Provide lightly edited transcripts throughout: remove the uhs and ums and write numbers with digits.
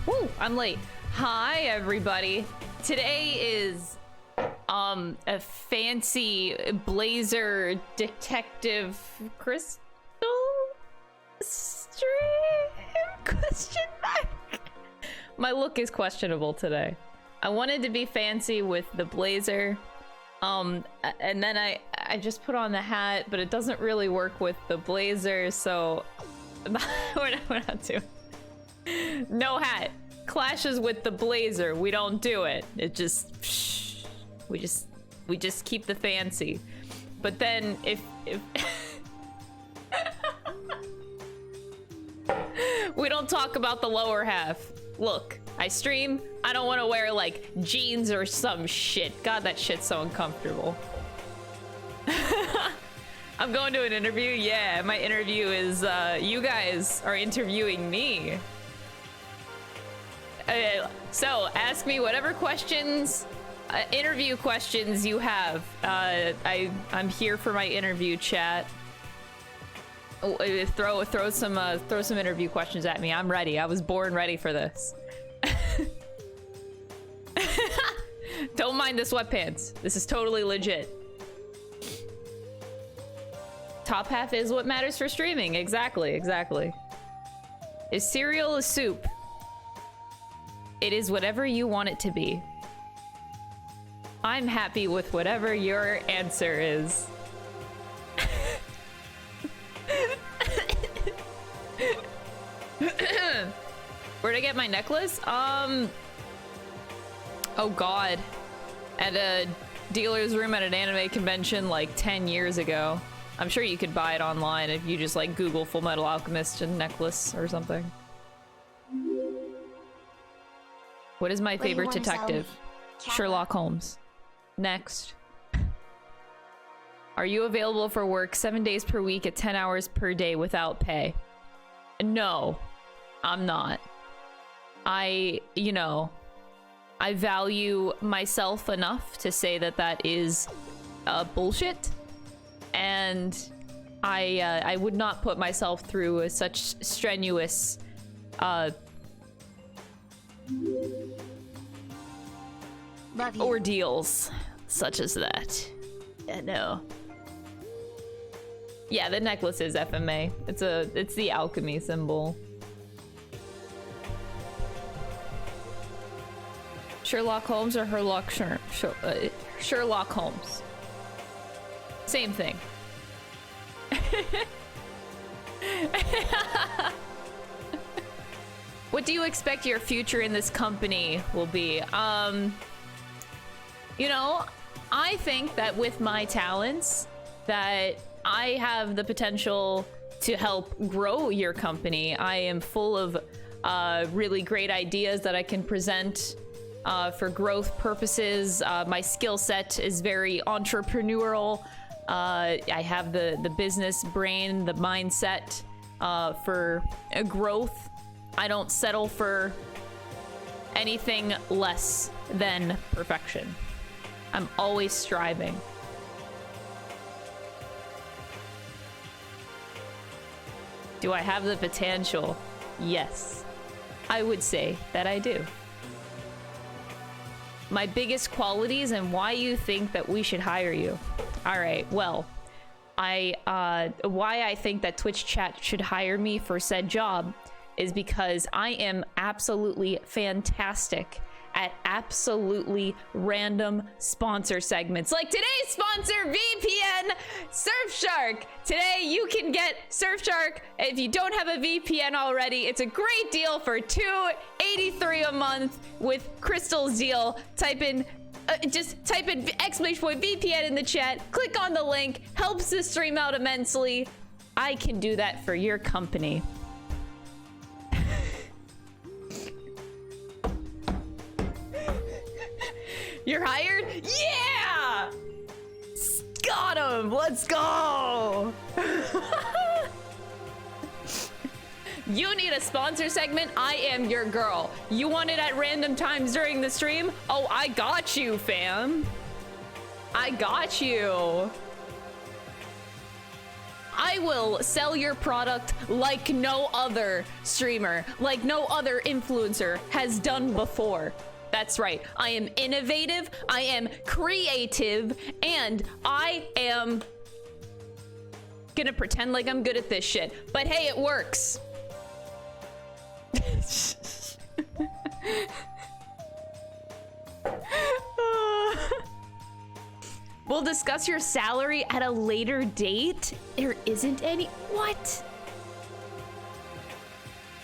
Woo, I'm late. Hi, everybody. Today is a fancy blazer detective crystal stream? Question mark. My look is questionable today. I wanted to be fancy with the blazer, and then I just put on the hat, but it doesn't really work with the blazer, so we're not doing. No hat clashes with the blazer. We don't do it. It just we just keep the fancy. But then if we don't talk about the lower half. Look, I stream. I don't want to wear like jeans or some shit. God, that shit's so uncomfortable. I'm going to an interview. Yeah, my interview is you guys are interviewing me. So ask me whatever questions, interview questions you have. I'm here for my interview chat. Throw some interview questions at me. I'm ready. I was born ready for this. Don't mind the sweatpants. This is totally legit. Top half is what matters for streaming. Exactly. Is cereal a soup? It is whatever you want it to be. I'm happy with whatever your answer is. Where'd I get my necklace? Oh god. At a dealer's room at an anime convention like 10 years ago. I'm sure you could buy it online if you just like Google Full Metal Alchemist and necklace or something. What is my favorite detective? Sherlock Holmes. Next. Are you available for work 7 days per week at 10 hours per day without pay? No, I'm not. I value myself enough to say that that is bullshit. And I would not put myself through such strenuous ordeals such as that. Yeah, no. Yeah, the necklace is FMA. It's the alchemy symbol. Sherlock Holmes or Sherlock Holmes. Same thing. What do you expect your future in this company will be? I think that with my talents, that I have the potential to help grow your company. I am full of really great ideas that I can present for growth purposes. My skill set is very entrepreneurial. I have the business brain, the mindset for growth. I don't settle for anything less than perfection. I'm always striving. Do I have the potential? Yes. I would say that I do. My biggest qualities and why you think that we should hire you. All right, well, why I think that Twitch chat should hire me for said job is because I am absolutely fantastic at absolutely random sponsor segments. Like today's sponsor, VPN Surfshark. Today you can get Surfshark if you don't have a VPN already. It's a great deal for $2.83 a month with Crystal's deal. Just type in !VPN in the chat. Click on the link. Helps the stream out immensely. I can do that for your company. You're hired? Yeah! Got him! Let's go! You need a sponsor segment? I am your girl. You want it at random times during the stream? Oh, I got you, fam. I got you. I will sell your product like no other streamer, like no other influencer has done before. That's right. I am innovative, I am creative, and I am gonna pretend like I'm good at this shit. But hey, it works. We'll discuss your salary at a later date. There isn't any. What?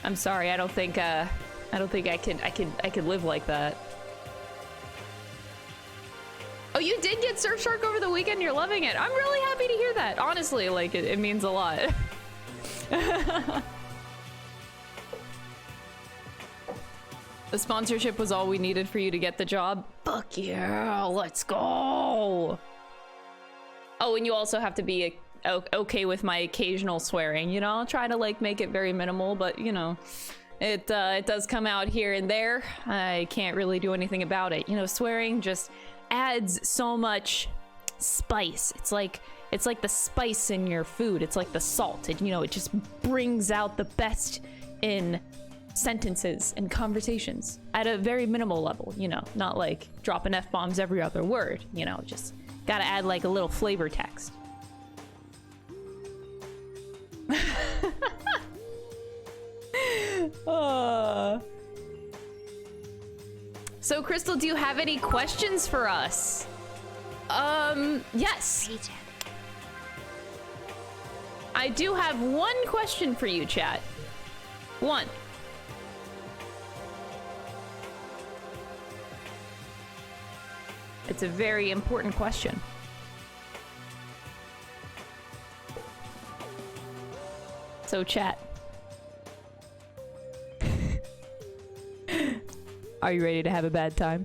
I'm sorry. I don't think I could live like that. Oh, you did get Surfshark over the weekend. You're loving it. I'm really happy to hear that. Honestly, like it means a lot. The sponsorship was all we needed for you to get the job. Fuck yeah, let's go. Oh, and you also have to be okay with my occasional swearing, you know? I'll try to like make it very minimal, but you know, it does come out here and there. I can't really do anything about it. You know, swearing just adds so much spice. It's like the spice in your food. It's like the salt. And you know, it just brings out the best in sentences and conversations at a very minimal level, you know, not like dropping F-bombs every other word, you know, just gotta add like a little flavor text. So Crystal, do you have any questions for us? Yes. I do have one question for you, chat. One. It's a very important question. So chat. Are you ready to have a bad time?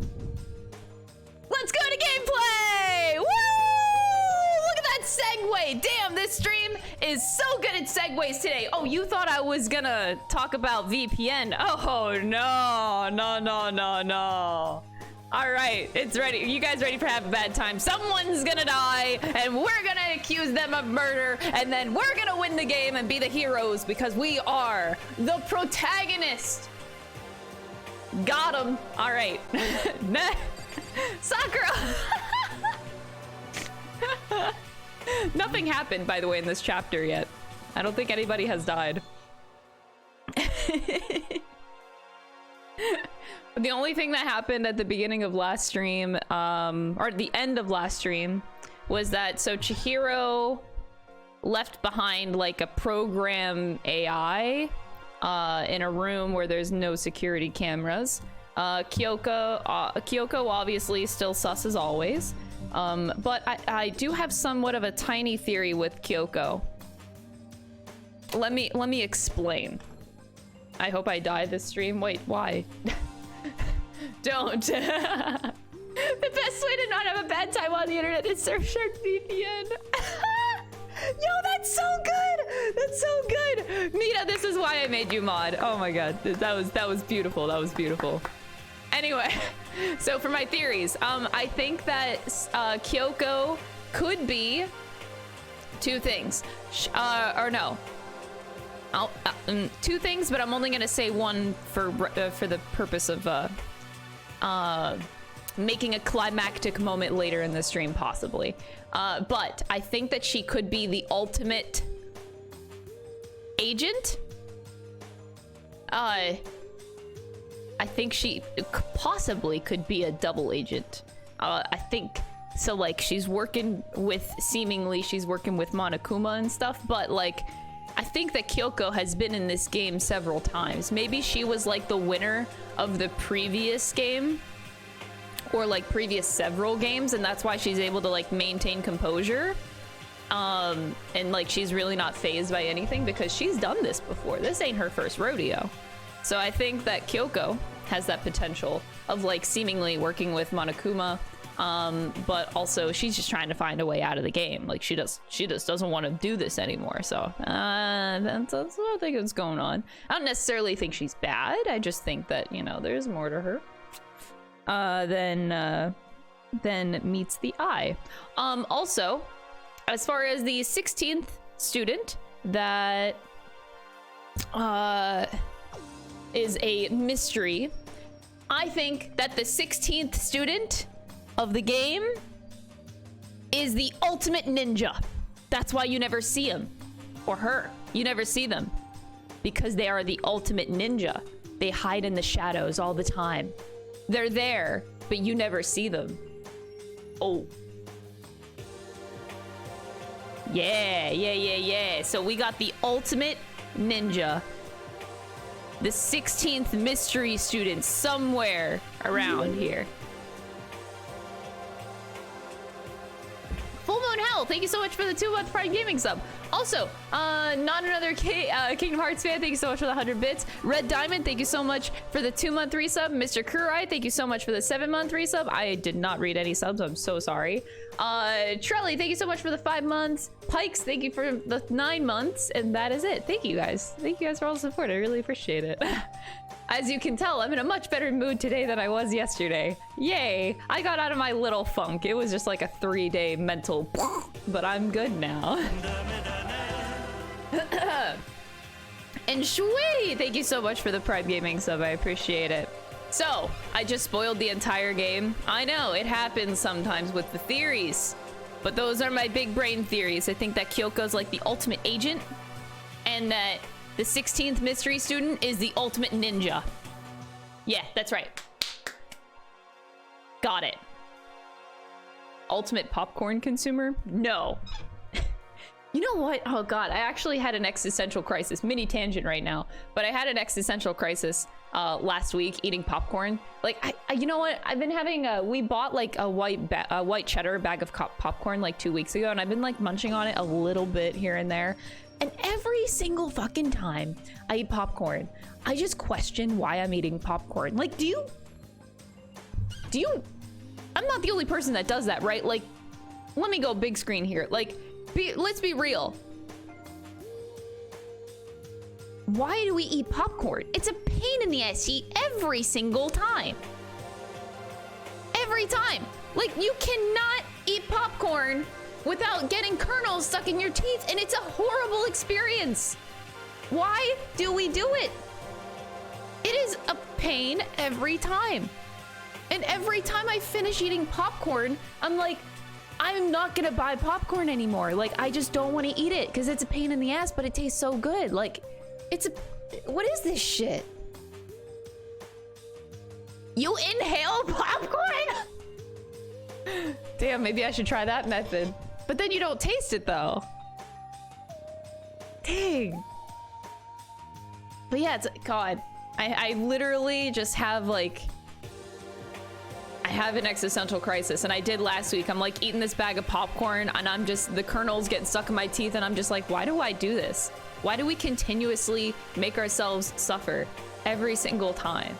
Let's go to gameplay! Woo! Look at that segue! Damn, this stream is so good at segues today. Oh, you thought I was gonna talk about VPN. Oh, no. No. All right, it's ready. You guys ready for have a bad time? Someone's gonna die, and we're gonna accuse them of murder, and then we're gonna win the game and be the heroes because we are the protagonist. Got him. All right. Sakura. Nothing happened, by the way, in this chapter yet. I don't think anybody has died. The only thing that happened at the beginning of last stream, or at the end of last stream, was that so Chihiro left behind like a program AI in a room where there's no security cameras. Kyoko obviously still sus as always. But I do have somewhat of a tiny theory with Kyoko. Let me explain. I hope I die this stream. Wait, why? Don't. The best way to not have a bad time on the internet is Surfshark VPN. Yo, that's so good. That's so good. Mita, this is why I made you mod. Oh my god, that was beautiful. That was beautiful. Anyway, so for my theories, I think that Kyoko could be two things, or no. Two things, but I'm only gonna say one for the purpose of making a climactic moment later in the stream, possibly. But I think that she could be the ultimate agent. I think she possibly could be a double agent. I think so. Like she's working with Monokuma and stuff, but like. I think that Kyoko has been in this game several times. Maybe she was like the winner of the previous game or like previous several games, and that's why she's able to like maintain composure. And like she's really not fazed by anything because she's done this before. This ain't her first rodeo. So I think that Kyoko has that potential of like seemingly working with Monokuma. But also she's just trying to find a way out of the game. Like she just doesn't want to do this anymore. So that's what I think is going on. I don't necessarily think she's bad. I just think that, you know, there's more to her than meets the eye. Also, as far as the 16th student that is a mystery. I think that the 16th student of the game is the ultimate ninja. That's why you never see him or her. You never see them because they are the ultimate ninja. They hide in the shadows all the time. They're there, but you never see them. Oh. Yeah. So we got the ultimate ninja. The 16th mystery student somewhere around here. Full Moon Hell, thank you so much for the 2-month Prime Gaming sub. Also, not another Kingdom Hearts fan, thank you so much for the 100 bits. Red Diamond, thank you so much for the 2-month resub. Mr. Kurai, thank you so much for the 7-month resub. I did not read any subs, I'm so sorry. Trelly, thank you so much for the 5 months. Pikes, thank you for the 9 months. And that is it. Thank you guys. Thank you guys for all the support. I really appreciate it. As you can tell, I'm in a much better mood today than I was yesterday. Yay! I got out of my little funk. It was just like a 3-day mental but I'm good now. And Shui, thank you so much for the Prime Gaming sub. I appreciate it. So, I just spoiled the entire game. I know, it happens sometimes with the theories. But those are my big brain theories. I think that Kyoko's like the ultimate agent. And that the 16th mystery student is the ultimate ninja. Yeah, that's right. Got it. Ultimate popcorn consumer? No. You know what? Oh god, I actually had an existential crisis. Mini tangent right now. But I had an existential crisis last week eating popcorn. Like, you know what? I've been having we bought like a white cheddar bag of popcorn like 2 weeks ago, and I've been like munching on it a little bit here and there. And every single fucking time I eat popcorn, I just question why I'm eating popcorn. Like, do you? I'm not the only person that does that, right? Like, let me go big screen here. Like, let's be real. Why do we eat popcorn? It's a pain in the ass to eat every single time. Every time. Like, you cannot eat popcorn without getting kernels stuck in your teeth, and it's a horrible experience. Why do we do it? It is a pain every time. And every time I finish eating popcorn, I'm like, I'm not gonna buy popcorn anymore. Like, I just don't want to eat it because it's a pain in the ass, but it tastes so good. Like, what is this shit? You inhale popcorn? Damn, maybe I should try that method. But then you don't taste it though. Dang. But yeah, it's, god, I literally just have like, I have an existential crisis, and I did last week. I'm like eating this bag of popcorn, and I'm just, the kernels getting stuck in my teeth, and I'm just like, why do I do this? Why do we continuously make ourselves suffer every single time?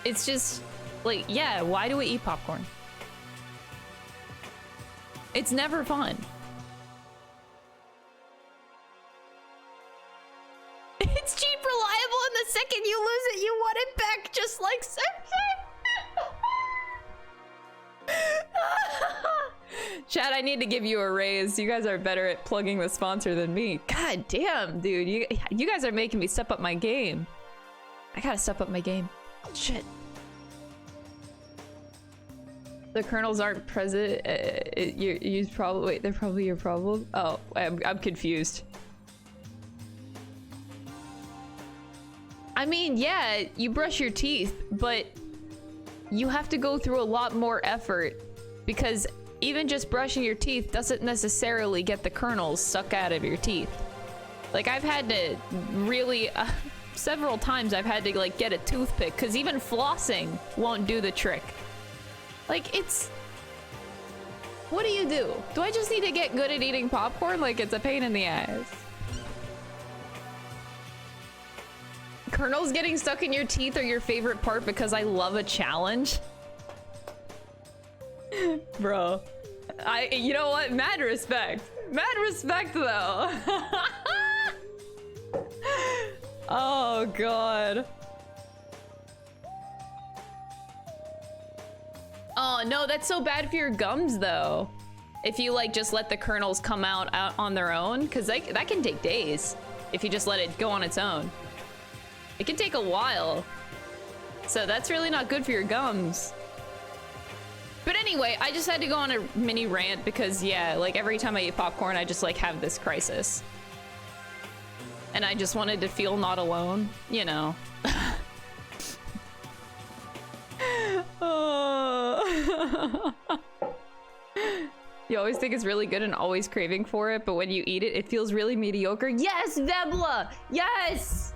It's just like, yeah, why do we eat popcorn? It's never fun. It's cheap, reliable, and the second you lose it, you want it back, just like Chad, I need to give you a raise. You guys are better at plugging the sponsor than me. God damn, dude. You guys are making me step up my game. I gotta step up my game. Shit. The kernels aren't present. Wait, they're probably your problem. Oh, I'm confused. I mean, yeah, you brush your teeth, but you have to go through a lot more effort because even just brushing your teeth doesn't necessarily get the kernels stuck out of your teeth. Like, I've had to really, several times I've had to like get a toothpick because even flossing won't do the trick. Like, it's, what do you do? Do I just need to get good at eating popcorn? Like, it's a pain in the ass. Kernels getting stuck in your teeth are your favorite part because I love a challenge? Bro, you know what? Mad respect. Mad respect, though. Oh, God. Oh, no, that's so bad for your gums, though. If you like just let the kernels come out on their own, because that can take days if you just let it go on its own. It can take a while. So that's really not good for your gums. But anyway, I just had to go on a mini rant because, yeah, like every time I eat popcorn, I just like have this crisis. And I just wanted to feel not alone, you know. Oh. You always think it's really good and always craving for it, but when you eat it, it feels really mediocre. Yes, Vebla! Yes!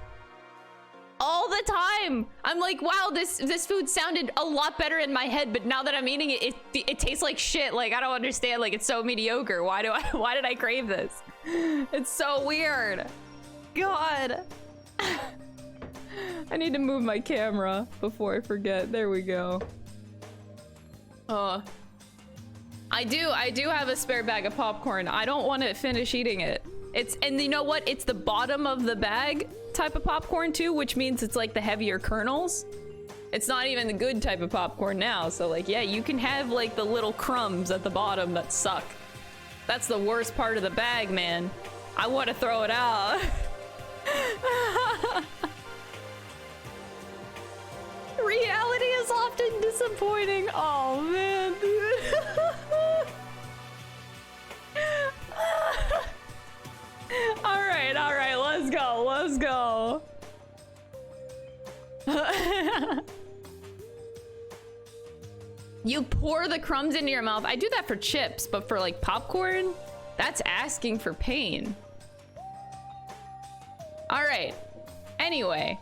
All the time! I'm like, wow, this food sounded a lot better in my head, but now that I'm eating it, it tastes like shit. Like, I don't understand. Like, it's so mediocre. Why did I crave this? It's so weird. God. I need to move my camera before I forget. There we go. I do have a spare bag of popcorn. I don't want to finish eating it. And you know what? It's the bottom of the bag type of popcorn too, which means it's like the heavier kernels. It's not even the good type of popcorn now. So like, yeah, you can have like the little crumbs at the bottom that suck. That's the worst part of the bag, man. I want to throw it out. Reality is often disappointing. Oh man, dude. All right, let's go. You pour the crumbs into your mouth. I do that for chips, but for like popcorn, that's asking for pain. All right, anyway.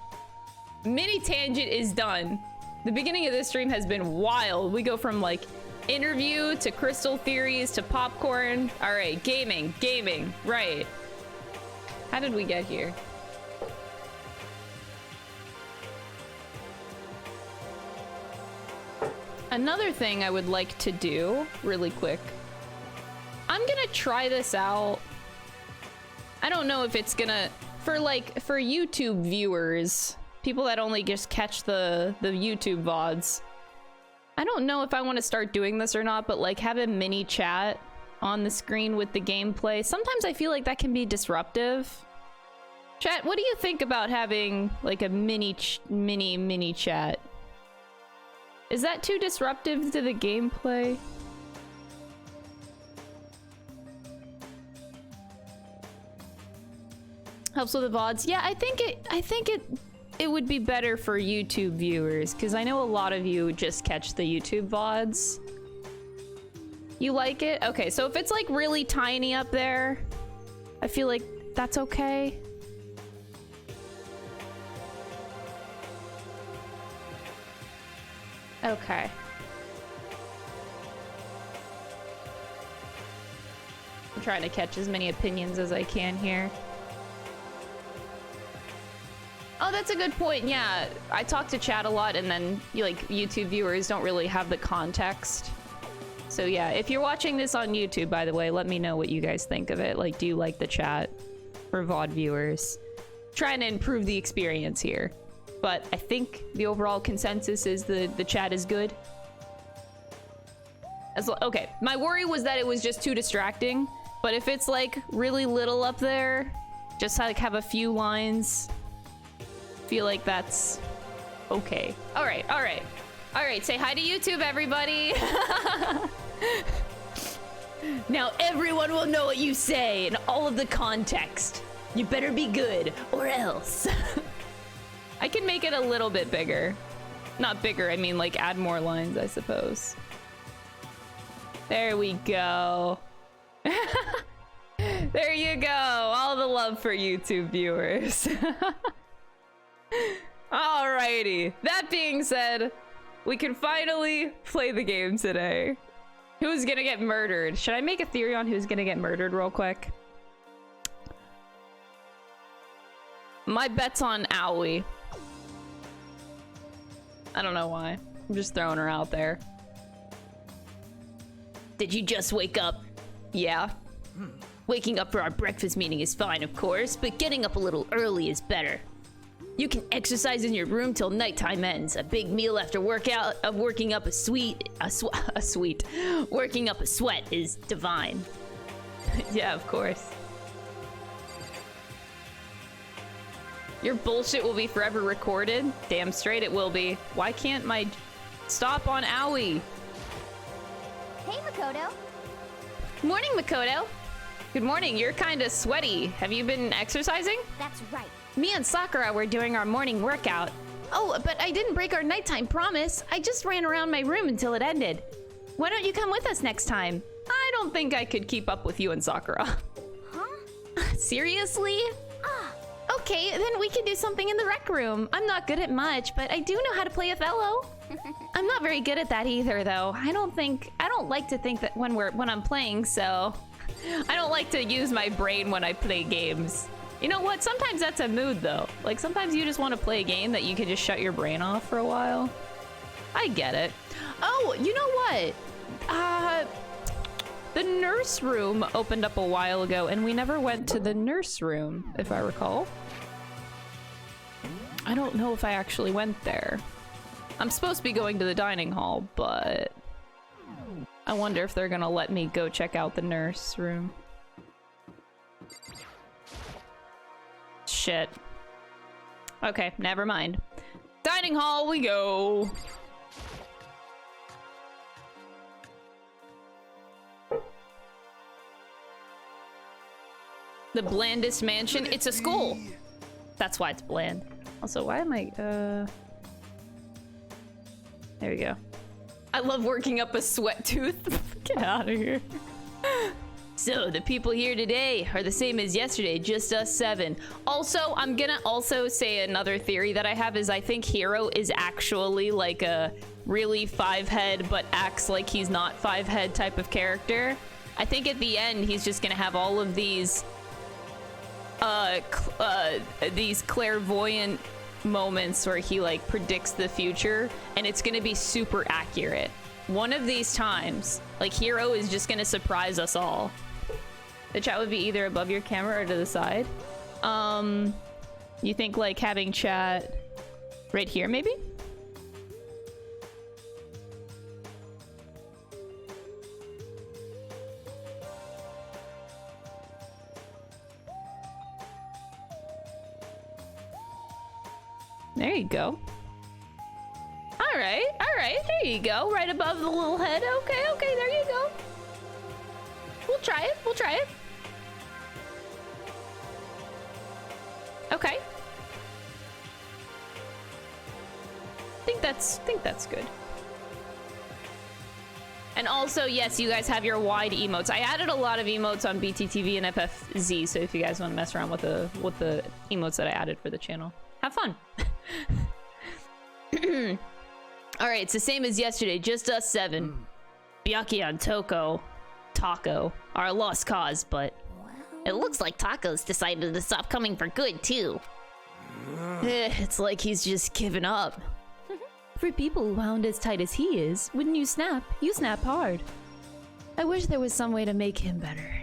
Mini tangent is done. The beginning of this stream has been wild. We go from like interview to crystal theories to popcorn. All right, gaming, right. How did we get here? Another thing I would like to do really quick. I'm gonna try this out. I don't know if it's gonna, for YouTube viewers, people that only just catch the YouTube VODs. I don't know if I want to start doing this or not, but like have a mini chat on the screen with the gameplay. Sometimes I feel like that can be disruptive. Chat, what do you think about having like a mini chat? Is that too disruptive to the gameplay? Helps with the VODs. Yeah, I think it would be better for YouTube viewers, because I know a lot of you just catch the YouTube VODs. You like it? Okay, so if it's like really tiny up there, I feel like that's okay. Okay. I'm trying to catch as many opinions as I can here. Oh, that's a good point. Yeah, I talk to chat a lot, and then YouTube viewers don't really have the context. So yeah, if you're watching this on YouTube, by the way, let me know what you guys think of it. Like, do you like the chat for VOD viewers? Trying to improve the experience here. But I think the overall consensus is the chat is good. Okay, my worry was that it was just too distracting. But if it's like really little up there, just like have a few lines, feel like that's okay. All right. Say hi to YouTube, everybody. Now everyone will know what you say and all of the context. You better be good or else. I can make it a little bit bigger. Not bigger, I mean like add more lines, I suppose. There we go. There you go. All the love for YouTube viewers. Alrighty. That being said, we can finally play the game today. Who's gonna get murdered? Should I make a theory on who's gonna get murdered real quick? My bet's on Aoi. I don't know why. I'm just throwing her out there. Did you just wake up? Yeah. Waking up for our breakfast meeting is fine, of course, but getting up a little early is better. You can exercise in your room till nighttime ends. A big meal after workout of working up a sweat is divine. Yeah, of course. Your bullshit will be forever recorded. Damn straight it will be. Why can't my stop on Owie? Hey, Makoto. Morning, Makoto. Good morning. You're kind of sweaty. Have you been exercising? That's right. Me and Sakura were doing our morning workout. Oh, but I didn't break our nighttime promise. I just ran around my room until it ended. Why don't you come with us next time? I don't think I could keep up with you and Sakura. Huh? Seriously? Okay, then we can do something in the rec room. I'm not good at much, but I do know how to play Othello. I'm not very good at that either, though. I don't like to think that when I'm playing, so I don't like to use my brain when I play games. You know what? Sometimes that's a mood, though. Like, sometimes you just want to play a game that you can just shut your brain off for a while. I get it. Oh, you know what? The nurse room opened up a while ago, and we never went to the nurse room, if I recall. I don't know if I actually went there. I'm supposed to be going to the dining hall, but I wonder if they're gonna let me go check out the nurse room. Shit. Okay, never mind. Dining hall we go. The blandest mansion. It's a school. That's why it's bland. Also, why am I, there we go. I love working up a sweat tooth. Get out of here. So, the people here today are the same as yesterday, just us 7. Also, I'm gonna also say another theory that I have is I think Hero is actually like a really 5-head but acts like he's not 5-head type of character. I think at the end he's just gonna have all of these clairvoyant moments where he like predicts the future, and it's gonna be super accurate. One of these times, like, Hero is just gonna surprise us all. The chat would be either above your camera or to the side. You think like having chat right here, maybe? There you go. All right, there you go. Right above the little head. Okay, there you go. We'll try it. Okay. Think that's good. And also, yes, you guys have your wide emotes. I added a lot of emotes on BTTV and FFZ, so if you guys want to mess around with the emotes that I added for the channel, have fun. All right, it's the same as yesterday, just us 7. Byakuya and Taco are a lost cause, but it looks like Taco's decided to stop coming for good too. It's like he's just given up. For people who wound as tight as he is, when you snap hard. I wish there was some way to make him better.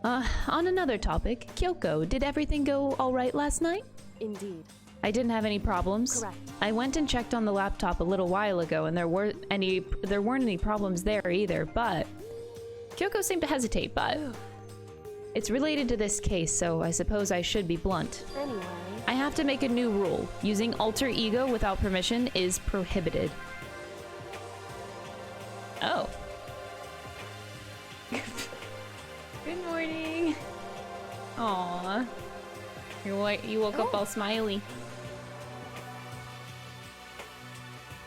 On another topic, Kyoko, did everything go all right last night? Indeed. I didn't have any problems. Correct. I went and checked on the laptop a little while ago, and there weren't any problems there either, but Kyoko seemed to hesitate, but it's related to this case, so I suppose I should be blunt. Anyway. I have to make a new rule. Using alter ego without permission is prohibited. Oh. Good morning. Aww. You woke up all smiley.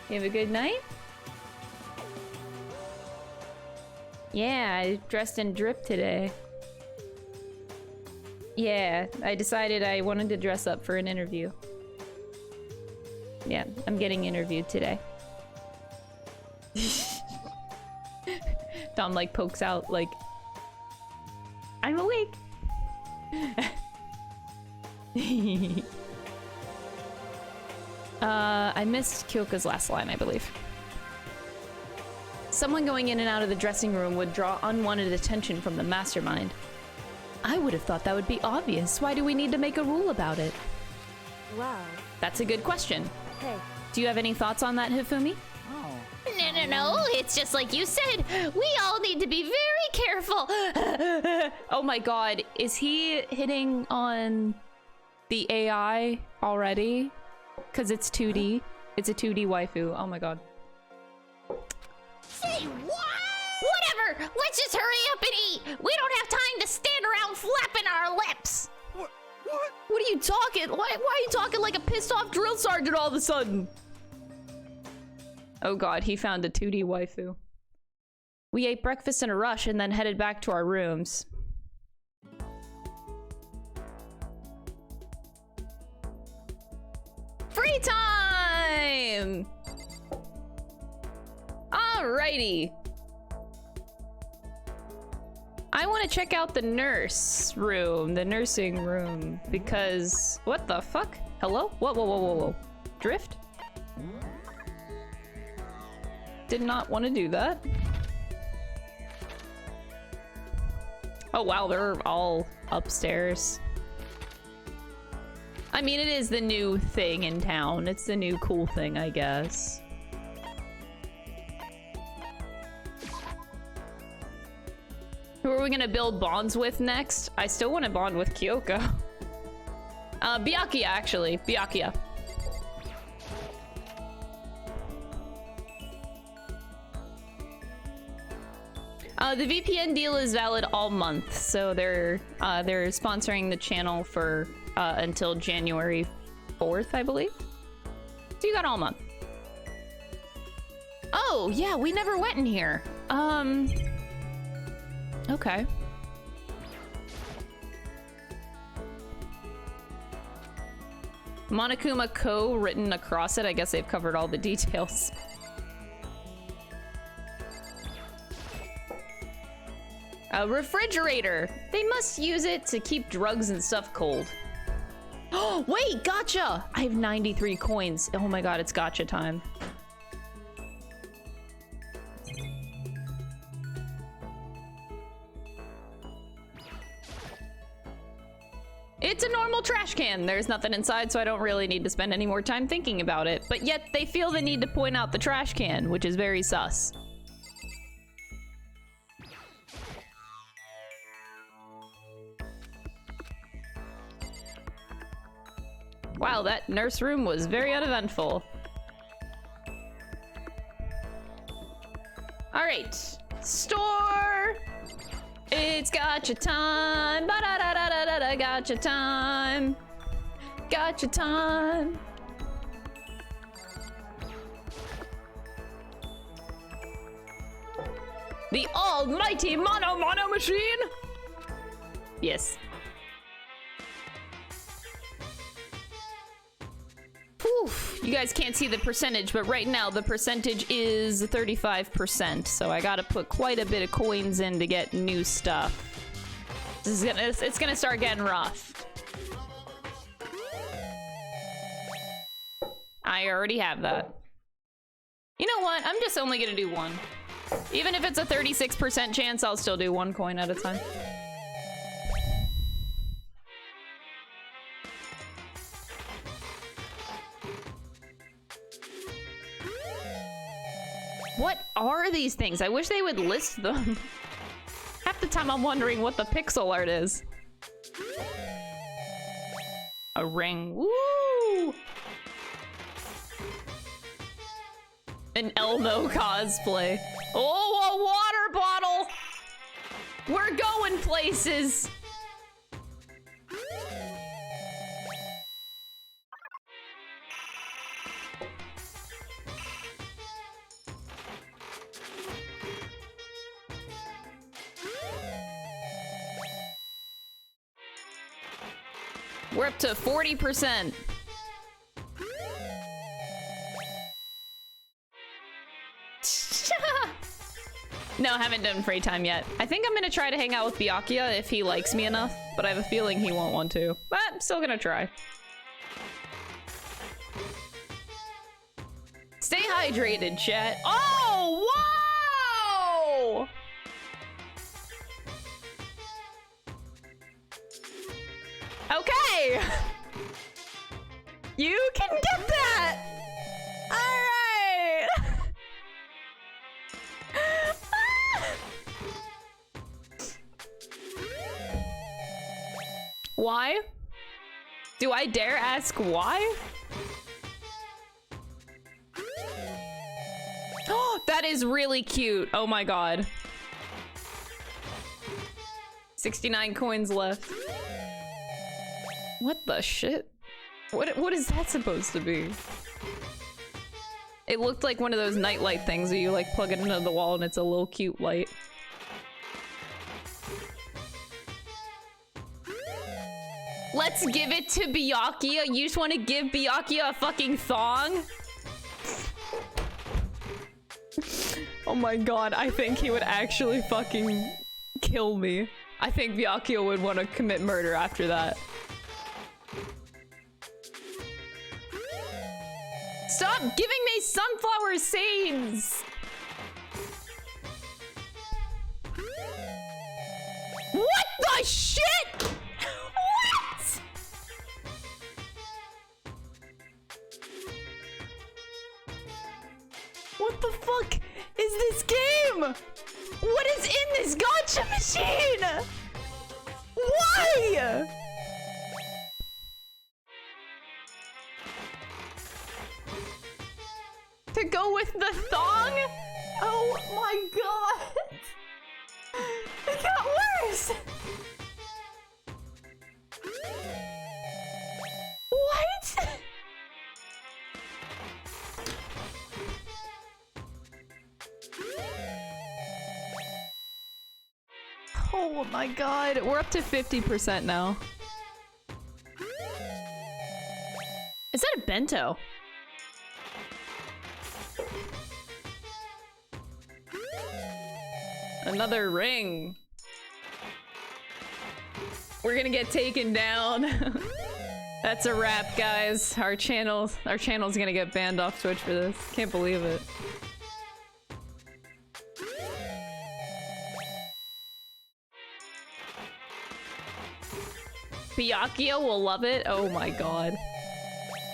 You have a good night? Yeah, I dressed in drip today. Yeah, I decided I wanted to dress up for an interview. Yeah, I'm getting interviewed today. Dom like pokes out like, I'm awake. I missed Kyoka's last line, I believe. Someone going in and out of the dressing room would draw unwanted attention from the mastermind. I would have thought that would be obvious. Why do we need to make a rule about it? Well... That's a good question. Hey. Do you have any thoughts on that, Hifumi? No, it's just like you said. We all need to be very careful. Oh my god, is he hitting on the AI already? Because it's 2D. It's a 2D waifu. Oh my god. Say what? Whatever. Let's just hurry up and eat. We don't have time to stand around flapping our lips. What are you talking? Why are you talking like a pissed off drill sergeant all of a sudden? Oh god, he found a 2D waifu. We ate breakfast in a rush and then headed back to our rooms. Free time! Alrighty. I want to check out the nurse room, the nursing room, because... What the fuck? Hello? Whoa. Drift? Did not want to do that. Oh wow, they're all upstairs. I mean, it is the new thing in town. It's the new cool thing, I guess. Who are we gonna build bonds with next? I still want to bond with Kyoko. Byakuya, actually. Byakuya. The VPN deal is valid all month, so they're sponsoring the channel for until January 4th, I believe. So you got all month. Oh, yeah, we never went in here. Okay. Monokuma Ko written across it. I guess they've covered all the details. A refrigerator. They must use it to keep drugs and stuff cold. Oh, wait, Gacha! I have 93 coins. Oh my god, it's Gacha time. It's a normal trash can. There's nothing inside, so I don't really need to spend any more time thinking about it. But yet, they feel the need to point out the trash can, which is very sus. Wow, that nurse room was very uneventful. Alright. Store! It's gotcha time! Ba-da-da-da-da-da-da, gotcha time! Gotcha time! The almighty Mono machine! Yes. Oof, you guys can't see the percentage, but right now the percentage is 35%, so I gotta put quite a bit of coins in to get new stuff. It's gonna start getting rough. I already have that. You know what? I'm just only gonna do one. Even if it's a 36% chance, I'll still do one coin at a time. What are these things? I wish they would list them. Half the time I'm wondering what the pixel art is. A ring. Woo! An Elmo cosplay. Oh, a water bottle! We're going places! We're up to 40%. No, haven't done free time yet. I think I'm gonna try to hang out with Byakuya if he likes me enough, but I have a feeling he won't want to. But I'm still gonna try. Stay hydrated, chat. Oh, whoa! Okay! You can get that! Alright! Why? Do I dare ask why? Oh, that is really cute. Oh my god. 69 coins left. What the shit? What is that supposed to be? It looked like one of those nightlight things that you like plug it into the wall and it's a little cute light. Let's give it to Byakuya. You just want to give Byakuya a fucking thong? Oh my god, I think he would actually fucking kill me. I think Byakuya would want to commit murder after that. Stop giving me sunflower seeds! What the shit?! What?! What the fuck is this game?! What is in this gacha machine?! Why?! To go with the thong? Oh my god! It got worse! What?! Oh my god, we're up to 50% now. Is that a bento? Another ring. We're gonna get taken down. That's a wrap, guys. Our channel's gonna get banned off Twitch for this. Can't believe it. Byakuya will love it. Oh my god.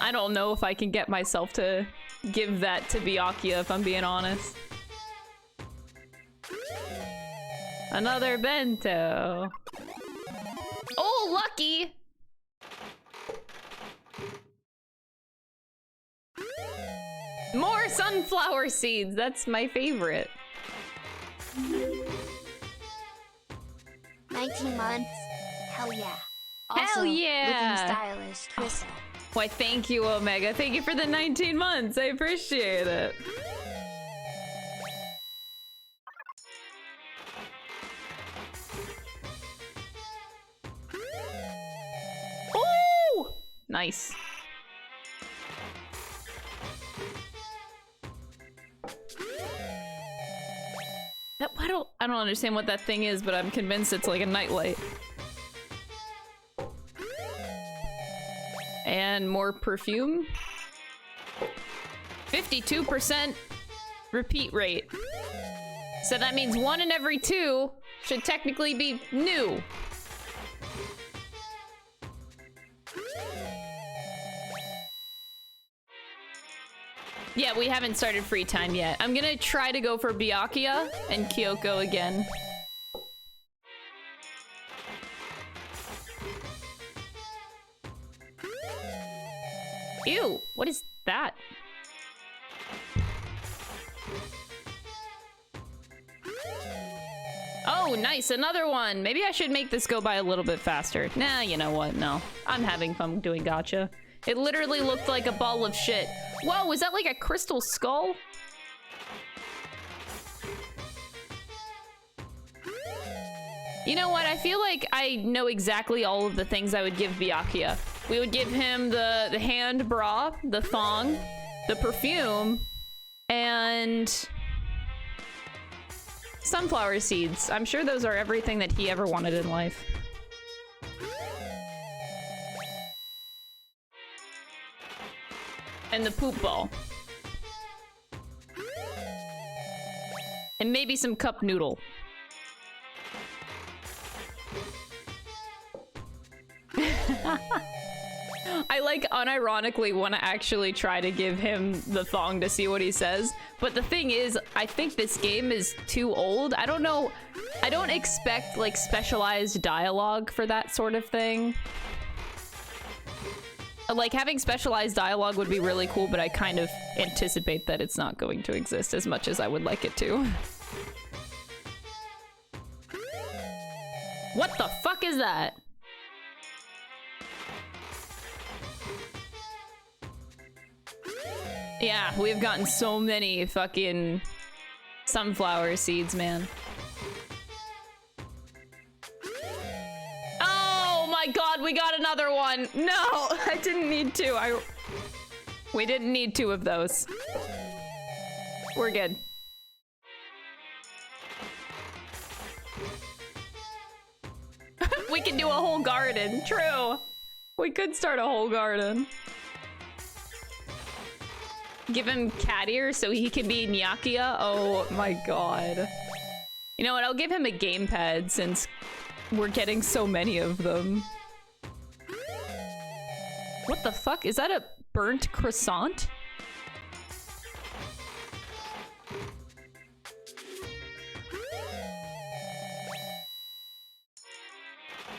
I don't know if I can get myself to give that to Byakuya, if I'm being honest. Another bento. Oh, lucky! More sunflower seeds. That's my favorite. 19 months. Hell yeah. Hell yeah! Looking stylish, Crystal. Why, thank you, Omega. Thank you for the 19 months. I appreciate it. Oh! Nice. I don't understand what that thing is, but I'm convinced it's like a nightlight. And more perfume. 52% repeat rate. So that means 1 in every 2 should technically be new. Yeah, we haven't started free time yet. I'm gonna try to go for Byakuya and Kyoko again. Ew, what is that? Oh, nice, another one. Maybe I should make this go by a little bit faster. Nah, you know what? No, I'm having fun doing gacha. It literally looked like a ball of shit. Whoa, is that like a crystal skull? You know what? I feel like I know exactly all of the things I would give Byakuya. We would give him the hand bra, the thong, the perfume, and sunflower seeds. I'm sure those are everything that he ever wanted in life. And the poop ball. And maybe some cup noodle. I like like unironically want to actually try to give him the thong to see what he says. But the thing is, I think this game is too old. I don't know. I don't expect like specialized dialogue for that sort of thing. Like having specialized dialogue would be really cool, but I kind of anticipate that it's not going to exist as much as I would like it to. What the fuck is that? Yeah, we've gotten so many fucking sunflower seeds, man. Oh my god, we got another one! No, I didn't need to. We didn't need 2 of those. We're good. We can do a whole garden. True. We could start a whole garden. Give him cat ear so he can be Nyakia. Oh my god. You know what? I'll give him a gamepad since we're getting so many of them. What the fuck? Is that a burnt croissant?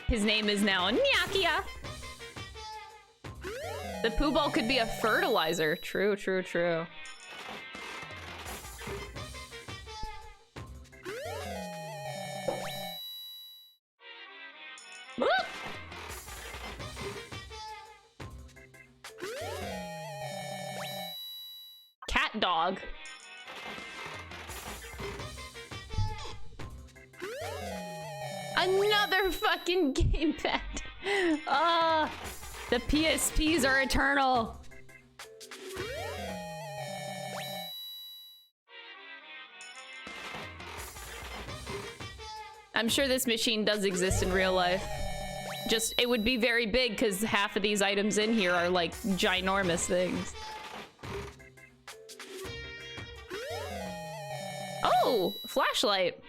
His name is now Nyakia. The poo ball could be a fertilizer. True, true, true. Cat dog. Another fucking gamepad. The PSPs are eternal. I'm sure this machine does exist in real life. Just, it would be very big because half of these items in here are like ginormous things. Oh, flashlight.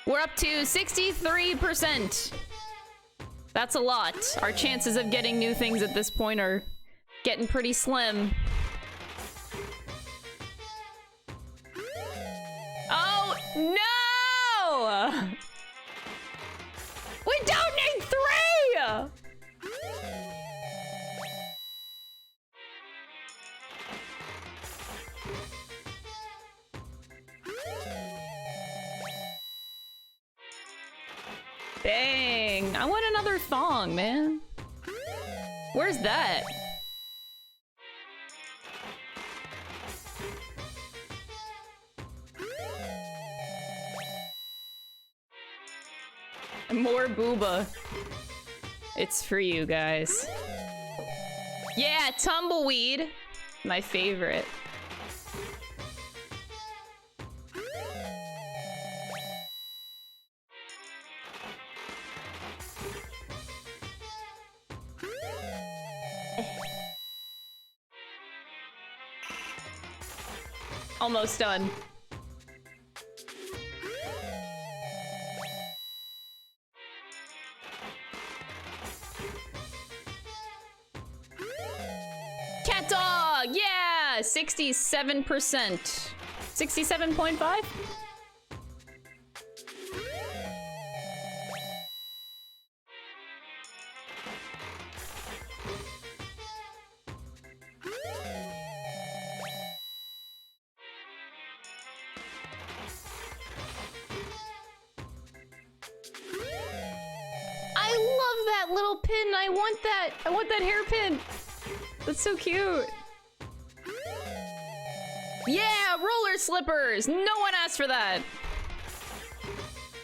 We're up to 63%. That's a lot. Our chances of getting new things at this point are getting pretty slim. Oh, no! We don't need 3! Dang, I want another thong, man. Where's that? More booba. It's for you guys. Yeah, tumbleweed. My favorite. Almost done. Cat dog! Yeah! 67%. 67.5? Little pin. I want that. I want that hairpin. That's so cute. Yeah, roller slippers. No one asked for that.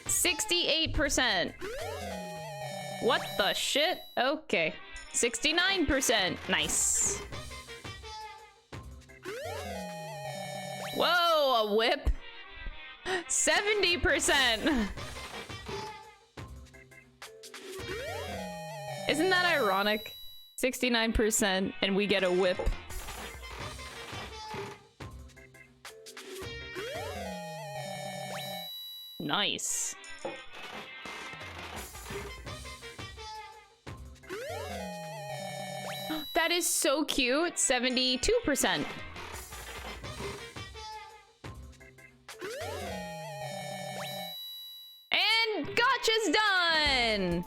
68%. What the shit? Okay. 69%. Nice. Whoa, a whip. 70%. Isn't that ironic? 69% and we get a whip. Nice. that is so cute. 72%. And Gacha's done!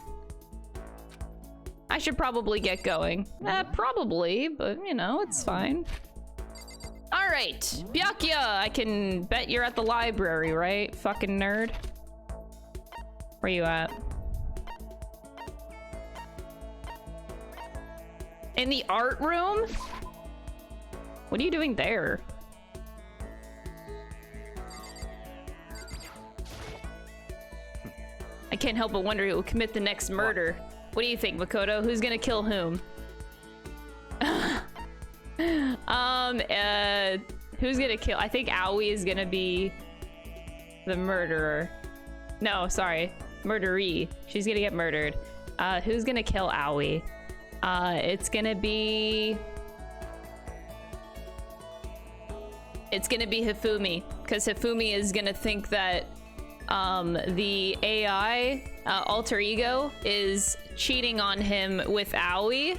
I should probably get going. Probably, but you know, it's fine. All right, Byakuya, I can bet you're at the library, right? Fucking nerd. Where you at? In the art room? What are you doing there? I can't help but wonder who will commit the next murder. What do you think, Makoto? Who's gonna kill whom? Who's gonna kill? I think Aoi is gonna be the murderer. No, sorry, murderee. She's gonna get murdered. Who's gonna kill Aoi? It's gonna be Hifumi, because Hifumi is gonna think that the AI alter ego is cheating on him with Aoi,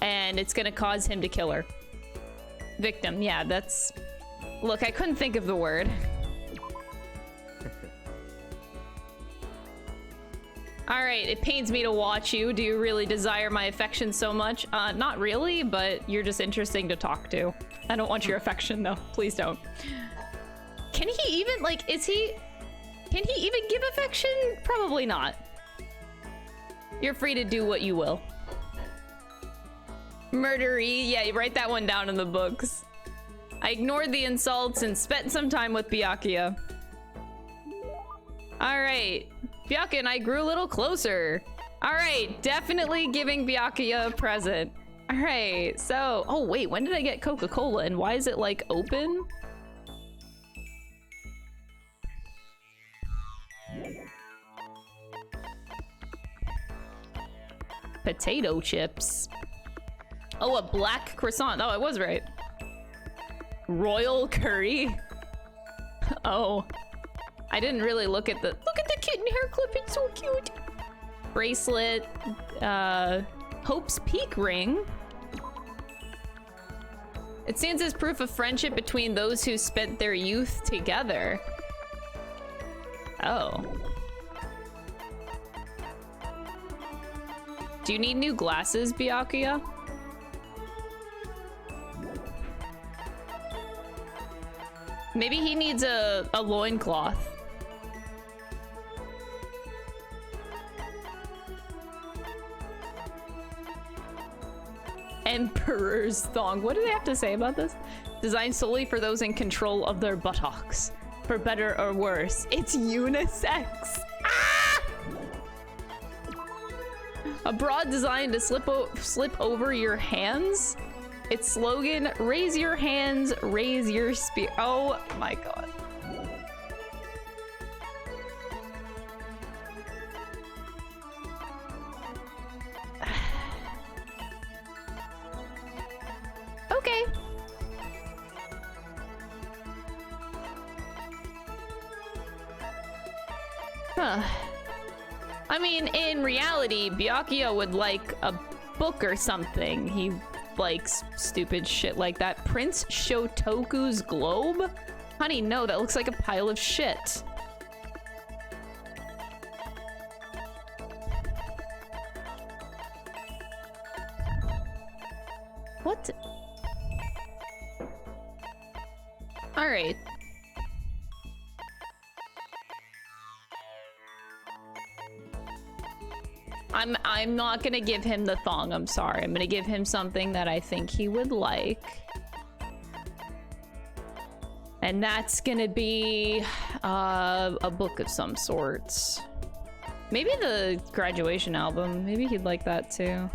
and it's gonna cause him to kill her. Victim, yeah, that's... Look, I couldn't think of the word. Alright, it pains me to watch you. Do you really desire my affection so much? Not really, but you're just interesting to talk to. I don't want your affection, though. Please don't. Can he even, like, can he even give affection? Probably not. You're free to do what you will. Murdery, yeah, you write that one down in the books. I ignored the insults and spent some time with Byakuya. Alright, Byakuya and I grew a little closer. Alright, definitely giving Byakuya a present. Alright, so, oh wait, when did I get Coca-Cola and why is it like open? Potato chips. Oh, a black croissant. Oh, I was right. Royal curry. Oh, I didn't really look at the kitten hair clip. It's so cute. Bracelet. Hope's Peak ring. It stands as proof of friendship between those who spent their youth together. Oh. Do you need new glasses, Byakuya? Maybe he needs a loincloth. Emperor's thong. What do they have to say about this? Designed solely for those in control of their buttocks. For better or worse, it's unisex. Ah! A bra designed to slip over your hands. Its slogan, raise your hands, raise your spear. Oh my god. Okay. Huh. I mean, in reality, Byakuya would like a book or something. He likes stupid shit like that. Prince Shotoku's globe? Honey, no, that looks like a pile of shit. What? All right. I'm not gonna give him the thong, I'm sorry. I'm gonna give him something that I think he would like. And that's gonna be a book of some sorts. Maybe the graduation album. Maybe he'd like that too.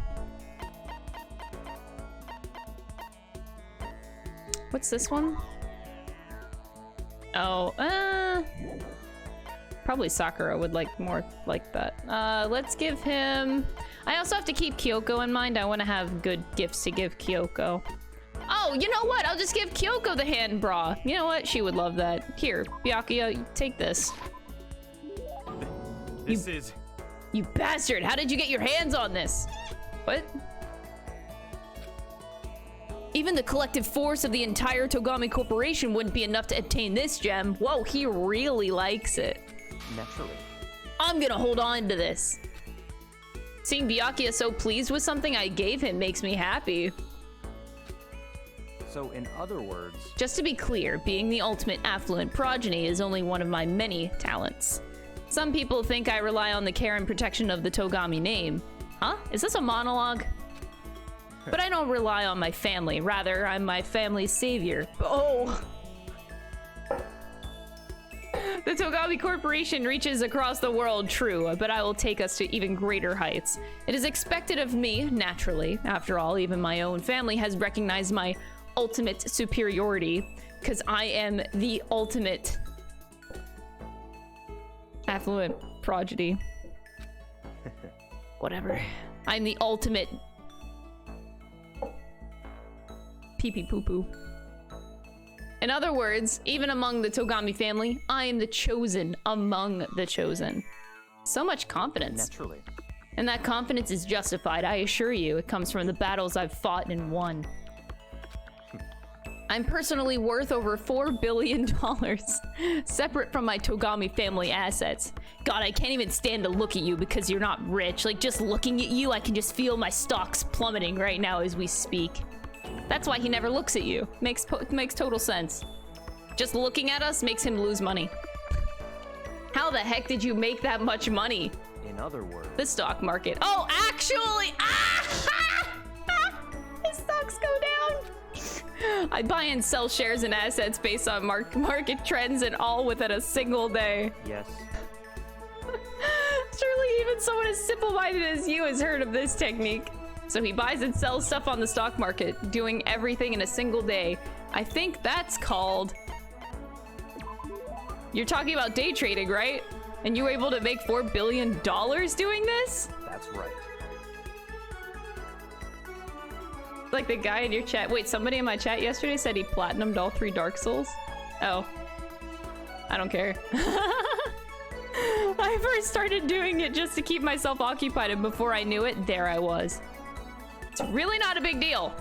What's this one? Oh, probably Sakura would like more like that. Let's give him... I also have to keep Kyoko in mind. I want to have good gifts to give Kyoko. Oh, you know what? I'll just give Kyoko the hand bra. You know what? She would love that. Here, Byakuya, take this. This is... You bastard! How did you get your hands on this? What? Even the collective force of the entire Togami Corporation wouldn't be enough to obtain this gem. Whoa, he really likes it. Naturally. I'm gonna hold on to this. Seeing Byakuya so pleased with something I gave him makes me happy. So, in other words... Just to be clear, being the ultimate affluent progeny is only one of my many talents. Some people think I rely on the care and protection of the Togami name. Huh? Is this a monologue? But I don't rely on my family. Rather, I'm my family's savior. Oh! The Togami Corporation reaches across the world, true, but I will take us to even greater heights. It is expected of me, naturally. After all, even my own family has recognized my ultimate superiority, because I am the ultimate affluent progeny. Whatever. I'm the ultimate pee-pee poo-poo. In other words, even among the Togami family, I am the chosen among the chosen. So much confidence. Naturally. And that confidence is justified, I assure you. It comes from the battles I've fought and won. I'm personally worth over $4 billion, separate from my Togami family assets. God, I can't even stand to look at you because you're not rich. Like, just looking at you, I can just feel my stocks plummeting right now as we speak. That's why he never looks at you. Makes total sense. Just looking at us makes him lose money. How the heck did you make that much money? In other words... The stock market. Oh, actually! His stocks go down! I buy and sell shares and assets based on market trends and all within a single day. Yes. Surely even someone as simple-minded as you has heard of this technique. So he buys and sells stuff on the stock market, doing everything in a single day. I think that's called... You're talking about day trading, right? And you were able to make $4 billion doing this? That's right. Like the guy in your chat. Wait, somebody in my chat yesterday said he platinumed all 3 Dark Souls? Oh. I don't care. I first started doing it just to keep myself occupied, and before I knew it, there I was. It's really not a big deal.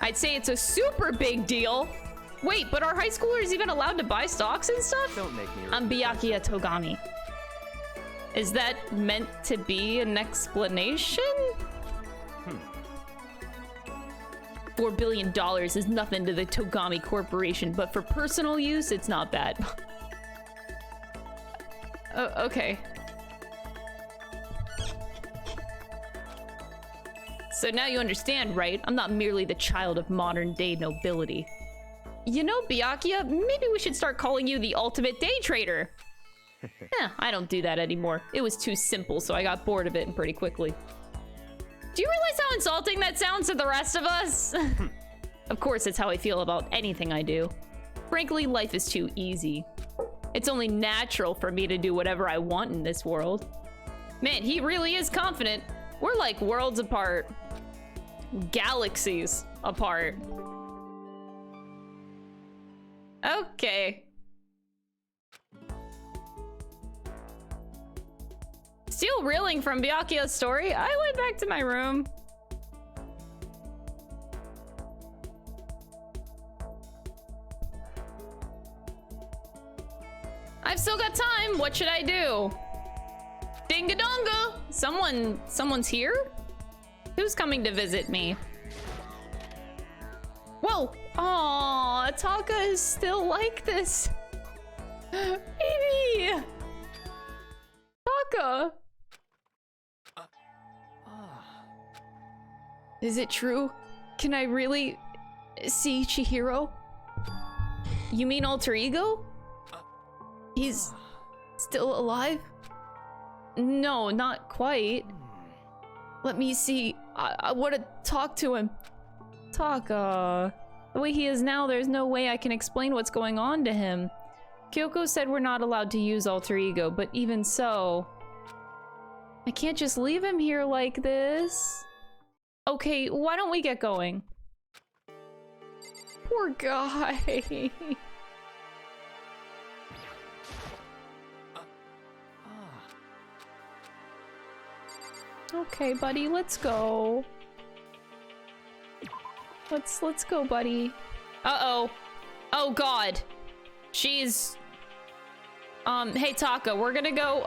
I'd say it's a super big deal. Wait, but are high schoolers even allowed to buy stocks and stuff? Don't make me... I'm Byakuya Togami. Is that meant to be an explanation? $4 billion is nothing to the Togami Corporation, but for personal use, it's not bad. Oh, okay. So now you understand, right? I'm not merely the child of modern-day nobility. You know, Byakuya, maybe we should start calling you the ultimate day trader. I don't do that anymore. It was too simple, so I got bored of it pretty quickly. Do you realize how insulting that sounds to the rest of us? Of course, it's how I feel about anything I do. Frankly, life is too easy. It's only natural for me to do whatever I want in this world. Man, he really is confident. We're like worlds apart. Galaxies apart. Okay. Still reeling from Byakuya's story, I went back to my room. I've still got time. What should I do? Dingadonga! Someone's here? Who's coming to visit me? Whoa! Aww, Taka is still like this. Baby! Taka! Is it true? Can I really see Chihiro? You mean alter ego? He's still alive? No, not quite. Let me see. I want to talk to him. Taka. The way he is now, there's no way I can explain what's going on to him. Kyoko said we're not allowed to use alter ego, but even so... I can't just leave him here like this. Okay, why don't we get going? Poor guy. Okay, buddy, let's go. Let's go, buddy. Uh-oh. Oh, God. She's... hey, Taka, we're gonna go,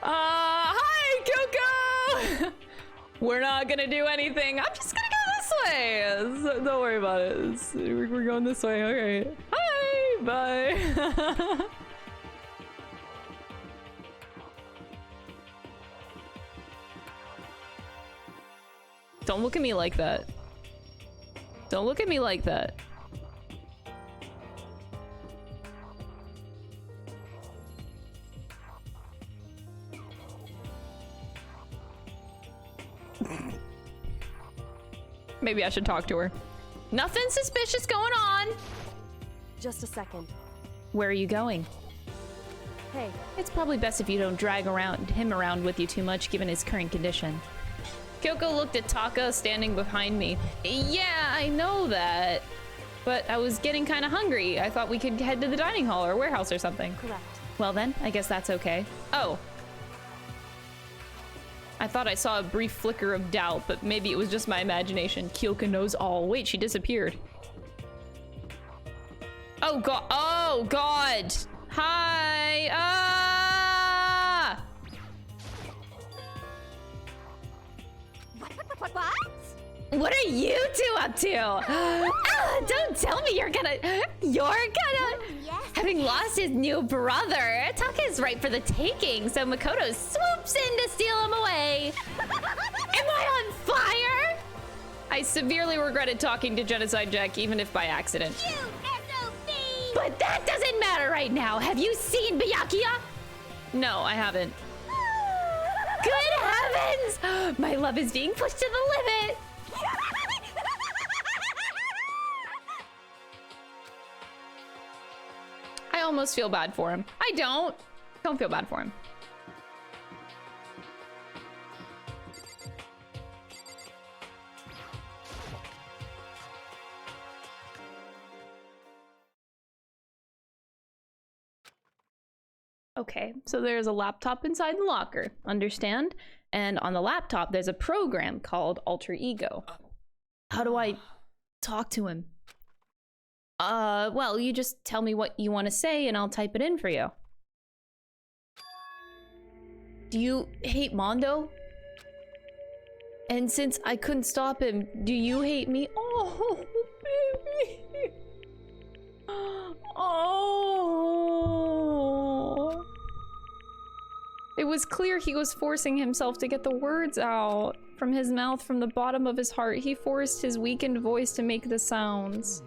hi, Kyoko! We're not gonna do anything. I'm just gonna go this way. So don't worry about it. We're going this way. Okay. Hi, bye. Don't look at me like that. Don't look at me like that. Maybe I should talk to her. Nothing suspicious going on. Just a second. Where are you going? Hey. It's probably best if you don't drag him around with you too much, given his current condition. Kyoko looked at Taka standing behind me. Yeah, I know that. But I was getting kind of hungry. I thought we could head to the dining hall or warehouse or something. Correct. Well then, I guess that's okay. Oh. I thought I saw a brief flicker of doubt, but maybe it was just my imagination. Kyoko knows all. Wait, she disappeared. Oh god. Oh god. Hi. Ah! What are you two up to? Don't tell me you're gonna... Having lost his new brother, Taka is ripe for the taking, so Makoto swoops in to steal him away. Am I on fire? I severely regretted talking to Genocide Jack, even if by accident. You SOB! But that doesn't matter right now. Have you seen Byakuya? No, I haven't. Good heavens! My love is being pushed to the limit. I almost feel bad for him. I don't. Don't feel bad for him. Okay, so there's a laptop inside the locker, understand? And on the laptop, there's a program called Alter Ego. How do I talk to him? Well, you just tell me what you want to say and I'll type it in for you. Do you hate Mondo? And since I couldn't stop him, do you hate me? Oh, baby. Oh. It was clear he was forcing himself to get the words out. From his mouth, from the bottom of his heart, he forced his weakened voice to make the sounds.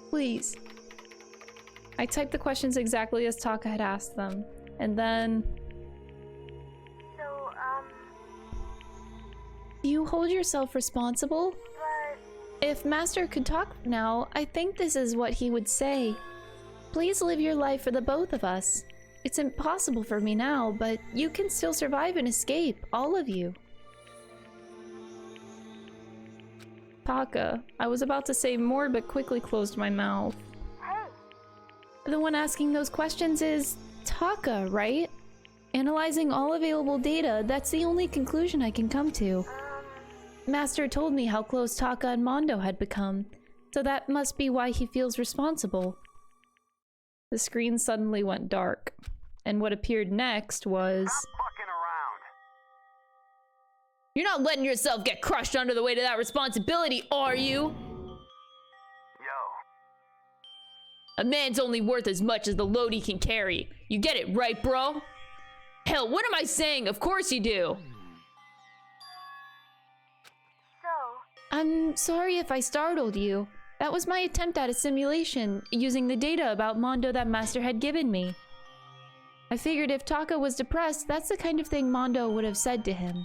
Please. I typed the questions exactly as Taka had asked them. And then... So, Do you hold yourself responsible? but... If Master could talk now, I think this is what he would say. Please live your life for the both of us. It's impossible for me now, but you can still survive and escape, all of you. Taka, I was about to say more, but quickly closed my mouth. Hey! The one asking those questions is Taka, right? Analyzing all available data, that's the only conclusion I can come to. Master told me how close Taka and Mondo had become, so that must be why he feels responsible. The screen suddenly went dark, and what appeared next was... Fucking around! You're not letting yourself get crushed under the weight of that responsibility, are you? Yo. A man's only worth as much as the load he can carry. You get it right, bro? Hell, what am I saying? Of course you do. So... I'm sorry if I startled you. That was my attempt at a simulation, using the data about Mondo that Master had given me. I figured if Taka was depressed, that's the kind of thing Mondo would have said to him. Yo.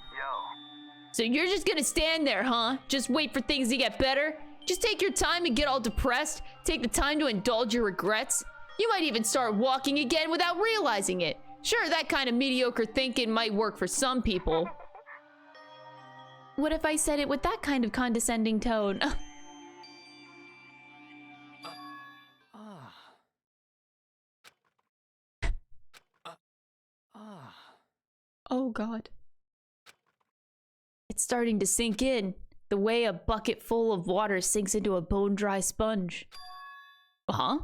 So you're just gonna stand there, huh? Just wait for things to get better? Just take your time and get all depressed? Take the time to indulge your regrets? You might even start walking again without realizing it. Sure, that kind of mediocre thinking might work for some people. What if I said it with that kind of condescending tone? Oh god. It's starting to sink in. The way a bucket full of water sinks into a bone-dry sponge. Uh-huh.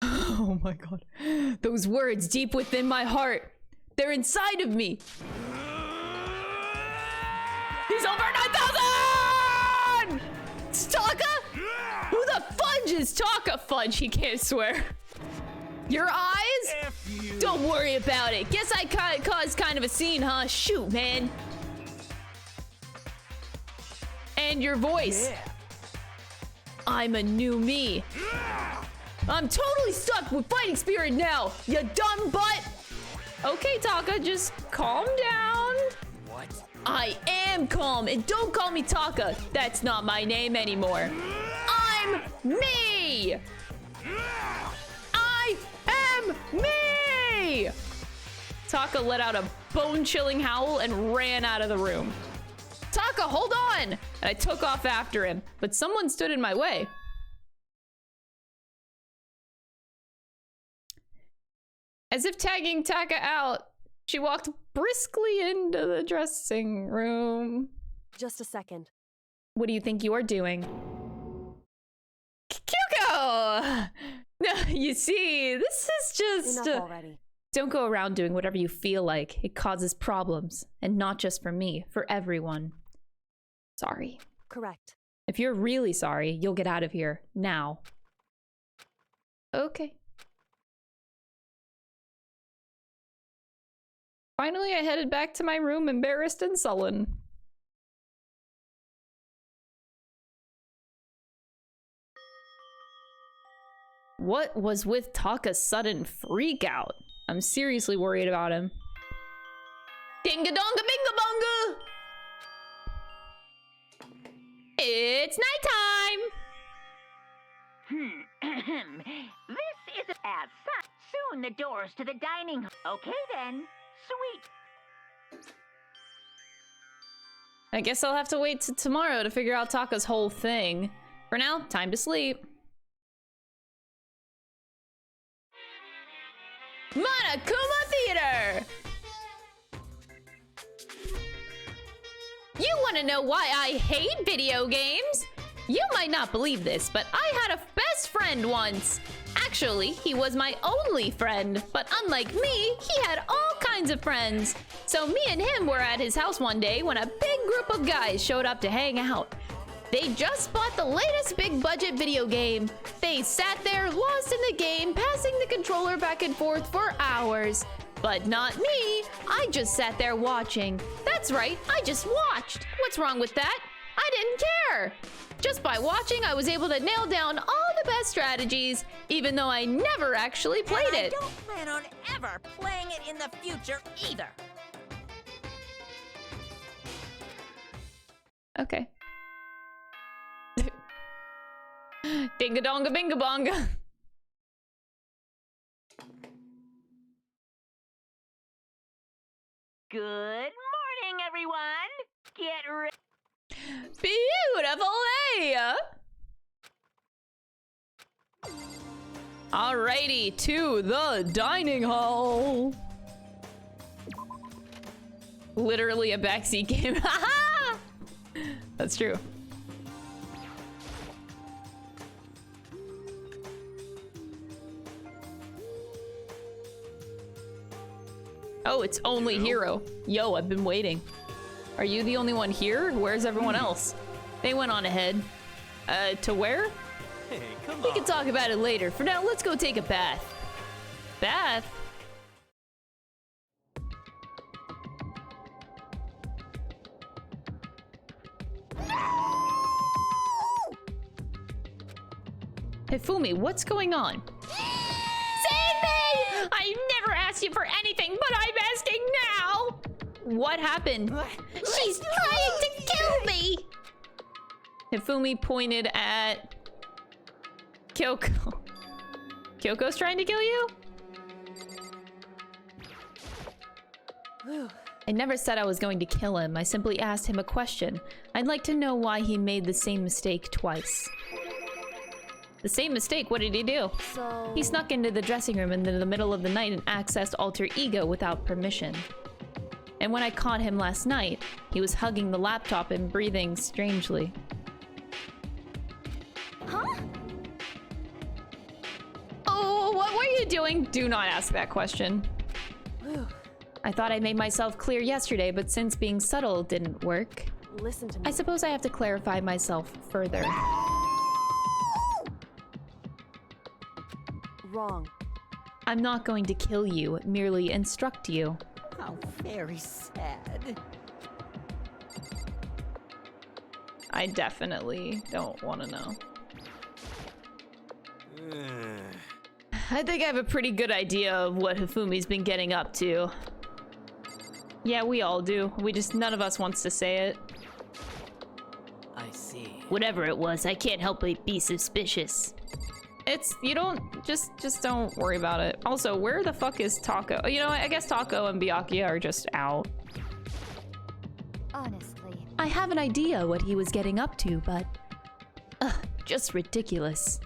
Oh my god. Those words deep within my heart. They're inside of me. He's over 9,000! It's Taka? Who the fudge is Taka Fudge? He can't swear. Your eyes? Don't worry about it. Guess I caused kind of a scene, huh? Shoot, man. And your voice. Yeah. I'm a new me. I'm totally stuck with fighting spirit now, you dumb butt. Okay, Taka, just calm down. What? I am calm, and don't call me Taka. That's not my name anymore. I'm me. I am me. Taka let out a bone-chilling howl and ran out of the room. Taka, hold on! And I took off after him, but someone stood in my way. As if tagging Taka out, she walked briskly into the dressing room. Just a second. What do you think you're doing? Kyoko! No, you see, this is just... Enough already. Don't go around doing whatever you feel like. It causes problems. And not just for me, for everyone. Sorry. Correct. If you're really sorry, you'll get out of here. Now. Okay. Finally, I headed back to my room, embarrassed and sullen. What was with Taka's sudden freak out? I'm seriously worried about him. Dinga donga binga bonga! It's nighttime! This is as such. Soon the doors to the dining hall. Okay then. Sweet. I guess I'll have to wait till tomorrow to figure out Taka's whole thing. For now, time to sleep. Monokuma Theater! You want to know why I hate video games? You might not believe this, but I had a best friend once. Actually, he was my only friend, but unlike me, he had all kinds of friends. So me and him were at his house one day when a big group of guys showed up to hang out. They just bought the latest big budget video game. They sat there lost in the game, passing the controller back and forth for hours. But not me. I just sat there watching. That's right, I just watched. What's wrong with that? I didn't care. Just by watching, I was able to nail down all the best strategies, even though I never actually played it. I don't plan on ever playing it in the future either. Okay. Dinga donga binga bonga. Good morning, everyone. Get ready. Beautiful day! Alrighty, to the dining hall. Literally a backseat game. That's true. Oh, it's only Hero. Yo, I've been waiting. Are you the only one here? Where's everyone else? They went on ahead. To where? Hey, come on. We can talk about it later. For now, let's go take a bath. Bath? Hifumi, what's going on? Save me! I never asked you for anything, but I'm asking now! What happened? She's trying to kill me! Hifumi pointed at Kyoko. Kyoko's trying to kill you? I never said I was going to kill him. I simply asked him a question. I'd like to know why he made the same mistake twice. The same mistake, what did he do? So... He snuck into the dressing room in the middle of the night and accessed alter ego without permission. And when I caught him last night, he was hugging the laptop and breathing strangely. Huh? Oh, what were you doing? Do not ask that question. I thought I made myself clear yesterday, but since being subtle didn't work, Listen to me. I suppose I have to clarify myself further. Wrong. I'm not going to kill you, merely instruct you. How very sad. I definitely don't want to know. I think I have a pretty good idea of what Hifumi's been getting up to. Yeah, we all do. None of us wants to say it. I see. Whatever it was, I can't help but be suspicious. Just don't worry about it. Also, where the fuck is Tako? You know, I guess Tako and Byakuya are just out. Honestly. I have an idea what he was getting up to, but... just ridiculous.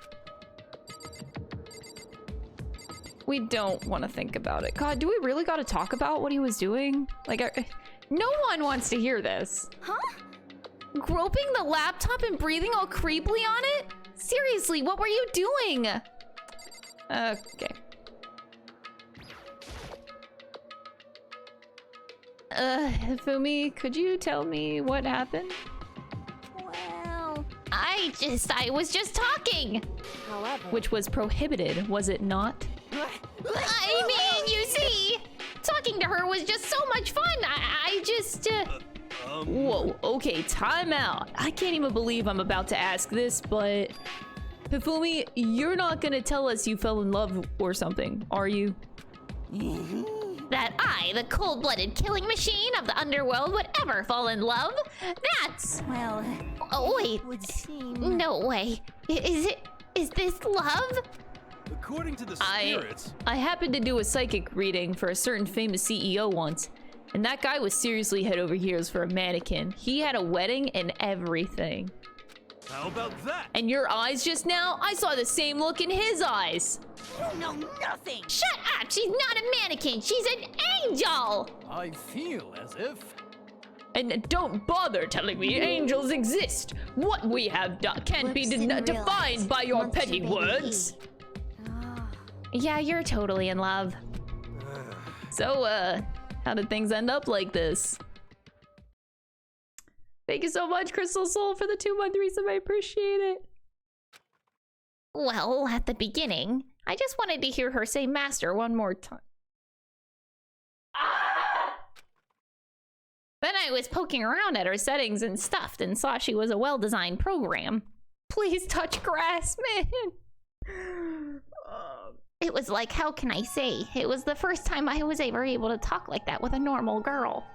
We don't want to think about it. God, do we really gotta talk about what he was doing? Like, no one wants to hear this. Huh? Groping the laptop and breathing all creepily on it? Seriously, what were you doing? Okay. Fumi, could you tell me what happened? Well, I was just talking. However... Which was prohibited, was it not? I mean, you see, talking to her was just so much fun. I just, Whoa, okay, time out. I can't even believe I'm about to ask this, but... Hifumi, you're not gonna tell us you fell in love or something, are you? That I, the cold-blooded killing machine of the underworld, would ever fall in love? That's... Well, Oh, wait. would seem... No way. Is this love? According to the spirits... I happened to do a psychic reading for a certain famous CEO once, and that guy was seriously head over heels for a mannequin. He had a wedding and everything. How about that? And your eyes just now? I saw the same look in his eyes. You know nothing! Shut up! She's not a mannequin! She's an angel! I feel as if... And don't bother telling me angels exist. What we have done can't be defined by your petty words. Yeah, you're totally in love. So, how did things end up like this? Thank you so much, Crystal Soul, for the 2-month resub. I appreciate it. Well, at the beginning, I just wanted to hear her say master one more time. Then I was poking around at her settings and stuff and saw she was a well-designed program. Please touch grass, man. It was like, how can I say? It was the first time I was ever able to talk like that with a normal girl.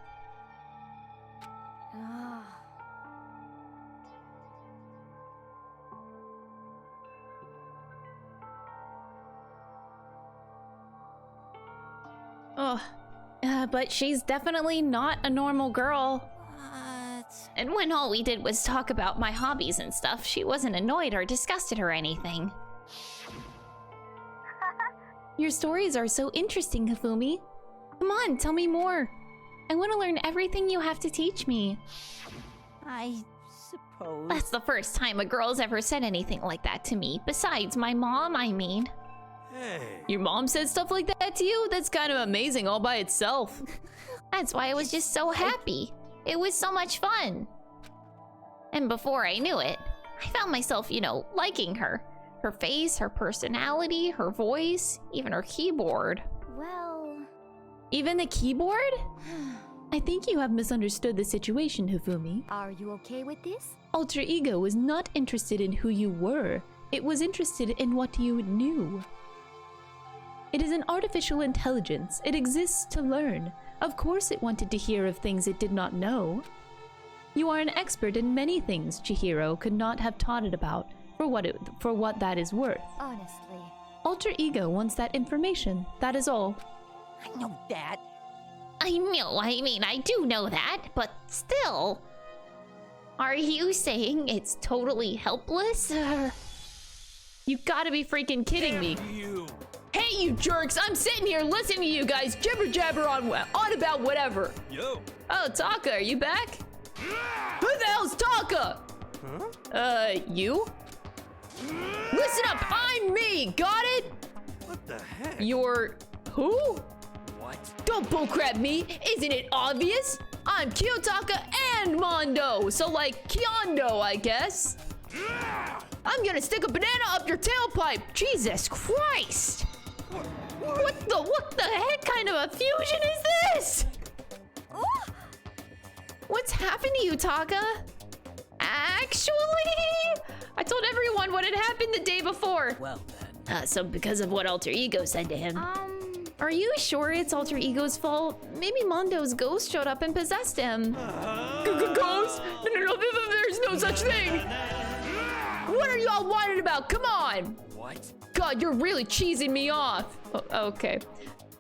But she's definitely not a normal girl. And when all we did was talk about my hobbies and stuff, she wasn't annoyed or disgusted or anything. Your stories are so interesting, Hifumi. Come on, tell me more. I want to learn everything you have to teach me. I suppose... That's the first time a girl's ever said anything like that to me. Besides my mom, I mean. Hey. Your mom said stuff like that to you? That's kind of amazing all by itself. That's why I was just so happy. It was so much fun. And before I knew it, I found myself, you know, liking her. Her face, her personality, her voice, even her keyboard. Well... Even the keyboard? I think you have misunderstood the situation, Hifumi. Are you okay with this? Alter Ego was not interested in who you were. It was interested in what you knew. It is an artificial intelligence. It exists to learn. Of course it wanted to hear of things it did not know. You are an expert in many things Chihiro could not have taught it about, for what that is worth. Honestly. Alter Ego wants that information, that is all. I know that. I know, I mean, I do know that, but still. Are you saying it's totally helpless? You gotta be freaking kidding me. You. Hey, you jerks! I'm sitting here listening to you guys jibber jabber on about whatever. Yo. Oh, Taka, are you back? Who the hell's Taka? Huh? You? Listen up, I'm me, got it? What the heck? You're who? What? Don't bullcrap me, isn't it obvious? I'm Kiyotaka and Mondo, so like Kyondo, I guess. I'm gonna stick a banana up your tailpipe. Jesus Christ! What the heck kind of a fusion is this? What's happened to you, Taka? Actually, I told everyone what had happened the day before. Well then. So because of what Alter Ego said to him. Are you sure it's Alter Ego's fault? Maybe Mondo's ghost showed up and possessed him. Ghost? No, there's no such thing. What are you all whining about? Come on. What? God, you're really cheesing me off. Oh, okay.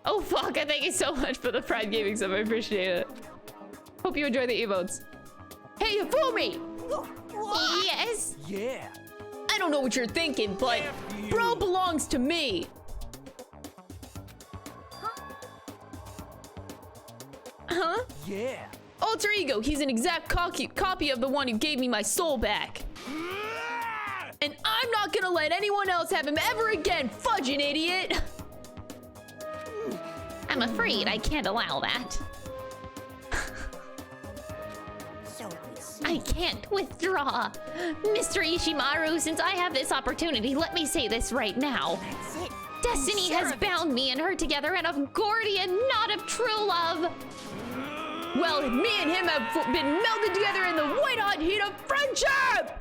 Oh, fuck. I thank you so much for the Pride Gaming sub. I appreciate it. Hope you enjoy the emotes. Hey, Hifumi! Yes? Yeah. I don't know what you're thinking, but F you. bro belongs to me. Huh? Yeah. Alter Ego, he's an exact copy of the one who gave me my soul back. And I'm not gonna let anyone else have him ever again, fudging idiot! I'm afraid I can't allow that. I can't withdraw. Mr. Ishimaru, since I have this opportunity, let me say this right now. That's it. Destiny has bound me and her together in a Gordian knot of true love. Well, me and him have been melded together in the white-hot heat of friendship!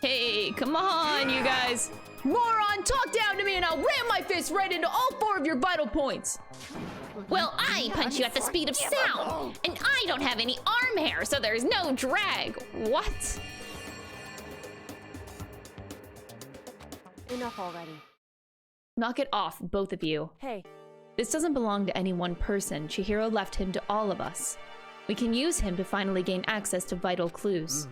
Hey, come on, you guys. Moron, talk down to me and I'll ram my fist right into all 4 of your vital points. Well, I punch you at the speed of sound, and I don't have any arm hair, so there's no drag. What? Enough already. Knock it off, both of you. Hey, This doesn't belong to any one person. Chihiro left him to all of us. We can use him to finally gain access to vital clues.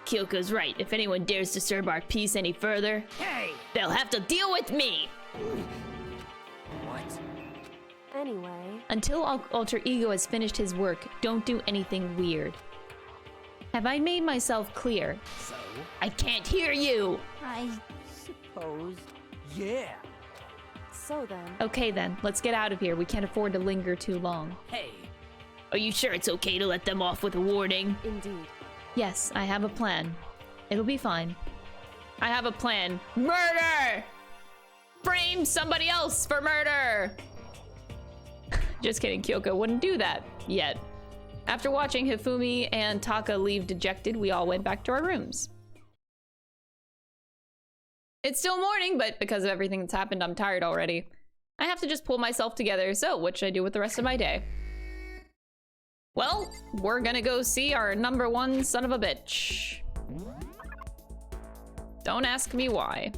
Kyoko's right. If anyone dares disturb our peace any further, they'll have to deal with me! What? anyway. Until Alter Ego has finished his work, don't do anything weird. Have I made myself clear? So? I can't hear you! I suppose. Yeah. So then, Okay then, let's get out of here. We can't afford to linger too long. Hey. Are you sure it's okay to let them off with a warning? indeed. Yes, I have a plan. It'll be fine. I have a plan. Murder! Frame somebody else for murder! Just kidding, Kyoko wouldn't do that yet. After watching Hifumi and Taka leave dejected, we all went back to our rooms. It's still morning, but because of everything that's happened, I'm tired already. I have to just pull myself together, so what should I do with the rest of my day? Well, we're gonna go see our #1 son of a bitch. Don't ask me why.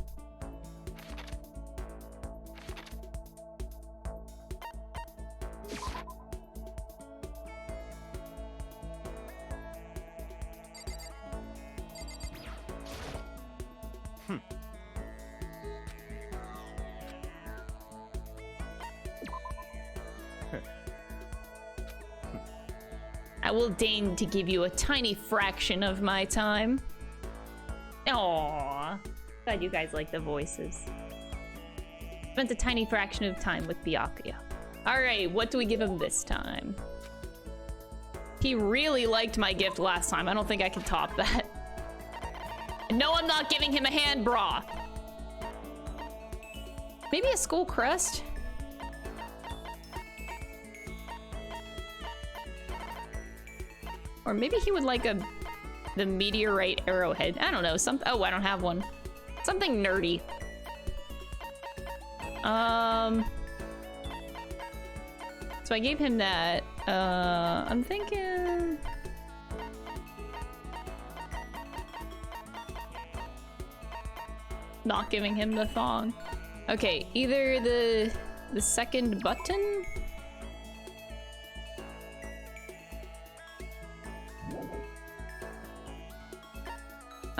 I will deign to give you a tiny fraction of my time. Aww. Glad you guys like the voices. Spent a tiny fraction of time with Byakuya. Alright, what do we give him this time? He really liked my gift last time. I don't think I can top that. No, I'm not giving him a hand bra. Maybe a school crest? Or maybe he would like the meteorite arrowhead. I don't know. Oh, I don't have one. Something nerdy. So I gave him that. I'm thinking. Not giving him the thong. Okay, either the second button.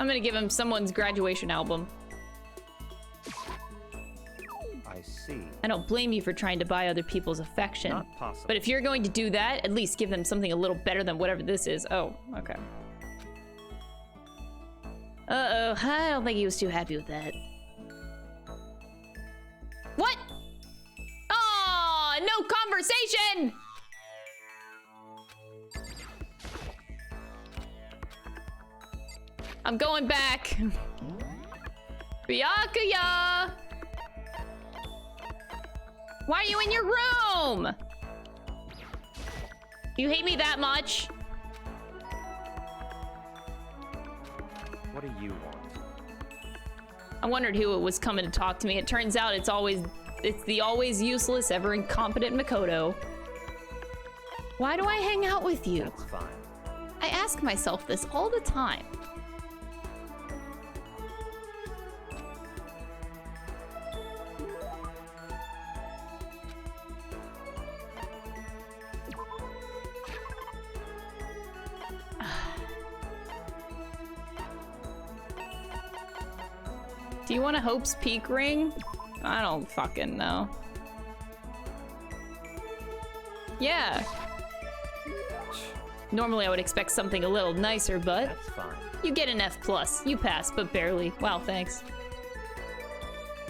I'm gonna give him someone's graduation album. I see. I don't blame you for trying to buy other people's affection. Not possible. But if you're going to do that, at least give them something a little better than whatever this is. Oh, okay. Uh-oh, I don't think he was too happy with that. What? Oh, no conversation! I'm going back. Byakuya! Why are you in your room? You hate me that much? What do you want? I wondered who it was coming to talk to me. It turns out it's the always useless, ever incompetent Makoto. Why do I hang out with you? That's fine. I ask myself this all the time. Do you want a Hope's Peak ring? I don't fucking know. Yeah. Normally I would expect something a little nicer, but That's fine. you get an F+. You pass, but barely. Wow, thanks.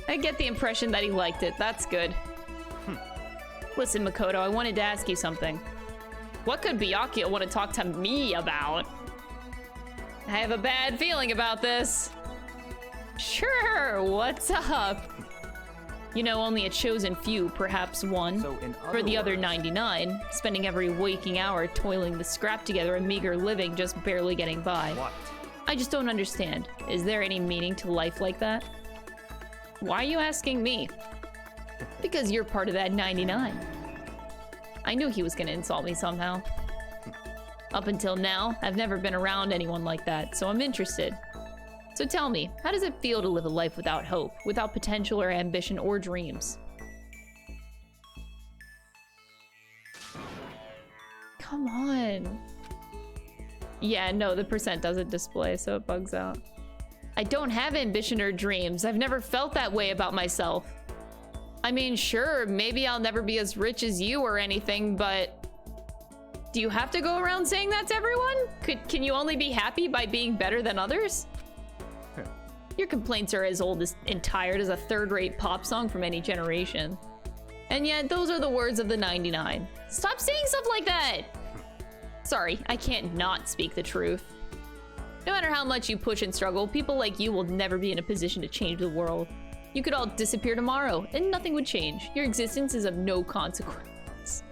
I get the impression that he liked it. That's good. Listen, Makoto, I wanted to ask you something. What could Byakuya want to talk to me about? I have a bad feeling about this. Sure, what's up? You know, only a chosen few, perhaps one. So in For the other words, 99, spending every waking hour toiling the scrap together, a meager living, just barely getting by. What? I just don't understand. Is there any meaning to life like that? Why are you asking me? Because you're part of that 99. I knew he was gonna insult me somehow. Up until now, I've never been around anyone like that, so I'm interested. So tell me, how does it feel to live a life without hope, without potential or ambition or dreams? Come on. Yeah, no, the percent doesn't display, so it bugs out. I don't have ambition or dreams. I've never felt that way about myself. I mean, sure, maybe I'll never be as rich as you or anything, but do you have to go around saying that to everyone? Can you only be happy by being better than others? Your complaints are as old as and tired as a third-rate pop song from any generation. And yet, those are the words of the 99. Stop saying stuff like that! Sorry, I can't not speak the truth. No matter how much you push and struggle, people like you will never be in a position to change the world. You could all disappear tomorrow, and nothing would change. Your existence is of no consequence.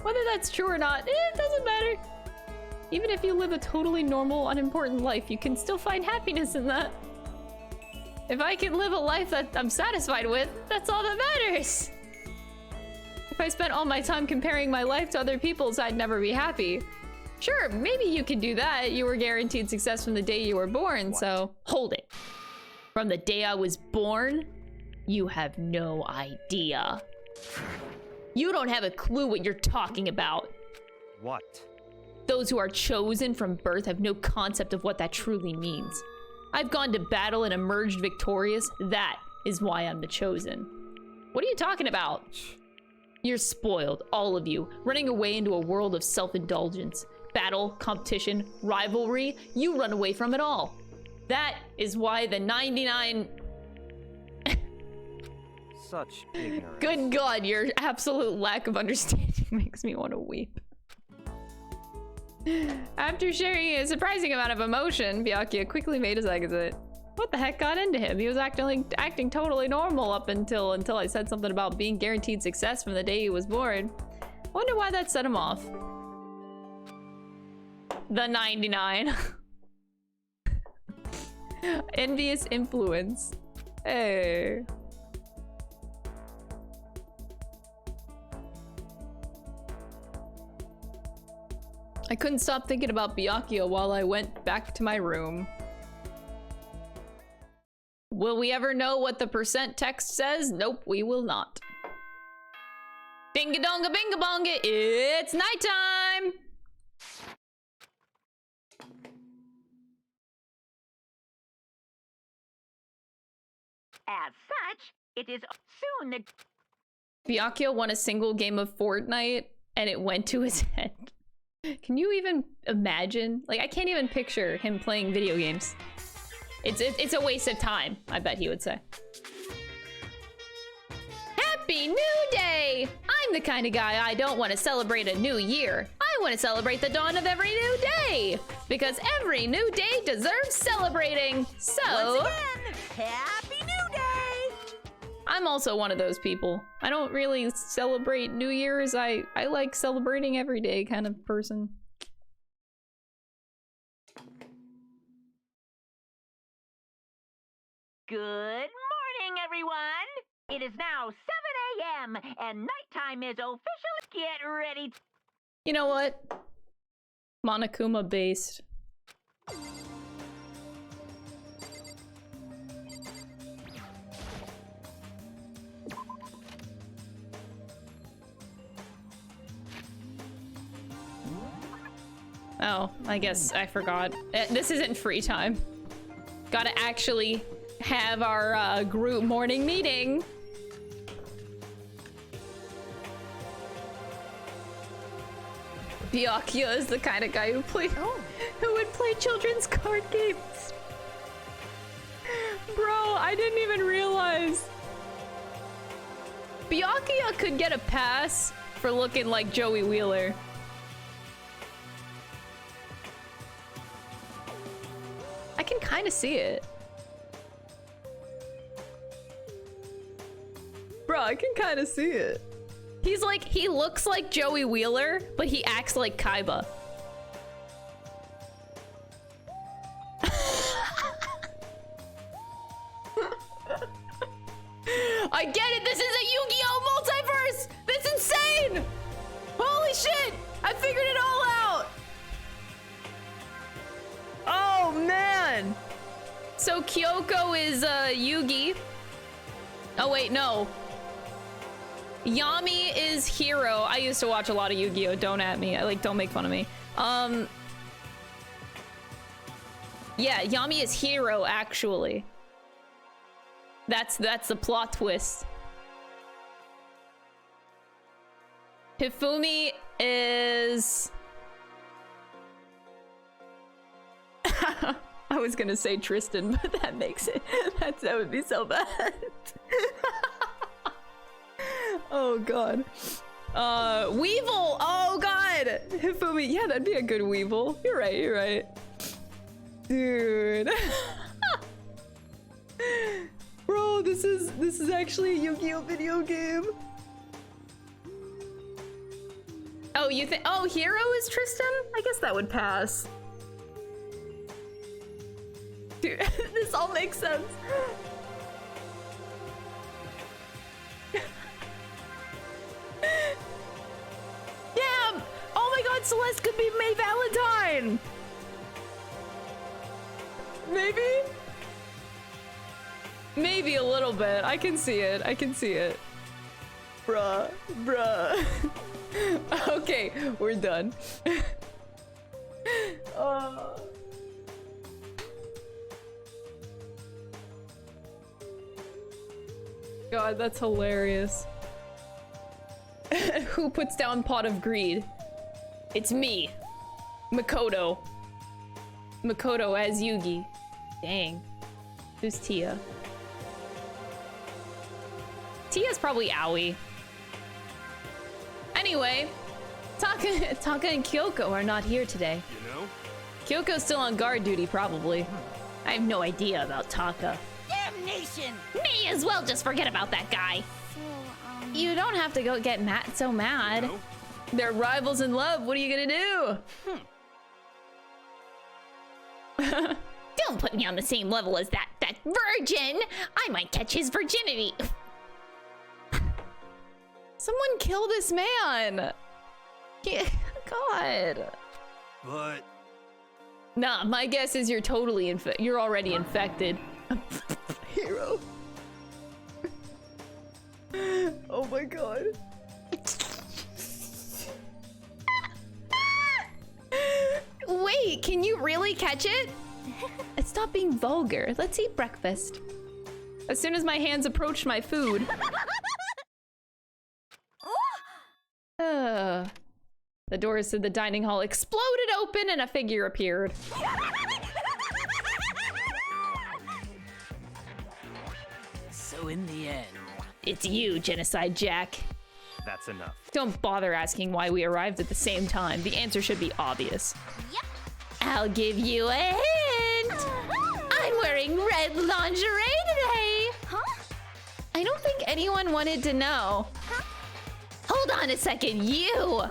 Whether that's true or not, it doesn't matter. Even if you live a totally normal, unimportant life, you can still find happiness in that. If I can live a life that I'm satisfied with, that's all that matters. If I spent all my time comparing my life to other people's, I'd never be happy. Sure, maybe you could do that. You were guaranteed success from the day you were born, so hold it. From the day I was born, you have no idea. You don't have a clue what you're talking about. What? Those who are chosen from birth have no concept of what that truly means. I've gone to battle and emerged victorious. That is why I'm the chosen. What are you talking about? You're spoiled, all of you, running away into a world of self-indulgence. Battle, competition, rivalry, you run away from it all. That is why the 99... Such ignorance. Good God, your absolute lack of understanding makes me want to weep. After sharing a surprising amount of emotion, Byakuya quickly made his exit. What the heck got into him? He was acting totally normal up until I said something about being guaranteed success from the day he was born. Wonder why that set him off. The 99. Envious influence. Hey. I couldn't stop thinking about Byakuya while I went back to my room. Will we ever know what the percent text says? Nope, we will not. Dinga donga binga bonga, it's nighttime! As such, it is soon the Byakuya won a single game of Fortnite and it went to his head. Can you even imagine? Like, I can't even picture him playing video games. It's a waste of time, I bet he would say. Happy New Day! I'm the kind of guy I don't want to celebrate a new year. I want to celebrate the dawn of every new day. Because every new day deserves celebrating. So... Once again, Happy New Day! I'm also one of those people. I don't really celebrate New Year's. I like celebrating every day kind of person. Good morning, everyone! It is now 7 a.m. and nighttime is officially get ready. You know what? Monokuma based. Oh, I guess I forgot. This isn't free time. Gotta actually have our group morning meeting. Byakuya is the kind of guy who would play children's card games. Bro, I didn't even realize. Byakuya could get a pass for looking like Joey Wheeler. I can kind of see it. Bro, I can kind of see it. He's like, he looks like Joey Wheeler, but he acts like Kaiba. I get it, this is a Yu-Gi-Oh! Multiverse! That's insane! Holy shit! I figured it all out! Oh, man! So Kyoko is, Yugi. Oh, wait, no. Yami is Hero. I used to watch a lot of Yu-Gi-Oh! Don't at me. Don't make fun of me. Yeah, Yami is Hero, actually. That's the plot twist. Hifumi is... I was gonna say Tristan, but that makes it... that would be so bad. Oh god. Weevil! Oh god! Hifumi, yeah, that'd be a good Weevil. You're right. Dude. Bro, this is actually a Yu-Gi-Oh! Video game. Oh, you think— oh, Hero is Tristan? I guess that would pass. Dude, this all makes sense. Yeah! Oh my god, Celeste could be May Valentine! Maybe? Maybe a little bit. I can see it. Bruh. Okay, we're done. God, that's hilarious. Who puts down Pot of Greed? It's me. Makoto. Makoto as Yugi. Dang. Who's Tia? Tia's probably Aoi. Anyway, Taka and Kyoko are not here today. You know? Kyoko's still on guard duty, probably. I have no idea about Taka. Damnation! May as well just forget about that guy. You don't have to go get so mad. No? They're rivals in love. What are you gonna do? Don't put me on the same level as that virgin. I might catch his virginity. Someone kill this man. God. But... Nah, my guess is you're totally you're already infected. Hero. Oh my god. Wait, can you really catch it? Stop being vulgar. Let's eat breakfast. As soon as my hands approached my food. The doors to the dining hall exploded open and a figure appeared. So in the end... It's you, Genocide Jack. That's enough. Don't bother asking why we arrived at the same time. The answer should be obvious. Yep. I'll give you a hint. I'm wearing red lingerie today. Huh? I don't think anyone wanted to know. Huh? Hold on a second, you.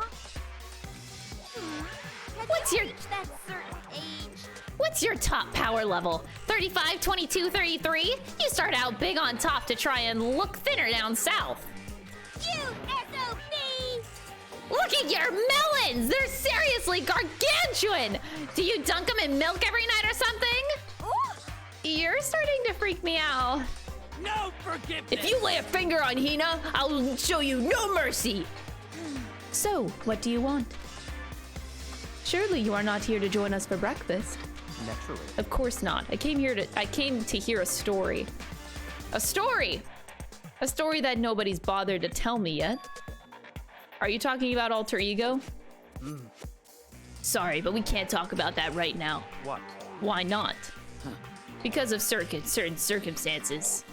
What's your That certain age? What's your top power level? 35, 22, 33? You start out big on top to try and look thinner down south. You SOB! Look at your melons! They're seriously gargantuan! Do you dunk them in milk every night or something? Ooh. You're starting to freak me out. No forgiveness! If you lay a finger on Hina, I'll show you no mercy! So, what do you want? Surely you are not here to join us for breakfast. Naturally. Of course not. I came to hear a story. A story! A story that nobody's bothered to tell me yet. Are you talking about alter ego? Sorry, but we can't talk about that right now. What? Why not? Because of certain circumstances.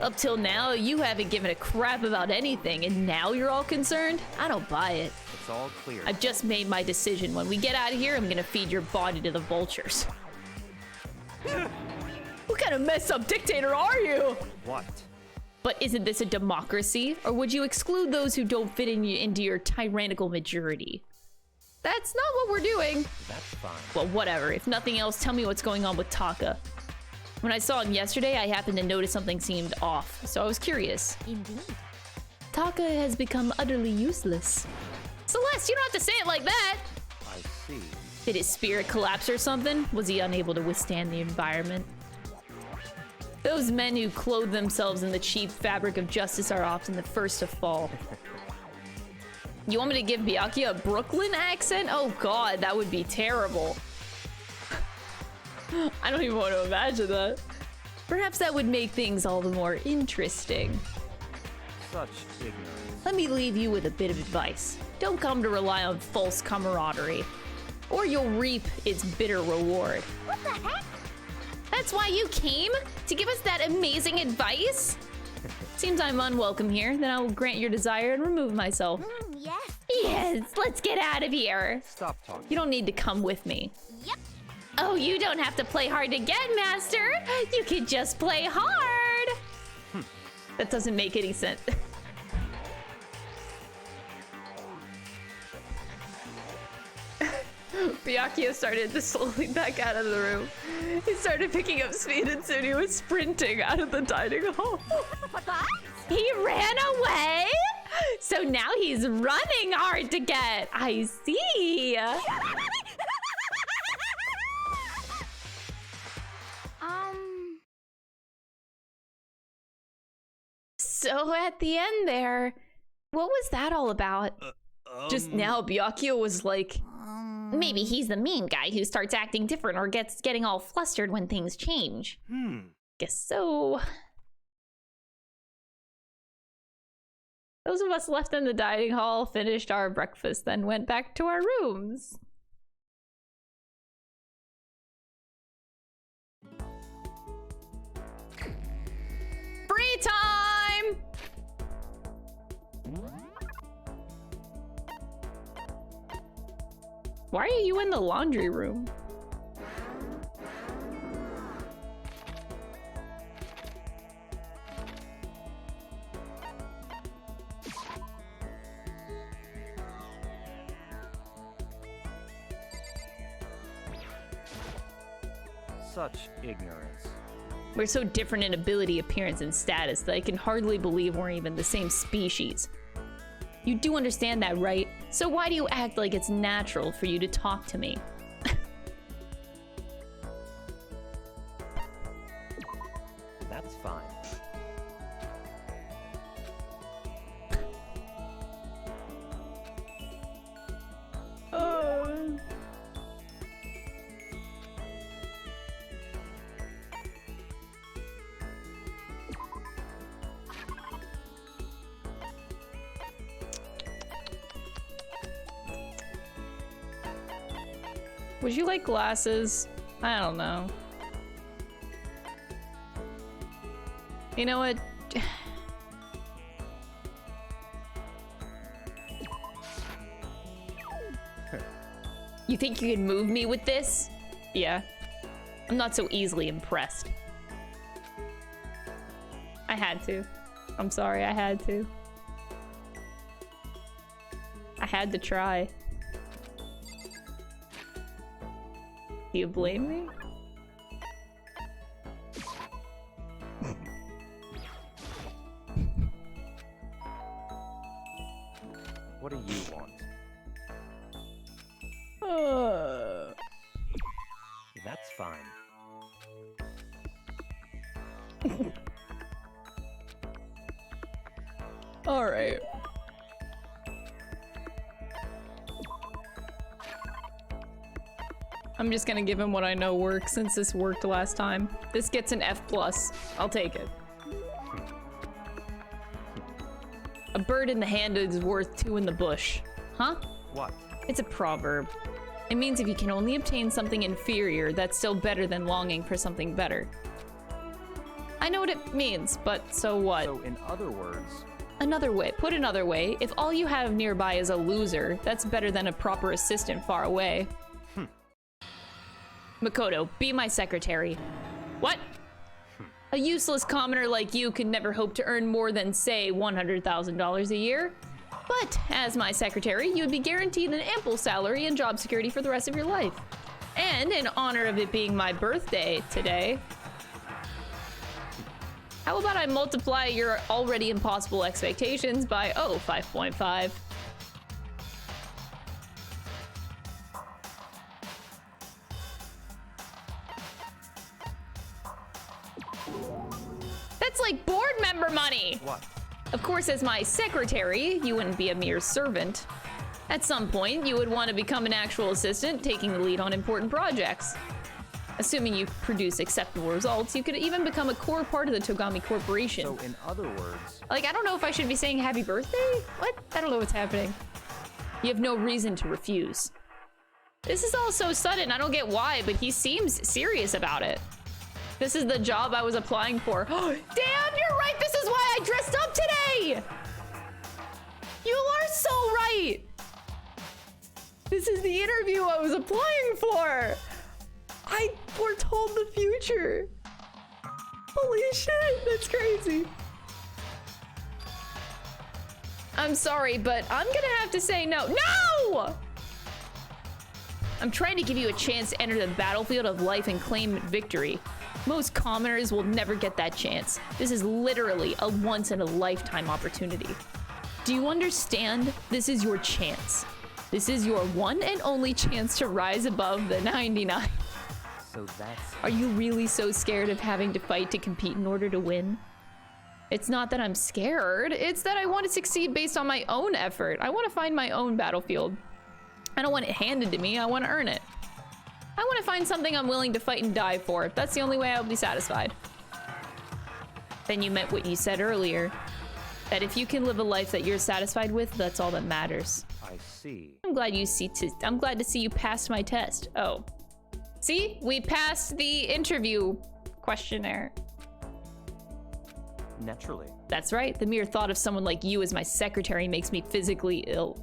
Up till now, you haven't given a crap about anything, and now you're all concerned? I don't buy it. It's all clear. I've just made my decision. When we get out of here, I'm gonna feed your body to the vultures. What kind of messed up dictator are you? What? But isn't this a democracy? Or would you exclude those who don't fit into your tyrannical majority? That's not what we're doing. That's fine. Well, whatever. If nothing else, tell me what's going on with Taka. When I saw him yesterday, I happened to notice something seemed off, so I was curious. Indeed. Taka has become utterly useless. Celeste, you don't have to say it like that! I see. Did his spirit collapse or something? Was he unable to withstand the environment? Those men who clothe themselves in the cheap fabric of justice are often the first to fall. You want me to give Byakuya a Brooklyn accent? Oh god, that would be terrible. I don't even want to imagine that. Perhaps that would make things all the more interesting. Such ignorance. Let me leave you with a bit of advice. Don't come to rely on false camaraderie, or you'll reap its bitter reward. What the heck? That's why you came? To give us that amazing advice? Seems I'm unwelcome here. Then I will grant your desire and remove myself. Yes. Yes, let's get out of here. Stop talking. You don't need to come with me. Yep. Oh, you don't have to play hard to get, Master. You can just play hard. That doesn't make any sense. Byakuya started to slowly back out of the room. He started picking up speed and soon he was sprinting out of the dining hall. He ran away? So now he's running hard to get. I see. So at the end there, what was that all about? Just now Byakuya was like, maybe he's the mean guy who starts acting different or getting all flustered when things change. Guess so. Those of us left in the dining hall finished our breakfast, then went back to our rooms. Free time! Why are you in the laundry room? Such ignorance. We're so different in ability, appearance, and status that I can hardly believe we're even the same species. You do understand that, right? So why do you act like it's natural for you to talk to me? That's fine. Would you like glasses? I don't know. You know what? You think you can move me with this? Yeah. I'm not so easily impressed. I had to. I'm sorry, I had to. I had to try. Do you blame me? What do you want? That's fine. All right. I'm just gonna give him what I know works since this worked last time. This gets an F+. I'll take it. A bird in the hand is worth two in the bush. Huh? What? It's a proverb. It means if you can only obtain something inferior, that's still better than longing for something better. I know what it means, but so what? So in other words... Put another way, if all you have nearby is a loser, that's better than a proper assistant far away. Makoto, be my secretary. What? A useless commoner like you can never hope to earn more than, say, $100,000 a year. But as my secretary, you would be guaranteed an ample salary and job security for the rest of your life. And in honor of it being my birthday today, how about I multiply your already impossible expectations by, 5.5. That's like board member money! What? Of course, as my secretary, you wouldn't be a mere servant. At some point, you would want to become an actual assistant, taking the lead on important projects. Assuming you produce acceptable results, you could even become a core part of the Togami Corporation. So in other words... Like, I don't know if I should be saying happy birthday? What? I don't know what's happening. You have no reason to refuse. This is all so sudden, I don't get why, but he seems serious about it. This is the job I was applying for. Damn, you're right! This is why I dressed up today! You are so right! This is the interview I was applying for! I foretold the future! Holy shit, that's crazy. I'm sorry, but I'm gonna have to say no. No! I'm trying to give you a chance to enter the battlefield of life and claim victory. Most commoners will never get that chance. This is literally a once-in-a-lifetime opportunity. Do you understand? This is your chance. This is your one and only chance to rise above the 99. So that's... Are you really so scared of having to fight to compete in order to win? It's not that I'm scared, it's that I want to succeed based on my own effort. I want to find my own battlefield. I don't want it handed to me, I want to earn it. I want to find something I'm willing to fight and die for. That's the only way I'll be satisfied. Then you meant what you said earlier. That if you can live a life that you're satisfied with, that's all that matters. I see. I'm glad to see you passed my test. Oh. See? We passed the interview questionnaire. Naturally. That's right. The mere thought of someone like you as my secretary makes me physically ill.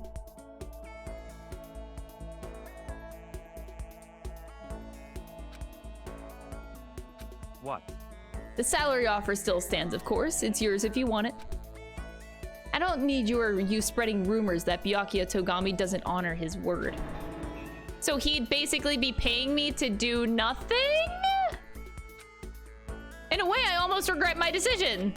What? The salary offer still stands, of course. It's yours if you want it. I don't need you spreading rumors that Byakuya Togami doesn't honor his word. So he'd basically be paying me to do nothing? In a way, I almost regret my decision.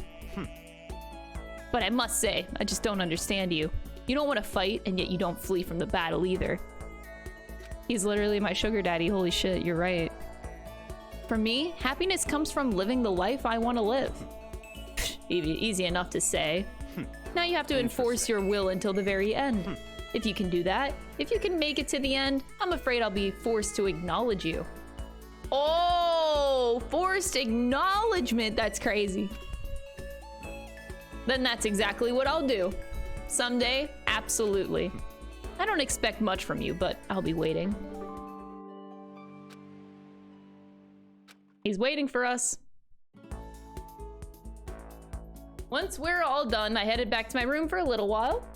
But I must say, I just don't understand you. You don't want to fight, and yet you don't flee from the battle either. He's literally my sugar daddy. Holy shit, you're right. For me, happiness comes from living the life I want to live. Easy enough to say. Now you have to enforce your will until the very end. If you can do that, if you can make it to the end, I'm afraid I'll be forced to acknowledge you. Oh, forced acknowledgement. That's crazy. Then that's exactly what I'll do. Someday, absolutely. I don't expect much from you, but I'll be waiting. He's waiting for us. Once we're all done, I headed back to my room for a little while.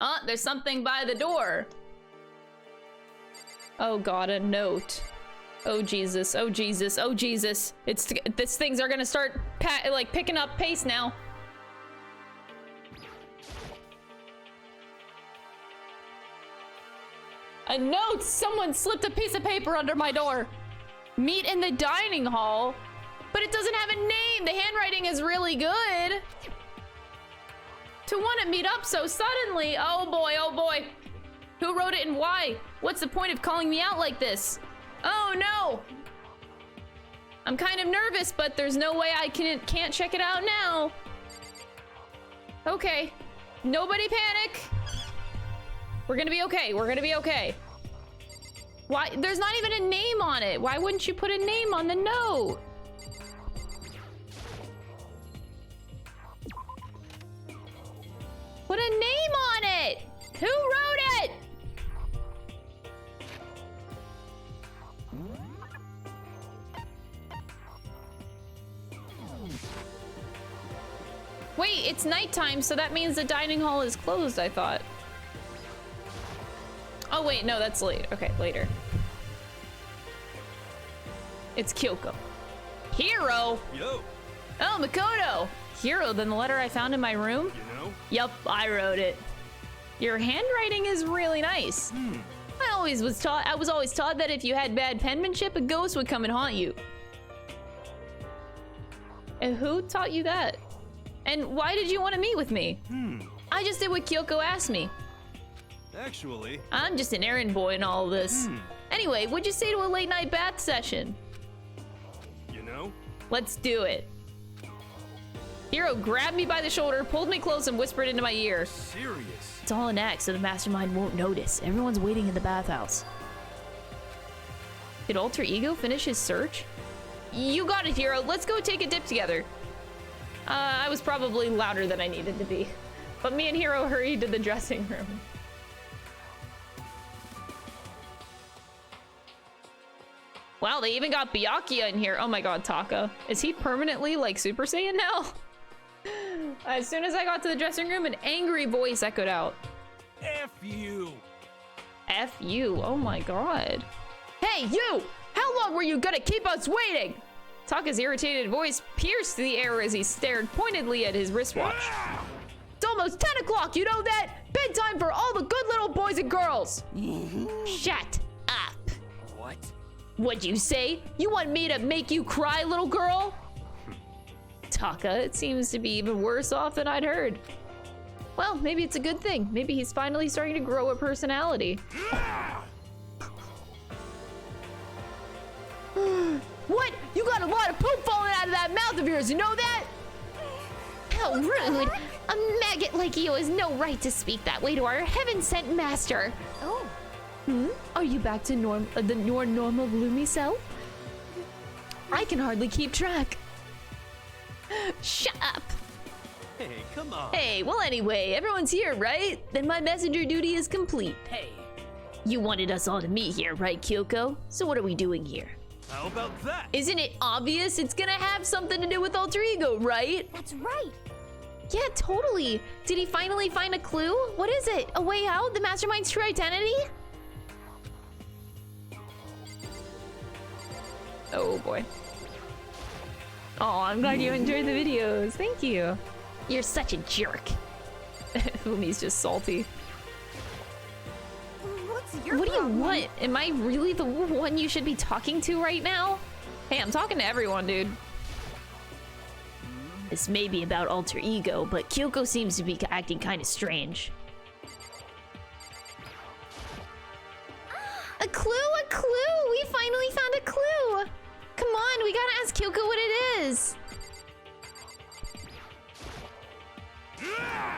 Oh, there's something by the door. Oh god, a note. Oh Jesus, oh Jesus, oh Jesus. These things are gonna start like picking up pace now. A note! Someone slipped a piece of paper under my door. Meet in the dining hall. But it doesn't have a name. The handwriting is really good. To want to meet up so suddenly. Oh boy, oh boy. Who wrote it and why? What's the point of calling me out like this? Oh no! I'm kind of nervous, but there's no way I can't check it out now. Okay. Nobody panic. We're gonna be okay. We're gonna be okay. Why? There's not even a name on it. Why wouldn't you put a name on the note? Put a name on it! Who wrote it? Wait, it's nighttime, so that means the dining hall is closed, I thought. Oh wait, no, that's late. Okay, later. It's Kyoko. Hero! Yo, Oh, Makoto! Hero, then the letter I found in my room? you know? Yup, I wrote it. Your handwriting is really nice. I was always taught that if you had bad penmanship, a ghost would come and haunt you. And who taught you that? And why did you want to meet with me? I just did what Kyoko asked me. Actually, I'm just an errand boy in all of this. Anyway, what'd you say to a late night bath session? you know? Let's do it. Hero grabbed me by the shoulder, pulled me close, and whispered into my ear. Serious. It's all an act, so the mastermind won't notice. Everyone's waiting in the bathhouse. Did Alter Ego finish his search? You got it, Hero. Let's go take a dip together. I was probably louder than I needed to be. But me and Hero hurried to the dressing room. Wow, they even got Byakuya in here. Oh my god, Taka. Is he permanently like Super Saiyan now? As soon as I got to the dressing room, an angry voice echoed out. F you. F you. Oh my god. Hey, you! How long were you gonna keep us waiting? Taka's irritated voice pierced the air as he stared pointedly at his wristwatch. It's almost 10 o'clock, you know that? Bedtime for all the good little boys and girls. Shut up. What? What'd you say? You want me to make you cry, little girl? Taka, it seems to be even worse off than I'd heard. Well, maybe it's a good thing. Maybe he's finally starting to grow a personality. What? You got a lot of poop falling out of that mouth of yours, you know that? How rude! A maggot like you has no right to speak that way to our heaven-sent master. Oh, Are you back to your normal gloomy self? I can hardly keep track. Shut up! Hey, come on. Hey, well anyway, everyone's here, right? Then my messenger duty is complete. Hey, You wanted us all to meet here, right, Kyoko? So what are we doing here? how about that? Isn't it obvious it's gonna have something to do with Alter Ego, right? that's right. Yeah, totally. Did he finally find a clue? What is it? A way out? The mastermind's true identity? Oh boy. Oh, I'm glad you enjoyed the videos. Thank you. You're such a jerk. Fumi's just salty. What's your What do you problem? want? Am I really the one you should be talking to right now? Hey, I'm talking to everyone, dude. This may be about Alter Ego, but Kyoko seems to be acting kind of strange. A clue! A clue! We finally found a clue! Come on, we gotta ask Kyoko what it is!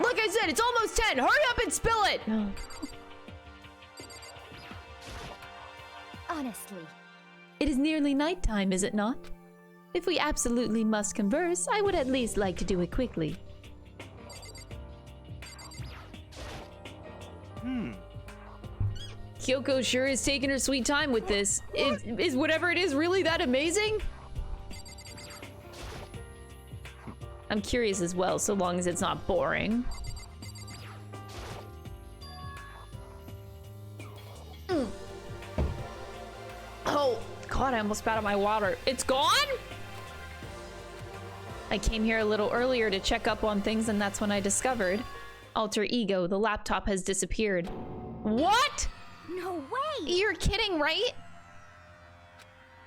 Like I said, it's almost 10. Hurry up and spill it. Honestly, It is nearly nighttime, is it not? If we absolutely must converse, I would at least like to do it quickly. Kyoko sure is taking her sweet time with this. Is whatever it is really that amazing? I'm curious as well, so long as it's not boring. Oh, God, I almost spat out my water. It's gone? I came here a little earlier to check up on things, and that's when I discovered. Alter ego, the laptop has disappeared. What? No way! You're kidding, right?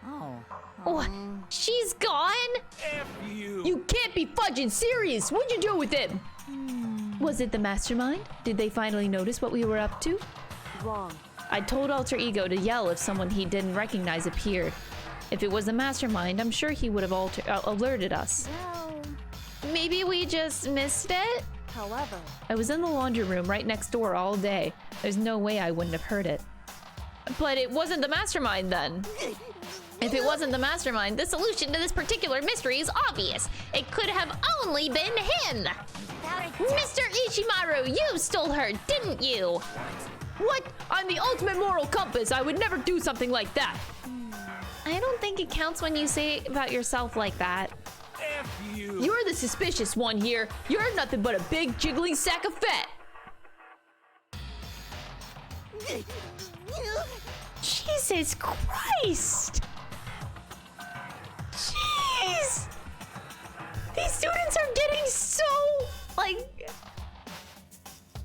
Oh. What? She's gone? F you! You can't be fudging serious. What'd you do with it? Was it the mastermind? Did they finally notice what we were up to? Wrong. I told Alter Ego to yell if someone he didn't recognize appeared. If it was the mastermind, I'm sure he would have alerted us. Well, Maybe we just missed it? However, I was in the laundry room right next door all day. There's no way I wouldn't have heard it. But it wasn't the mastermind then. If it wasn't the mastermind, the solution to this particular mystery is obvious. It could have only been him. Mr. Ishimaru, you stole her, didn't you? What? I'm the ultimate moral compass. I would never do something like that. I don't think it counts when you say it about yourself like that. F you! You're the suspicious one here. You're nothing but a big jiggling sack of fat. Jesus Christ! Jeez! These students are getting so, like...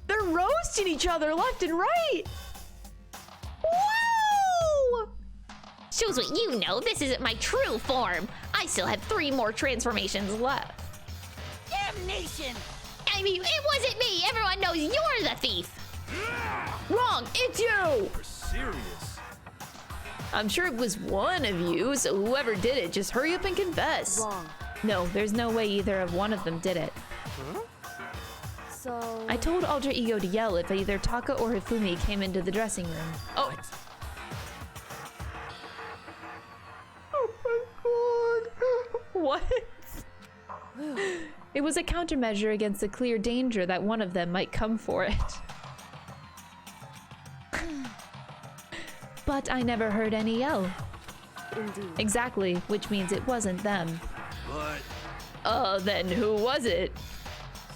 They're roasting each other left and right. Whoa! Shows what you know. This isn't my true form. I still have 3 more transformations left. Damnation! I mean, it wasn't me. Everyone knows you're the thief. Wrong. It's you. You're serious? I'm sure it was one of you, so whoever did it, just hurry up and confess. wrong. No, there's no way either of one of them did it. So... I told Alter Ego to yell if either Taka or Hifumi came into the dressing room. Oh. Oh my god. What? It was a countermeasure against the clear danger that one of them might come for it. But I never heard any yell. Indeed. Exactly, which means it wasn't them. But... Then who was it?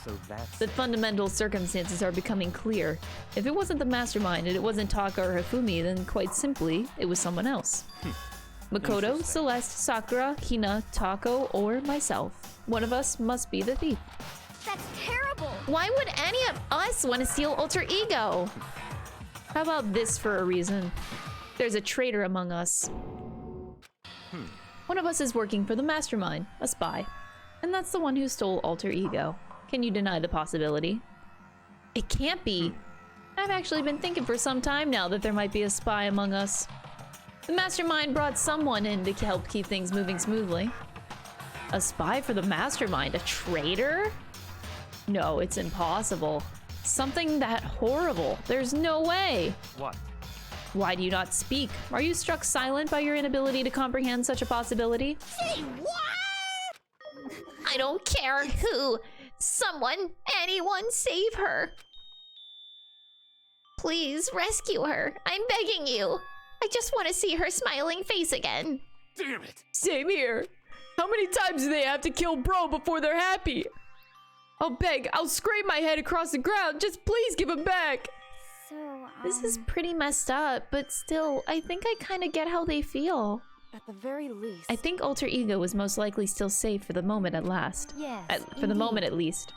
So that's The fundamental circumstances are becoming clear. If it wasn't the mastermind and it wasn't Taka or Hifumi, then quite simply, it was someone else. Makoto, Interesting. Celeste, Sakura, Hina, Tako, or myself. One of us must be the thief. That's terrible! Why would any of us want to steal Alter Ego? How about this for a reason? There's a traitor among us. One of us is working for the mastermind, a spy. And that's the one who stole Alter Ego. Can you deny the possibility? It can't be. I've actually been thinking for some time now that there might be a spy among us. The mastermind brought someone in to help keep things moving smoothly. A spy for the mastermind? A traitor? No, it's impossible. Something that horrible. There's no way. what? Why do you not speak? Are you struck silent by your inability to comprehend such a possibility? Say what? I don't care who. Someone, anyone, save her. Please rescue her. I'm begging you. I just want to see her smiling face again. Damn it! Same here. How many times do they have to kill bro before they're happy? I'll beg. I'll scrape my head across the ground. Just please give him back. So, This is pretty messed up, but still, I think I kind of get how they feel. At the very least... I think Alter Ego was most likely still safe for the moment at last. yes, For the moment indeed. at least.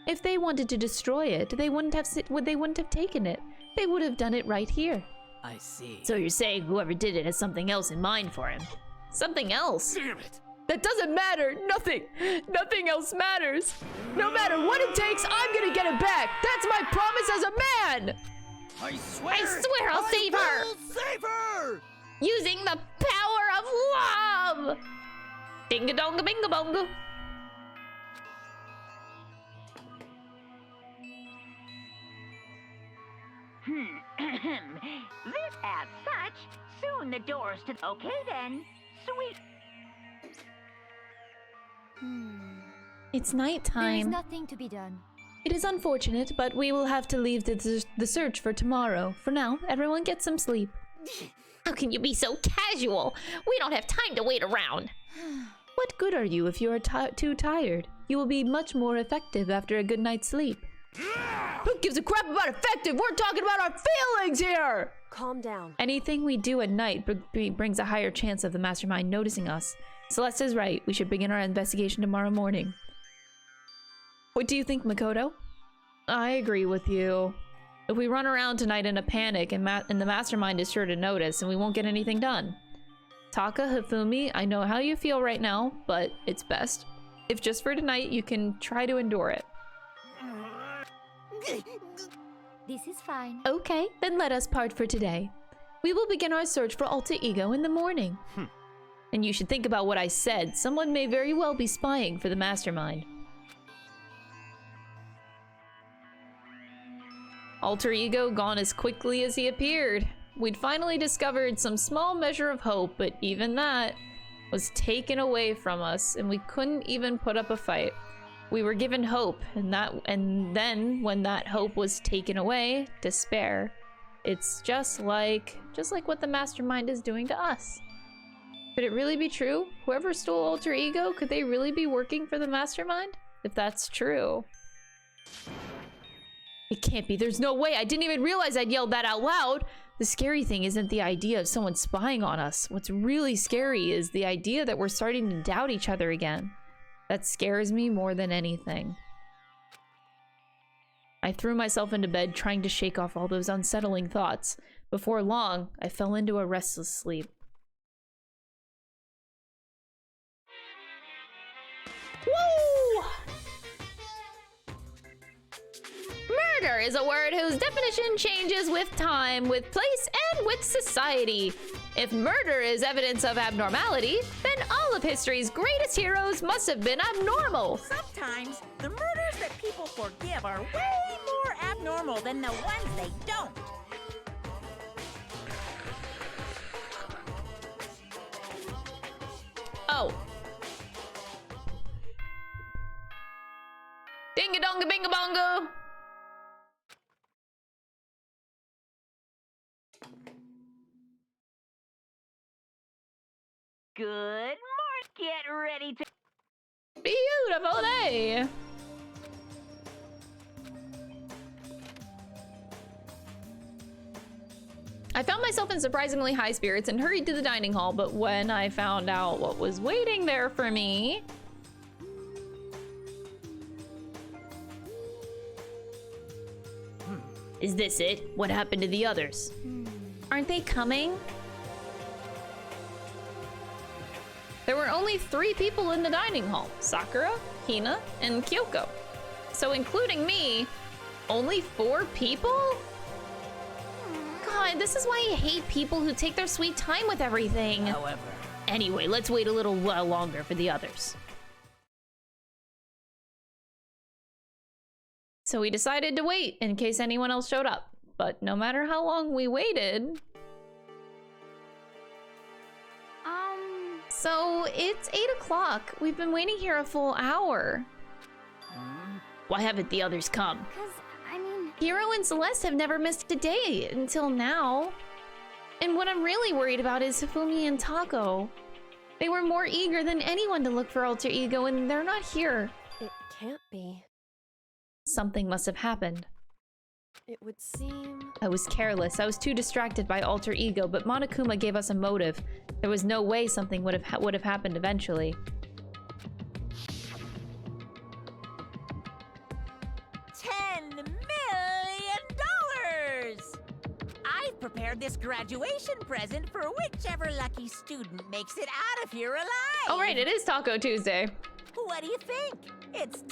If they wanted to destroy it, they wouldn't have taken it. They would have done it right here. I see. So you're saying whoever did it has something else in mind for him? Something else? Damn it! That doesn't matter. Nothing. Nothing else matters. No matter what it takes, I'm gonna get it back. That's my promise as a man. I swear! I swear I'll save her! will save her! Using the power of love! Ding-a-donga binga-bonga. This as such, soon the doors to... Okay then, sweet. It's There is nighttime. nothing to be done. It is unfortunate, but we will have to leave the search for tomorrow. For now, everyone get some sleep. How can you be so casual? We don't have time to wait around. What good are you if you are too tired? You will be much more effective after a good night's sleep. Who gives a crap about effective? We're talking about our feelings here! Calm down. Anything we do at night brings a higher chance of the mastermind noticing us. Celeste is right. We should begin our investigation tomorrow morning. What do you think, Makoto? I agree with you. If we run around tonight in a panic and the mastermind is sure to notice and we won't get anything done. Taka, Hifumi, I know how you feel right now, but it's best. If just for tonight, you can try to endure it. This is fine. Okay, then let us part for today. We will begin our search for alter ego in the morning. And you should think about what I said. Someone may very well be spying for the mastermind. Alter ego gone as quickly as he appeared. We'd finally discovered some small measure of hope, but even that was taken away from us, and we couldn't even put up a fight. We were given hope, and then when that hope was taken away, despair. It's just like what the mastermind is doing to us. Could it really be true? Whoever stole alter ego, could they really be working for the mastermind? If that's true. It can't be. There's no way. I didn't even realize I'd yelled that out loud. The scary thing isn't the idea of someone spying on us. What's really scary is the idea that we're starting to doubt each other again. That scares me more than anything. I threw myself into bed trying to shake off all those unsettling thoughts. Before long, I fell into a restless sleep. Woo! Murder is a word whose definition changes with time, with place, and with society. If murder is evidence of abnormality, then all of history's greatest heroes must have been abnormal. Sometimes the murders that people forgive are way more abnormal than the ones they don't. Oh. Dinga donga binga bongo. Good morning. Get ready to... Beautiful day. I found myself in surprisingly high spirits and hurried to the dining hall, but when I found out what was waiting there for me... Is this it? What happened to the others? Aren't they coming? There were only 3 people in the dining hall. Sakura, Hina, and Kyoko. So including me, only 4 people? God, this is why I hate people who take their sweet time with everything. However. Anyway, let's wait a little while longer for the others. So we decided to wait in case anyone else showed up. But no matter how long we waited... So it's 8 o'clock. We've been waiting here a full hour. Why haven't the others come? Because, I mean... Hiro and Celeste have never missed a day until now. And what I'm really worried about is Hifumi and Tako. They were more eager than anyone to look for alter ego, and they're not here. It can't be. Something must have happened. It would seem... I was careless. I was too distracted by alter ego, but Monokuma gave us a motive. There was no way something would have happened eventually. $10 million! I've prepared this graduation present for whichever lucky student makes it out of here alive. Oh right, it is Taco Tuesday. What do you think? It's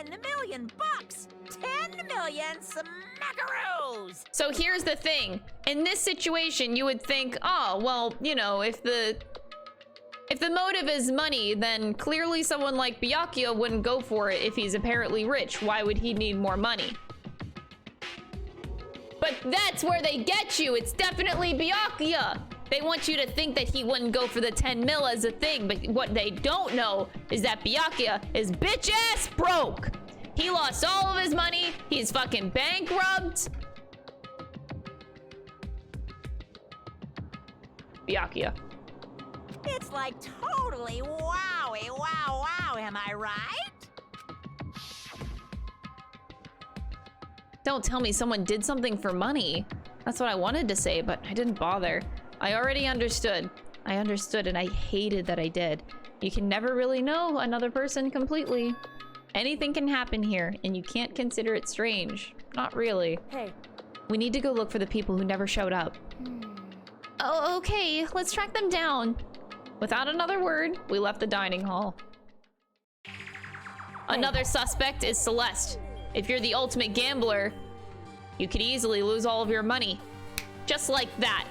10 million bucks! 10 million smackaroos! So here's the thing. In this situation, you would think, oh, well, you know, if the motive is money, then clearly someone like Byakuya wouldn't go for it if he's apparently rich. Why would he need more money? But that's where they get you. It's definitely Byakuya. They want you to think that he wouldn't go for the 10 mil as a thing, but what they don't know is that Byakuya is bitch-ass broke. He lost all of his money. He's fucking bankrupt. Byakuya. It's like totally wowie, wow, wow, am I right? Don't tell me someone did something for money. That's what I wanted to say, but I didn't bother. I already understood. I understood and I hated that I did. You can never really know another person completely. Anything can happen here, and you can't consider it strange. Not really. Hey. We need to go look for the people who never showed up. Oh, okay. Let's track them down. Without another word, we left the dining hall. Another suspect is Celeste. If you're the ultimate gambler, you could easily lose all of your money. Just like that.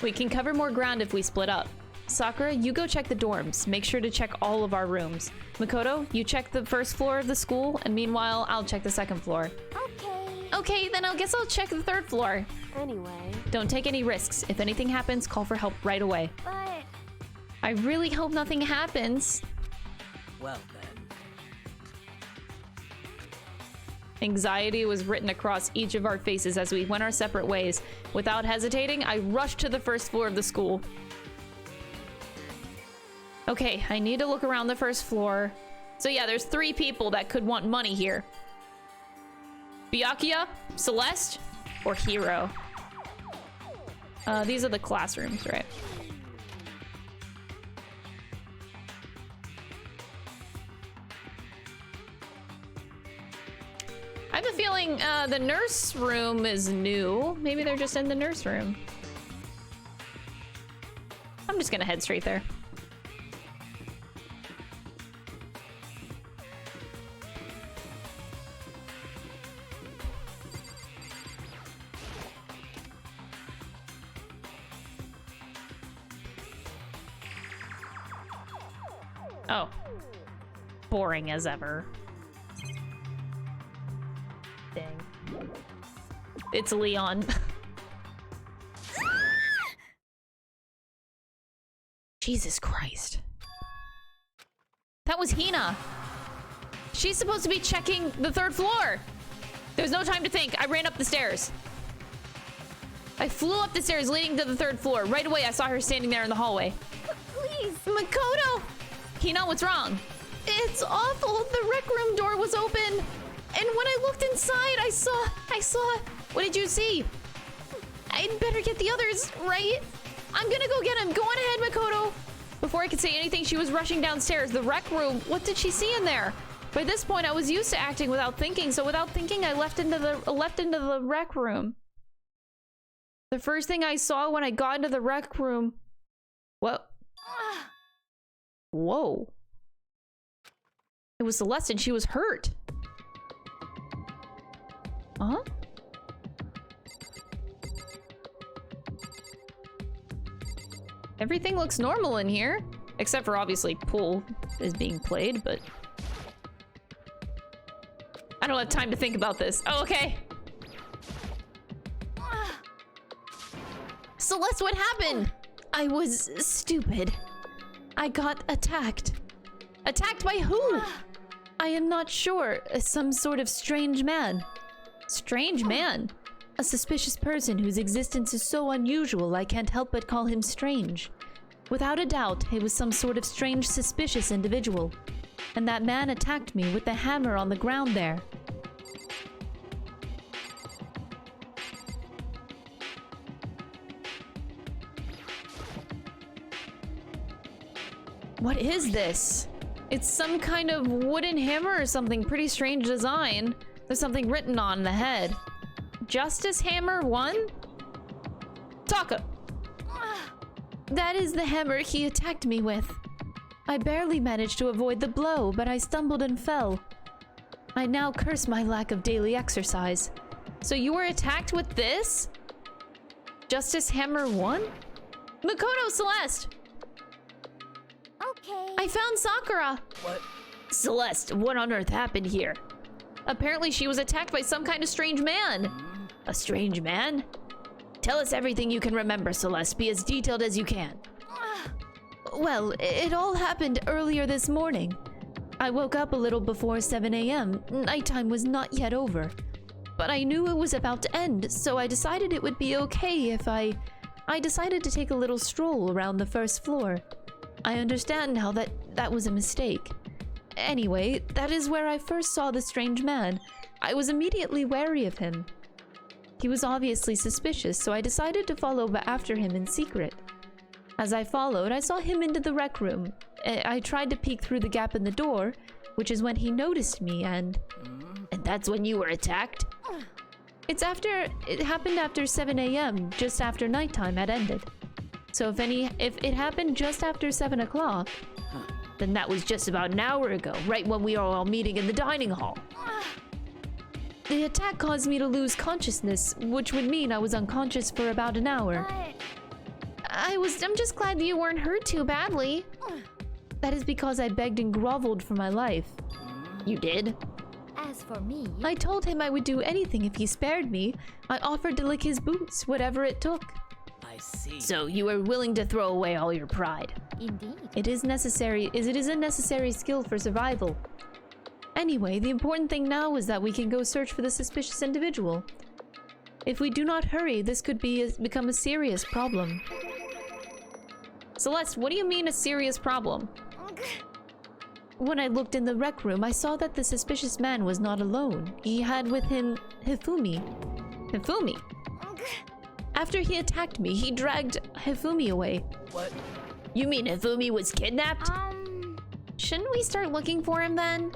We can cover more ground if we split up. Sakura, you go check the dorms. Make sure to check all of our rooms. Makoto, you check the first floor of the school, and meanwhile, I'll check the second floor. Okay. Okay, then I guess I'll check the third floor. Anyway. Don't take any risks. If anything happens, call for help right away. But I really hope nothing happens. Well then. Anxiety was written across each of our faces as we went our separate ways. Without hesitating, I rushed to the first floor of the school. Okay, I need to look around the first floor. So yeah, there's 3 people that could want money here. Byakuya, Celeste, or Hiro. These are the classrooms, right? I have a feeling the nurse room is new. Maybe they're just in the nurse room. I'm just gonna head straight there. Oh. Boring as ever. Dang. It's Leon. Jesus Christ. That was Hina. She's supposed to be checking the 3rd floor. There's no time to think. I ran up the stairs. I flew up the stairs leading to the 3rd floor. Right away, I saw her standing there in the hallway. Please. Makoto! Hina, what's wrong? It's awful. The rec room door was open. And when I looked inside, I saw... What did you see? I'd better get the others, right? I'm gonna go get him. Go on ahead, Makoto. Before I could say anything, she was rushing downstairs. The rec room. What did she see in there? By this point, I was used to acting without thinking. So without thinking, I leapt into the rec room. The first thing I saw when I got into the rec room... What? Whoa. It was Celeste and she was hurt. Huh? Everything looks normal in here. Except for obviously pool is being played, but... I don't have time to think about this. Oh, okay. Celeste, what happened? I was stupid. I got attacked. Attacked by who? I am not sure. Some sort of strange man. Strange man? A suspicious person whose existence is so unusual I can't help but call him strange. Without a doubt, it was some sort of strange, suspicious individual. And that man attacked me with the hammer on the ground there. What is this? It's some kind of wooden hammer or something. Pretty strange design. There's something written on the head. Justice Hammer 1? Taka! That is the hammer he attacked me with. I barely managed to avoid the blow, but I stumbled and fell. I now curse my lack of daily exercise. So you were attacked with this? Justice Hammer 1? Makoto, Celeste! okay. I found Sakura! What? Celeste, what on earth happened here? Apparently she was attacked by some kind of strange man. A strange man? Tell us everything you can remember, Celeste. Be as detailed as you can. Well, it all happened earlier this morning. I woke up a little before 7 a.m. Nighttime was not yet over. But I knew it was about to end, so I decided it would be okay if I decided to take a little stroll around the first floor. I understand how that was a mistake. Anyway, that is where I first saw the strange man. I was immediately wary of him. He was obviously suspicious, so I decided to follow after him in secret. As I followed, I saw him into the rec room. I tried to peek through the gap in the door, which is when he noticed me, and that's when you were attacked? It happened after 7 a.m., just after nighttime had ended. So if it happened just after 7 o'clock, then that was just about an hour ago, right when we were all meeting in the dining hall. The attack caused me to lose consciousness, which would mean I was unconscious for about an hour. I'm just glad that you weren't hurt too badly. That is because I begged and groveled for my life. You did? As for me, I told him I would do anything if he spared me. I offered to lick his boots, whatever it took. I see. So you were willing to throw away all your pride. indeed. It is necessary, as it is a necessary skill for survival. Anyway, the important thing now is that we can go search for the suspicious individual. If we do not hurry, this could become a serious problem. Celeste, what do you mean a serious problem? When I looked in the rec room, I saw that the suspicious man was not alone. He had with him Hifumi. Hifumi? After he attacked me, he dragged Hifumi away. What? You mean Hifumi was kidnapped? Shouldn't we start looking for him then?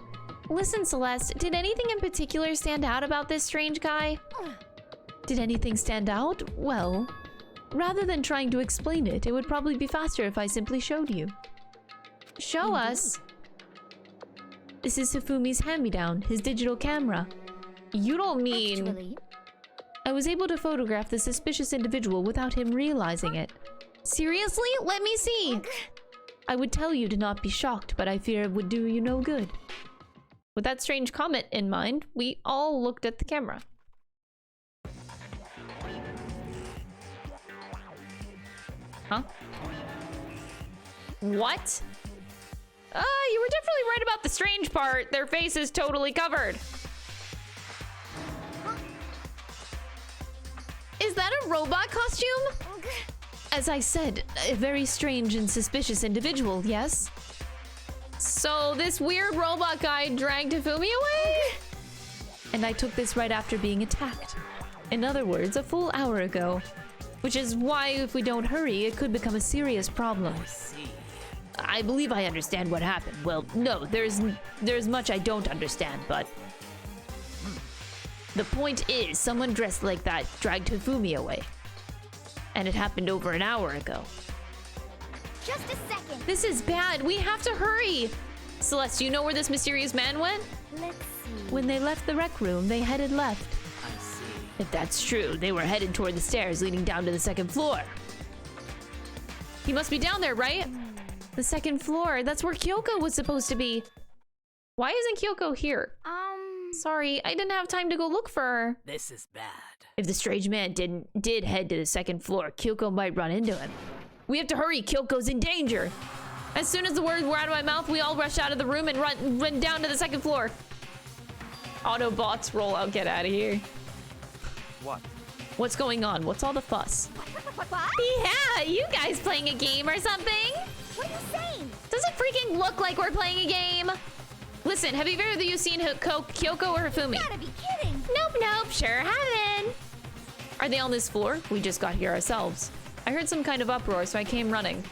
Listen, Celeste, did anything in particular stand out about this strange guy? Did anything stand out? Well, rather than trying to explain it, it would probably be faster if I simply showed you. Show us. This is Hifumi's hand-me-down, his digital camera. You don't mean... Actually, I was able to photograph the suspicious individual without him realizing it. Seriously? Let me see. I would tell you to not be shocked, but I fear it would do you no good. With that strange comment in mind, we all looked at the camera. Huh? What? You were definitely right about the strange part. Their face is totally covered. Is that a robot costume? As I said, a very strange and suspicious individual, yes? So this weird robot guy dragged Hifumi away? And I took this right after being attacked. In other words, a full hour ago. Which is why, if we don't hurry, it could become a serious problem. I believe I understand what happened. Well, no, there's much I don't understand, but... The point is, someone dressed like that dragged Hifumi away. And it happened over an hour ago. just a second. This is bad. We have to hurry. Celeste, do you know where this mysterious man went? Let's see. When they left the rec room, they headed left. I see. If that's true, they were headed toward the stairs leading down to the second floor. He must be down there, right? The second floor. That's where Kyoko was supposed to be. Why isn't Kyoko here? Sorry, I didn't have time to go look for her. This is bad. If the strange man did head to the second floor, Kyoko might run into him. We have to hurry. Kyoko's in danger. As soon as the words were out of my mouth, we all rushed out of the room and run down to the second floor. Autobots, roll out, get out of here. What? What's going on? What's all the fuss? What? Yeah, you guys playing a game or something? What are you saying? Does it freaking look like we're playing a game? Listen, have either of you seen Kyoko or Hifumi? Gotta be kidding. Nope, sure haven't. Are they on this floor? We just got here ourselves. I heard some kind of uproar, so I came running.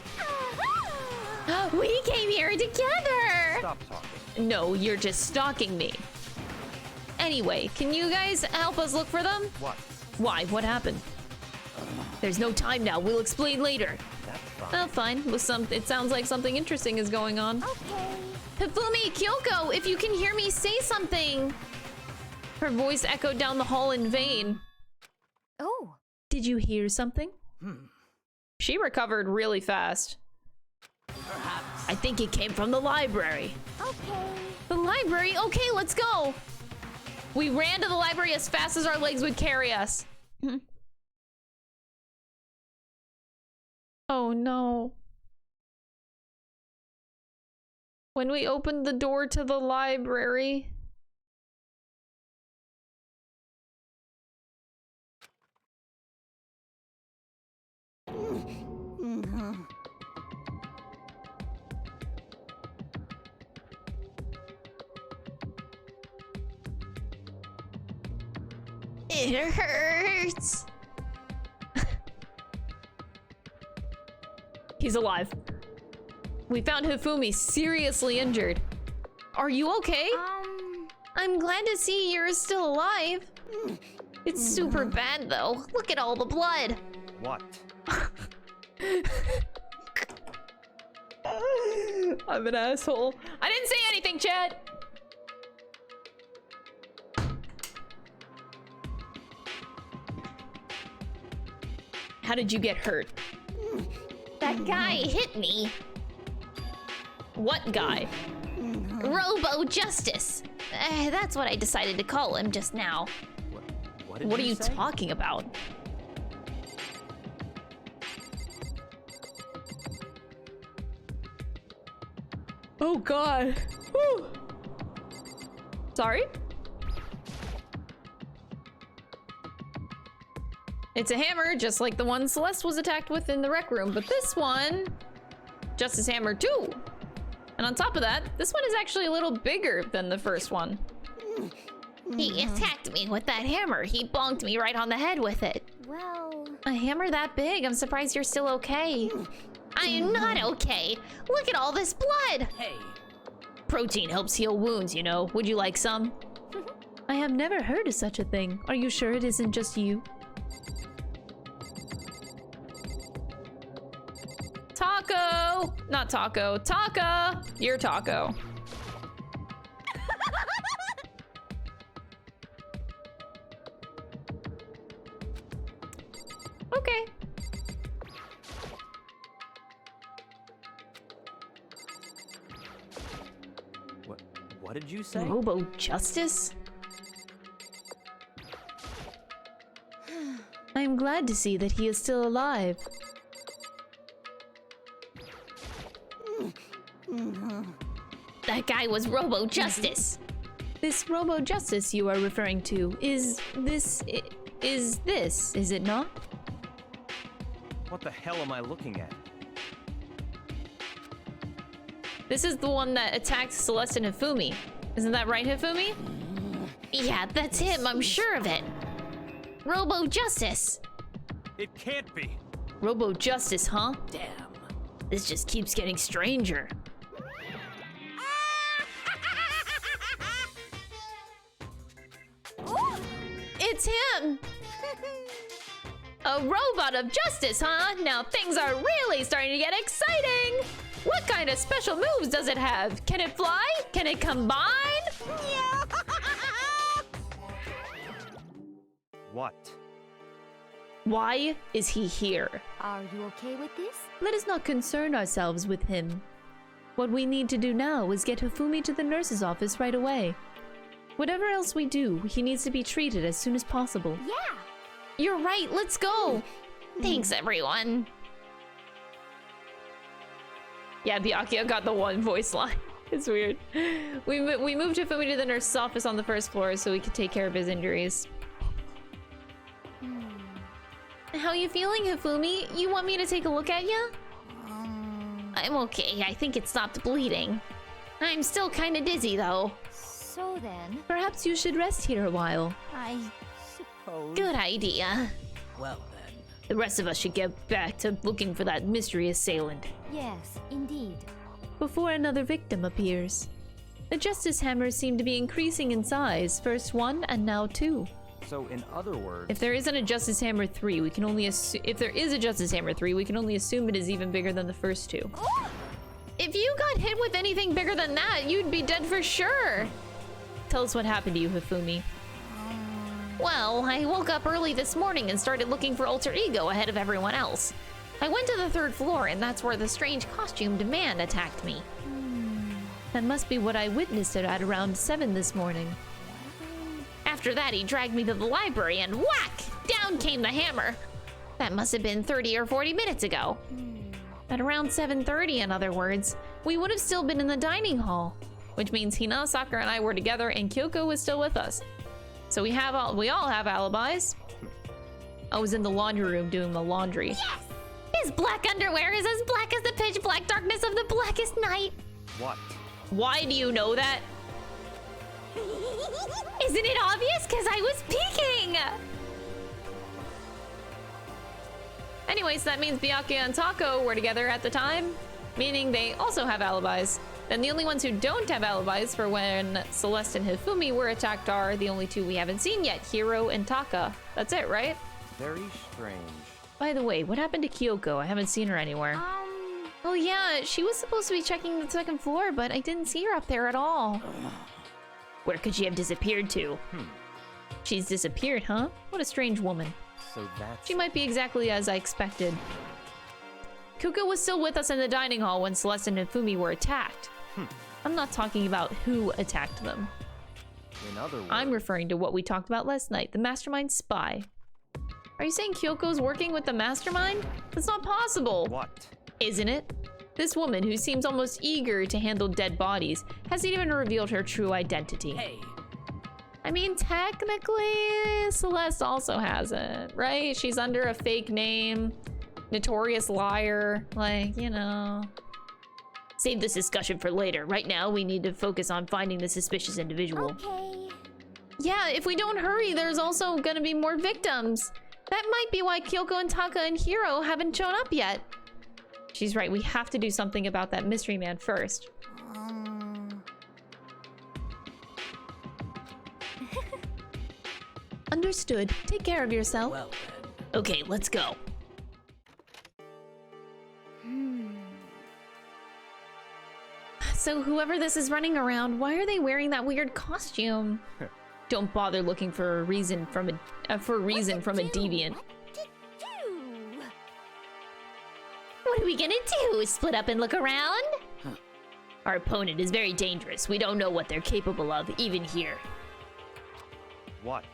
We came here together. Stop talking. No, you're just stalking me. Anyway, can you guys help us look for them? What? Why? What happened? There's no time now. We'll explain later. That's fine. Oh, fine. It sounds like something interesting is going on. Okay. Hifumi, Kyoko, if you can hear me, say something. Her voice echoed down the hall in vain. Oh. Did you hear something? She recovered really fast. Perhaps. I think it came from the library. Okay. The library? Okay, let's go. We ran to the library as fast as our legs would carry us. Oh no. When we opened the door to the library. It hurts. He's alive. We found Hifumi seriously injured. Are you okay? I'm glad to see you're still alive. It's super bad though. Look at all the blood. What? I'm an asshole. I didn't say anything, Chad. How did you get hurt? That guy hit me. What guy? Robo Justice. That's what I decided to call him just now. What are you talking about? Oh god. Whew. Sorry? It's a hammer, just like the one Celeste was attacked with in the rec room, but this one, Justice Hammer 2. And on top of that, this one is actually a little bigger than the first one. He attacked me with that hammer. He bonked me right on the head with it. Well, A hammer that big? I'm surprised you're still okay. I am not okay. Look at all this blood. Hey, Protein helps heal wounds, you know. Would you like some? I have never heard of such a thing. Are you sure it isn't just you? Taco! Not Taco. Taka! You're Taco. Okay. What did you say? Robo Justice? I am glad to see that he is still alive. That guy was Robo Justice. This Robo Justice you are referring to is this, is it not? What the hell am I looking at? This is the one that attacked Celeste and Hifumi. Isn't that right, Hifumi? Yeah, that's him. I'm sure of it. Robo Justice. It can't be. Robo Justice, huh? damn. This just keeps getting stranger. It's him! A robot of justice, huh? Now things are really starting to get exciting! What kind of special moves does it have? Can it fly? Can it combine? What? Why is he here? are you okay with this? Let us not concern ourselves with him. What we need to do now is get Hifumi to the nurse's office right away. Whatever else we do, he needs to be treated as soon as possible. Yeah. You're right. Let's go. Thanks, everyone. Yeah, Byakuya got the one voice line. It's weird. We moved Hifumi to the nurse's office on the first floor so we could take care of his injuries. How you feeling, Hifumi? You want me to take a look at you? I'm okay. I think it stopped bleeding. I'm still kind of dizzy, though. So then, Perhaps you should rest here a while. I Suppose. Good idea. Well then. The rest of us should get back to looking for that mystery assailant yes, indeed. before another victim appears. The Justice Hammers seem to be increasing in size, first one and now two. So in other words, If there isn't a Justice Hammer 3, we can only assume if there is a Justice Hammer 3, we can only assume it is even bigger than the first two. If you got hit with anything bigger than that, you'd be dead for sure. Tell us what happened to you, Hifumi. Well, I woke up early this morning and started looking for Alter Ego ahead of everyone else. I went to the third floor, and that's where the strange costumed man attacked me. That must be what I witnessed at around 7 this morning. After that, he dragged me to the library, and whack! Down came the hammer. That must have been 30 or 40 minutes ago. At around 7:30, in other words, we would have still been in the dining hall, which means Hina, Sakura, and I were together, and Kyoko was still with us. So we all have alibis. I was in the laundry room doing the laundry. Yes! His black underwear is as black as the pitch black darkness of the blackest night. What? Why do you know that? Isn't it obvious? Because I was peeking! Anyways, that means Byakuya and Tako were together at the time, meaning they also have alibis. Then the only ones who don't have alibis for when Celeste and Hifumi were attacked are the only two we haven't seen yet, Hiro and Taka. That's it, right? Very strange. By the way, what happened to Kyoko? I haven't seen her anywhere. Oh yeah, she was supposed to be checking the second floor, but I didn't see her up there at all. Where could she have disappeared to? She's disappeared, huh? What a strange woman. So that's... She might be exactly as I expected. Kuko was still with us in the dining hall when Celeste and Hifumi were attacked. I'm not talking about who attacked them. In other words... I'm referring to what we talked about last night, the mastermind spy. Are you saying Kyoko's working with the mastermind? That's not possible. What? Isn't it? This woman, who seems almost eager to handle dead bodies, hasn't even revealed her true identity. Hey. I mean, technically, Celeste also hasn't, right? She's under a fake name, notorious liar, like, you know. Save this discussion for later. Right now, we need to focus on finding the suspicious individual. Okay. Yeah, if we don't hurry, there's also gonna be more victims. That might be why Kyoko and Taka and Hiro haven't shown up yet. She's right, we have to do something about that mystery man first. Understood. Take care of yourself. Well then. Okay, let's go. So whoever this is running around, why are they wearing that weird costume? Don't bother looking for a reason from a deviant. What are we gonna do? Split up and look around? Our opponent is very dangerous. We don't know what they're capable of, even here. What?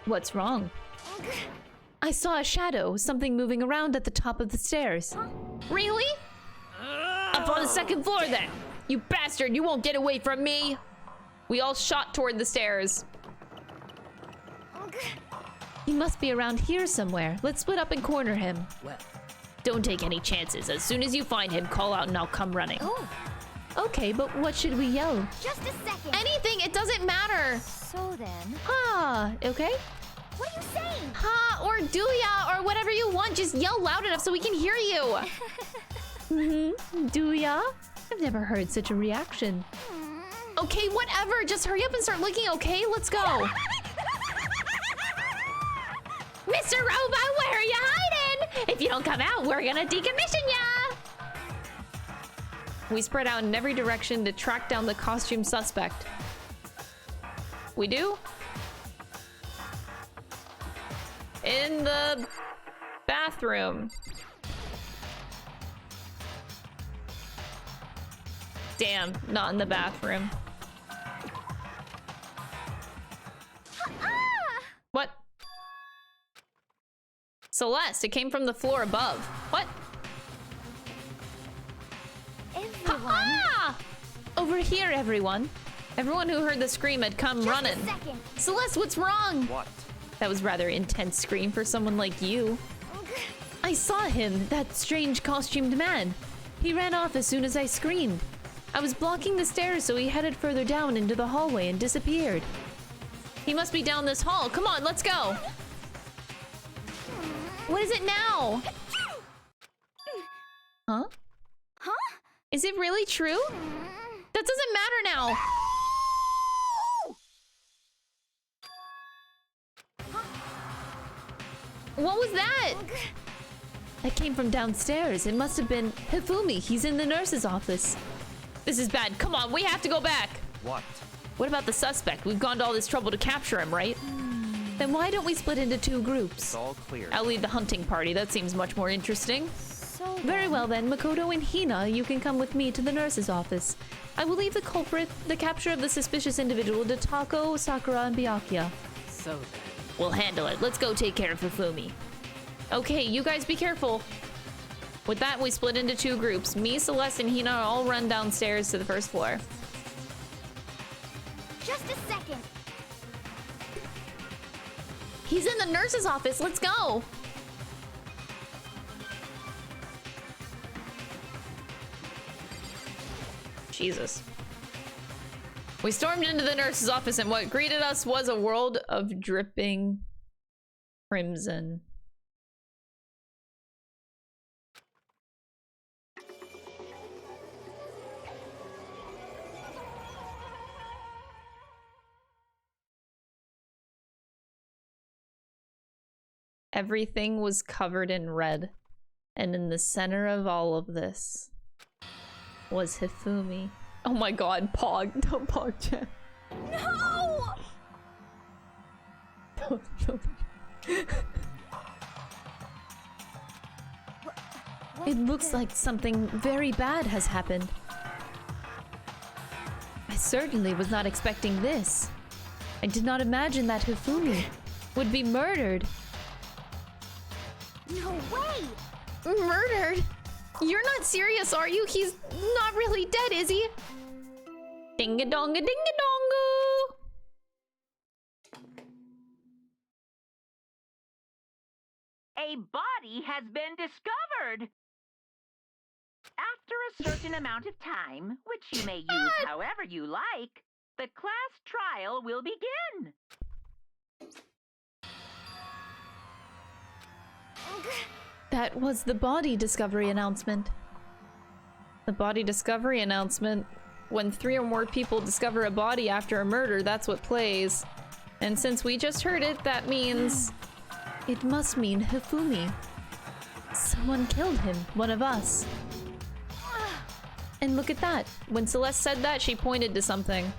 What's wrong? I saw a shadow, something moving around at the top of the stairs. Really? Up on the second floor then! You bastard, you won't get away from me! We all shot toward the stairs. He must be around here somewhere. Let's split up and corner him. Well. Don't take any chances. As soon as you find him, call out and I'll come running. Oh, Okay, but what should we yell? just a second. Anything, it doesn't matter. So then, Ha, okay? what are you saying? Ha, or do ya, or whatever you want. Just yell loud enough so we can hear you. Do ya? I've never heard such a reaction. Okay, whatever. Just hurry up and start looking, okay? Let's go. Mr. Robot, where are you hiding? If you don't come out, we're gonna decommission ya! We spread out in every direction to track down the costume suspect. We do? In the bathroom. Damn, not in the bathroom. What? Celeste, it came from the floor above. What? Everyone, Ah! Over here, everyone. Everyone who heard the scream had come just running. a second. Celeste, what's wrong? What? That was rather intense scream for someone like you. I saw him, that strange costumed man. He ran off as soon as I screamed. I was blocking the stairs, so he headed further down into the hallway and disappeared. He must be down this hall. Come on, let's go. What is it now? Huh? Huh? Is it really true? That doesn't matter now. What was that? That came from downstairs. It must have been Hifumi. He's in the nurse's office. This is bad. Come on, we have to go back. What? What about the suspect? We've gone to all this trouble to capture him, right? Then why don't we split into two It's groups? all clear. I'll lead the hunting party. That seems much more interesting. So Very well then, Makoto and Hina, you can come with me to the nurse's office. I will leave the culprit, the capture of the suspicious individual, to Tako, Sakura, and Byakuya. So then. We'll handle it. Let's go take care of Hifumi. Okay, you guys be careful. With that, we split into 2 groups. Me, Celeste, and Hina all run downstairs to the first floor. Just a second. He's in the nurse's office. Let's go. Jesus. We stormed into the nurse's office, and what greeted us was a world of dripping crimson. Everything was covered in red, and in the center of all of this was Hifumi. Oh my god, Pog. Don't Pog chat. No! Don't. It looks like something very bad has happened. I certainly was not expecting this. I did not imagine that Hifumi would be murdered. No way! Murdered? You're not serious, are you? He's not really dead, is he? Ding-a-donga, ding-a-donga! A body has been discovered. After a certain amount of time, which you may use however you like, the class trial will begin. That was the body discovery announcement. The body discovery announcement. When 3 or more people discover a body after a murder, that's what plays. And since we just heard it, that means... It must mean Hifumi. Someone killed him, one of us. And look at that. When Celeste said that, she pointed to something.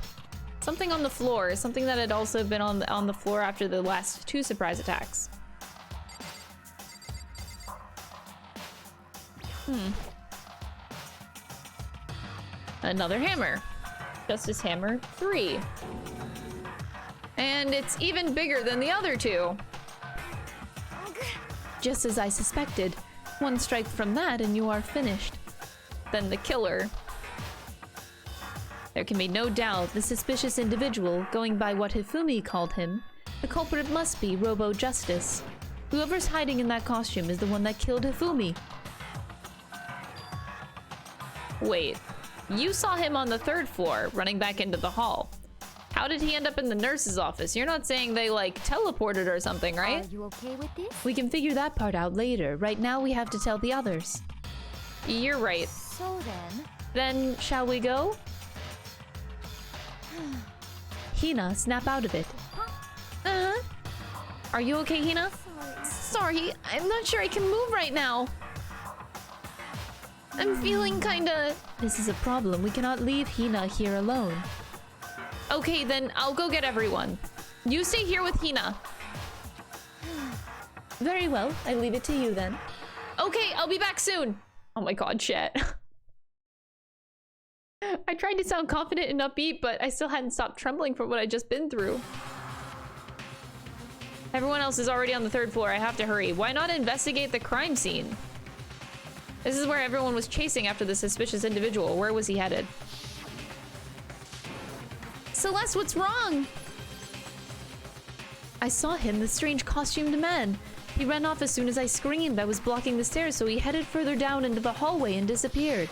Something on the floor. Something that had also been on the floor after the last 2 surprise attacks. Another hammer. Justice Hammer 3. And it's even bigger than the other 2. Just as I suspected. One strike from that and you are finished. Then the killer. There can be no doubt the suspicious individual, going by what Hifumi called him, the culprit must be Robo Justice. Whoever's hiding in that costume is the one that killed Hifumi. Wait, you saw him on the 3rd floor, running back into the hall. How did he end up in the nurse's office? You're not saying they, like, teleported or something, right? Are you okay with this? We can figure that part out later. Right now, we have to tell the others. You're right. So then... Then, shall we go? Hina, snap out of it. Uh-huh. Are you okay, Hina? Sorry, I'm not sure I can move right now. I'm feeling kinda... This is a problem. We cannot leave Hina here alone. Okay, then I'll go get everyone. You stay here with Hina. Very well. I leave it to you then. Okay, I'll be back soon. Oh my god, shit. I tried to sound confident and upbeat, but I still hadn't stopped trembling from what I'd just been through. Everyone else is already on the 3rd floor. I have to hurry. Why not investigate the crime scene? This is where everyone was chasing after the suspicious individual. Where was he headed? Celeste, what's wrong? I saw him, the strange costumed man. He ran off as soon as I screamed. I was blocking the stairs, so he headed further down into the hallway and disappeared.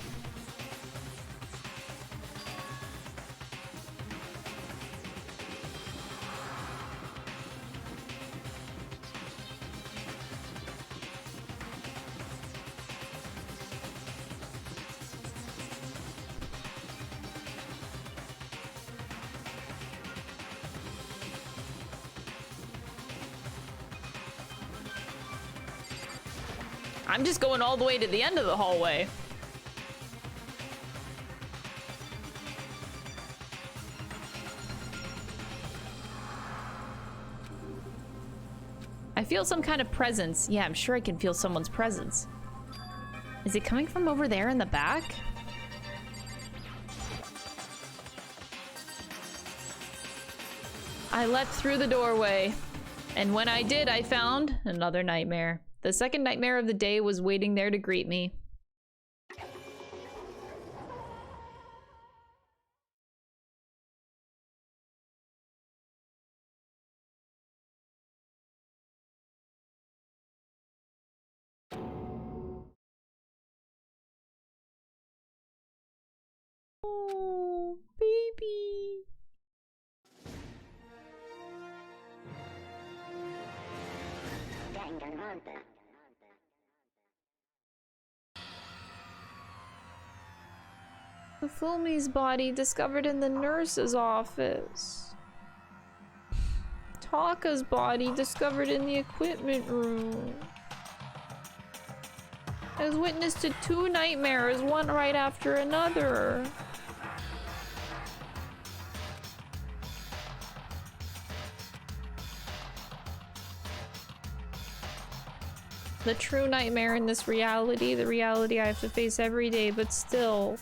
I'm just going all the way to the end of the hallway. I feel some kind of presence. Yeah, I'm sure I can feel someone's presence. Is it coming from over there in the back? I leapt through the doorway, and when I did, I found another nightmare. The second nightmare of the day was waiting there to greet me. Oh, baby. Danganronpa. Fumi's body discovered in the nurse's office. Taka's body discovered in the equipment room. I was witness to 2 nightmares, one right after another. The true nightmare in this reality, the reality I have to face every day, but still.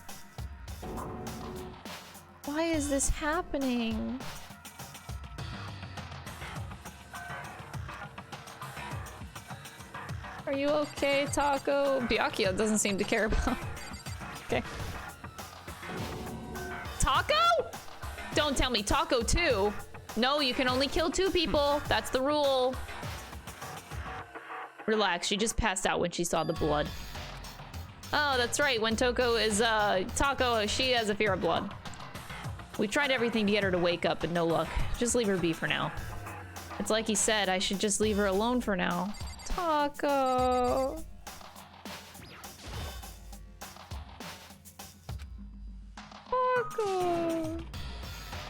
Why is this happening? Are you okay, Taco? Byakuya doesn't seem to care about. Okay. Taco? Don't tell me Taco too. No, you can only kill 2 people. That's the rule. Relax, she just passed out when she saw the blood. Oh, that's right. When Taco, she has a fear of blood. We tried everything to get her to wake up, but no luck. Just leave her be for now. It's like he said, I should just leave her alone for now. Taco. Taco.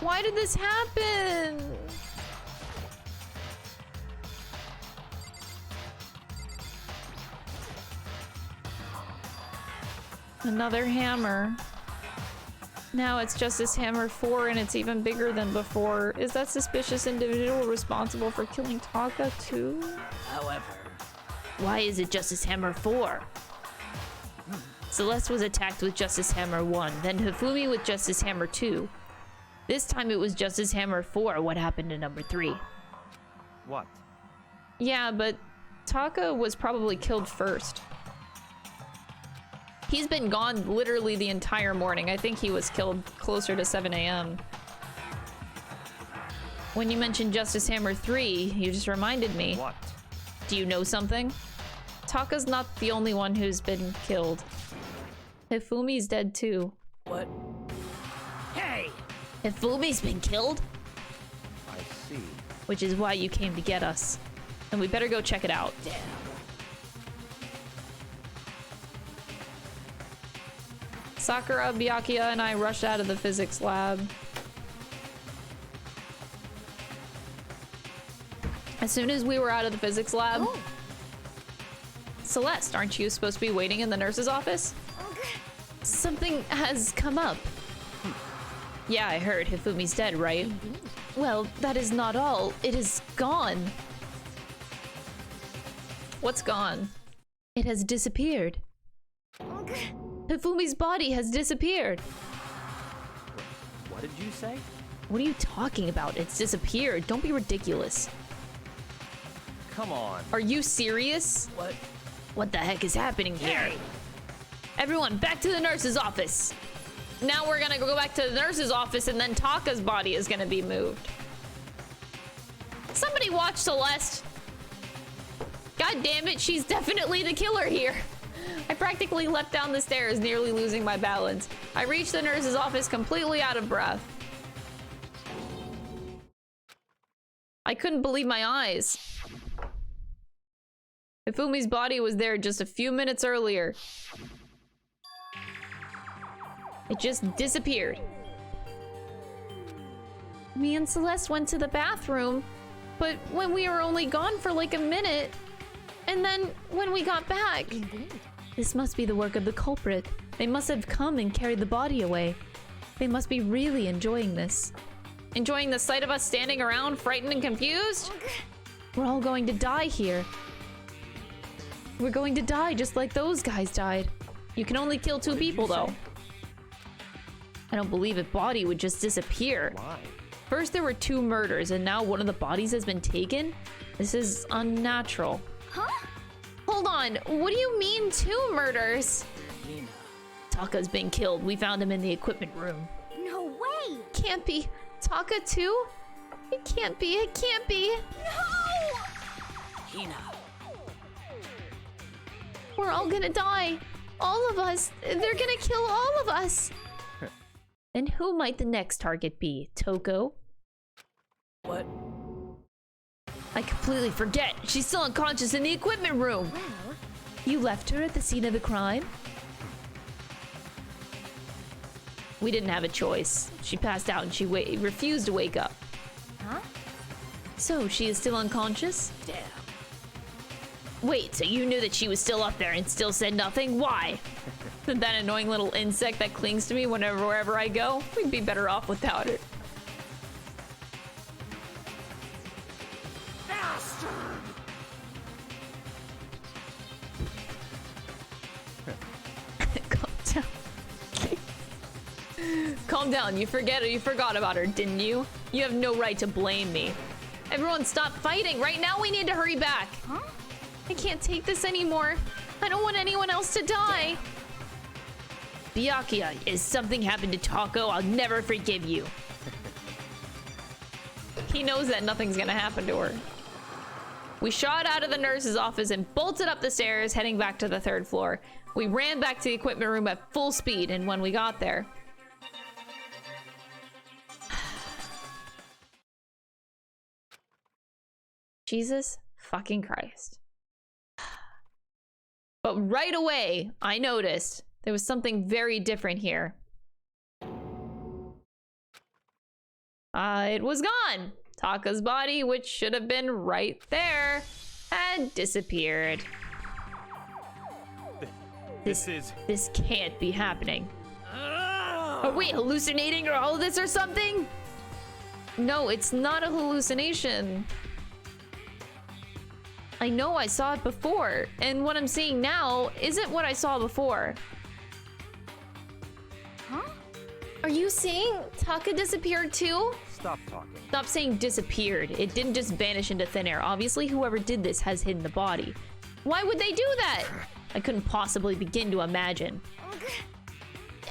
Why did this happen? Another hammer. Now it's Justice Hammer 4 and it's even bigger than before. Is that suspicious individual responsible for killing Taka too? However, Why is it Justice Hammer 4? Celeste was attacked with Justice Hammer 1, then Hifumi with Justice Hammer 2. This time it was Justice Hammer 4. What happened to number 3? What? Yeah, but Taka was probably killed first. He's been gone literally the entire morning. I think he was killed closer to 7 a.m. When you mentioned Justice Hammer 3, you just reminded me. What? Do you know something? Taka's not the only one who's been killed. Hifumi's dead too. what? Hey! Hifumi's been killed? I see. Which is why you came to get us. And we better go check it out. Damn. Sakura, Byakuya, and I rushed out of the physics lab. As soon as we were out of the physics lab... Oh. Celeste, aren't you supposed to be waiting in the nurse's office? Something has come up. Yeah, I heard. Hifumi's dead, right? Well, that is not all. It is gone. What's gone? It has disappeared. Hifumi's body has disappeared. What did you say? What are you talking about? It's disappeared. Don't be ridiculous. Come on. Are you serious? What? What the heck is happening here? Hey! Everyone, back to the nurse's office. Now we're gonna go back to the nurse's office and then Taka's body is gonna be moved. Somebody watch Celeste. God damn it, she's definitely the killer here. I practically leapt down the stairs, nearly losing my balance. I reached the nurse's office completely out of breath. I couldn't believe my eyes. Hifumi's body was there just a few minutes earlier. It just disappeared. Me and Celeste went to the bathroom, but when we were only gone for like a minute, and then when we got back... Indeed. This must be the work of the culprit. They must have come and carried the body away. They must be really enjoying this. Enjoying the sight of us standing around, frightened and confused? We're all going to die here. We're going to die just like those guys died. You can only kill 2 people, though. I don't believe a body would just disappear. Why? First there were 2 murders, and now one of the bodies has been taken? This is unnatural. Huh? Hold on, what do you mean 2 murders? Hina. Taka's been killed. We found him in the equipment room. No way! Can't be. Taka too? It can't be. It can't be. No! Hina. We're all gonna die. All of us. They're gonna kill all of us. Then who might the next target be? Toko? What? I completely forget. She's still unconscious in the equipment room. Well, You left her at the scene of the crime? We didn't have a choice. She passed out and she refused to wake up. huh? So she is still unconscious? Damn. Wait, so you knew that she was still up there and still said nothing? Why? That annoying little insect that clings to me wherever I go? We'd be better off without her. Calm down. Calm down. You forgot about her, didn't you? You have no right to blame me. Everyone stop fighting. Right now we need to hurry back. Huh? I can't take this anymore. I don't want anyone else to die. Byakuya, if something happened to Tako, I'll never forgive you. He knows that nothing's gonna happen to her. We shot out of the nurse's office and bolted up the stairs, heading back to the 3rd floor. We ran back to the equipment room at full speed, and when we got there... Jesus fucking Christ. But right away, I noticed there was something very different here. It was gone. Taka's body, which should have been right there, had disappeared. This is... This can't be happening. Are we hallucinating or all of this or something? No, it's not a hallucination. I know I saw it before, and what I'm seeing now isn't what I saw before. Huh? Are you saying Taka disappeared too? Stop talking. Stop saying disappeared. It didn't just vanish into thin air. Obviously, whoever did this has hidden the body. Why would they do that? I couldn't possibly begin to imagine.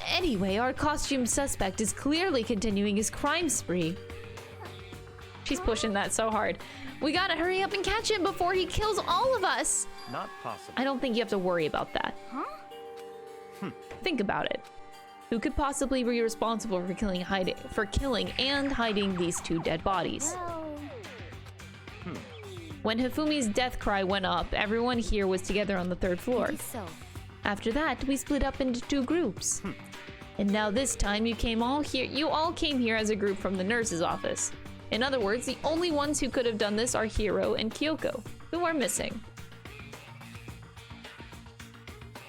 Anyway, our costume suspect is clearly continuing his crime spree. She's pushing that so hard. We gotta hurry up and catch him before he kills all of us. Not possible. I don't think you have to worry about that. Huh? Think about it. Who could possibly be responsible for killing and hiding these 2 dead bodies? Well, When Hifumi's death cry went up, everyone here was together on the 3rd floor. maybe so. After that, we split up into 2 groups. And now this time you all came here as a group from the nurse's office. In other words, the only ones who could have done this are Hiro and Kyoko, who are missing.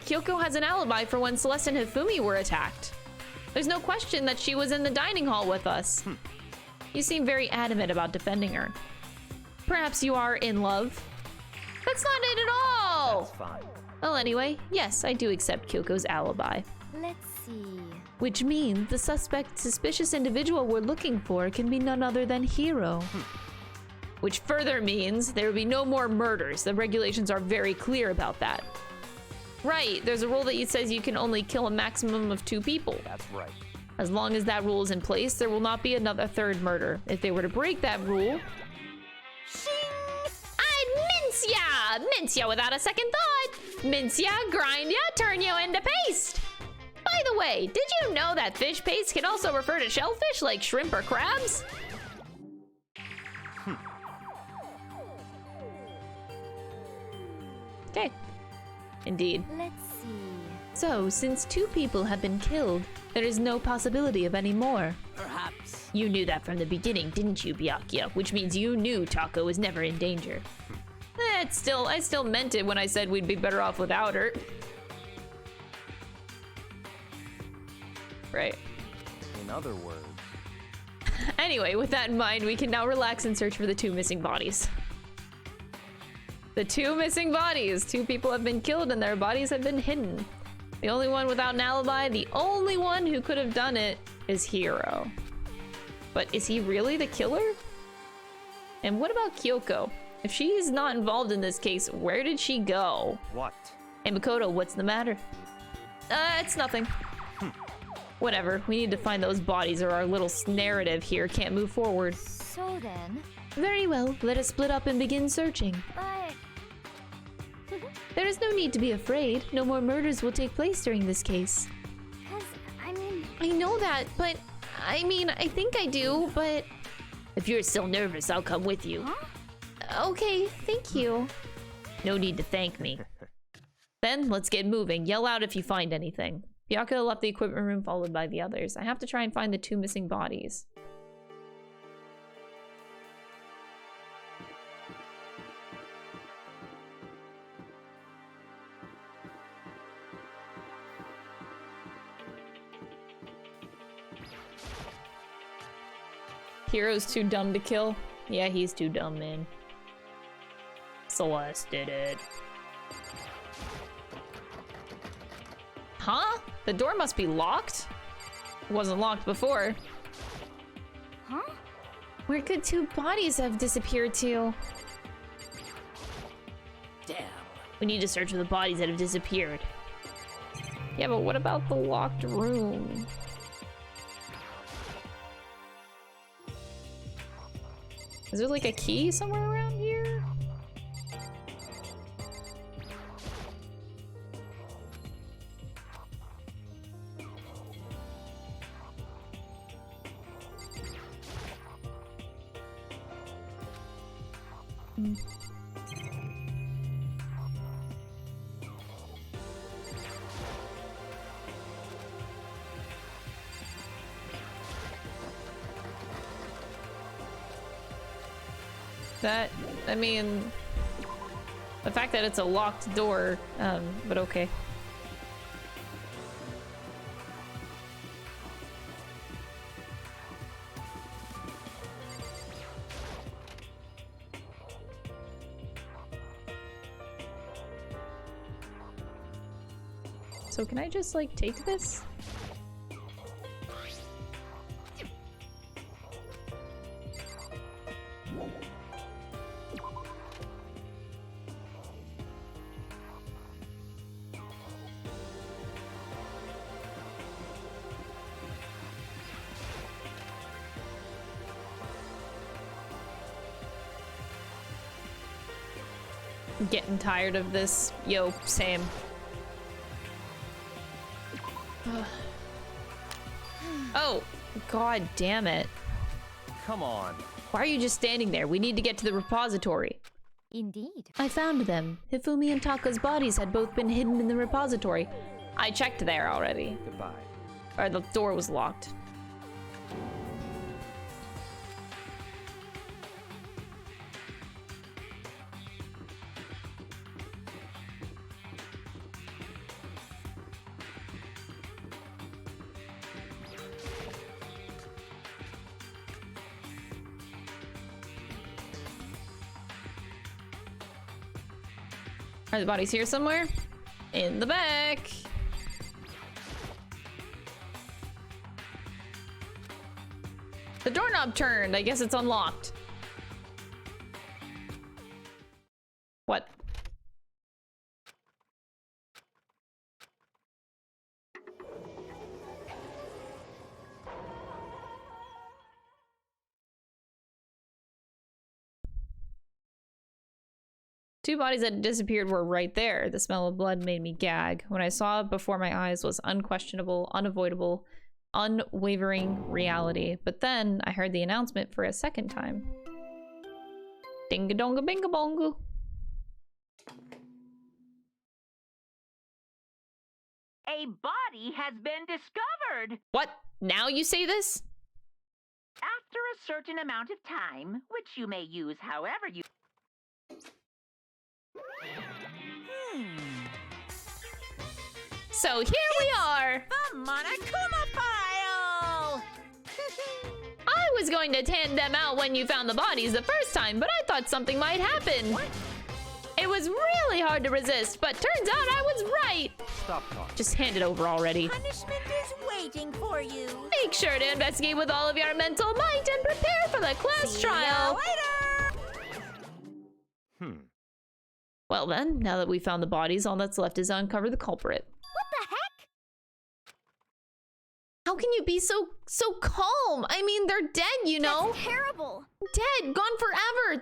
Kyoko has an alibi for when Celeste and Hifumi were attacked. There's no question that she was in the dining hall with us. You seem very adamant about defending her. Perhaps you are in love? That's not it at all! That's fine. Well, anyway, yes, I do accept Kyoko's alibi. Let's see. Which means the suspicious individual we're looking for can be none other than Hiro. Which further means there will be no more murders. The regulations are very clear about that. Right, there's a rule that says you can only kill a maximum of 2 people. That's right. As long as that rule is in place, there will not be another 3rd murder. If they were to break that rule... I'd mince ya! Mince ya without a second thought! Mince ya, grind ya, turn you into paste! By the way, did you know that fish paste can also refer to shellfish like shrimp or crabs? Okay. Indeed. Let's see. So, since 2 people have been killed, there is no possibility of any more. Perhaps. You knew that from the beginning, didn't you, Byakuya? Which means you knew Tako was never in danger. I still meant it when I said we'd be better off without her. Right. In other words... Anyway, with that in mind, we can now relax and search for the 2 missing bodies. The 2 missing bodies! 2 people have been killed and their bodies have been hidden. The only one without an alibi, the only one who could have done it, is Hiro. But is he really the killer? And what about Kyoko? If she is not involved in this case, where did she go? What? Hey Makoto, what's the matter? It's nothing. Whatever, we need to find those bodies or our little narrative here can't move forward. So then, Very well, let us split up and begin searching. but There is no need to be afraid. No more murders will take place during this case. 'cause I mean, I know that, but I mean, I think I do, but... If you're still nervous, I'll come with you. Okay, thank you. No need to thank me. Then, let's get moving. Yell out if you find anything. Byakuya left the equipment room followed by the others. I have to try and find the 2 missing bodies. Hero's too dumb to kill? Yeah, he's too dumb, man. Celeste did it. Huh? The door must be locked? It wasn't locked before. Huh? Where could 2 bodies have disappeared to? Damn. We need to search for the bodies that have disappeared. Yeah, but what about the locked room? Is there like a key somewhere around here? That, I mean, the fact that it's a locked door, but okay. So can I just, like, take this? Getting tired of this. Yo, same. Oh, god damn it. Come on. Why are you just standing there? We need to get to the repository. Indeed. I found them. Hifumi and Taka's bodies had both been hidden in the repository. I checked there already. Goodbye. Or the door was locked. Are the bodies here somewhere? In the back. The doorknob turned. I guess it's unlocked. What? Two bodies that disappeared were right there. The smell of blood made me gag. When I saw it before my eyes was unquestionable, unavoidable, unwavering reality. But then I heard the announcement for a second time. Dinga-donga binga-bonga. A body has been discovered. What? Now you say this? After a certain amount of time, which you may use however you... So here we are! The Monokuma file! I was going to hand them out when you found the bodies the first time, but I thought something might happen. What? It was really hard to resist, but turns out I was right. Stop talking. Just hand it over already. Punishment is waiting for you. Make sure to investigate with all of your mental might and prepare for the class See trial. ya later! Well then, now that we found the bodies, all that's left is to uncover the culprit. What the heck? How can you be so calm? I mean, they're dead, you know? That's terrible. Dead, gone forever.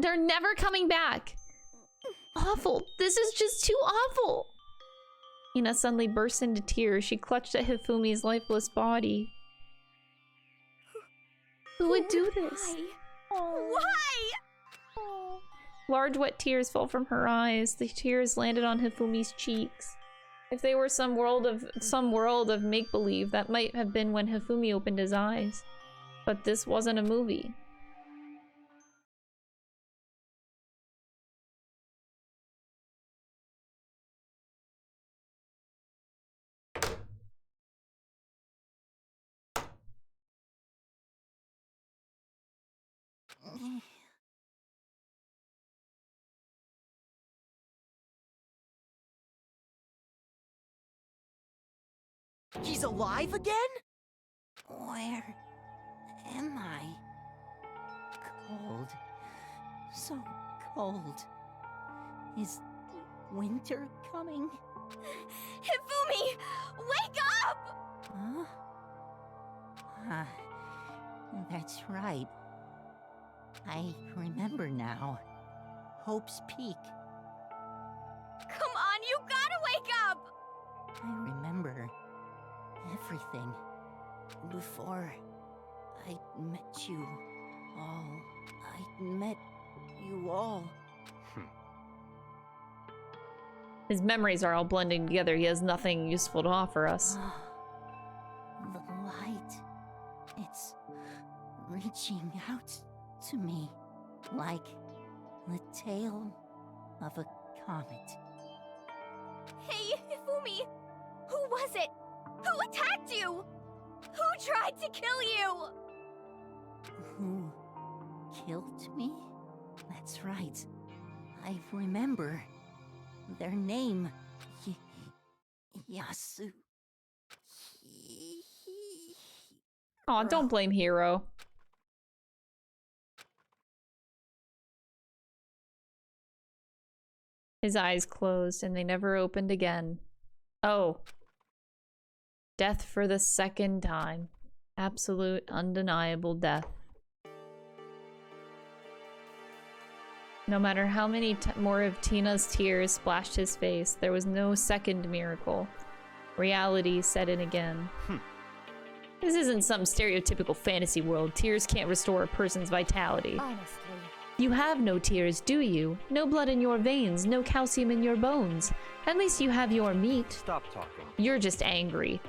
They're never coming back. Awful. This is just too awful. Ina suddenly burst into tears. She clutched at Hifumi's lifeless body. Who would do this? Why? Large wet tears fell from her eyes. The tears landed on Hifumi's cheeks. If they were some world of make-believe, that might have been when Hifumi opened his eyes. But this wasn't a movie. He's alive again? Where am I? Cold. So cold. Is winter coming? Hifumi, wake up! Huh? Ah, that's right. I remember now. Hope's Peak. Come on, you gotta wake up! I remember everything. Before I met you all. I met you all. His memories are all blending together. He has nothing useful to offer us. The light. It's reaching out to me like the tail of a comet. Hey, Hifumi! Who was it? Who attacked you? Who tried to kill you? Who killed me? That's right. I remember their name. Yasu. Aw, don't blame Hiro. His eyes closed and they never opened again. Oh. Death for the second time. Absolute, undeniable death. No matter how many more of Tina's tears splashed his face, there was no second miracle. Reality set in again. This isn't some stereotypical fantasy world. Tears can't restore a person's vitality. Honestly. You have no tears, do you? No blood in your veins, no calcium in your bones. At least you have your meat. Stop talking. You're just angry.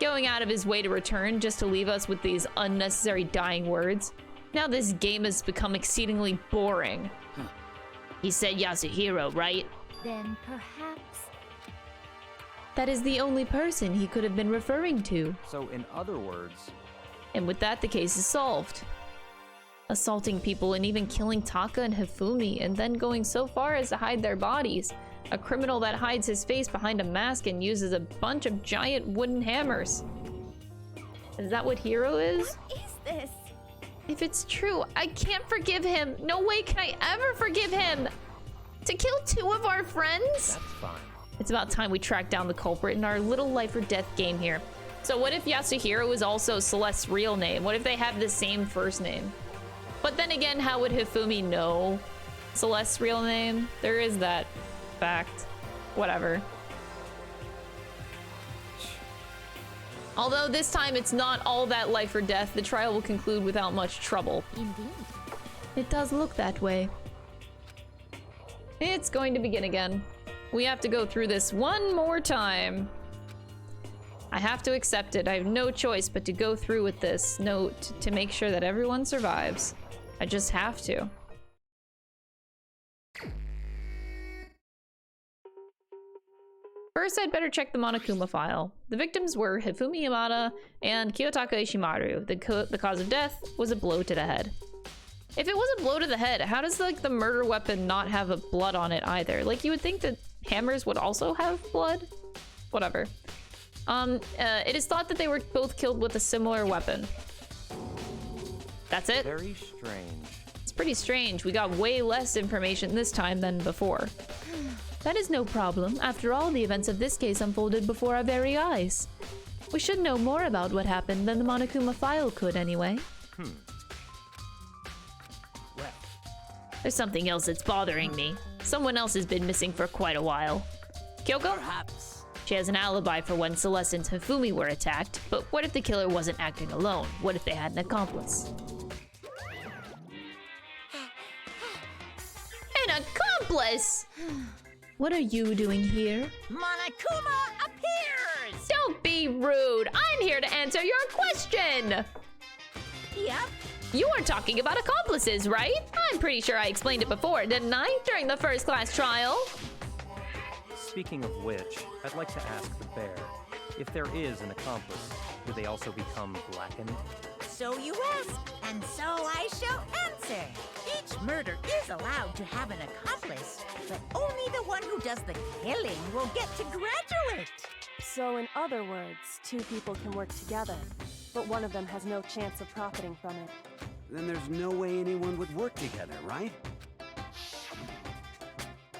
Going out of his way to return just to leave us with these unnecessary dying words. Now this game has become exceedingly boring. He said Yasuhiro, right? Then perhaps... That is the only person he could have been referring to. So, in other words, And with that, the case is solved. Assaulting people and even killing Taka and Hifumi, and then going so far as to hide their bodies. A criminal that hides his face behind a mask and uses a bunch of giant wooden hammers. Is that what Hiro is? What is this? If it's true, I can't forgive him. No way can I ever forgive him. To kill two of our friends? that's fine. It's about time we track down the culprit in our little life or death game here. So what if Yasuhiro is also Celeste's real name? What if they have the same first name? But then again, how would Hifumi know Celeste's real name? There is that fact. Whatever. Although this time it's not all that life or death, the trial will conclude without much trouble. Indeed. It does look that way. It's going to begin again. We have to go through this one more time. I have to accept it. I have no choice but to go through with this note to make sure that everyone survives. I just have to. First, I'd better check the Monokuma file. The victims were Hifumi Yamada and Kiyotaka Ishimaru. The cause of death was a blow to the head. If it was a blow to the head, how does like the murder weapon not have a blood on it either? Like you would think that hammers would also have blood? Whatever. It is thought that they were both killed with a similar weapon. That's it? Very strange. It's pretty strange. We got way less information this time than before. That is no problem. After all, the events of this case unfolded before our very eyes. We should know more about what happened than the Monokuma file could anyway. Well, There's something else that's bothering me. Someone else has been missing for quite a while. Kyoko? Perhaps. She has an alibi for when Celeste and Hifumi were attacked, but what if the killer wasn't acting alone? What if they had an accomplice? An accomplice! What are you doing here? Monokuma appears! Don't be rude! I'm here to answer your question! Yep. You are talking about accomplices, right? I'm pretty sure I explained it before, didn't I? During the first class trial? Speaking of which, I'd like to ask the bear, if there is an accomplice, do they also become blackened? So you ask, and so I shall answer. Each murder is allowed to have an accomplice, but only the one who does the killing will get to graduate. So in other words, two people can work together, but one of them has no chance of profiting from it. Then there's no way anyone would work together, right?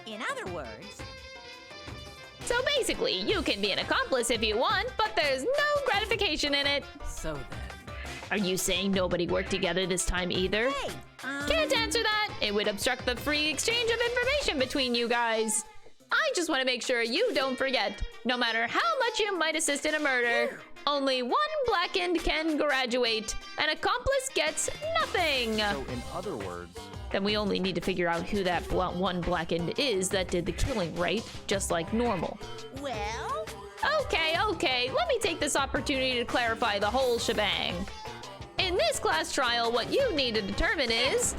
In other words, So basically, you can be an accomplice if you want, but there's no gratification in it. So then. Are you saying nobody worked together this time either? hey, Can't answer that. It would obstruct the free exchange of information between you guys. I just want to make sure you don't forget, no matter how much you might assist in a murder, only one blackened can graduate. An accomplice gets nothing. So in other words, Then we only need to figure out who that one blackened is that did the killing, right? Just like normal. well, Okay, let me take this opportunity to clarify the whole shebang. In this class trial, what you need to determine is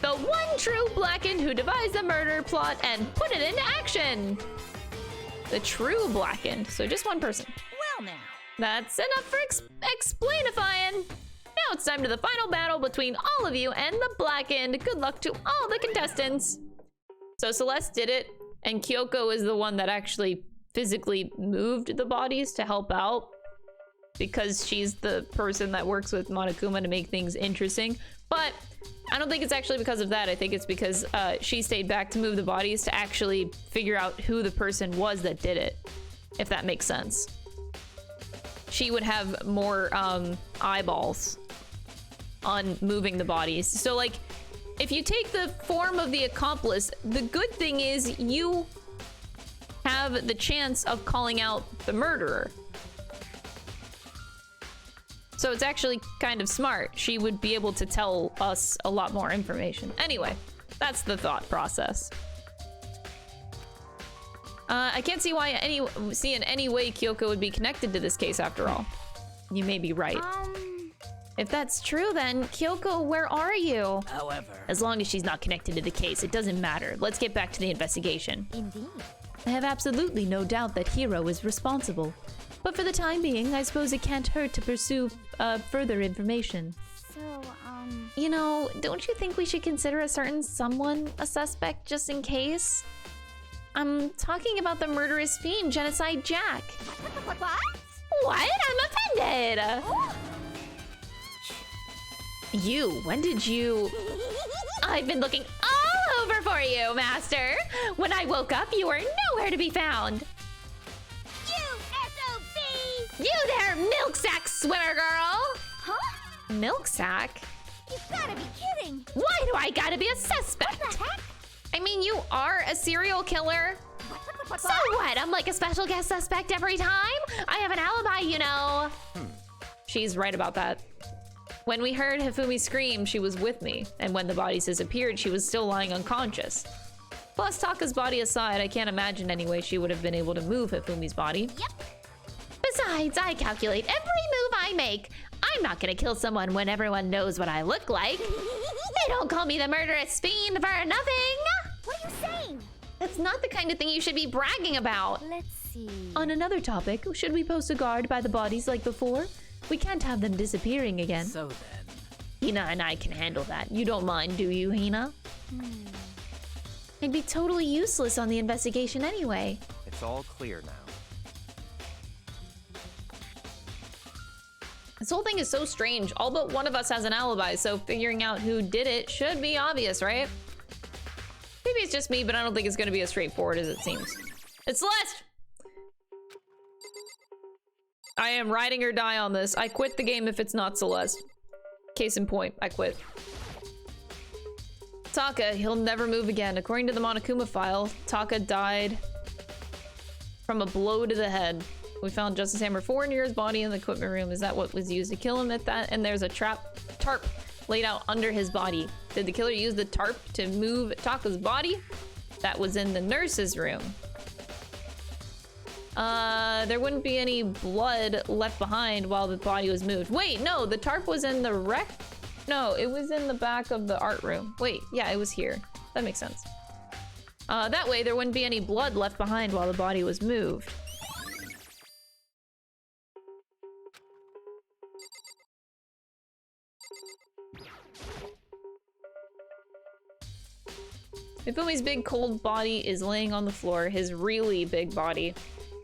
the one true blackened who devised the murder plot and put it into action. The true blackened, so just one person. well now. That's enough for explainifying. Now it's time to the final battle between all of you and the blackened. Good luck to all the contestants. So Celeste did it, and Kyoko is the one that actually physically moved the bodies to help out, because she's the person that works with Monokuma to make things interesting. But I don't think it's actually because of that. I think it's because she stayed back to move the bodies to actually figure out who the person was that did it, if that makes sense. She would have more eyeballs on moving the bodies. So like, if you take the form of the accomplice, the good thing is you have the chance of calling out the murderer. So it's actually kind of smart. She would be able to tell us a lot more information. Anyway, that's the thought process. I can't see why in any way Kyoko would be connected to this case after all. You may be right. If that's true, then Kyoko, where are you? However. As long as she's not connected to the case, it doesn't matter. Let's get back to the investigation. Indeed. I have absolutely no doubt that Hiro is responsible. But for the time being, I suppose it can't hurt to pursue further information. So, You know, don't you think we should consider a certain someone a suspect just in case? I'm talking about the murderous fiend, Genocide Jack. what? What? I'm offended! You, when did you... I've been looking all over for you, Master! When I woke up, you were nowhere to be found! You SOB! You there, milk sack swimmer girl! Huh? Milk sack? You gotta be kidding! Why do I gotta be a suspect? What the heck? I mean, you are a serial killer. So what? I'm like a special guest suspect every time? I have an alibi, you know. She's right about that. When we heard Hifumi scream, she was with me. And when the bodies disappeared, she was still lying unconscious. Plus, Taka's body aside, I can't imagine any way she would have been able to move Hifumi's body. Yep. Besides, I calculate every move I make. I'm not gonna kill someone when everyone knows what I look like. They don't call me the murderous fiend for nothing. What are you saying? That's not the kind of thing you should be bragging about. Let's see. On another topic, should we post a guard by the bodies like before? We can't have them disappearing again. So then. Hina and I can handle that. You don't mind, do you, Hina? It'd be totally useless on the investigation anyway. it's all clear now. This whole thing is so strange. All but one of us has an alibi, so figuring out who did it should be obvious, right? Maybe it's just me, but I don't think it's gonna be as straightforward as it seems. It's Celeste! I am riding or die on this. I quit the game if it's not Celeste. Case in point, I quit. Taka, he'll never move again. According to the Monokuma file, Taka died from a blow to the head. We found Justice Hammer 4 near his body in the equipment room. Is that what was used to kill him at that? And there's a tarp laid out under his body. Did the killer use the tarp to move Taka's body? That was in the nurse's room. There wouldn't be any blood left behind while the body was moved. Wait, no, the tarp was in the wreck? No, it was in the back of the art room. Wait, yeah, it was here. That makes sense. That way there wouldn't be any blood left behind while the body was moved. Ifumi's big cold body is laying on the floor, his really big body.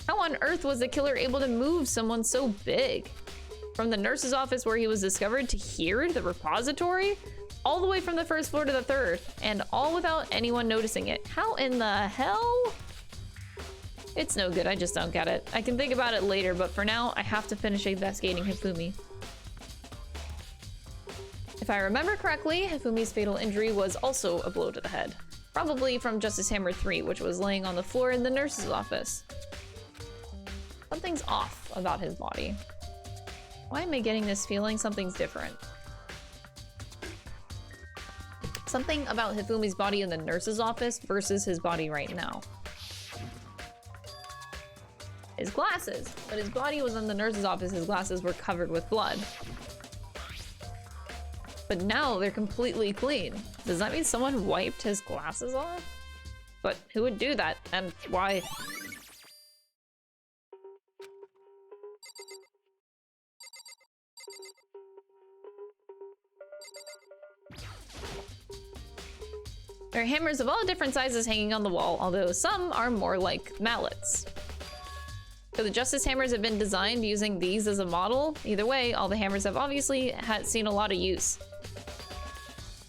How on earth was the killer able to move someone so big? From the nurse's office where he was discovered to here, the repository? All the way from the first floor to the third, and all without anyone noticing it. How in the hell? It's no good, I just don't get it. I can think about it later, but for now, I have to finish investigating Hifumi. If I remember correctly, Hifumi's fatal injury was also a blow to the head. Probably from Justice Hammer 3, which was laying on the floor in the nurse's office. Something's off about his body. Why am I getting this feeling something's different? Something about Hifumi's body in the nurse's office versus his body right now. His glasses, but his body was in the nurse's office, his glasses were covered with blood. But now they're completely clean. Does that mean someone wiped his glasses off? But who would do that, and why? There are hammers of all different sizes hanging on the wall, although some are more like mallets. So the Justice Hammers have been designed using these as a model. Either way, all the hammers have obviously seen a lot of use.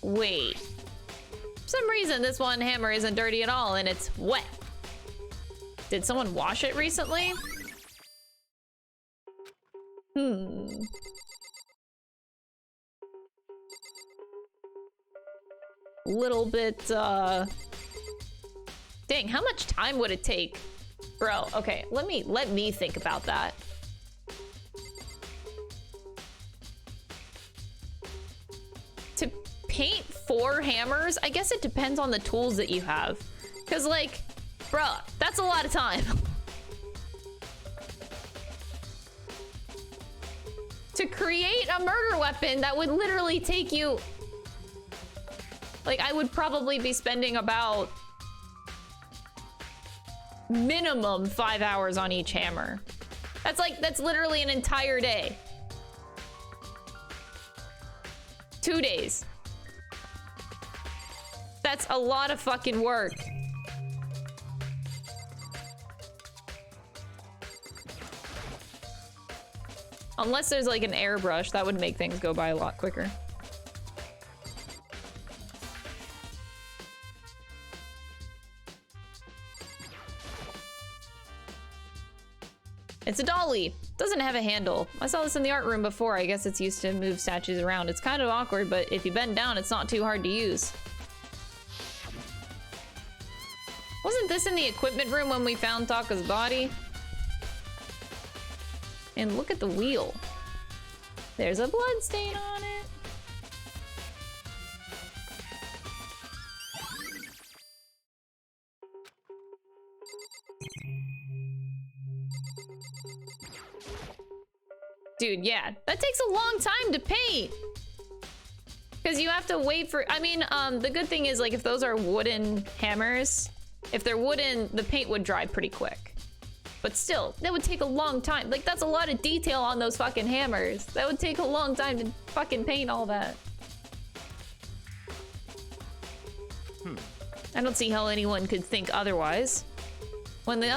Wait. For some reason, this one hammer isn't dirty at all, and it's wet. Did someone wash it recently? Little bit, dang, how much time would it take? Bro, okay, let me think about that. To paint 4 hammers? I guess it depends on the tools that you have. Cause like, bruh, that's a lot of time. To create a murder weapon that would literally take you... Like, I would probably be spending about minimum 5 hours on each hammer. That's literally an entire day. 2 days. That's a lot of fucking work. Unless there's like an airbrush, that would make things go by a lot quicker. It's a dolly. Doesn't have a handle. I saw this in the art room before. I guess it's used to move statues around. It's kind of awkward, but if you bend down, it's not too hard to use. Wasn't this in the equipment room when we found Taka's body? And look at the wheel. There's a blood stain on it. Dude, yeah, that takes a long time to paint. Because you have to wait for, I mean, the good thing is like if those are wooden hammers, if they're wooden, the paint would dry pretty quick. But still, that would take a long time. Like that's a lot of detail on those fucking hammers. That would take a long time to fucking paint all that. I don't see how anyone could think otherwise. When the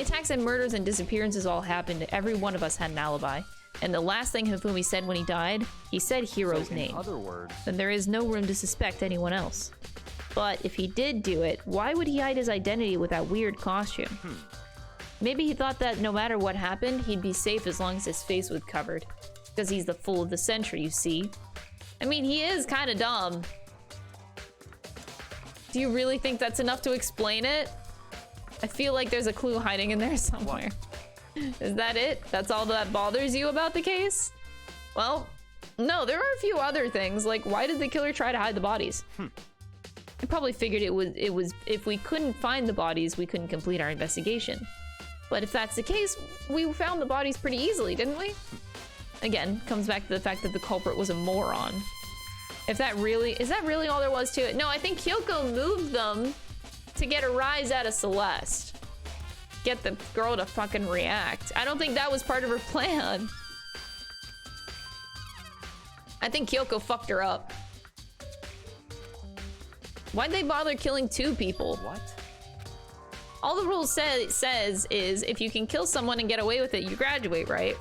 attacks and murders and disappearances all happened, every one of us had an alibi. And the last thing Hifumi said when he died, he said Hiro's name. In other words, then there is no room to suspect anyone else. But if he did do it, why would he hide his identity with that weird costume? Maybe he thought that no matter what happened, he'd be safe as long as his face was covered. Because he's the fool of the century, you see. I mean, he is kind of dumb. Do you really think that's enough to explain it? I feel like there's a clue hiding in there somewhere. Is that it? That's all that bothers you about the case? Well, no, there are a few other things, like why did the killer try to hide the bodies? I probably figured it was if we couldn't find the bodies, we couldn't complete our investigation. But if that's the case, we found the bodies pretty easily, didn't we? Again, comes back to the fact that the culprit was a moron. If that really, is that really all there was to it? No, I think Kyoko moved them to get a rise out of Celeste. Get the girl to fucking react. I don't think that was part of her plan. I think Kyoko fucked her up. Why'd they bother killing 2 people? What? All the rules says is if you can kill someone and get away with it, you graduate, right?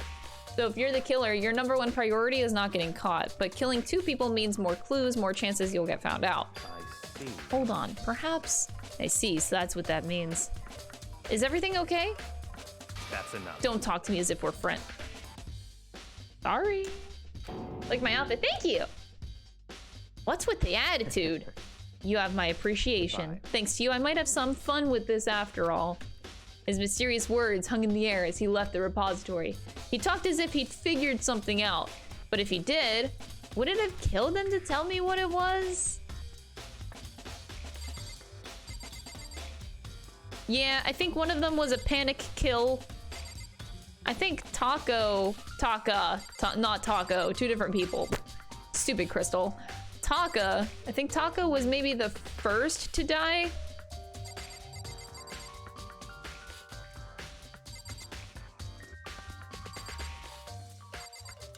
So if you're the killer, your #1 priority is not getting caught. But killing 2 people means more clues, more chances you'll get found out. I see. Hold on, perhaps? I see, so that's what that means. Is everything okay? That's enough. Don't talk to me as if we're friends. Sorry. Like my outfit, thank you! What's with the attitude? You have my appreciation. Bye. Thanks to you, I might have some fun with this after all. His mysterious words hung in the air as he left the repository. He talked as if he'd figured something out. But if he did, would it have killed him to tell me what it was? Yeah, I think one of them was a panic kill. I think not Taco, 2 different people. Stupid Crystal. I think Taka was maybe the first to die.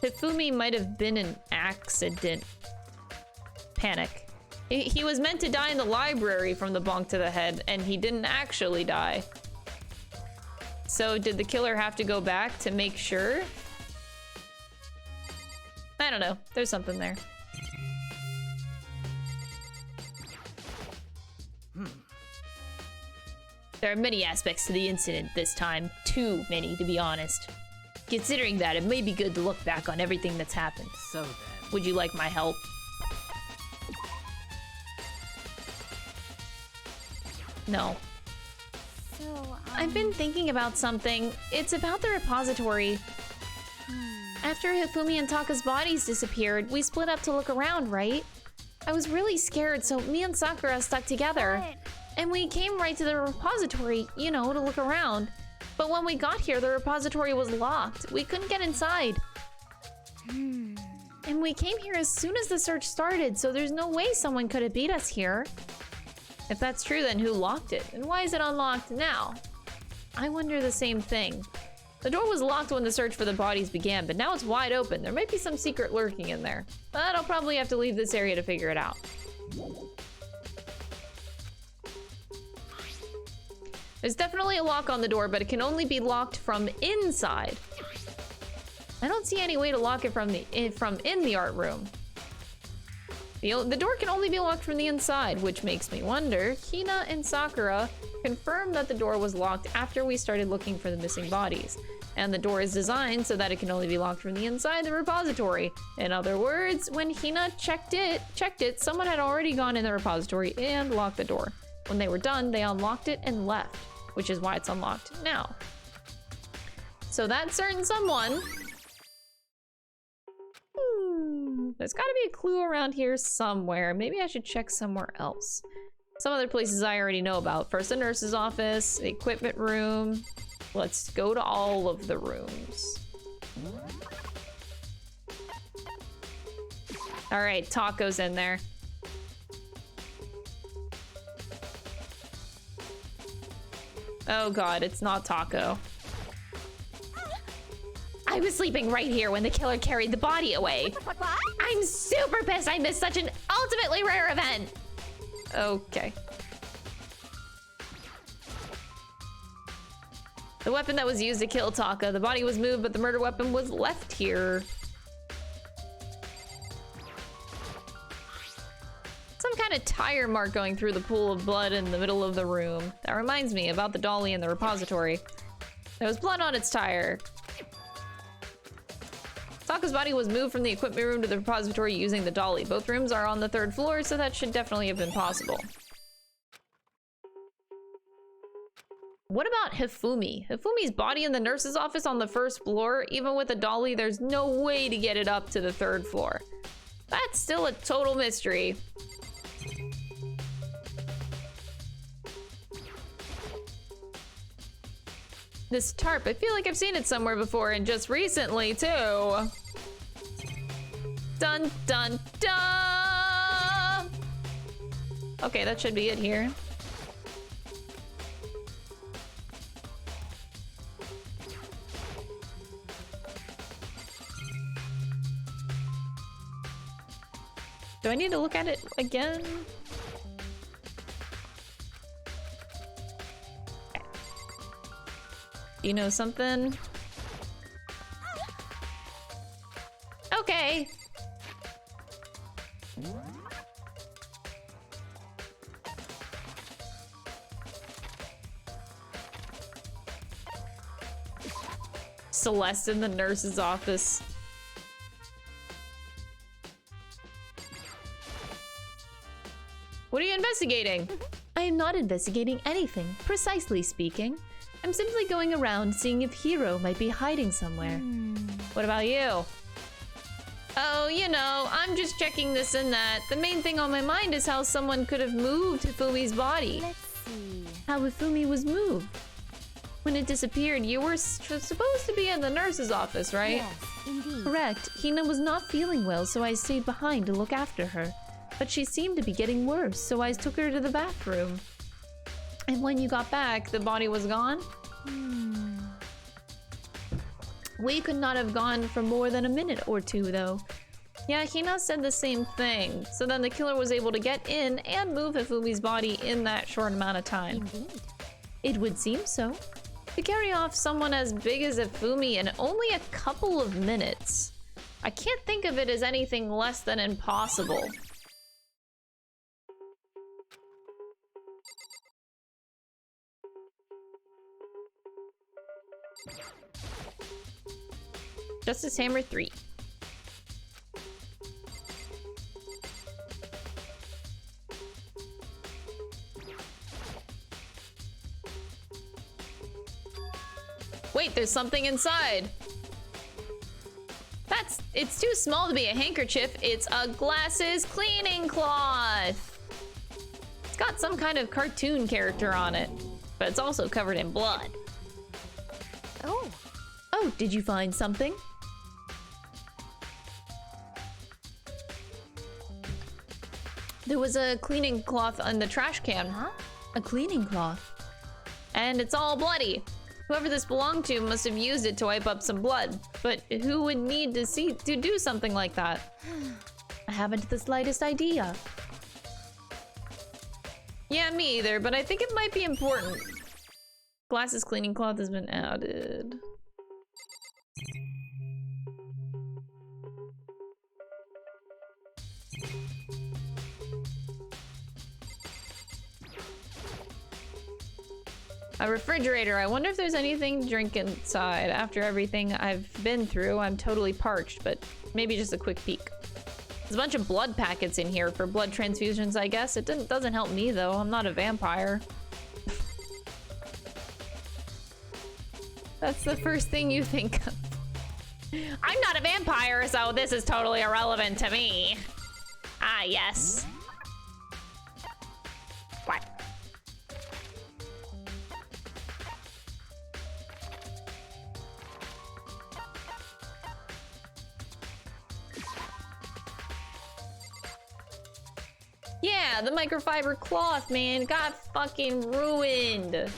Hifumi might have been an accident. Panic. He was meant to die in the library from the bonk to the head, and he didn't actually die. So did the killer have to go back to make sure? I don't know. There's something there. There are many aspects to the incident this time. Too many, to be honest. Considering that, it may be good to look back on everything that's happened. So then. Would you like my help? No. So, I've been thinking about something. It's about the repository. After Hifumi and Taka's bodies disappeared, we split up to look around, right? I was really scared, so me and Sakura stuck together. But- And we came right to the repository, you know, to look around. But when we got here, the repository was locked. We couldn't get inside. And we came here as soon as the search started, so there's no way someone could have beat us here. If that's true, then who locked it? And why is it unlocked now? I wonder the same thing. The door was locked when the search for the bodies began, but now it's wide open. There might be some secret lurking in there. But I'll probably have to leave this area to figure it out. There's definitely a lock on the door, but it can only be locked from inside. I don't see any way to lock it from in the art room. The door can only be locked from the inside, which makes me wonder, Hina and Sakura confirmed that the door was locked after we started looking for the missing bodies. And the door is designed so that it can only be locked from the inside the repository. In other words, when Hina checked it, someone had already gone in the repository and locked the door. When they were done, they unlocked it and left, which is why it's unlocked now. So that certain someone... There's gotta be a clue around here somewhere. Maybe I should check somewhere else. Some other places I already know about. First, the nurse's office, the equipment room. Let's go to all of the rooms. All right, Taco's in there. Oh god, it's not Taco. I was sleeping right here when the killer carried the body away. What? I'm super pissed I missed such an ultimately rare event. Okay. The weapon that was used to kill Taka. The body was moved, but the murder weapon was left here. Some kind of tire mark going through the pool of blood in the middle of the room. That reminds me about the dolly in the repository. There was blood on its tire. Taka's body was moved from the equipment room to the repository using the dolly. Both rooms are on the 3rd floor, so that should definitely have been possible. What about Hifumi? Hifumi's body in the nurse's office on the first floor. Even with a dolly, there's no way to get it up to the 3rd floor. That's still a total mystery. This tarp, I feel like I've seen it somewhere before, and just recently, too. Dun, dun, dun! Okay, that should be it here. Do I need to look at it again? You know something? Okay. Celeste in the nurse's office. What are you investigating? I am not investigating anything, precisely speaking. I'm simply going around seeing if Hiro might be hiding somewhere. What about you? Oh, you know, I'm just checking this and that. The main thing on my mind is how someone could have moved Hifumi's body. Let's see. How Hifumi was moved. When it disappeared, you were supposed to be in the nurse's office, right? Yes, indeed. Correct. Hina was not feeling well, so I stayed behind to look after her. But she seemed to be getting worse, so I took her to the bathroom. And when you got back, the body was gone? We could not have gone for more than a minute or two, though. Yeah, Hina said the same thing. So then the killer was able to get in and move Hifumi's body in that short amount of time. Indeed. It would seem so. To carry off someone as big as Hifumi in only a couple of minutes. I can't think of it as anything less than impossible. Justice Hammer 3. Wait, there's something inside. It's too small to be a handkerchief. It's a glasses cleaning cloth. It's got some kind of cartoon character on it, but it's also covered in blood. Oh. Oh, did you find something? There was a cleaning cloth on the trash can. Huh? A cleaning cloth. And it's all bloody. Whoever this belonged to must have used it to wipe up some blood. But who would need to do something like that? I haven't the slightest idea. Yeah, me either, but I think it might be important. Glasses cleaning cloth has been added. A refrigerator. I wonder if there's anything to drink inside. After everything I've been through, I'm totally parched, but maybe just a quick peek. There's a bunch of blood packets in here for blood transfusions, I guess. It doesn't help me, though. I'm not a vampire. That's the first thing you think of. I'm not a vampire, so this is totally irrelevant to me. Ah, yes. What? Yeah, the microfiber cloth, man, got fucking ruined.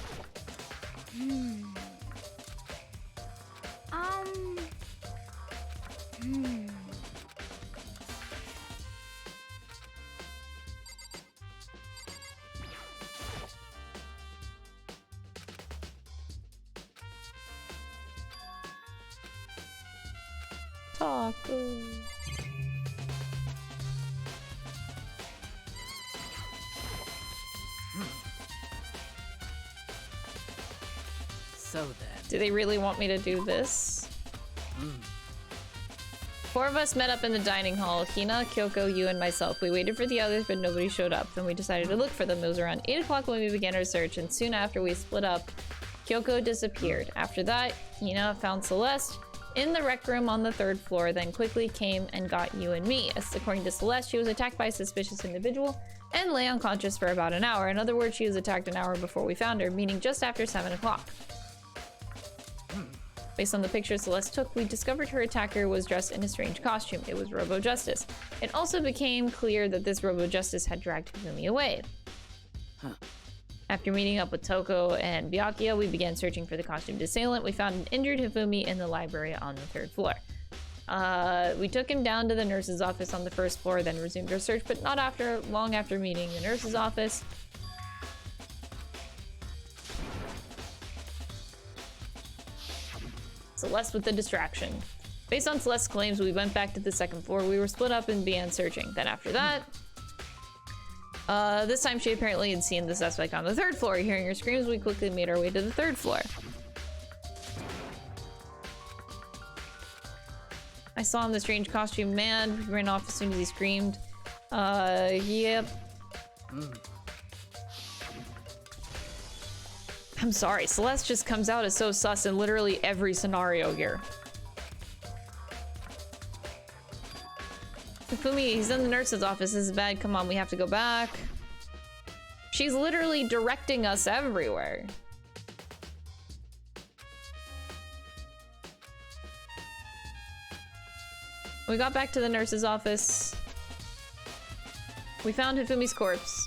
Taco. So then. Do they really want me to do this? Four of us met up in the dining hall. Hina, Kyoko, you, and myself. We waited for the others, but nobody showed up. Then we decided to look for them. It was around 8 o'clock when we began our search, and soon after we split up, Kyoko disappeared. After that, Hina found Celeste in the rec room on the 3rd floor, then quickly came and got you and me. As according to Celeste, she was attacked by a suspicious individual and lay unconscious for about an hour. In other words, she was attacked an hour before we found her, meaning just after 7 o'clock. Based on the pictures Celeste took, we discovered her attacker was dressed in a strange costume. It was Robo Justice. It also became clear that this Robo Justice had dragged Hifumi away. After meeting up with Toko and Byakuya, we began searching for the costumed assailant. We found an injured Hifumi in the library on the 3rd floor. We took him down to the nurse's office on the 1st floor, then resumed our search, but not long after meeting the nurse's office. Celeste with the distraction. Based on Celeste's claims, we went back to the 2nd floor. We were split up and began searching. Then after that, this time she apparently had seen the suspect on the 3rd floor. Hearing her screams, we quickly made our way to the 3rd floor. I saw him, the strange costume man. He ran off as soon as he screamed. Yep. I'm sorry, Celeste just comes out as so sus in literally every scenario here. Hifumi, he's in the nurse's office. This is bad. Come on, we have to go back. She's literally directing us everywhere. We got back to the nurse's office. We found Hifumi's corpse.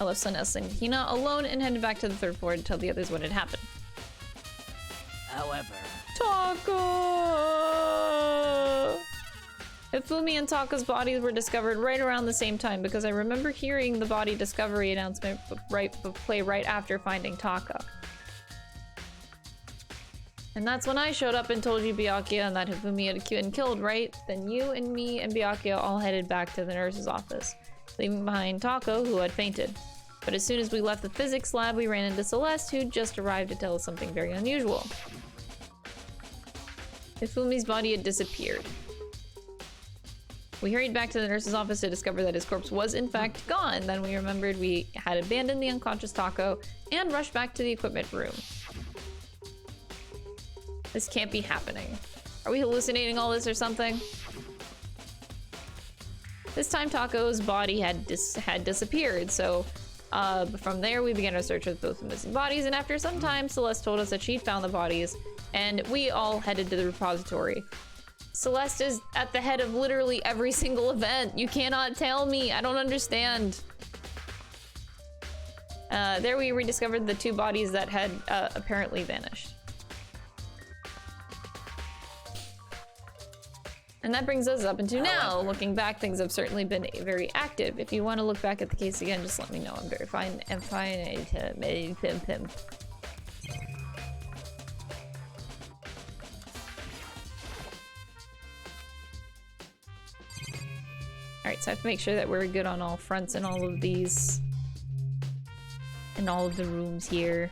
I left Celeste and Hina alone and headed back to the 3rd floor to tell the others what had happened. However, Taka! Hifumi and Taka's bodies were discovered right around the same time because I remember hearing the body discovery announcement play right after finding Taka. And that's when I showed up and told you Byakuya and that Hifumi had been killed, right? Then you and me and Byakuya all headed back to the nurse's office, leaving behind Tako, who had fainted. But as soon as we left the physics lab, we ran into Celeste, who'd just arrived to tell us something very unusual. Hifumi's body had disappeared. We hurried back to the nurse's office to discover that his corpse was in fact gone. Then we remembered we had abandoned the unconscious Tako and rushed back to the equipment room. This can't be happening. Are we hallucinating all this or something? This time Tako's body had disappeared, so from there we began our search with both the missing bodies, and after some time Celeste told us that she'd found the bodies, and we all headed to the repository. Celeste is at the head of literally every single event. You cannot tell me. I don't understand. There we rediscovered the 2 bodies that had apparently vanished. And that brings us up into now. Looking back, things have certainly been very active. If you want to look back at the case again, just let me know. I'm very fine. I'm fine. Alright, so I have to make sure that we're good on all fronts in all of these. In all of the rooms here.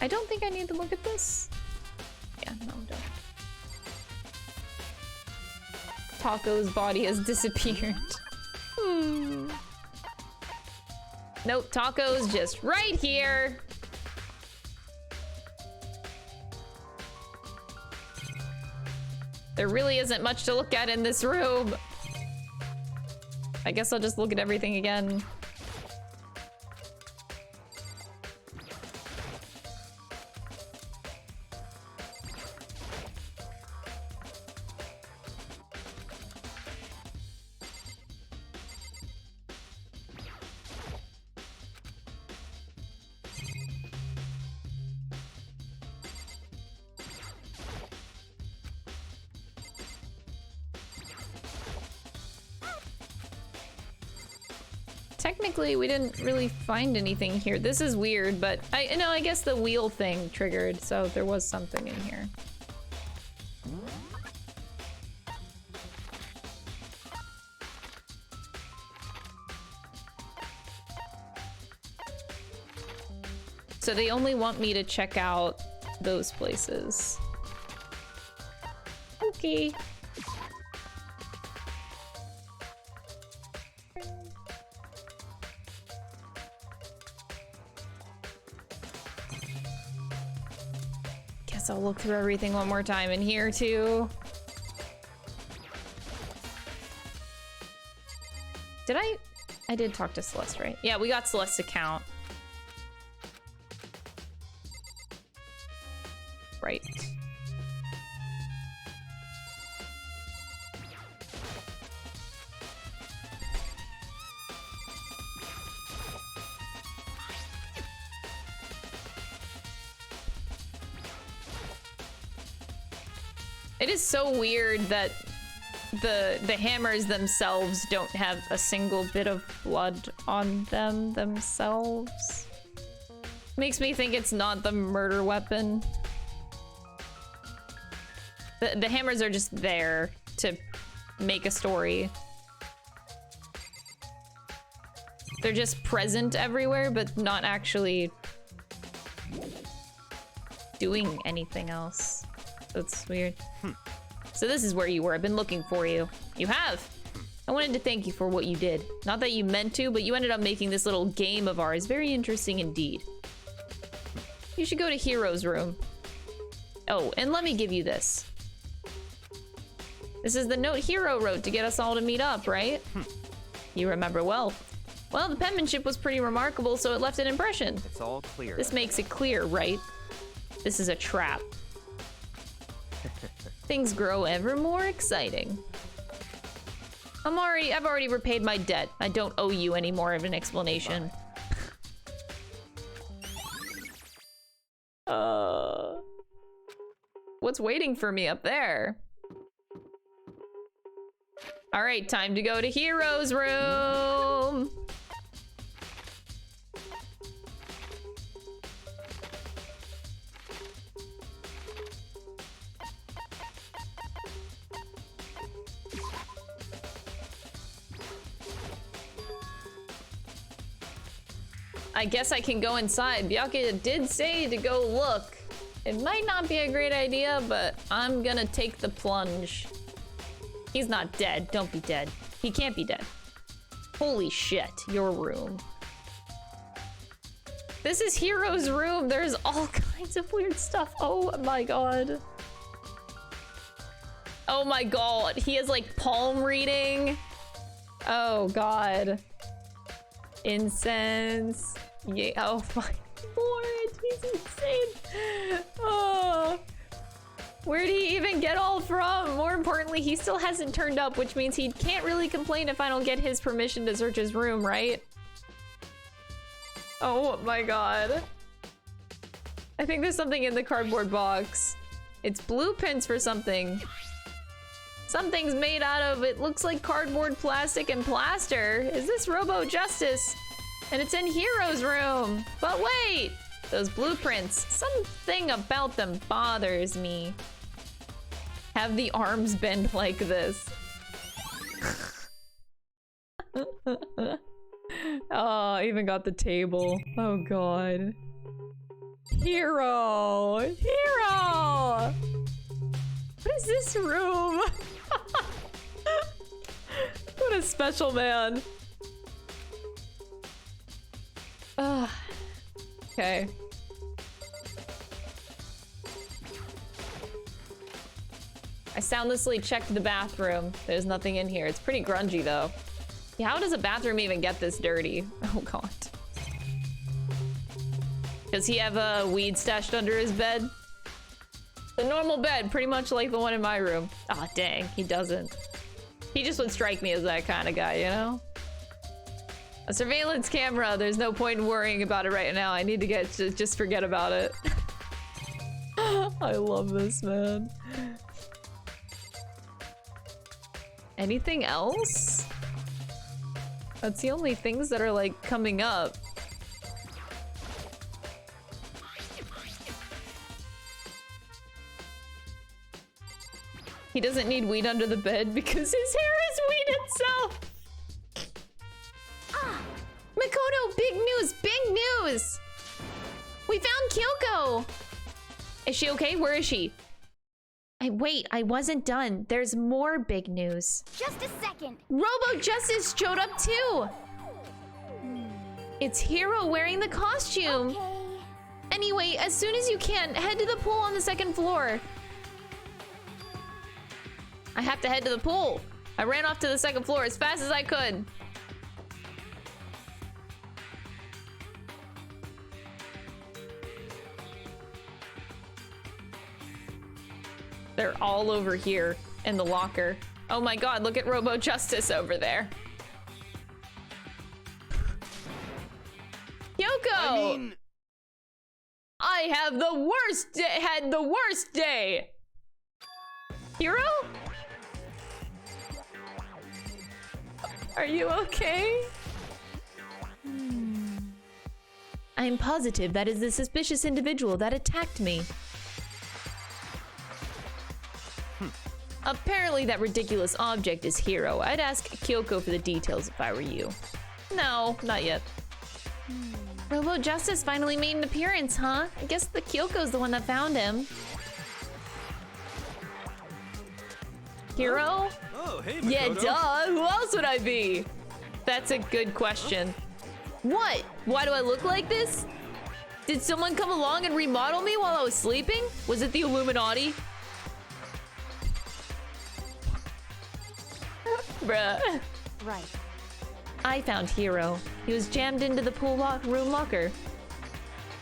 I don't think I need to look at this. Yeah, no, don't. Tako's body has disappeared. Nope, Taco's just right here. There really isn't much to look at in this room. I guess I'll just look at everything again. Technically, we didn't really find anything here. This is weird, but I guess the wheel thing triggered, so there was something in here. So they only want me to check out those places. Okay. Guess I'll look through everything one more time in here too. Did I did talk to Celeste, right? Yeah, we got Celeste's account. Right. It is so weird that the hammers themselves don't have a single bit of blood on them themselves. Makes me think it's not the murder weapon. The hammers are just there to make a story. They're just present everywhere, but not actually doing anything else. That's weird. So this is where you were. I've been looking for you. You have. I wanted to thank you for what you did. Not that you meant to, but you ended up making this little game of ours very interesting indeed. You should go to Hero's room. Oh, and let me give you this. This is the note Hero wrote to get us all to meet up, right? You remember well. Well, the penmanship was pretty remarkable, so it left an impression. It's all clear. This makes it clear, right? This is a trap. Things grow ever more exciting. I've already repaid my debt. I don't owe you any more of an explanation. What's waiting for me up there? All right, time to go to Hero's room. I guess I can go inside. Byakuya did say to go look. It might not be a great idea, but I'm gonna take the plunge. He's not dead. Don't be dead. He can't be dead. Holy shit, your room. This is Hero's room. There's all kinds of weird stuff. Oh my god. Oh my god. He has like palm reading. Oh god. Incense. Yeah. Oh my lord. He's insane. Oh. Where did he even get all from? More importantly, he still hasn't turned up, which means he can't really complain if I don't get his permission to search his room, right? Oh my god. I think there's something in the cardboard box. It's blueprints for something. Something's made out of, it looks like cardboard, plastic, and plaster. Is this Robo Justice? And it's in Hero's room. But wait! Those blueprints, something about them bothers me. Have the arms bend like this. Oh, I even got the table. Oh god. Hero! Hero! What is this room? What a special man. Okay. I soundlessly checked the bathroom. There's nothing in here. It's pretty grungy though. Yeah, how does a bathroom even get this dirty? Oh god. Does he have a weed stashed under his bed? The normal bed, pretty much like the one in my room. Aw, dang, he doesn't. He just would strike me as that kind of guy, you know? A surveillance camera, there's no point in worrying about it right now. I need to just forget about it. I love this, man. Anything else? That's the only things that are like coming up. He doesn't need weed under the bed because his hair is weed itself. Makoto, big news, big news! We Is she okay? Where is she? Wait, I wasn't done. There's more big news. Just a second. Robo Justice showed up too. It's Hero wearing the costume. Okay. Anyway, as soon as you can, head to the pool on the 2nd floor. I have to head to the pool. I ran off to the 2nd floor as fast as I could. They're all over here in the locker. Oh my god, look at Robo Justice over there. Kyoko! I have the worst day, had the worst day. Hero? Are you okay? I'm positive that is the suspicious individual that attacked me. Apparently that ridiculous object is Hero. I'd ask Kyoko for the details if I were you. No, not yet. Robo Justice finally made an appearance, huh? I guess the Kyoko's the one that found him. Hero? Oh, hey, Yeah, Makoto. duh. Who else would I be? That's a good question. What? Why do I look like this? Did someone come along and remodel me while I was sleeping? Was it the Illuminati? Bruh. Right. I found Hero. He was jammed into the pool room locker.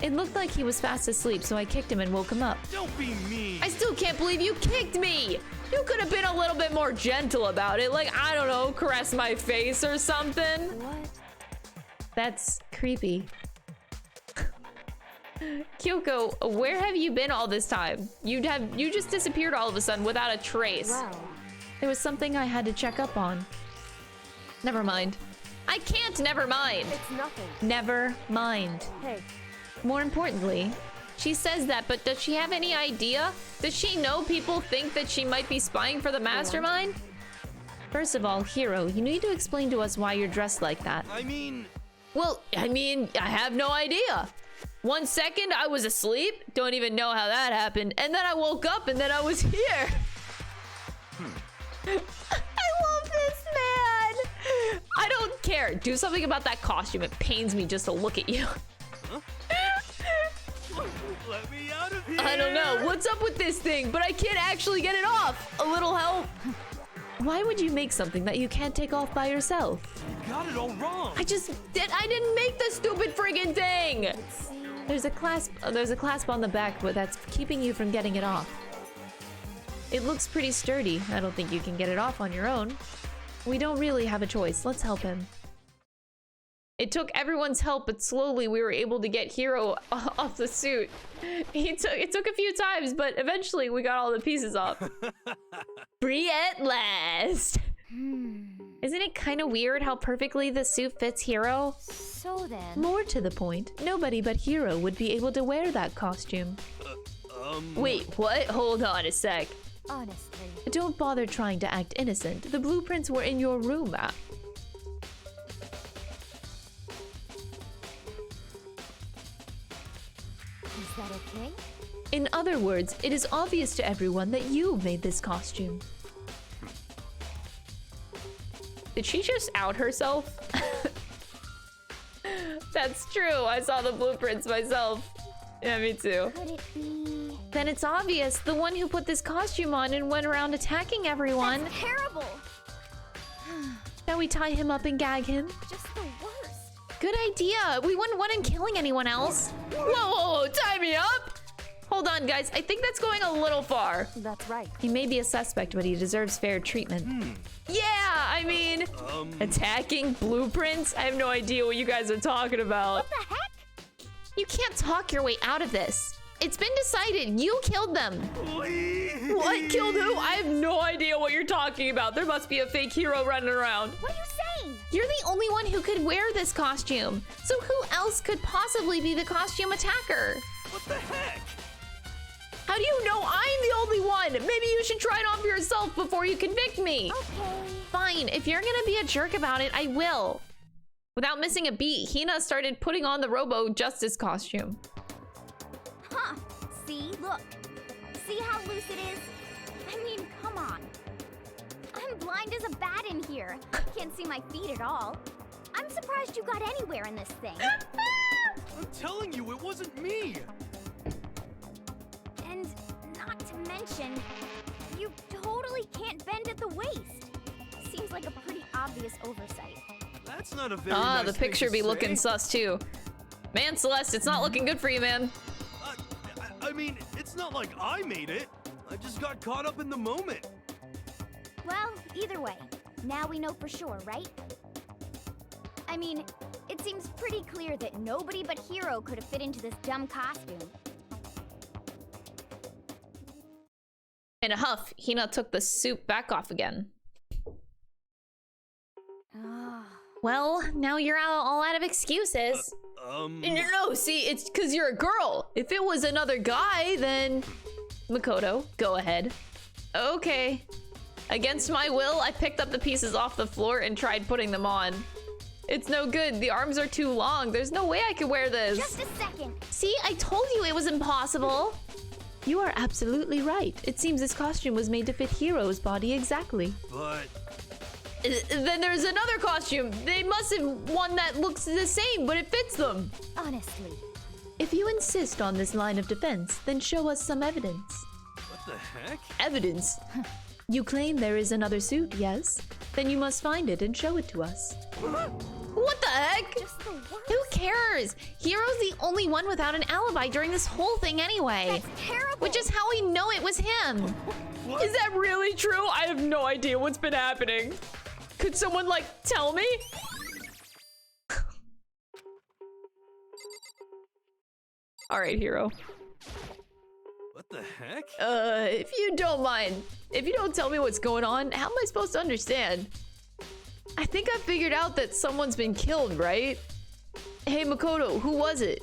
It looked like he was fast asleep, so I kicked him and woke him up. Don't be mean. I still can't believe you kicked me! You could have been a little bit more gentle about it. Like, I don't know, caress my face or something. What? That's creepy. Kyoko, where have you been all this time? You just disappeared all of a sudden without a trace. Wow. There was something I had to check up on. Never mind. I can't never mind. It's nothing. Never mind. Hey, More importantly, she says that, but does she have any idea? Does she know people think that she might be spying for the mastermind? First of all, Hero, you need to explain to us why you're dressed like that. Well, I have no idea. 1 second I was asleep, don't even know how that happened, and then I woke up and then I was here. I love this, man. I don't care. Do something about that costume. It pains me just to look at you. Let me out of here. I don't know. What's up with this thing? But I can't actually get it off. A little help. Why would you make something that you can't take off by yourself? You got it all wrong. I didn't make the stupid friggin' thing. There's a clasp on the back, but that's keeping you from getting it off. It looks pretty sturdy. I don't think you can get it off on your own. We don't really have a choice. Let's help him. It took everyone's help, but slowly we were able to get Hero off the suit. It took a few times, but eventually we got all the pieces off. Free at last. Isn't it kind of weird how perfectly the suit fits Hero? So then. More to the point, nobody but Hero would be able to wear that costume. Wait, what? Hold on a sec. Honestly. Don't bother trying to act innocent. The blueprints were in your room, Is that okay? In other words, it is obvious to everyone that you made this costume. Did she just out herself? That's true. I saw the blueprints myself. Yeah, me too. Could it be? Then it's obvious. The one who put this costume on and went around attacking everyone. That's terrible. Shall we tie him up and gag him? Just the worst. Good idea. We wouldn't want him killing anyone else. Whoa, tie me up. Hold on, guys. I think that's going a little far. that's right. He may be a suspect, but he deserves fair treatment. Yeah, I mean, attacking blueprints? I have no idea what you guys are talking about. What the heck? You can't talk your way out of this. It's been decided. You killed them. What? Killed who? I have no idea what you're talking about. There must be a fake Hero running around. What are you saying? You're the only one who could wear this costume. So who else could possibly be the costume attacker? What the heck? How do you know I'm the only one? Maybe you should try it on for yourself before you convict me. Okay. Fine, if you're gonna be a jerk about it, I will. Without missing a beat, Hina started putting on the Robo Justice costume. Huh. See? Look. See how loose it is? I mean, come on. I'm blind as a bat in here. Can't see my feet at all. I'm surprised you got anywhere in this thing. I'm telling you, it wasn't me! And not to mention, you totally can't bend at the waist. Seems like a pretty obvious oversight. That's not a very nice the thing picture to be say. looking sus too. Man, Celeste, it's not looking good for you, man. I mean, it's not like I made it. I just got caught up in the moment. Well, either way, now we know for sure, right? I mean, it seems pretty clear that nobody but Hiro could have fit into this dumb costume. In a huff, Hina took the suit back off again. Well, now you're all out of excuses. No, see, it's because you're a girl. If it was another guy, then... Makoto, go ahead. Okay. Against my will, I picked up the pieces off the floor and tried putting them on. It's no good. The arms are too long. There's no way I could wear this. Just a second. See, I told you it was impossible. You are absolutely right. It seems this costume was made to fit Hiro's body exactly. But... Then there's another costume. They must have one that looks the same, but it fits them. Honestly. If you insist on this line of defense, then show us some evidence. what the heck? Evidence? You claim there is another suit, yes? Then you must find it and show it to us. What the heck? Just the worst. Who cares? Hiro's the only one without an alibi during this whole thing anyway. That's terrible. Which is how we know it was him. What? Is that really true? I have no idea what's been happening. Could someone, like, tell me? Alright, Hiro. What the heck? If you don't mind, if you don't tell me what's going on, how am I supposed to understand? I think I figured out that someone's been killed, right? Hey, Makoto, who was it?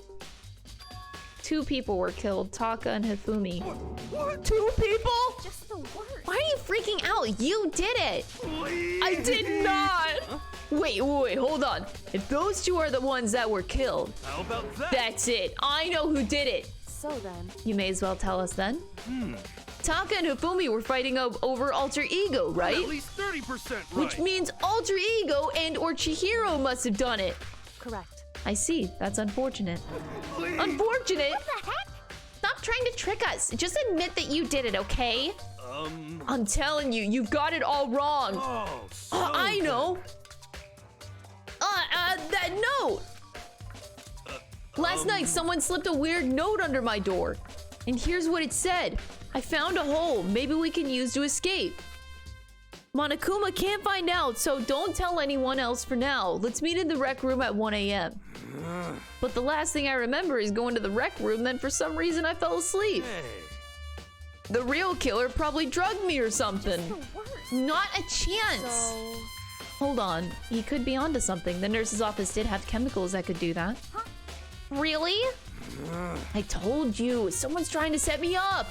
2 people were killed, Taka and Hifumi. What? 2 people? Just the worst. Why are you freaking out? You did it. I did not! Wait, hold on. If those 2 are the ones that were killed, How about that? that's it. I know who did it. So then, You may as well tell us then. Taka and Hifumi were fighting over Alter Ego, right? At least 30% right. Which means Alter Ego and or Chihiro must have done it. correct. I see. That's unfortunate. Please. Unfortunate? What the heck? Stop trying to trick us. Just admit that you did it, okay? I'm telling you, you've got it all wrong. Oh, so I know. That note. Last night, someone slipped a weird note under my door. And here's what it said. I found a hole maybe we can use to escape. Monokuma can't find out, so don't tell anyone else for now. Let's meet in the rec room at 1 a.m. But the last thing I remember is going to the rec room, then for some reason I fell asleep. Hey. The real killer probably drugged me or something. The worst. Not a chance. So, Hold on, he could be onto something. The nurse's office did have chemicals that could do that. Really? I told you, someone's trying to set me up.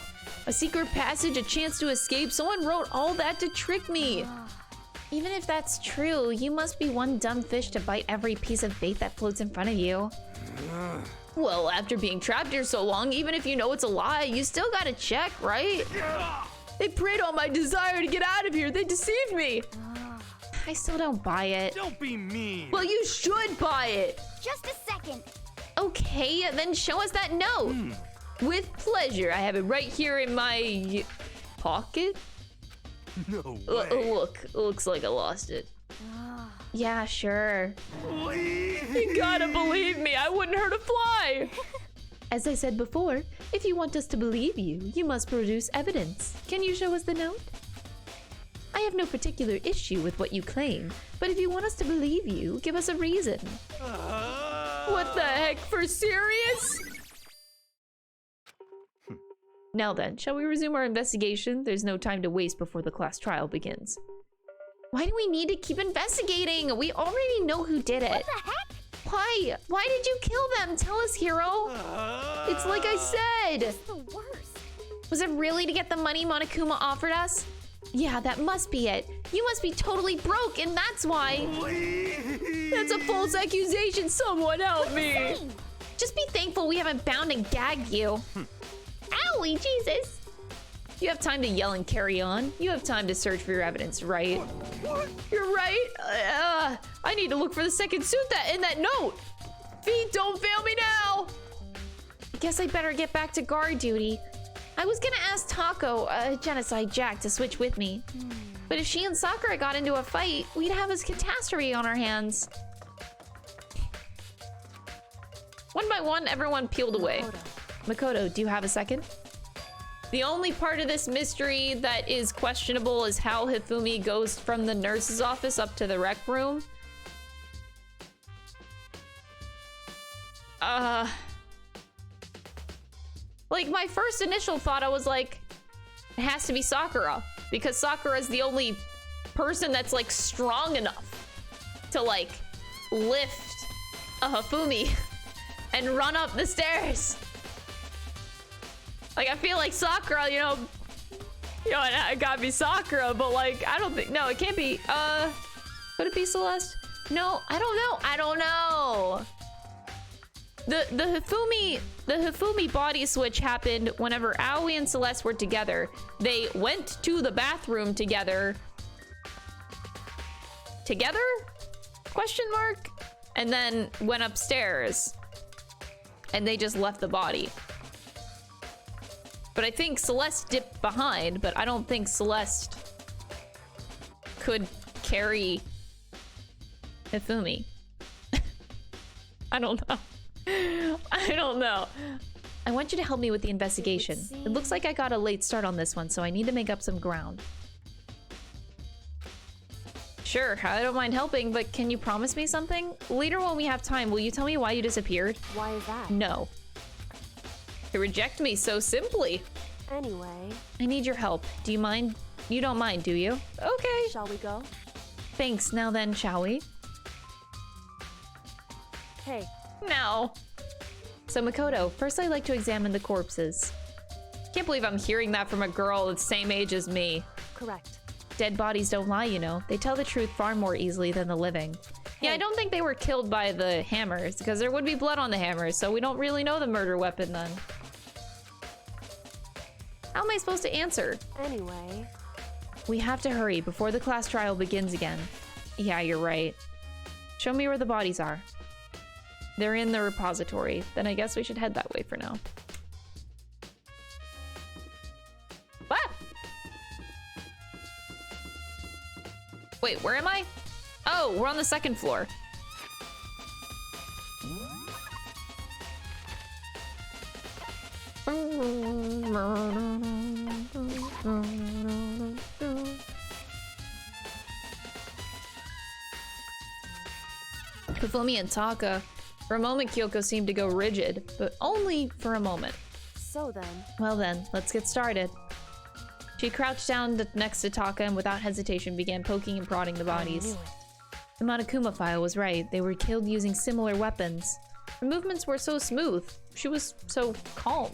A secret passage, a chance to escape. Someone wrote all that to trick me. Even if that's true, you must be one dumb fish to bite every piece of bait that floats in front of you. Well, after being trapped here so long, even if you know it's a lie, you still gotta check, right? They preyed on my desire to get out of here. They deceived me. I still don't buy it. Don't be mean. Well, you should buy it. Just a second. Okay, then show us that note. With pleasure. I have it right here in my pocket. No way. Look, looks like I lost it. Yeah, sure. Please. You gotta believe me, I wouldn't hurt a fly. As I said before, if you want us to believe you, you must produce evidence. Can you show us the note? I have no particular issue with what you claim, but if you want us to believe you, give us a reason. What the heck, for serious? Now then, shall we resume our investigation? There's no time to waste before the class trial begins. Why do we need to keep investigating? We already know who did it. What the heck? Why? Why did you kill them? Tell us, Hiro. It's like I said. The worst. Was it really to get the money Monokuma offered us? Yeah, that must be it. You must be totally broke, and that's why. Please. That's a false accusation. Someone help me. Just be thankful we haven't bound and gagged you. Chloe, Jesus. You have time to yell and carry on. You have time to search for your evidence, right? What? You're right. I need to look for the second suit in that note. Feet, don't fail me now. I guess I better get back to guard duty. I was gonna ask Taco, Genocide Jack, to switch with me. But if she and Sakura got into a fight, we'd have a catastrophe on our hands. One by one, everyone peeled away. Makoto, do you have a second? The only part of this mystery that is questionable is how Hifumi goes from the nurse's office up to the rec room. Like, my first initial thought, I was like, it has to be Sakura. Because Sakura is the only person that's, like, strong enough to, like, lift a Hifumi and run up the stairs. Like, I feel like Sakura, you know, it gotta be Sakura, but, like, I don't think, no, it can't be, could it be Celeste? No, I don't know. The Hifumi body switch happened whenever Aoi and Celeste were together. They went to the bathroom together. Together? Question mark? And then went upstairs. And they just left the body. But I think Celeste dipped behind, but I don't think Celeste could carry Hifumi. I don't know. I don't know. I want you to help me with the investigation. It looks like I got a late start on this one, so I need to make up some ground. Sure, I don't mind helping, but can you promise me something? Later when we have time, will you tell me why you disappeared? Why is that? No. To reject me so simply. Anyway. I need your help. Do you mind? You don't mind, do you? Okay. Shall we go? Thanks. Now then, shall we? Hey. No. So Makoto, first I'd like to examine the corpses. Can't believe I'm hearing that from a girl the same age as me. Correct. Dead bodies don't lie, you know. They tell the truth far more easily than the living. Yeah, I don't think they were killed by the hammers, because there would be blood on the hammers, so we don't really know the murder weapon then. How am I supposed to answer? Anyway. We have to hurry before the class trial begins again. Yeah, you're right. Show me where the bodies are. They're in the repository. Then I guess we should head that way for now. What? Wait, where am I? Oh, we're on the second floor. Hifumi and Taka. For a moment, Kyoko seemed to go rigid, but only for a moment. So then... Well then, let's get started. She crouched down next to Taka and without hesitation began poking and prodding the bodies. The Monokuma file was right. They were killed using similar weapons. Her movements were so smooth. She was so calm.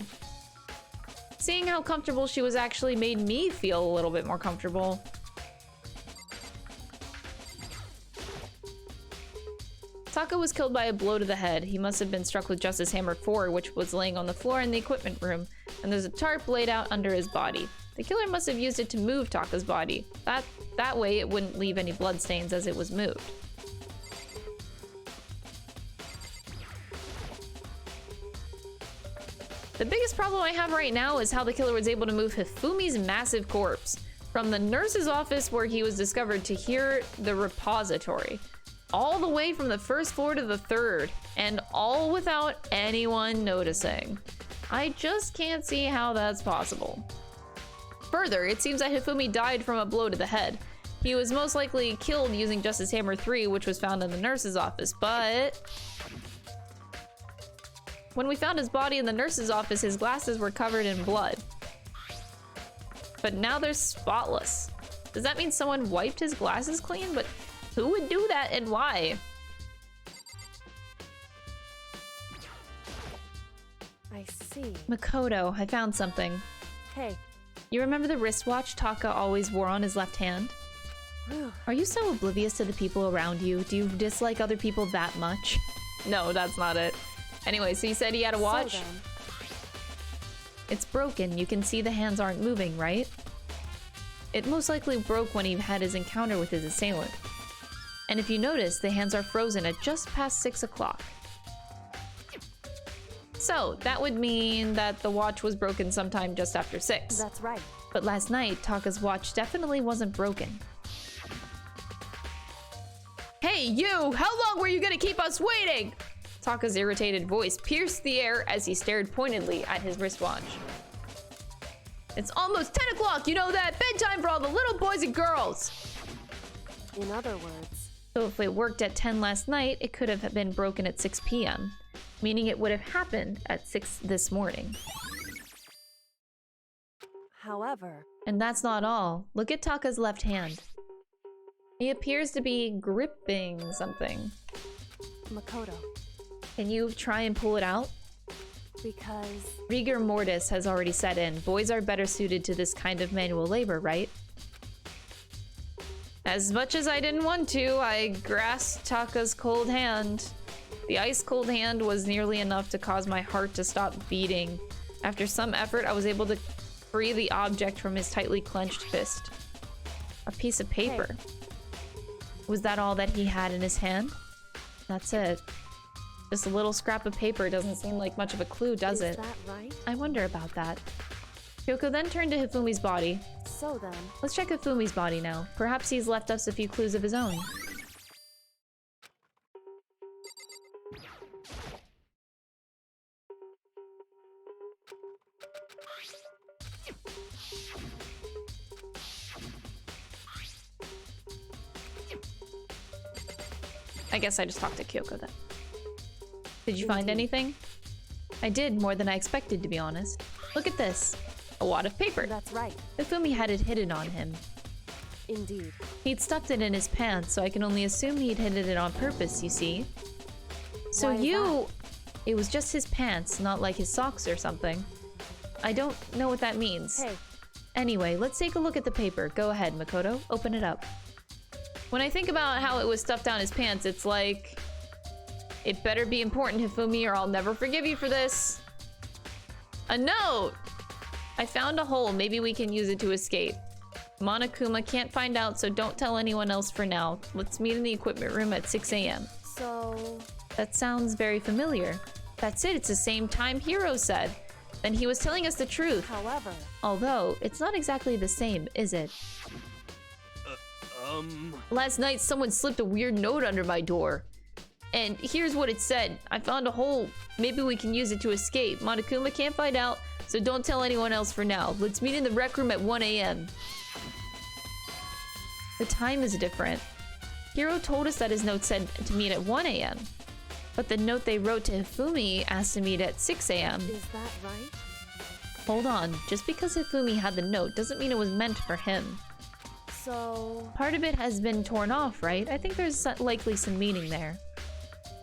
Seeing how comfortable she was actually made me feel a little bit more comfortable. Taka was killed by a blow to the head. He must have been struck with Justice Hammer 4, which was laying on the floor in the equipment room, and there's a tarp laid out under his body. The killer must have used it to move Taka's body. That way it wouldn't leave any bloodstains as it was moved. The biggest problem I have right now is how the killer was able to move Hifumi's massive corpse from the nurse's office where he was discovered to here, the repository. All the way from the first floor to the third, and all without anyone noticing. I just can't see how that's possible. Further, it seems that Hifumi died from a blow to the head. He was most likely killed using Justice Hammer 3, which was found in the nurse's office, but... when we found his body in the nurse's office, his glasses were covered in blood. But now they're spotless. Does that mean someone wiped his glasses clean? But who would do that and why? I see. Makoto, I found something. Hey. You remember the wristwatch Taka always wore on his left hand? Are you so oblivious to the people around you? Do you dislike other people that much? No, that's not it. Anyway, so you said he had a watch? So It's broken. You can see the hands aren't moving, right? It most likely broke when he had his encounter with his assailant. And if you notice, the hands are frozen at just past 6 o'clock. So, that would mean that the watch was broken sometime just after 6. That's right. But last night, Taka's watch definitely wasn't broken. Hey, you! How long were you gonna keep us waiting? Taka's irritated voice pierced the air as he stared pointedly at his wristwatch. It's almost 10 o'clock, you know that? Bedtime for all the little boys and girls! In other words, So if it worked at 10 last night, it could have been broken at 6 p.m., meaning it would have happened at 6 this morning. however, And that's not all. Look at Taka's left hand. He appears to be gripping something. Makoto, Can you try and pull it out? because Rigor mortis has already set in. Boys are better suited to this kind of manual labor, right? As much as I didn't want to, I grasped Taka's cold hand. The ice-cold hand was nearly enough to cause my heart to stop beating. After some effort, I was able to free the object from his tightly clenched fist. A piece of paper. Was that all that he had in his hand? That's it. Just a little scrap of paper doesn't seem like much of a clue, does it? is that right? I wonder about that. Kyoko then turned to Hifumi's body. So then, Let's check Hifumi's body now. Perhaps he's left us a few clues of his own. I guess I just talked to Kyoko then. Did you find anything? I did, more than I expected, to be honest. Look at this. A wad of paper. that's right. Hifumi had it hidden on him. Indeed. He'd stuffed it in his pants, so I can only assume he'd hidden it on purpose, you see. So Why is It was just his pants, not like his socks or something. I don't know what that means. Hey, Anyway, let's take a look at the paper. Go ahead, Makoto. Open it up. When I think about how it was stuffed down his pants, it's like... It better be important, Hifumi, or I'll never forgive you for this. A note! I found a hole. Maybe we can use it to escape. Monokuma can't find out, so don't tell anyone else for now. Let's meet in the equipment room at 6 a.m. so That sounds very familiar. That's it. It's the same time Hiro said. Then he was telling us the truth. however, Although, it's not exactly the same, is it? Last night, someone slipped a weird note under my door. And here's what it said. I found a hole. Maybe we can use it to escape. Monokuma can't find out, so don't tell anyone else for now. Let's meet in the rec room at 1 a.m. The time is different. Hiro told us that his note said to meet at 1 a.m. But the note they wrote to Hifumi asked to meet at 6 a.m. is that right? Hold on. Just because Hifumi had the note doesn't mean it was meant for him. So, Part of it has been torn off, right? I think there's likely some meaning there.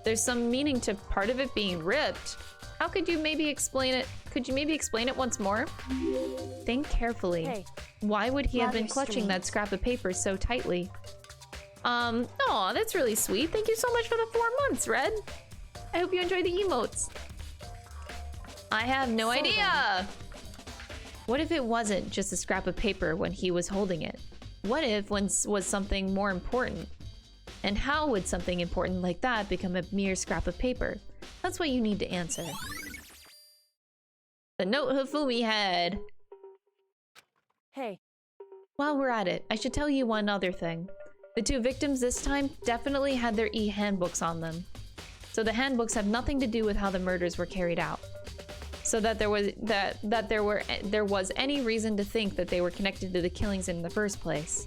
There's some meaning to part of it being ripped. How could you maybe explain it? Could you maybe explain it once more? Think carefully. hey, Why would he have been Rather clutching that strange. scrap of paper so tightly? Aw, that's really sweet. Thank you so much for the 4 months, Red. I hope you enjoy the emotes. I have no idea. What if it wasn't just a scrap of paper when he was holding it? What if one was something more important? And how would something important like that become a mere scrap of paper? That's what you need to answer. The note Hifumi had. hey, While we're at it, I should tell you one other thing. The 2 victims this time definitely had their e-handbooks on them. So the handbooks have nothing to do with how the murders were carried out. So that there was any reason to think that they were connected to the killings in the first place.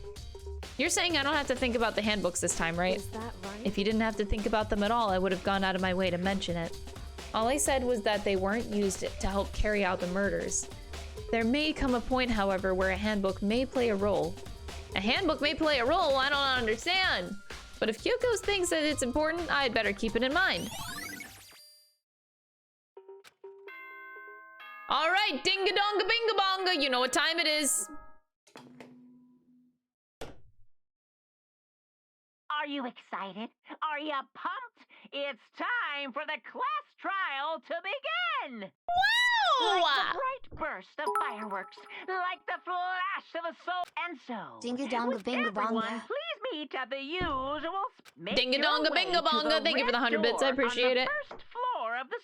You're saying I don't have to think about the handbooks this time, right? is that right? If you didn't have to think about them at all, I would have gone out of my way to mention it. All I said was that they weren't used to help carry out the murders. There may come a point, however, where a handbook may play a role. A handbook may play a role? I don't understand. But if Kyoko thinks that it's important, I'd better keep it in mind. All right, dinga-donga binga-bonga, you know what time it is. Are you excited? Are you pumped? It's time for the class trial to begin! Woo! Like the bright burst of fireworks, like the flash of a soul. And so, Dinga-donga, would binga-bonga. everyone please meet at the usual. Make Dinga your donga, way binga to bonga. the Thank you for the red 100 bits. I door appreciate on it. the first floor of the.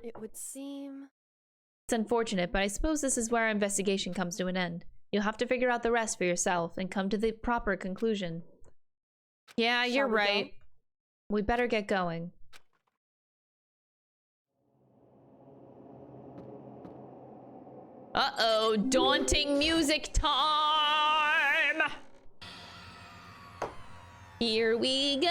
It would seem. It's unfortunate, but I suppose this is where our investigation comes to an end. You'll have to figure out the rest for yourself and come to the proper conclusion. Yeah, you're Shall we right. go? We better get going. Uh-oh, daunting music time! Here we go!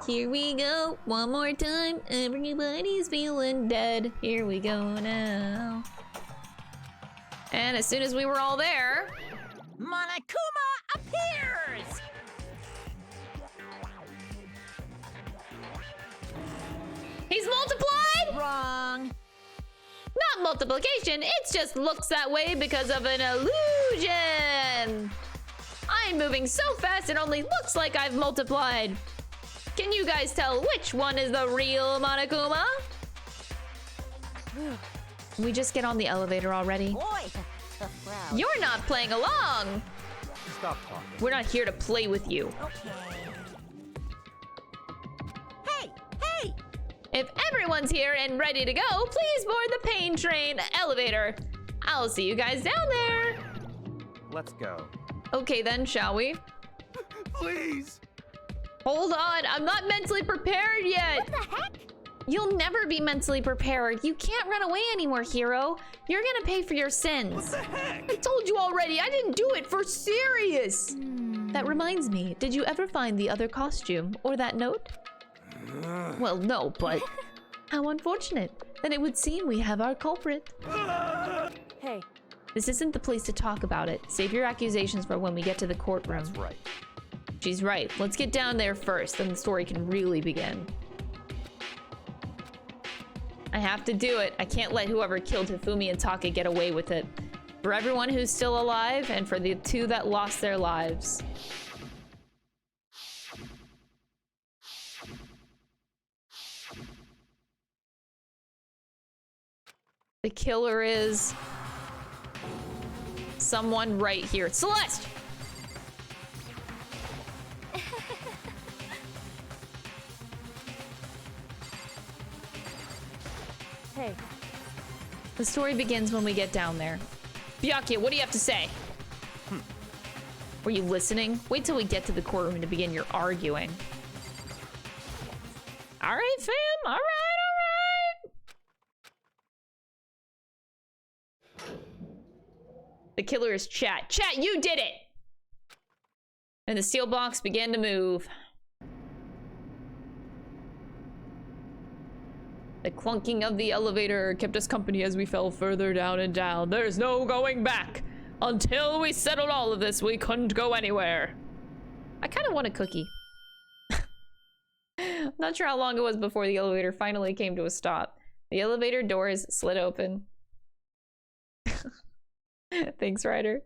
Here we go! One more time, everybody's feeling dead. Here we go now. And as soon as we were all there... Monokuma appears! He's multiplied?! Wrong. Not multiplication, it just looks that way because of an illusion! I'm moving so fast it only looks like I've multiplied. Can you guys tell which one is the real Monokuma? We just get on the elevator already. Boy, tough crowd. You're not playing along! Stop talking. We're not here to play with you. Okay. Hey, hey! If everyone's here and ready to go, please board the pain train elevator. I'll see you guys down there. Let's go. Okay then, shall we? Please! Hold on, I'm not mentally prepared yet. What the heck? You'll never be mentally prepared. You can't run away anymore, hero. You're gonna pay for your sins. What the heck? I told you already, I didn't do it for serious. That reminds me, did you ever find the other costume or that note? Well, no, but how unfortunate. Then it would seem we have our culprit. Hey, This isn't the place to talk about it. Save your accusations for when we get to the courtroom. That's right. She's right. Let's get down there first, then the story can really begin. I have to do it. I can't let whoever killed Hifumi and Taka get away with it. For everyone who's still alive, and for the two that lost their lives. The killer is... someone right here. Celeste! hey, The story begins when we get down there. Byakuya, what do you have to say? Were you listening? Wait till we get to the courtroom to begin your arguing. Alright, fam. Alright, alright. The killer is Chat. Chat, you did it! And the steel box began to move. The clunking of the elevator kept us company as we fell further down and down. There's no going back. Until we settled all of this, we couldn't go anywhere. I kind of want a cookie. I'm not sure how long it was before the elevator finally came to a stop. The elevator doors slid open. Thanks, Ryder.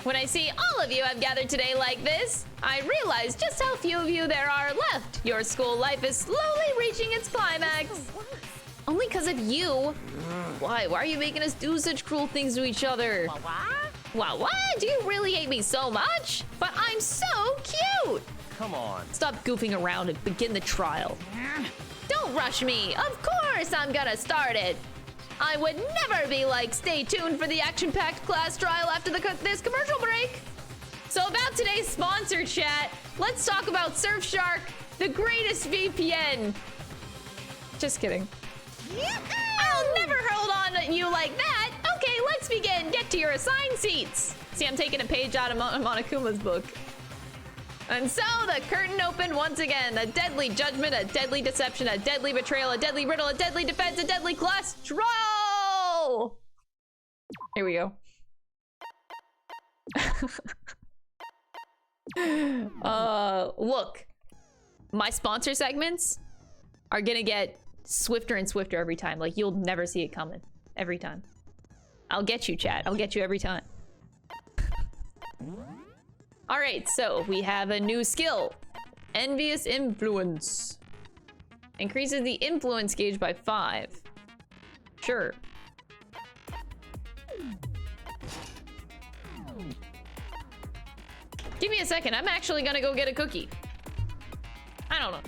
When I see all of you have gathered today like this, I realize just how few of you there are left. Your school life is slowly reaching its climax. Only because of you. Why? Why are you making us do such cruel things to each other? Wow, what? Do you really hate me so much? But I'm so cute! Come on. Stop goofing around and begin the trial. Don't rush me. Of course I'm gonna start it. I would never be like, stay tuned for the action-packed class trial after this commercial break. So about today's sponsor, chat, let's talk about Surfshark, the greatest VPN. Just kidding. I'll never hold on you like that. Okay, let's begin. Get to your assigned seats. See, I'm taking a page out of Monokuma's book. And so the curtain opened once again. A deadly judgment, a deadly deception, a deadly betrayal, a deadly riddle, a deadly defense, a deadly class trial. Here we go. Look, my sponsor segments are gonna get swifter and swifter every time. Like, you'll never see it coming. Every time. I'll get you, chat. I'll get you every time. All right, so we have a new skill. Envious Influence. Increases the influence gauge by 5. Sure. Give me a second. I'm actually gonna go get a cookie. I don't know.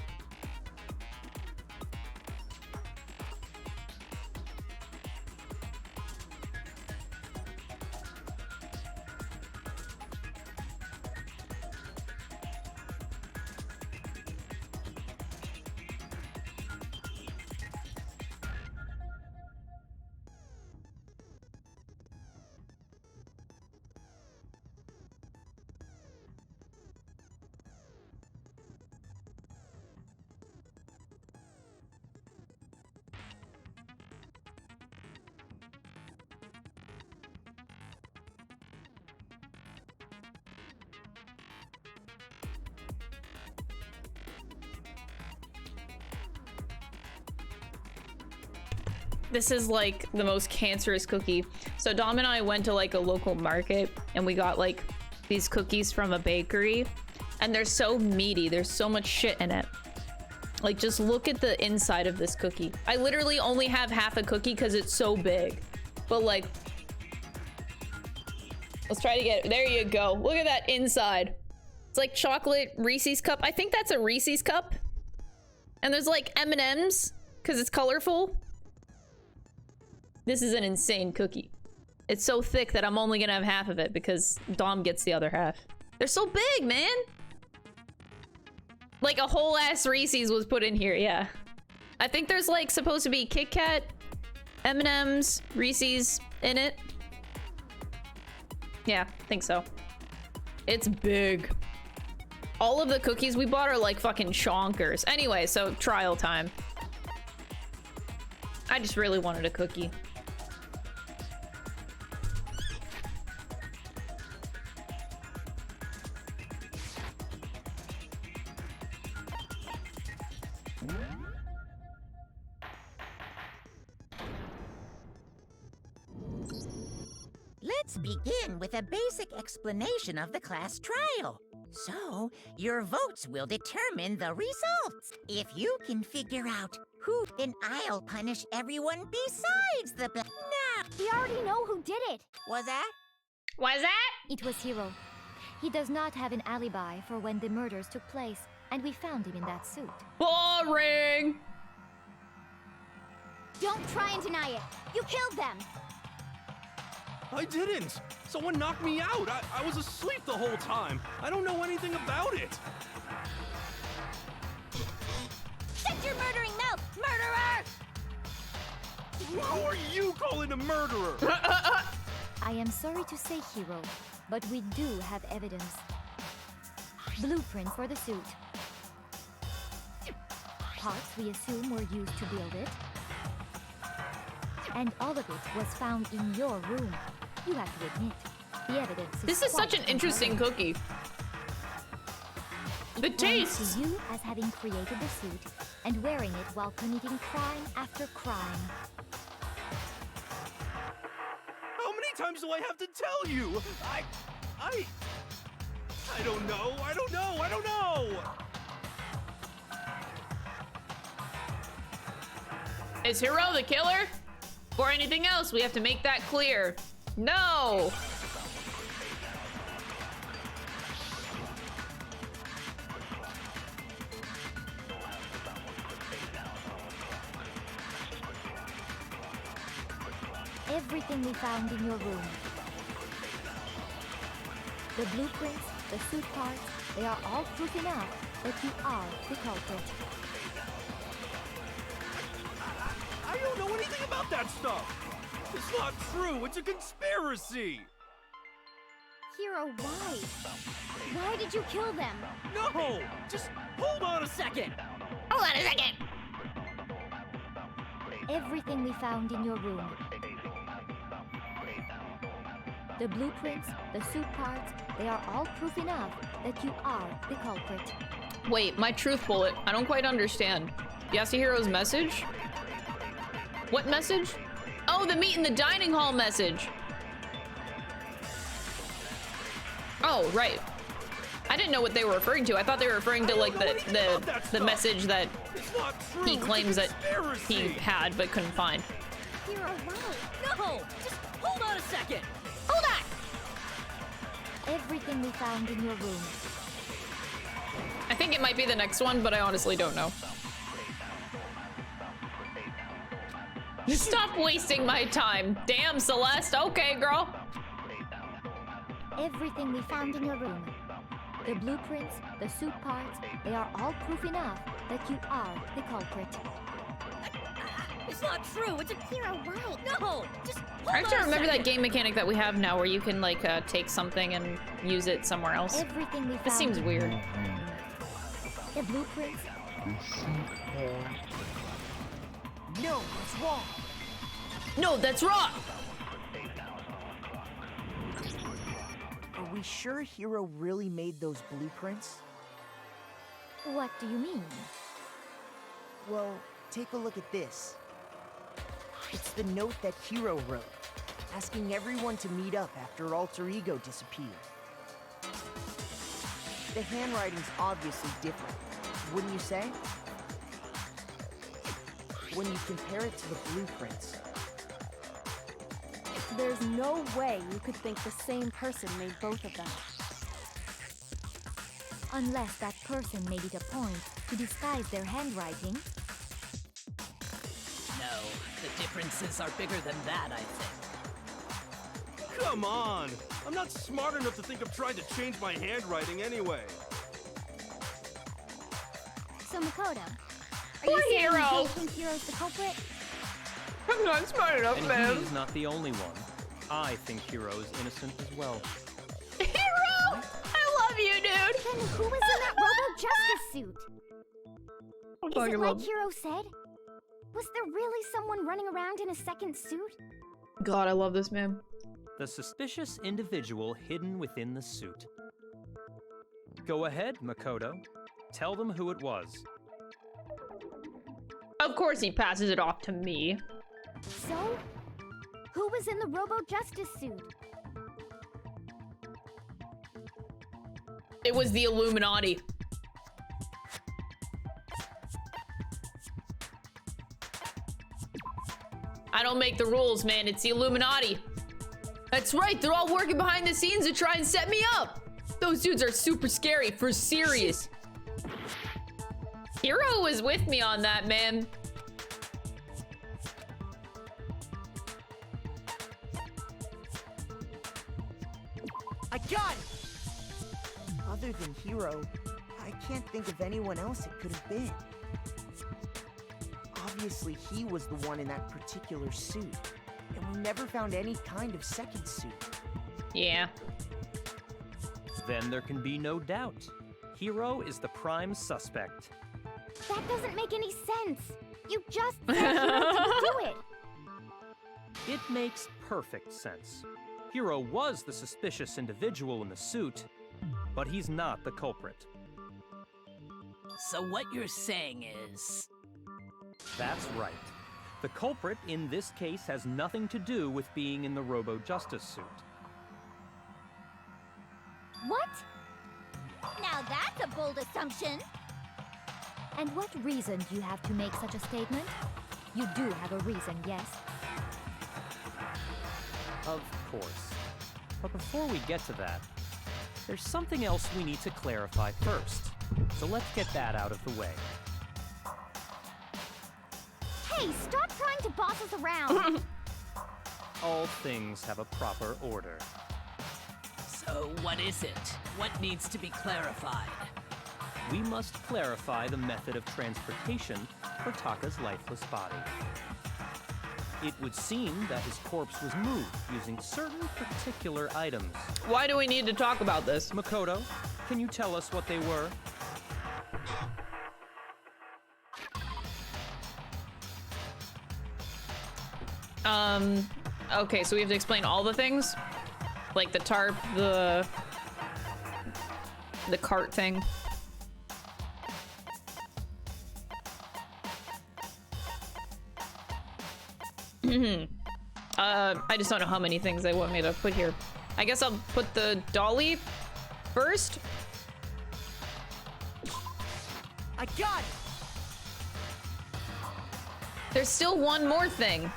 This is like the most cancerous cookie. So Dom and I went to like a local market and we got like these cookies from a bakery and they're so meaty. There's so much shit in it. Like just look at the inside of this cookie. I literally only have half a cookie because it's so big. But like, let's try to get it. There you go. Look at that inside. It's like chocolate Reese's cup. I think that's a Reese's cup. And there's like M&Ms because it's colorful. This is an insane cookie. It's so thick that I'm only gonna have half of it because Dom gets the other half. They're so big, man. Like a whole ass Reese's was put in here, yeah. I think there's like supposed to be Kit Kat, M&Ms, Reese's in it. Yeah, I think so. It's big. All of the cookies we bought are like fucking chonkers. Anyway, so trial time. I just really wanted a cookie. Let's begin with a basic explanation of the class trial. So, your votes will determine the results. If you can figure out who, then I'll punish everyone besides the Now, We already know who did it. was that? Why's that? It was Hiro. He does not have an alibi for when the murders took place, and we found him in that suit. Boring. Don't try and deny it. You killed them. I didn't. Someone knocked me out. I was asleep the whole time. I don't know anything about it. Shut your murdering mouth, murderer! Who are you calling a murderer? I am sorry to say, Hiro, but we do have evidence. Blueprints for the suit. Parts we assume were used to build it. And all of it was found in your room. You have to admit, the evidence is This is such an quite interesting compelling. cookie. The One taste. to you as having created the suit and wearing it while committing crime after crime. How many times do I have to tell you? I don't know. I don't know. Is Hiro the killer? Or anything else, we have to make that clear. No! Everything we found in your room. The blueprints, the suit parts, they are all proof enough that you are the culprit. I don't know anything about that stuff. It's not true. It's a conspiracy. Hiro, why? Why did you kill them? No, just hold on a second. Hold on a second. Everything we found in your room. The blueprints, the suit parts, they are all proof enough that you are the culprit. Wait, my truth bullet. I don't quite understand. Yasuhiro's message? What message? Oh, the meet in the dining hall message. Oh, right. I didn't know what they were referring to. I thought they were referring to like the message that he claims that he had but couldn't find. You're right. No! Just hold on a second! Hold on! Everything we found in your room. I think it might be the next one, but I honestly don't know. Stop wasting my time. Damn, Celeste. Okay, girl. Everything we found in your room. The blueprints, the suit parts, they are all proof enough that you are the culprit. It's not true. It's a You're right. no. Just hold I actually on a remember that second. game mechanic that we have now where you can like take something and use it somewhere else. Everything we found. This seems weird. The blueprints. No, it's wrong. No, that's wrong. Are we sure Hiro really made those blueprints? What do you mean? Well, take a look at this. It's the note that Hiro wrote, asking everyone to meet up after Alter Ego disappeared. The handwriting's obviously different, wouldn't you say? When you compare it to the blueprints. There's no way you could think the same person made both of them. Unless that person made it a point to disguise their handwriting. No, the differences are bigger than that, I think. Come on! I'm not smart enough to think of trying to change my handwriting anyway. So Makoto, Poor are you saying Hiro. you think Hiro's the culprit? I'm not smart enough, And he's not the only one. I think Hiro is innocent as well. Hiro! I love you, dude. Then who was in that Robo Justice suit? Is it like Hiro said? Was there really someone running around in a second suit? God, I love this man. The suspicious individual hidden within the suit. Go ahead, Makoto. Tell them who it was. Of course he passes it off to me. So, who was in the Robo Justice suit? It was the Illuminati. I don't make the rules, man. It's the Illuminati. That's right. They're all working behind the scenes to try and set me up. Those dudes are super scary, for serious. Hiro was with me on that, man. I got it! Other than Hiro, I can't think of anyone else it could have been. Obviously, he was the one in that particular suit, and we never found any kind of second suit. Yeah. Then there can be no doubt. Hiro is the prime suspect. That doesn't make any sense. You just said Hiro didn't do it. It makes perfect sense. Hiro was the suspicious individual in the suit, but he's not the culprit. So what you're saying is... That's right. The culprit in this case has nothing to do with being in the Robo Justice suit. What? Now that's a bold assumption. And what reason do you have to make such a statement? You do have a reason, yes? Of course. But before we get to that, there's something else we need to clarify first. So let's get that out of the way. Hey, stop trying to boss us around. All things have a proper order. So what is it? What needs to be clarified? We must clarify the method of transportation for Taka's lifeless body. It would seem that his corpse was moved using certain particular items. Why do we need to talk about this? Makoto, can you tell us what they were? Okay, so we have to explain all the things? Like the tarp, the cart thing. I just don't know how many things they want me to put here. I guess I'll put the dolly first. I got it! There's still one more thing.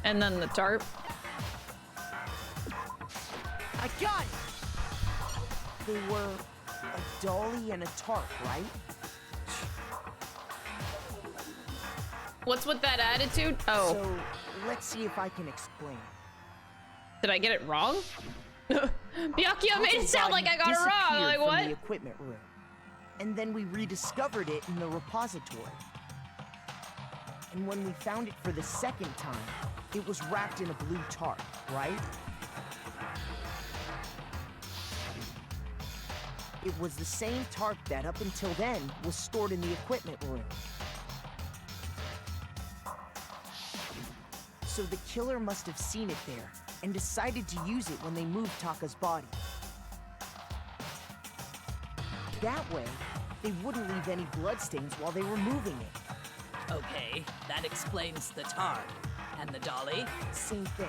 And then the tarp. I got it! They were a dolly and a tarp, right? What's with that attitude? Oh. So, let's see if I can explain. Did I get it wrong? Byakuya made it sound like I got it wrong. Like, from what? The equipment room. And then we rediscovered it in the repository. And when we found it for the second time, it was wrapped in a blue tarp, right? It was the same tarp that, up until then, was stored in the equipment room. So the killer must have seen it there, and decided to use it when they moved Taka's body. That way, they wouldn't leave any bloodstains while they were moving it. Okay, that explains the tarp. And the dolly? Same thing.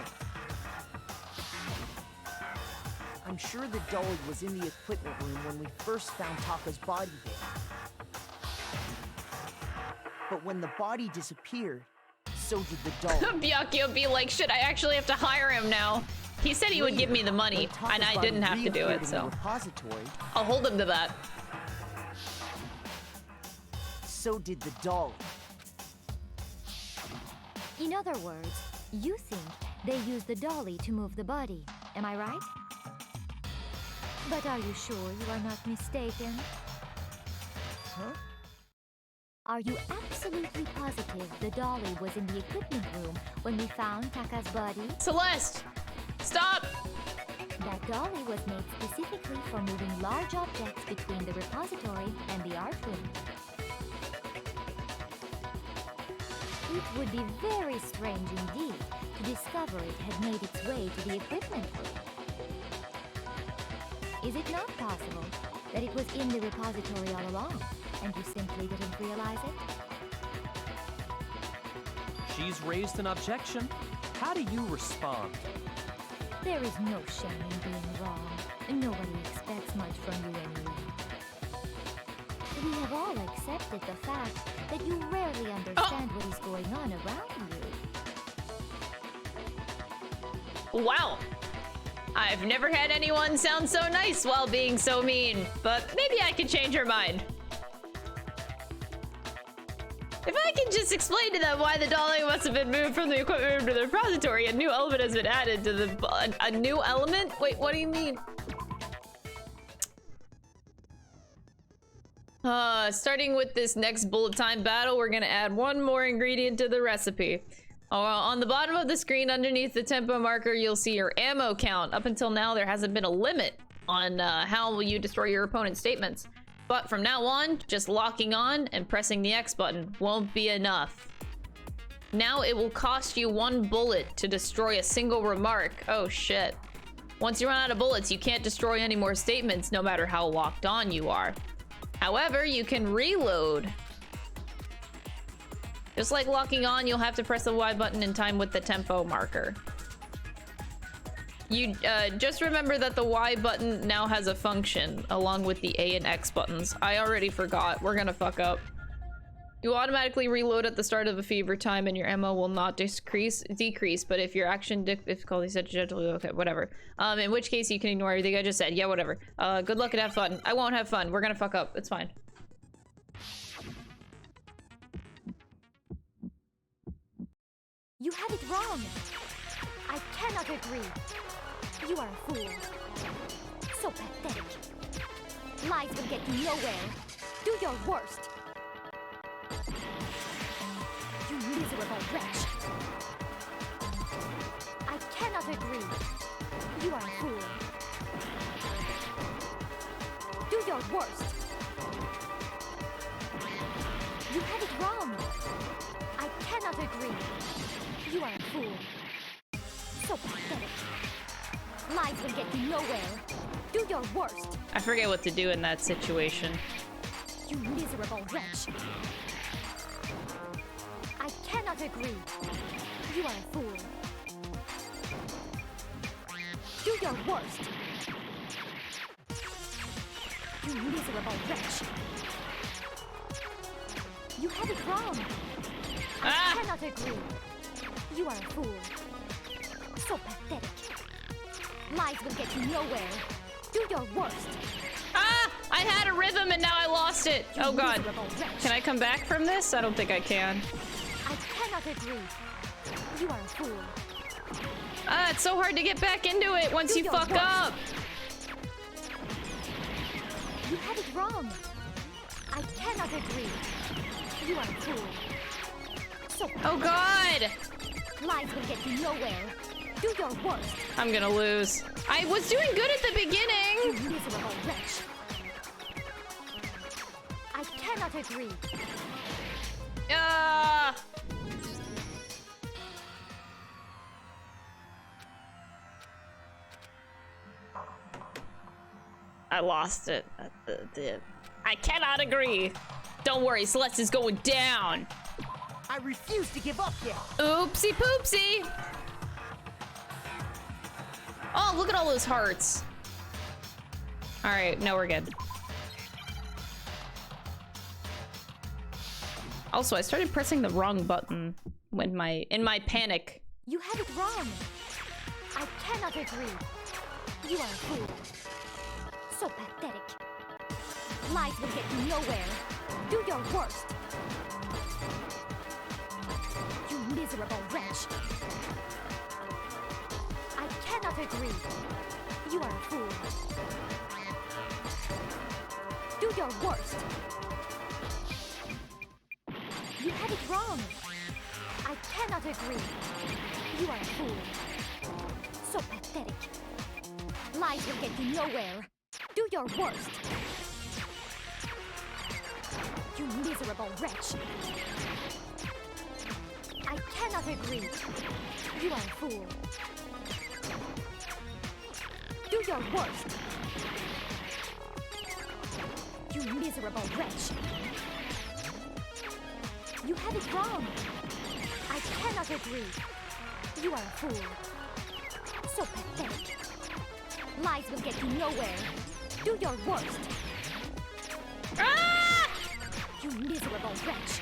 I'm sure the dolly was in the equipment room when we first found Taka's body there. But when the body disappeared, so did the dolly. Byakuya be like, shit, I actually have to hire him now. He said he would give me the money, and I didn't have to do it, so I'll hold him to that. So did the dolly. In other words, you think they used the dolly to move the body, am I right? But are you sure you are not mistaken? Huh? Are you absolutely positive the dolly was in the equipment room when we found Taka's body? Celeste! Stop! That dolly was made specifically for moving large objects between the repository and the art room. It would be very strange indeed to discover it had made its way to the equipment room. Is it not possible that it was in the repository all along, and you simply didn't realize it? She's raised an objection. How do you respond? There is no shame in being wrong, and nobody expects much from you anyway. We have all accepted the fact that you rarely understand what is going on around you. Wow. I've never had anyone sound so nice while being so mean, but maybe I can change her mind. If I can just explain to them why the dolly must have been moved from the equipment room to the repository, a new element has been added to the... A new element? Wait, what do you mean? Starting with this next bullet time battle, we're gonna add one more ingredient to the recipe. On the bottom of the screen, underneath the tempo marker, you'll see your ammo count. Up until now, there hasn't been a limit on how you destroy your opponent's statements. But from now on, just locking on and pressing the X button won't be enough. Now it will cost you 1 bullet to destroy a single remark. Oh shit. Once you run out of bullets, you can't destroy any more statements, no matter how locked on you are. However, you can reload. Just like locking on, you'll have to press the Y button in time with the tempo marker. You just remember that the Y button now has a function along with the A and X buttons. I already forgot. We're gonna fuck up. You automatically reload at the start of a fever time and your ammo will not decrease, but if your action difficulty set gently, okay, whatever. In which case you can ignore everything I just said. Yeah, whatever. Good luck and have fun. I won't have fun. We're gonna fuck up. It's fine. You have it wrong. I cannot agree. You are a fool. So pathetic. Lies will get you nowhere. Do your worst. You miserable wretch. I cannot agree. You are a fool. Do your worst. You have it wrong. I cannot agree. You are a fool. So pathetic. Lies will get you nowhere. Do your worst. I forget what to do in that situation. You miserable wretch. I cannot agree. You are a fool. Do your worst. You miserable wretch. You have it wrong. I cannot agree. You are a fool. So pathetic. Lies will get you nowhere. Do your worst. Ah! I had a rhythm and now I lost it. Oh god. Can I come back from this? I don't think I can. I cannot agree. You are a fool. Ah, it's so hard to get back into it once you fuck up. You have it wrong. I cannot agree. You are a fool. So oh god. Lies will get you nowhere. Do your worst. I'm gonna lose. I was doing good at the beginning. You miserable wretch. I cannot agree. I lost it. I cannot agree. Don't worry, Celeste is going down. I refuse to give up yet. Oopsie poopsie. Oh, look at all those hearts. All right, now we're good. Also, I started pressing the wrong button when in my panic. You have it wrong. I cannot agree. You are a fool. So pathetic. Lies will get you nowhere. Do your worst. You miserable wretch. I cannot agree. You are a fool. Do your worst. You had it wrong. I cannot agree. You are a fool. So pathetic. Lies will get you nowhere. Do your worst. You miserable wretch. I cannot agree. You are a fool. Do your worst. You miserable wretch. You have it wrong. I cannot agree. You are a fool. So pathetic. Lies will get you nowhere. Do your worst. Ah! You miserable wretch.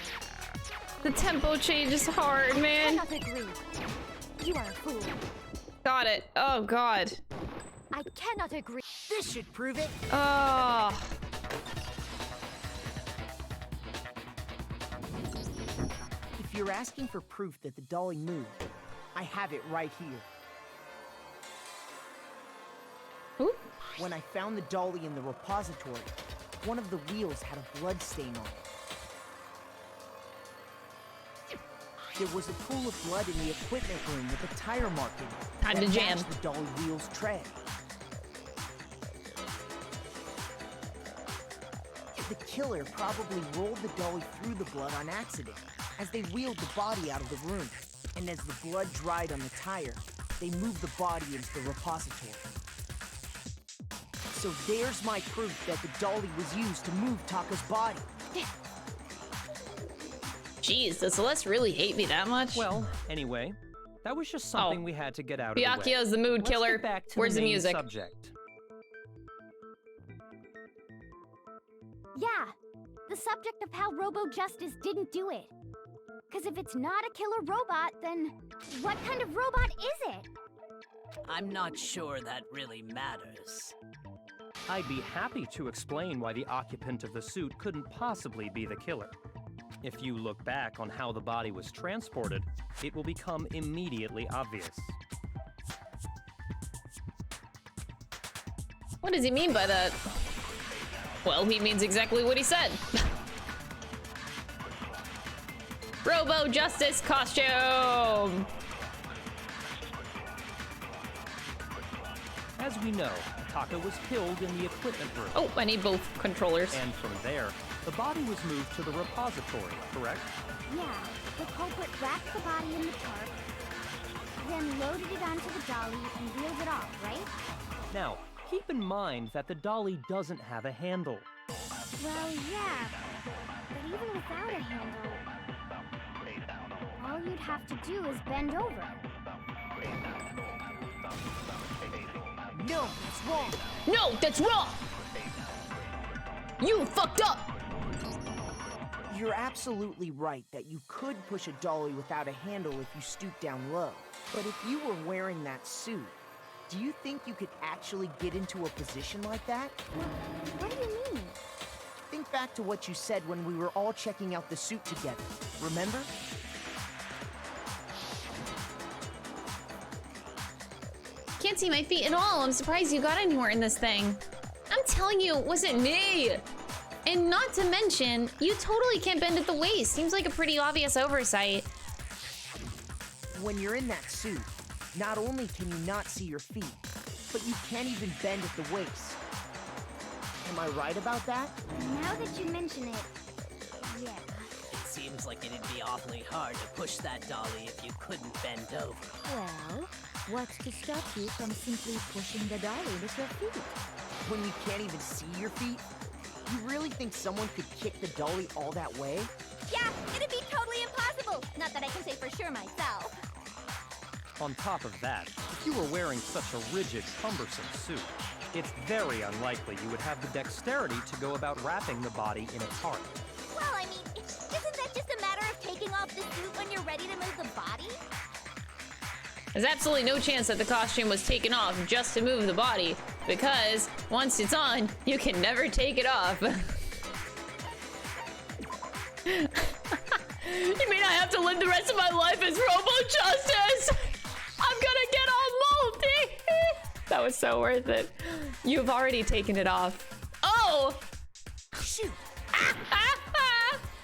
The tempo change is hard, man. I cannot agree. You are a fool. Got it. Oh god. I cannot agree. This should prove it. Oh. If you're asking for proof that the dolly moved, I have it right here. Ooh. When I found the dolly in the repository, one of the wheels had a blood stain on it. There was a pool of blood in the equipment room with a tire mark in it. Time to jam. The dolly wheel's tread. The killer probably rolled the dolly through the blood on accident as they wheeled the body out of the room. And as the blood dried on the tire, they moved the body into the repository. So there's my proof that the dolly was used to move Taka's body. Jeez, does Celeste really hate me that much? Well, anyway, that was just something we had to get out of the way. Byakuya's the mood killer. Let's get back to Where's the main music? Subject. Yeah, the subject of how Robo Justice didn't do it. Because if it's not a killer robot, then what kind of robot is it? I'm not sure that really matters. I'd be happy to explain why the occupant of the suit couldn't possibly be the killer. If you look back on how the body was transported, it will become immediately obvious. What does he mean by that? Well, he means exactly what he said. Robo Justice costume! As we know, Taka was killed in the equipment room. Oh, I need both controllers. And from there, the body was moved to the repository, correct? Yeah, the culprit wrapped the body in the tarp, then loaded it onto the dolly and wheeled it off, right? Now, keep in mind that the dolly doesn't have a handle. Well, yeah, but even without a handle, all you'd have to do is bend over. No, that's wrong. No, that's wrong! You fucked up! You're absolutely right that you could push a dolly without a handle if you stoop down low. But if you were wearing that suit, do you think you could actually get into a position like that? What do you mean? Think back to what you said when we were all checking out the suit together. Remember? Can't see my feet at all. I'm surprised you got anywhere in this thing. I'm telling you, it wasn't me. And not to mention, you totally can't bend at the waist. Seems like a pretty obvious oversight. When you're in that suit, not only can you not see your feet, but you can't even bend at the waist. Am I right about that? Now that you mention it, yeah. It seems like it'd be awfully hard to push that dolly if you couldn't bend over. Well, what's to stop you from simply pushing the dolly with your feet? When you can't even see your feet? You really think someone could kick the dolly all that way? Yeah, it'd be totally impossible. Not that I can say for sure myself. On top of that, if you were wearing such a rigid, cumbersome suit, it's very unlikely you would have the dexterity to go about wrapping the body in a tarp. Well, I mean, isn't that just a matter of taking off the suit when you're ready to move the body? There's absolutely no chance that the costume was taken off just to move the body, because once it's on, you can never take it off. You mean I have to live the rest of my life as Robo-Justice? I'm gonna get all moldy! That was so worth it. You've already taken it off. Oh! Shoot!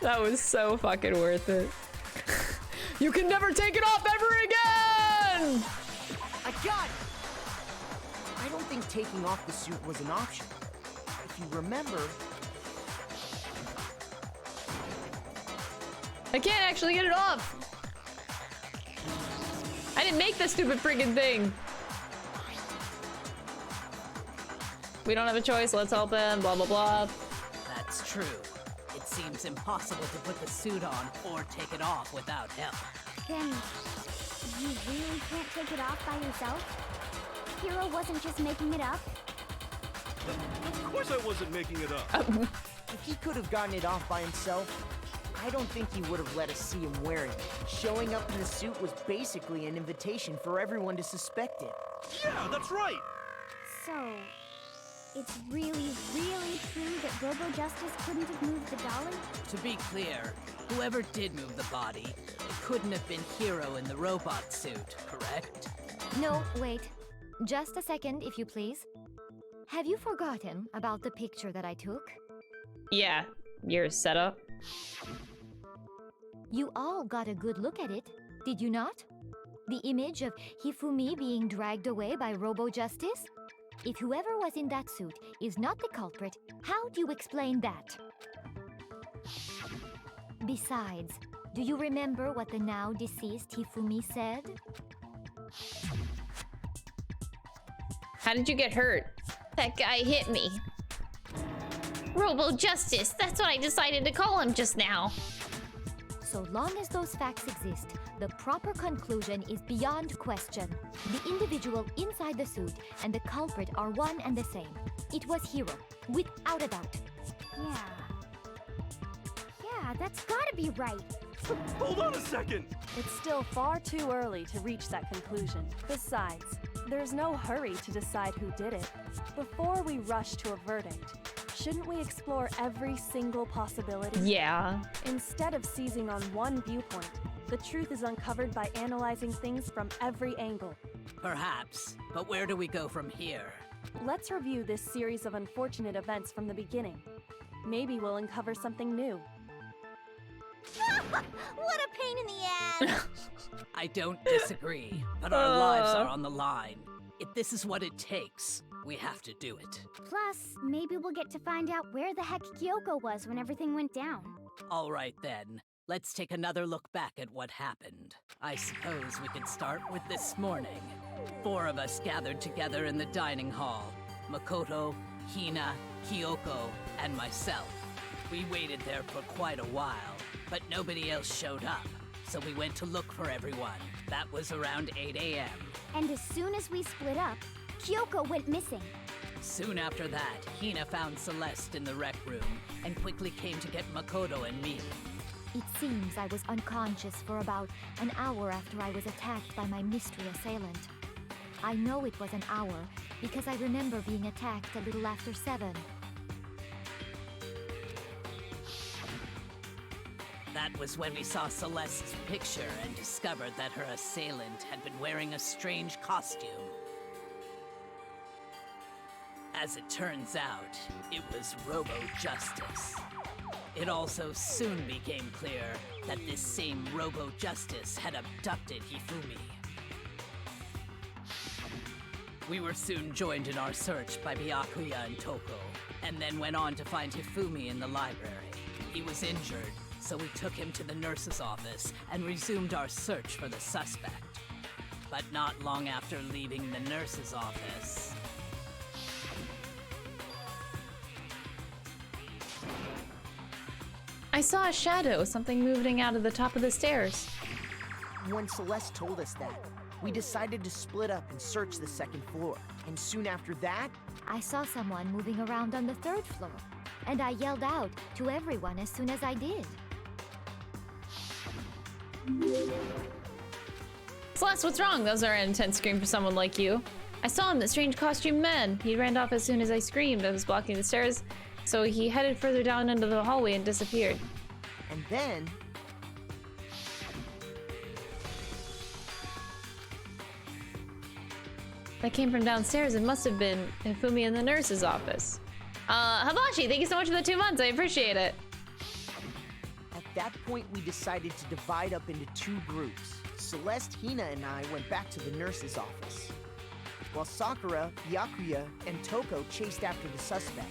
That was so fucking worth it. You can never take it off ever again! I got it! I don't think taking off the suit was an option. If you remember... I can't actually get it off! I didn't make this stupid friggin' thing! We don't have a choice, let's help him, blah blah blah. That's true. It seems impossible to put the suit on or take it off without help. Then, you really can't take it off by yourself? Hero wasn't just making it up? Of course I wasn't making it up. If he could have gotten it off by himself, I don't think he would have let us see him wearing it. Showing up in the suit was basically an invitation for everyone to suspect it. Yeah, that's right. So, it's really, really true that Robo-Justice couldn't have moved the dolly? To be clear, whoever did move the body, it couldn't have been Hero in the robot suit, correct? No, wait. Just a second, if you please. Have you forgotten about the picture that I took? Yeah, your setup. You all got a good look at it, did you not? The image of Hifumi being dragged away by Robo-Justice? If whoever was in that suit is not the culprit, how do you explain that? Besides, do you remember what the now deceased Hifumi said? How did you get hurt? That guy hit me. Robo-Justice, that's what I decided to call him just now. So long as those facts exist, the proper conclusion is beyond question. The individual inside the suit and the culprit are one and the same. It was Hero, without a doubt. Yeah, that's gotta be right. Hold on a second. It's still far too early to reach that conclusion. Besides, there's no hurry to decide who did it. Before we rush to a verdict, shouldn't we explore every single possibility? Yeah. Instead of seizing on one viewpoint, the truth is uncovered by analyzing things from every angle. Perhaps, but where do we go from here? Let's review this series of unfortunate events from the beginning. Maybe we'll uncover something new. What a pain in the ass! I don't disagree, but our lives are on the line. If this is what it takes, we have to do it. Plus, maybe we'll get to find out where the heck Kyoko was when everything went down. All right then, let's take another look back at what happened. I suppose we could start with this morning. 4 of us gathered together in the dining hall. Makoto, Hina, Kyoko, and myself. We waited there for quite a while, but nobody else showed up. So we went to look for everyone. That was around 8 a.m. And as soon as we split up, Kyoko went missing. Soon after that, Hina found Celeste in the rec room and quickly came to get Makoto and me. It seems I was unconscious for about an hour after I was attacked by my mystery assailant. I know it was an hour because I remember being attacked a little after 7. That was when we saw Celeste's picture and discovered that her assailant had been wearing a strange costume. As it turns out, it was Robo-Justice. It also soon became clear that this same Robo-Justice had abducted Hifumi. We were soon joined in our search by Byakuya and Toko, and then went on to find Hifumi in the library. He was injured, so we took him to the nurse's office and resumed our search for the suspect. But not long after leaving the nurse's office... I saw a shadow, something moving out of the top of the stairs. When Celeste told us that, we decided to split up and search the second floor. And soon after that, I saw someone moving around on the 3rd floor, and I yelled out to everyone as soon as I did. Celeste, what's wrong? Those are an intense scream for someone like you. I saw him, the strange costume man. He ran off as soon as I screamed. I was blocking the stairs, so he headed further down into the hallway and disappeared. And then... That came from downstairs. It must have been Hifumi in the nurse's office. Habashi, thank you so much for the 2 months. I appreciate it. At that point, we decided to divide up into 2 groups. Celeste, Hina, and I went back to the nurse's office, while Sakura, Byakuya, and Toko chased after the suspect.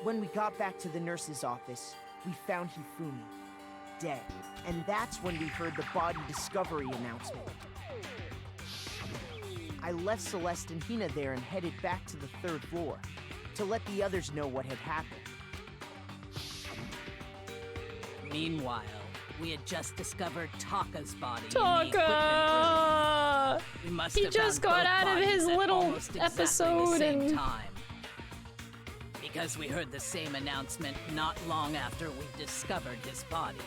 When we got back to the nurse's office, we found Hifumi, dead. And that's when we heard the body discovery announcement. I left Celeste and Hina there and headed back to the 3rd floor to let the others know what had happened. Meanwhile, we had just discovered Taka's body in the equipment room. Taka! We must He have just found got both out of his bodies at little almost exactly episode the same and- time. Because we heard the same announcement not long after we discovered his body.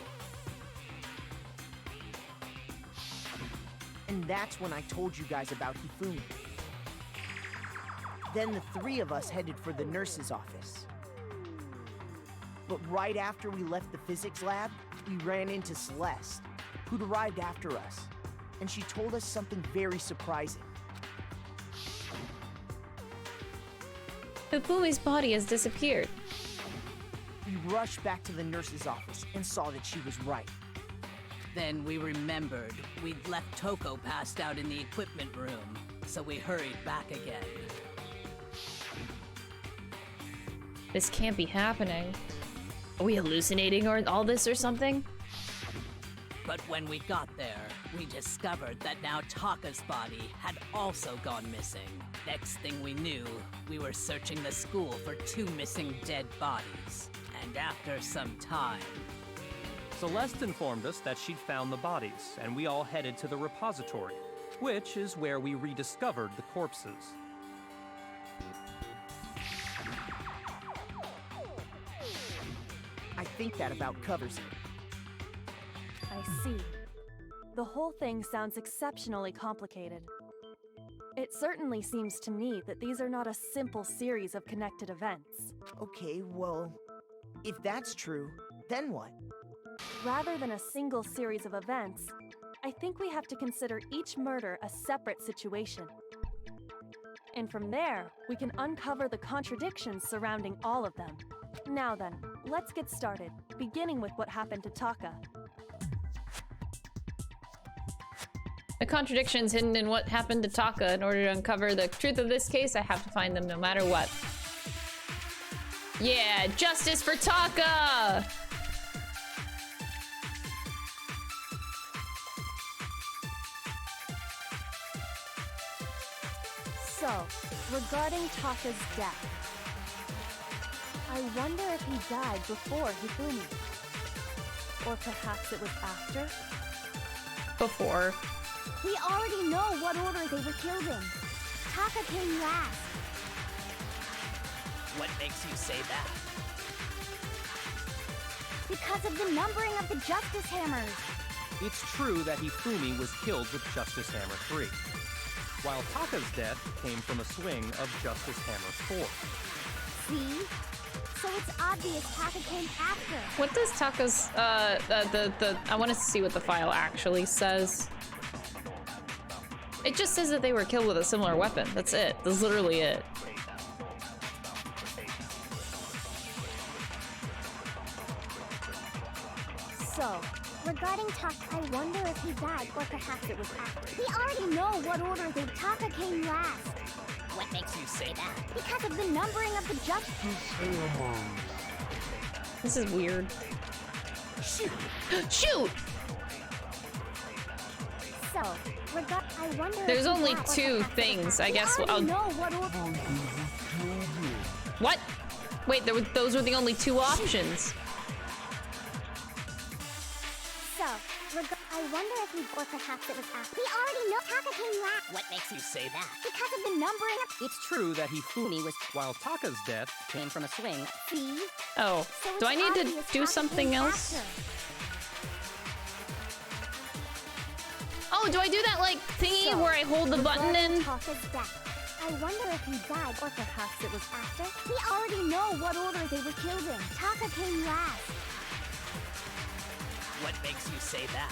And that's when I told you guys about Hifumi. Then the 3 of us headed for the nurse's office. But right after we left the physics lab, we ran into Celeste, who'd arrived after us. And she told us something very surprising. Hifumi's body has disappeared. We rushed back to the nurse's office and saw that she was right. Then we remembered we'd left Toko passed out in the equipment room, so we hurried back again. This can't be happening. Are we hallucinating or all this or something? But when we got there, we discovered that now Taka's body had also gone missing. Next thing we knew, we were searching the school for 2 missing dead bodies. And after some time... Celeste informed us that she'd found the bodies, and we all headed to the repository, which is where we rediscovered the corpses. I think that about covers it. I see. The whole thing sounds exceptionally complicated. It certainly seems to me that these are not a simple series of connected events. Okay, well, if that's true, then what? Rather than a single series of events, I think we have to consider each murder a separate situation. And from there, we can uncover the contradictions surrounding all of them. Now then, let's get started, beginning with what happened to Taka. The contradictions hidden in what happened to Taka. In order to uncover the truth of this case, I have to find them no matter what. Yeah, justice for Taka! So, regarding Taka's death, I wonder if he died before Hifumi. Or perhaps it was after? Before. We already know what order they were killed in. Taka came last. What makes you say that? Because of the numbering of the Justice Hammers. It's true that Hifumi was killed with Justice Hammer 3, while Taka's death came from a swing of Justice Hammer 4. See? So it's obvious Taka came after. What does Taka's, I want to see what the file actually says. It just says that they were killed with a similar weapon. That's it. That's literally it. So, regarding Taka, I wonder if he died or perhaps it was after. We already know what order they Taka came last. What makes you say that? Because of the numbering of the Justice Hammers. This is weird. Shoot! Shoot! So, I wonder if There's he only died or two perhaps it things, was I guess. We already know what order. What? Wait, those were the only two options. So, I wonder if he or perhaps it was after. We already know Taka came last. What makes you say that? Because of the numbering of. It's true that Hifumi was, while Taka's death Came from a swing. See? Oh, So do it's I need to obvious do Taka something came else? after. Oh, do I do that like thingy So, where I hold the button regarding in? Taka's death, I wonder if he died or perhaps it was after. We already know what order they were killed in. Taka came last. What makes you say that?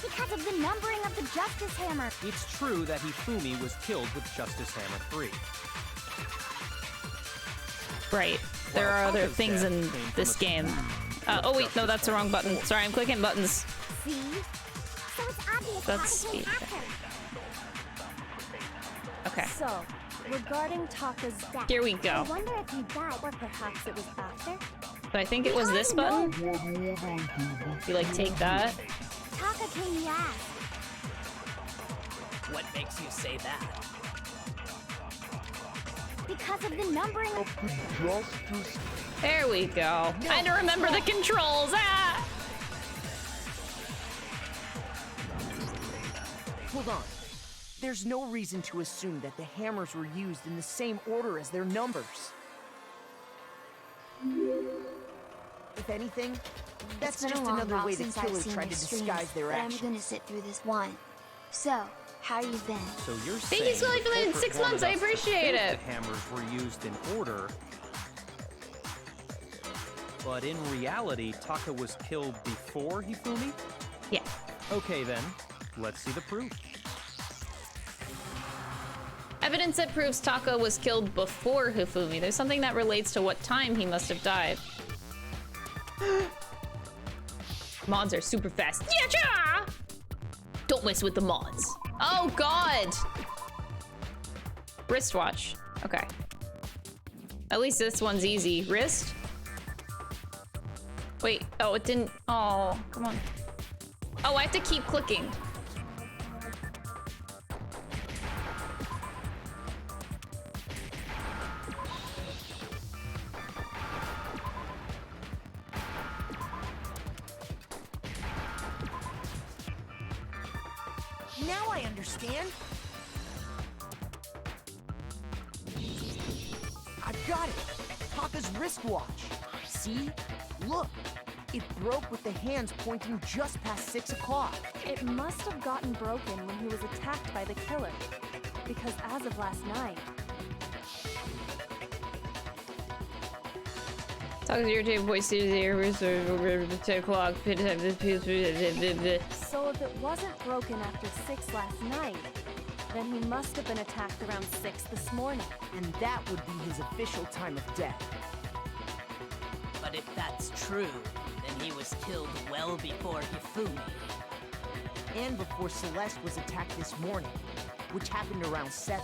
Because of the numbering of the Justice Hammer. It's true that Hifumi was killed with Justice Hammer 3. Right. There are other Taka's things death in came from this a game. swing Oh with wait, no, Justice that's the wrong Hammer button. 4. Sorry, I'm clicking buttons. See? So it's obvious That's Taka came speed. after. Okay. So, regarding Taka's death, Here we I go. wonder if he died or perhaps it was after. So I think it was this button. You like take that. Taka came last. What makes you say that? Because of the numbering of There we go. I had to remember the controls. Ah! Hold on. There's no reason to assume that the hammers were used in the same order as their numbers. If anything, that's It's been just a long another while way the since I've killer seen tried your to streams, disguise their but I'm actions. gonna sit through this one. So, how you been? So you're Thank saying you so much the for the culprit 6 wanted months, I us to appreciate think it. The hammers were used in order, but in reality, Taka was killed before Hifumi? Yeah. Okay then, let's see the proof. Evidence that proves Taka was killed before Hifumi. There's something that relates to what time he must have died. Mods are super fast. Yeah! Don't mess with the mods. Oh god! Wristwatch. Okay. At least this one's easy. Wrist? Wait, oh, it didn't. Oh, come on. Oh, I have to keep clicking. Now I understand. I've got it. Taka's wristwatch. See? Look. It broke with the hands pointing just past 6 o'clock. it must have gotten broken when he was attacked by the killer. Because as of last night, Taka's irritated voice is here. 10 o'clock. so if it wasn't broken after 6 last night, then he must have been attacked around 6 this morning. And that would be his official time of death. But if that's true, then he was killed well before Hifumi. And before Celeste was attacked this morning, which happened around 7.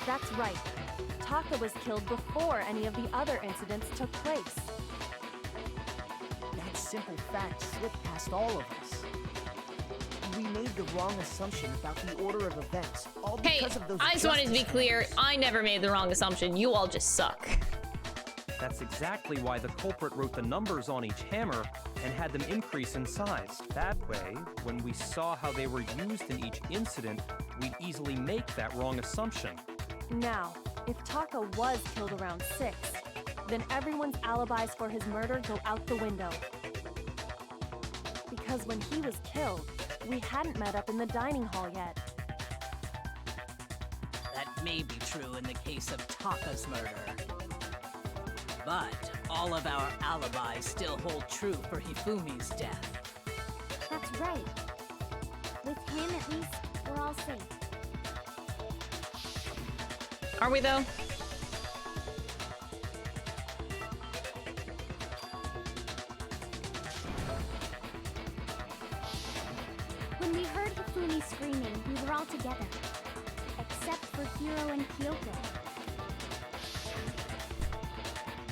That's right. Taka was killed before any of the other incidents took place. That simple fact slipped past all of us. We made the wrong assumption about the order of events, all Hey, because of those I just wanted to be justice clear. hammers. I never made the wrong assumption. You all just suck. That's exactly why the culprit wrote the numbers on each hammer and had them increase in size. That way, when we saw how they were used in each incident, we'd easily make that wrong assumption. Now, if Taka was killed around 6, then everyone's alibis for his murder go out the window. Because when he was killed, we hadn't met up in the dining hall yet. That may be true in the case of Taka's murder. But all of our alibis still hold true for Hifumi's death. That's right. With him, at least, we're all safe. Are we though? When we heard Hifumi screaming, we were all together. Except for Hiro and Kyoko.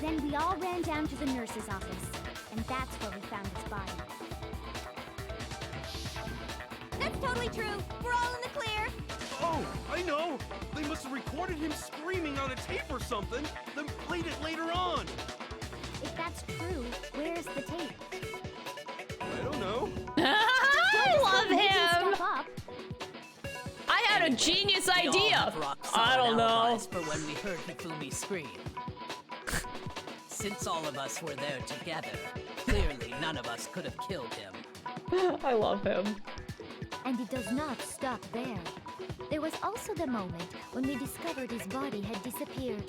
Then we all ran down to the nurse's office, and that's where we found his body. That's totally true. We're all in the clear. Oh, I know! They must have recorded him screaming on a tape or something, then played it later on! If that's true, where's the tape? I don't know. I love him! Step up. I had a genius We all idea! have rock-solid I don't know. alibis for when we heard Hifumi scream. Since all of us were there together, clearly none of us could have killed him. I love him. And it does not stop there. There was also the moment when we discovered his body had disappeared.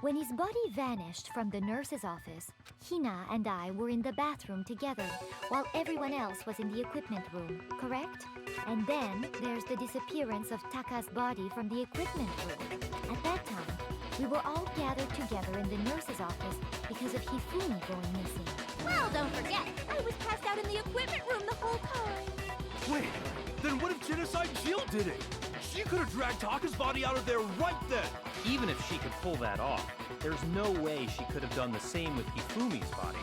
When his body vanished from the nurse's office, Hina and I were in the bathroom together, while everyone else was in the equipment room, correct? And then there's the disappearance of Taka's body from the equipment room. At that time, we were all gathered together in the nurse's office because of Hifumi going missing. Well, don't forget, I was passed out in the equipment room the whole time. Wait, then what if Genocide Jill did it? She could have dragged Taka's body out of there right then! Even if she could pull that off, there's no way she could have done the same with Hifumi's body.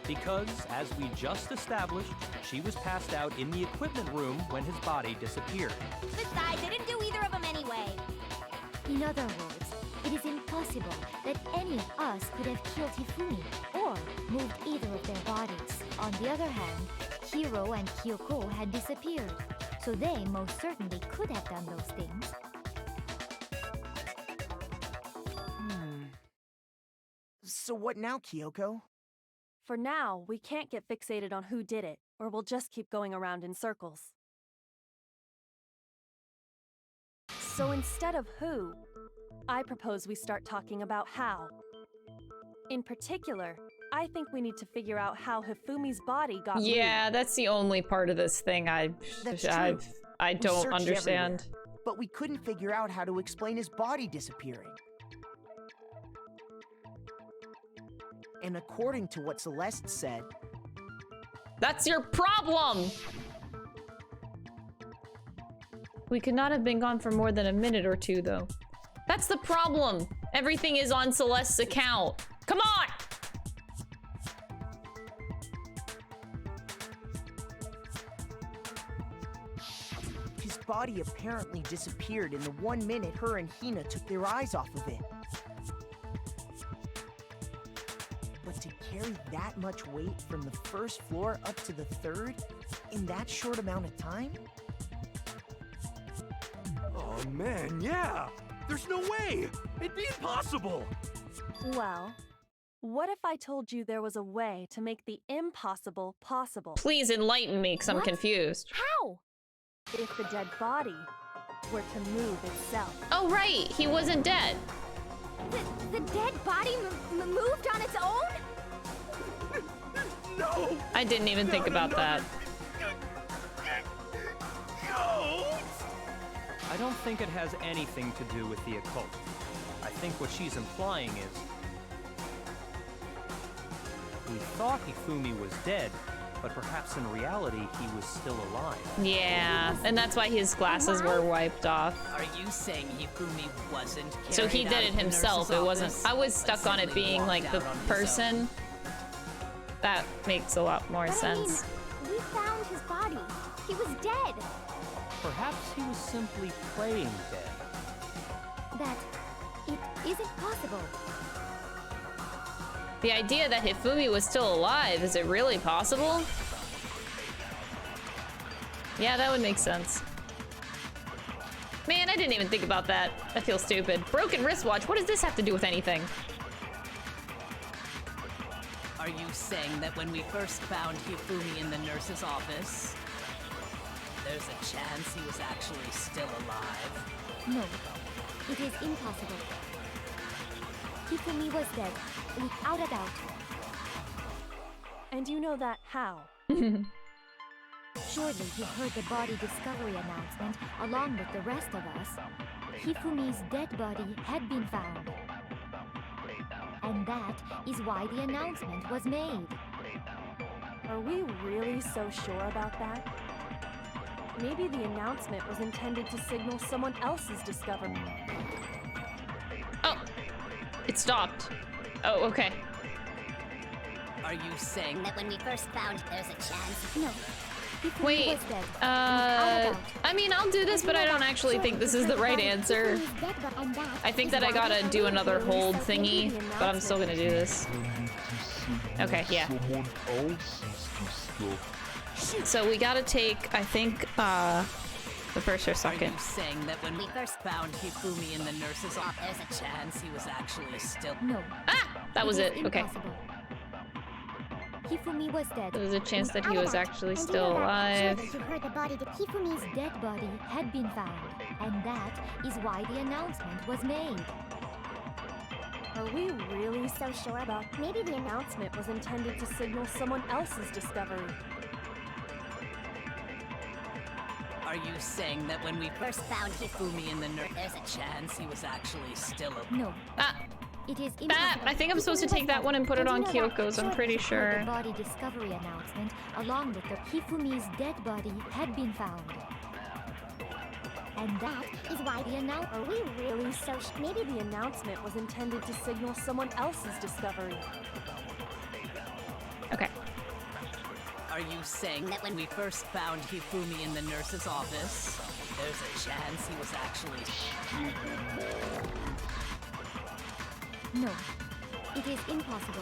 Because, as we just established, she was passed out in the equipment room when his body disappeared. Besides, I didn't do either of them anyway. In other words, it is impossible that any of us could have killed Hifumi or moved either of their bodies. On the other hand, Hiro and Kyoko had disappeared, so they most certainly could have done those things. So what now, Kyoko? For now, we can't get fixated on who did it, or we'll just keep going around in circles. So instead of who, I propose we start talking about how. In particular, I think we need to figure out how Hifumi's body got Yeah, that's the only part of this thing I don't searched understand. everywhere, but we couldn't figure out how to explain his body disappearing. And according to what Celeste said, That's your problem! We could not have been gone for more than a minute or two, though. That's the problem! Everything is on Celeste's account. Come on! his body apparently disappeared in the 1 minute her and Hina took their eyes off of it. But to carry that much weight from the first floor up to the third in that short amount of time? Oh man, yeah! There's no way! It'd be impossible! Well, what if I told you there was a way to make the impossible possible? Please enlighten me, because I'm What? confused. How? If the dead body were to move itself. Oh, right! He wasn't dead. The dead body moved on its own? No! I didn't even think about that. I don't think it has anything to do with the occult. I think what she's implying is... we thought Hifumi was dead, but perhaps in reality he was still alive. Yeah, and that's why his glasses were wiped off. Are you saying Hifumi wasn't carried So he did out it of the himself, nurse's it wasn't... office, I was but stuck on it simply being walked like the out on his person. own? That makes a lot more But sense. I mean, we found his body. He was dead. Perhaps he was simply playing dead. That It isn't possible. The idea that Hifumi was still alive, is it really possible? Yeah, that would make sense. Man, I didn't even think about that. I feel stupid. Broken wristwatch, what does this have to do with anything? Are you saying that when we first found Hifumi in the nurse's office, there's a chance he was actually still alive? No, it is impossible. Hifumi was dead, without a doubt. And you know that how? Surely you heard the body discovery announcement along with the rest of us. Hifumi's dead body had been found. And that is why the announcement was made. Are we really so sure about that? Maybe the announcement was intended to signal someone else's discovery. Oh, it stopped. Oh, okay. Are you saying that when we first found there's a chance? No. Hifumi Wait, was dead, without a doubt. I mean, I'll do this, but I don't actually think this is the right answer. I think that I gotta do another hold thingy, but I'm still gonna do this. Okay, yeah. So we gotta take, I think, the first or second. Are you saying that when we first found Hifumi in the nurse's office, there's a chance he was actually still... No. Ah! That was it. Okay. Hifumi was dead. There was a chance that he was actually still alive. You heard the body. Hifumi's dead body had been found, and that is why the announcement was made. Are we really so sure about? Maybe the announcement was intended to signal someone else's discovery. Are you saying that when we first found Hifumi in the nurse, there's a chance he was actually still alive? No. Ah! It is I think I'm supposed to take that one and put it on Kyoko's, I'm pretty sure. The body discovery announcement, along with the Hifumi's dead body, had been found. And that is why the announcement... Are we really so maybe the announcement was intended to signal someone else's discovery. Okay. Are you saying that when we first found Hifumi in the nurse's office, there's a chance he was actually... No, it is impossible.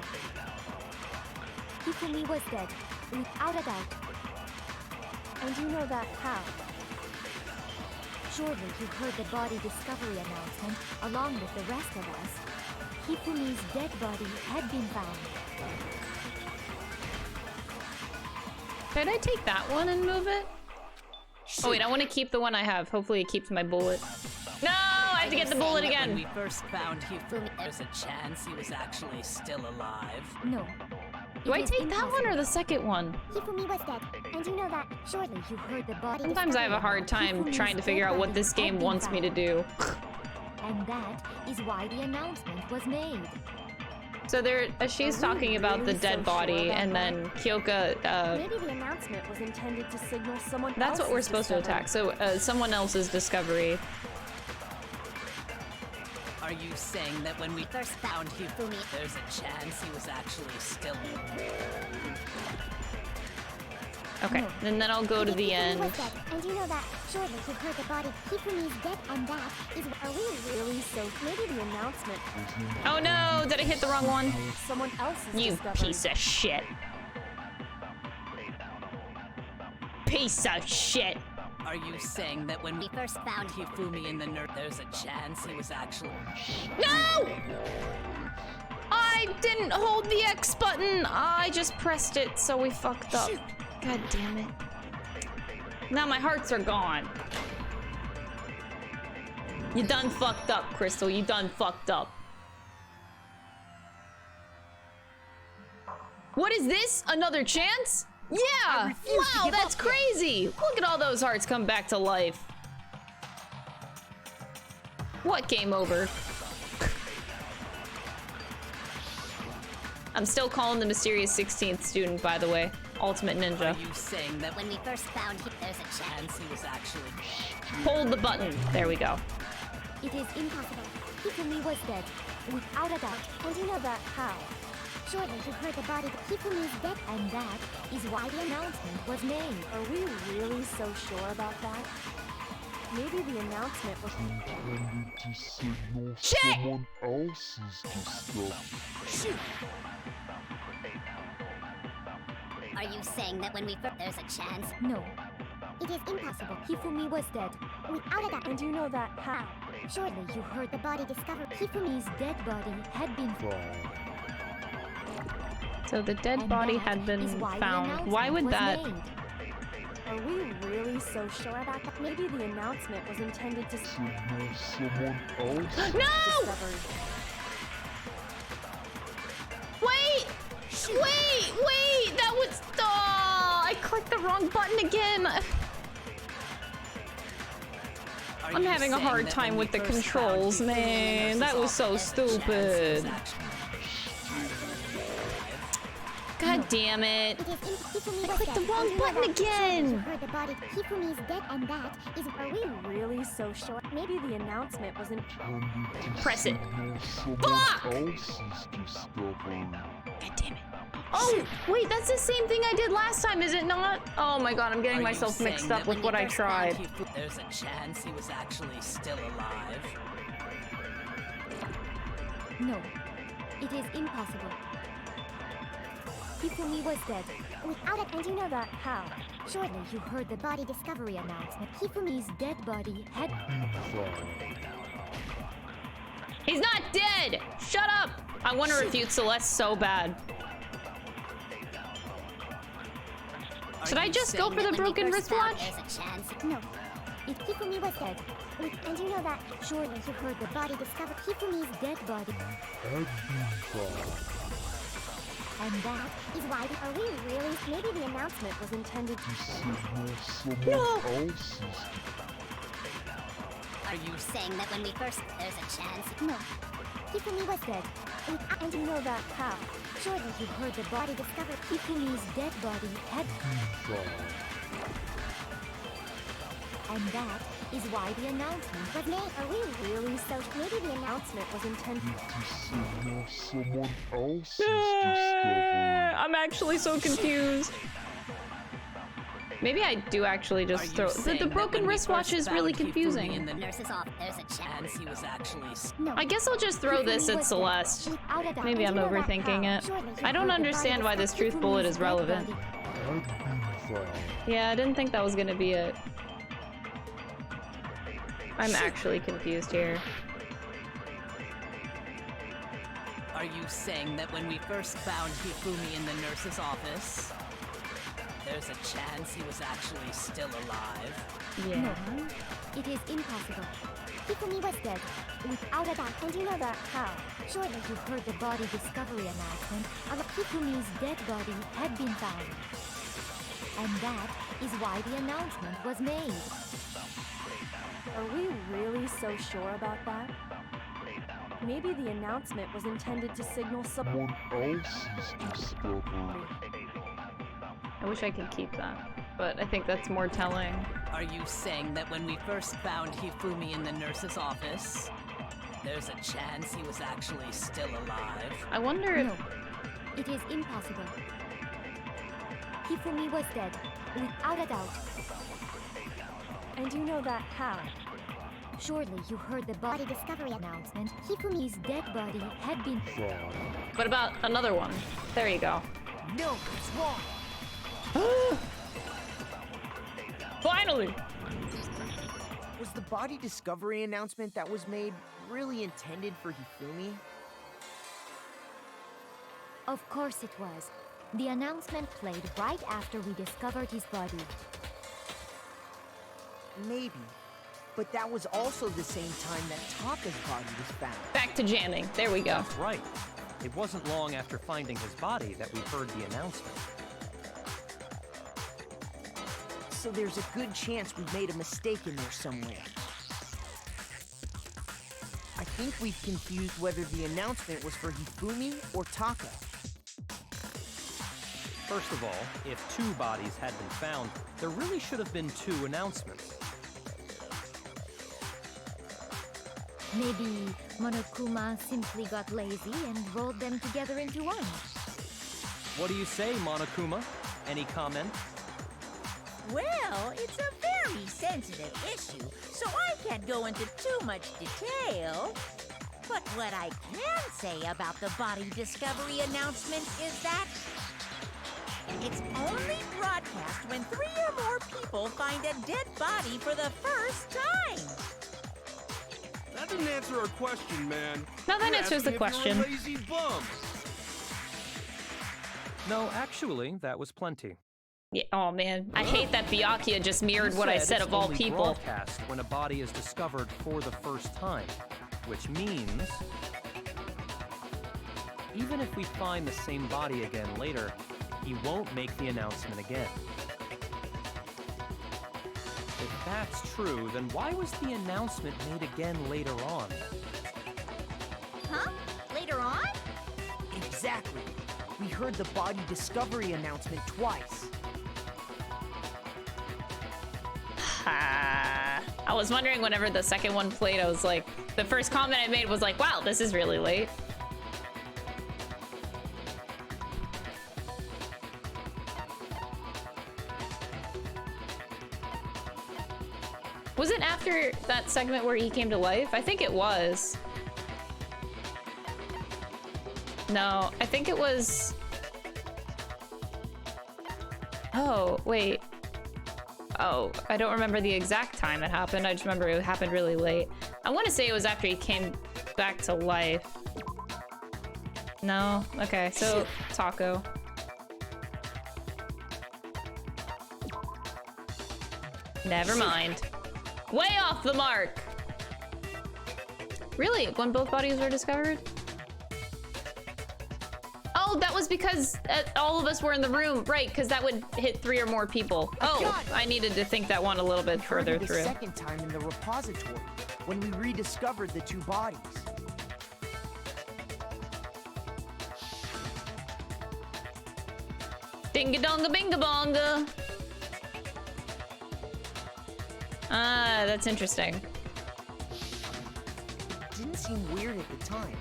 Hifumi was dead, without a doubt. And you know that how? Surely you heard the body discovery announcement along with the rest of us. Hifumi's dead body had been found. Did I take that one and move it? Oh wait, I want to keep the one I have. Hopefully it keeps my bullet. No, I have to get the bullet again. When we first found Hifumi, there's a chance he was actually still alive. No. Do I take that one or the second one? Hifumi was dead, and you know that. Surely you heard the body. Sometimes I have a hard time trying to figure out what this game wants me to do. And that is why the announcement was made. So there, she's talking about the dead body, and then Kyoka, maybe the announcement was intended to signal someone else's that's what we're supposed to attack. So, someone else's discovery. Are you saying that when we first found Hifumi, there's a chance he was actually still... Okay, and then I'll go to the end. And you know that. Surely you heard the body. Hifumi's dead, and that is... Are we really so... Maybe the announcement... Oh no! Did I hit the wrong one? Someone else's You discovery. piece of shit. Piece of shit. Are you saying that when we first found Hifumi in the nurse, there's a chance he was actually... No! I didn't hold the X button. I just pressed it, so we fucked up. Shoot. God damn it. Now my hearts are gone. You done fucked up, Crystal. You done fucked up. What is this? Another chance? Yeah! Wow, that's crazy! Look at all those hearts come back to life. What game over? I'm still calling the mysterious 16th student, by the way. Ultimate Ninja. Are you saying that when we first found him, there's a chance he was actually... Hold the button. There we go. It is impossible. Hifumi was dead, without a doubt. And you know that how? Surely you heard the body. Hifumi's dead, and that is why the announcement was made. Are we really so sure about that? Maybe the announcement was intended to signal Shit! someone else's discovery. Shoot! Are you saying that when we first there's a chance? No. It is impossible. Hifumi was dead. Without a doubt. And you know that how? Surely you heard the body discovered. Hifumi's dead body had been Found. So the dead And body that had been is why the found. Why would announcement that? was made. Are we really so sure about that? Maybe the announcement was intended to Signal someone else's No! discovery. Wait! Wait! That was. Oh, I clicked the wrong button again. I'm having a hard time with the controls, man. That was so stupid. God damn it. I clicked the wrong button again. Heard the body. Hifumi's dead, and that is. Are we really so sure? Maybe the announcement was intended to Press it. signal someone Fuck! else's discovery. God damn it. Oh, wait, that's the same thing I did last time, is it not? Oh my god, I'm getting myself mixed up with what I tried. There's a chance he was actually still alive. No, it is impossible. Hifumi was dead. Without it, And you know that how? surely you heard the body discovery announcement. Hifumi's dead body had. He's not dead! Shut up! I want to refute Celeste so bad. Should I just go for the broken wristwatch? There's a chance. No. If Hifumi was dead. And you know that. Surely you heard the body discovered. Hifumi's dead body. And that is why. Are we really? Maybe the announcement was intended to Signal someone else's. Are you saying that when we first. There's a chance? No. Hifumi was dead. And you know that how? Surely you heard the body discovered. Hifumi's dead body had. And that is why the announcement was made. Are we really so? Maybe the announcement was intended To signal someone else's discovery. I'm actually so confused. Maybe I do actually just throw. The broken wristwatch is really confusing. In the nurse's office, there's a chance He was actually. No. I guess I'll just throw this at Celeste. Maybe I'm overthinking it. I don't understand why this truth bullet is relevant. Yeah, I didn't think that was gonna be it. I'm actually confused here. Are you saying that when we first found Hifumi in the nurse's office, there's a chance he was actually still alive? Yeah. No, it is impossible. Hifumi was dead. Without a doubt. And you know that how? Surely you heard the body discovery announcement. Hifumi's dead body had been found. And that is why the announcement was made. Are we really so sure about that? Maybe the announcement was intended to signal someone else's discovery. I wish I could keep that, but I think that's more telling. Are you saying that when we first found Hifumi in the nurse's office, there's a chance he was actually still alive? I wonder if... No, it is impossible. Hifumi was dead, without a doubt. And you know that how? Surely you heard the body discovery announcement. Hifumi's dead body had been. What about another one? There you go. No, it's wrong. Finally! Was the body discovery announcement that was made really intended for Hifumi? Of course it was. The announcement played right after we discovered his body. Maybe. But that was also the same time that Taka's body was found. Back to jamming. There we go. That's right. It wasn't long after finding his body that we heard the announcement. So there's a good chance we made a mistake in there somewhere. I think we've confused whether the announcement was for Hifumi or Taka. First of all, if 2 bodies had been found, there really should have been 2 announcements. Maybe Monokuma simply got lazy and rolled them together into one. What do you say, Monokuma? Any comment? Well, it's a very very sensitive issue, so I can't go into too much detail. But what I can say about the body discovery announcement is that it's only broadcast when 3 or more people find a dead body for the first time. That didn't answer our question, man. No, that You're answers the asking if question. you're a lazy bum. No, actually, that was plenty. Yeah, oh man, I hate that Byakuya just mirrored You what I said it's of all only people. broadcast when a body is discovered for the first time, which means even if we find the same body again later, he won't make the announcement again. If that's true, then why was the announcement made again later on? Huh? Later on? Exactly. We heard the body discovery announcement twice. I was wondering whenever the second one played, I was like, the first comment I made was like, wow, this is really late. Was it after that segment where he came to life? I think it was. No, I think it was... Oh, wait. Oh, I don't remember the exact time it happened. I just remember it happened really late. I want to say it was after he came back to life. No? Okay, so Taco. Never mind. Way off the mark! Really? When both bodies were discovered? Oh, that was because all of us were in the room, right? Because that would hit 3 or more people. Oh, I needed to think that one a little bit further the through. Second time in the repository, when we rediscovered the 2 bodies. Dinga-donga binga-bonga! Ah, that's interesting. It didn't seem weird at the time,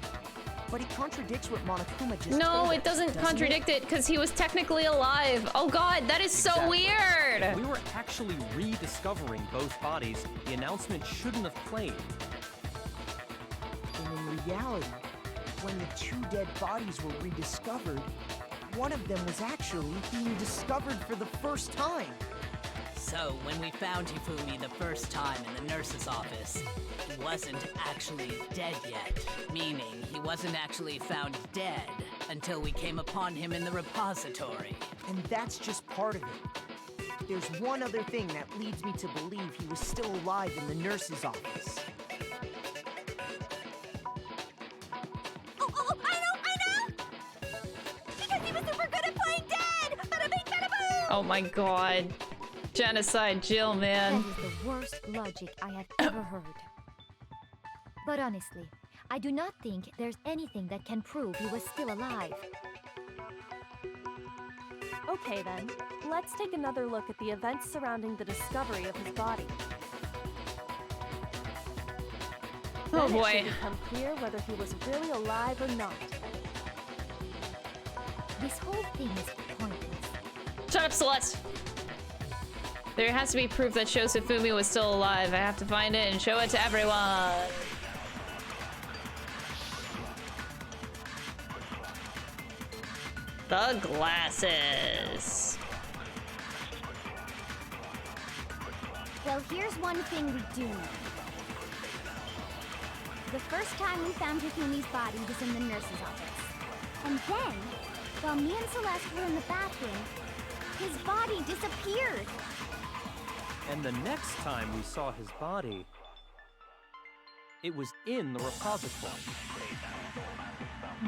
but it contradicts what Monokuma just No, told it us, doesn't contradict it because he was technically alive. Oh god, that is so Exactly. weird! If we were actually rediscovering both bodies, the announcement shouldn't have played. And in reality, when the 2 dead bodies were rediscovered, one of them was actually being discovered for the first time. So, when we found Hifumi the first time in the nurse's office, he wasn't actually dead yet. Meaning, he wasn't actually found dead until we came upon him in the repository. And that's just part of it. There's one other thing that leads me to believe he was still alive in the nurse's office. Oh, I know! Because he was super good at playing dead! Bada bing, bada boom! Oh my god. Genocide Jill, man. That is the worst logic I have ever heard. But honestly, I do not think there's anything that can prove he was still alive. Okay then, let's take another look at the events surrounding the discovery of his body. Oh Then boy. It should become clear whether he was really alive or not. This whole thing is pointless. Shut up, Celeste! There has to be proof that Shosifumi was still alive. I have to find it and show it to everyone. The glasses. Well, here's one thing we do know. The first time we found Hifumi's body was in the nurse's office. And then, while me and Celeste were in the bathroom, his body disappeared. And the next time we saw his body, it was in the repository.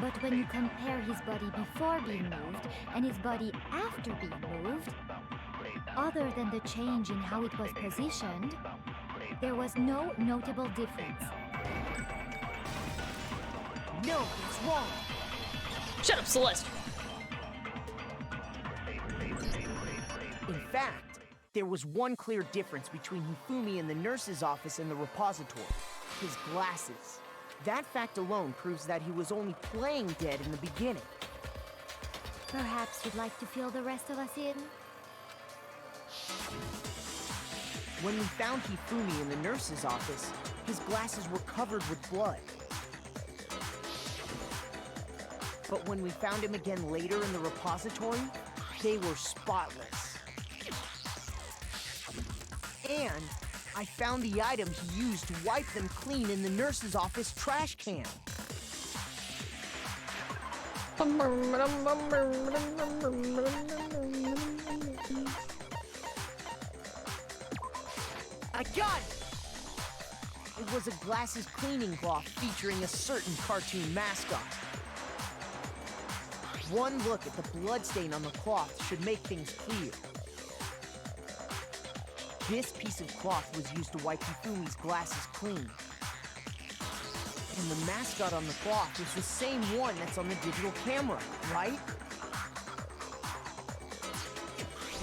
But when you compare his body before being moved and his body after being moved, other than the change in how it was positioned, there was no notable difference. No, it's wrong. Shut up, Celeste! In fact, there was one clear difference between Hifumi in the nurse's office and the repository. His glasses. That fact alone proves that he was only playing dead in the beginning. Perhaps you'd like to fill the rest of us in? When we found Hifumi in the nurse's office, his glasses were covered with blood. But when we found him again later in the repository, they were spotless. And I found the item he used to wipe them clean in the nurse's office trash can. I got it! It was a glasses cleaning cloth featuring a certain cartoon mascot. One look at the bloodstain on the cloth should make things clear. This piece of cloth was used to wipe Hifumi's glasses clean. And the mascot on the cloth is the same one that's on the digital camera, right?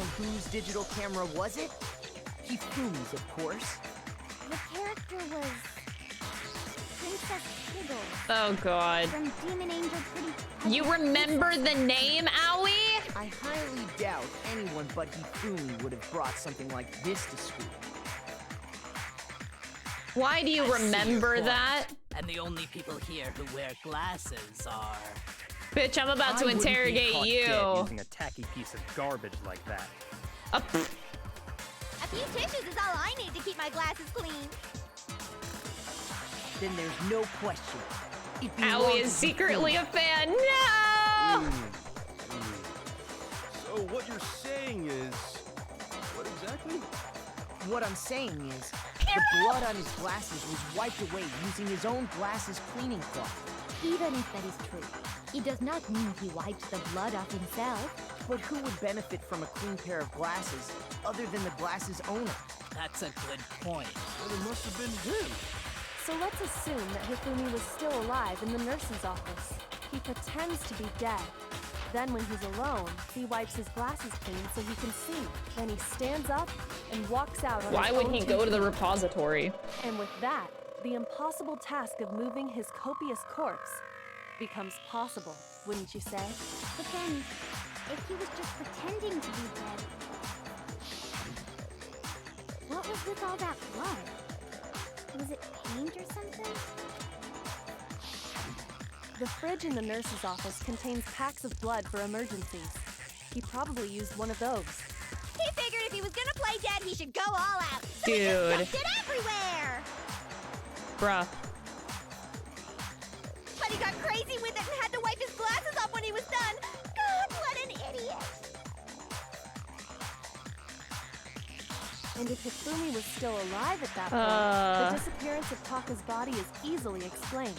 And whose digital camera was it? Hifumi's, of course. The character was Princess Piggles Oh god. from Demon Angel Pretty. You remember the name, Aoi? I highly doubt anyone but Hifumi would have brought something like this to school. Why do you remember that? And the only people here who wear glasses are... Bitch, I'm about to I wouldn't be interrogate caught you. dead using a tacky piece of garbage like that. A few tissues is all I need to keep my glasses clean. Then there's no question. It Aoi belongs is to secretly Hifumi. a fan. No! So what you're saying is... What exactly? What I'm saying is, the blood on his glasses was wiped away using his own glasses cleaning cloth. Even if that is true, it does not mean he wiped the blood off himself. But who would benefit from a clean pair of glasses other than the glasses owner? That's a good point. Well, it must have been him. So let's assume that Hifumi was still alive in the nurse's office. He pretends to be dead. Then when he's alone, he wipes his glasses clean so he can see. Then he stands up and walks out on Why his would own he two go to the feet. repository? And with that, the impossible task of moving his copious corpse becomes possible, wouldn't you say? But then, if he was just pretending to be dead, what was with all that blood? Was it paint or something? The fridge in the nurse's office contains packs of blood for emergencies. He probably used one of those. He figured if he was gonna play dead, he should go all out. So he Dude. just dumped it everywhere. Bruh. But he got crazy with it and had to wipe his glasses off when he was done. God, what an idiot. And if Hifumi was still alive at that point, the disappearance of Taka's body is easily explained.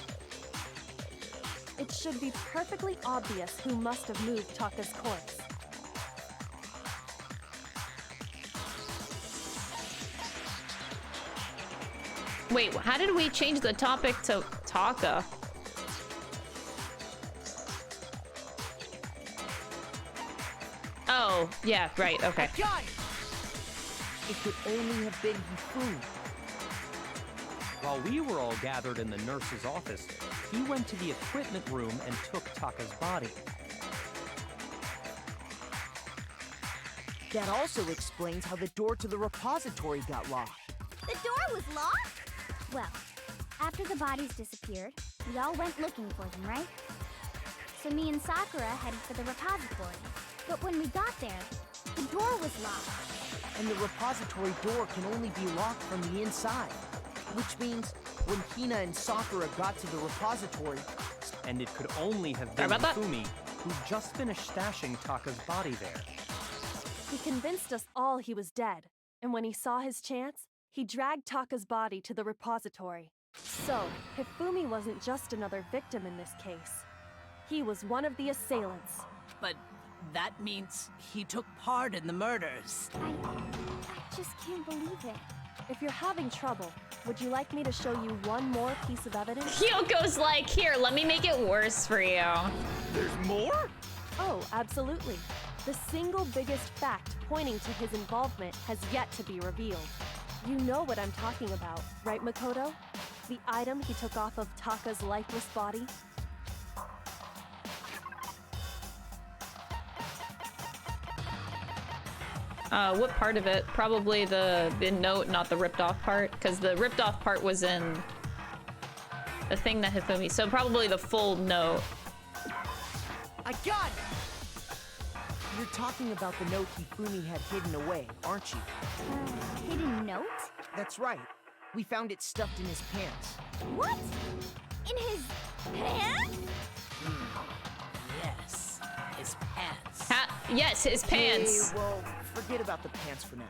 It should be perfectly obvious who must have moved Taka's corpse. Wait, how did we change the topic to Taka? Oh, yeah, right, okay. Got it! It could only have been Hifumi. While we were all gathered in the nurse's office, he went to the equipment room and took Taka's body. That also explains how the door to the repository got locked. The door was locked? Well, after the bodies disappeared, we all went looking for them, right? So me and Sakura headed for the repository. But when we got there, the door was locked. And the repository door can only be locked from the inside. Which means when Hina and Sakura got to the repository, And it could only have been Sorry about that. Hifumi, who just finished stashing Taka's body there. He convinced us all he was dead, and when he saw his chance, he dragged Taka's body to the repository. So, Hifumi wasn't just another victim in this case. He was one of the assailants. But that means he took part in the murders. I just can't believe it. If you're having trouble, would you like me to show you one more piece of evidence? Kyoko's like, here, let me make it worse for you. There's more? Oh, absolutely. The single biggest fact pointing to his involvement has yet to be revealed. You know what I'm talking about, right, Makoto? The item he took off of Taka's lifeless body? What part of it? Probably the note, not the ripped off part, because the ripped off part was in the thing that Hifumi. So probably the full note. I got it! You're talking about the note Hifumi had hidden away, aren't you? Hidden note? That's right. We found it stuffed in his pants. What? In his pants? Yes, his pants. Yes, his pants. Okay, well, forget about the pants for now.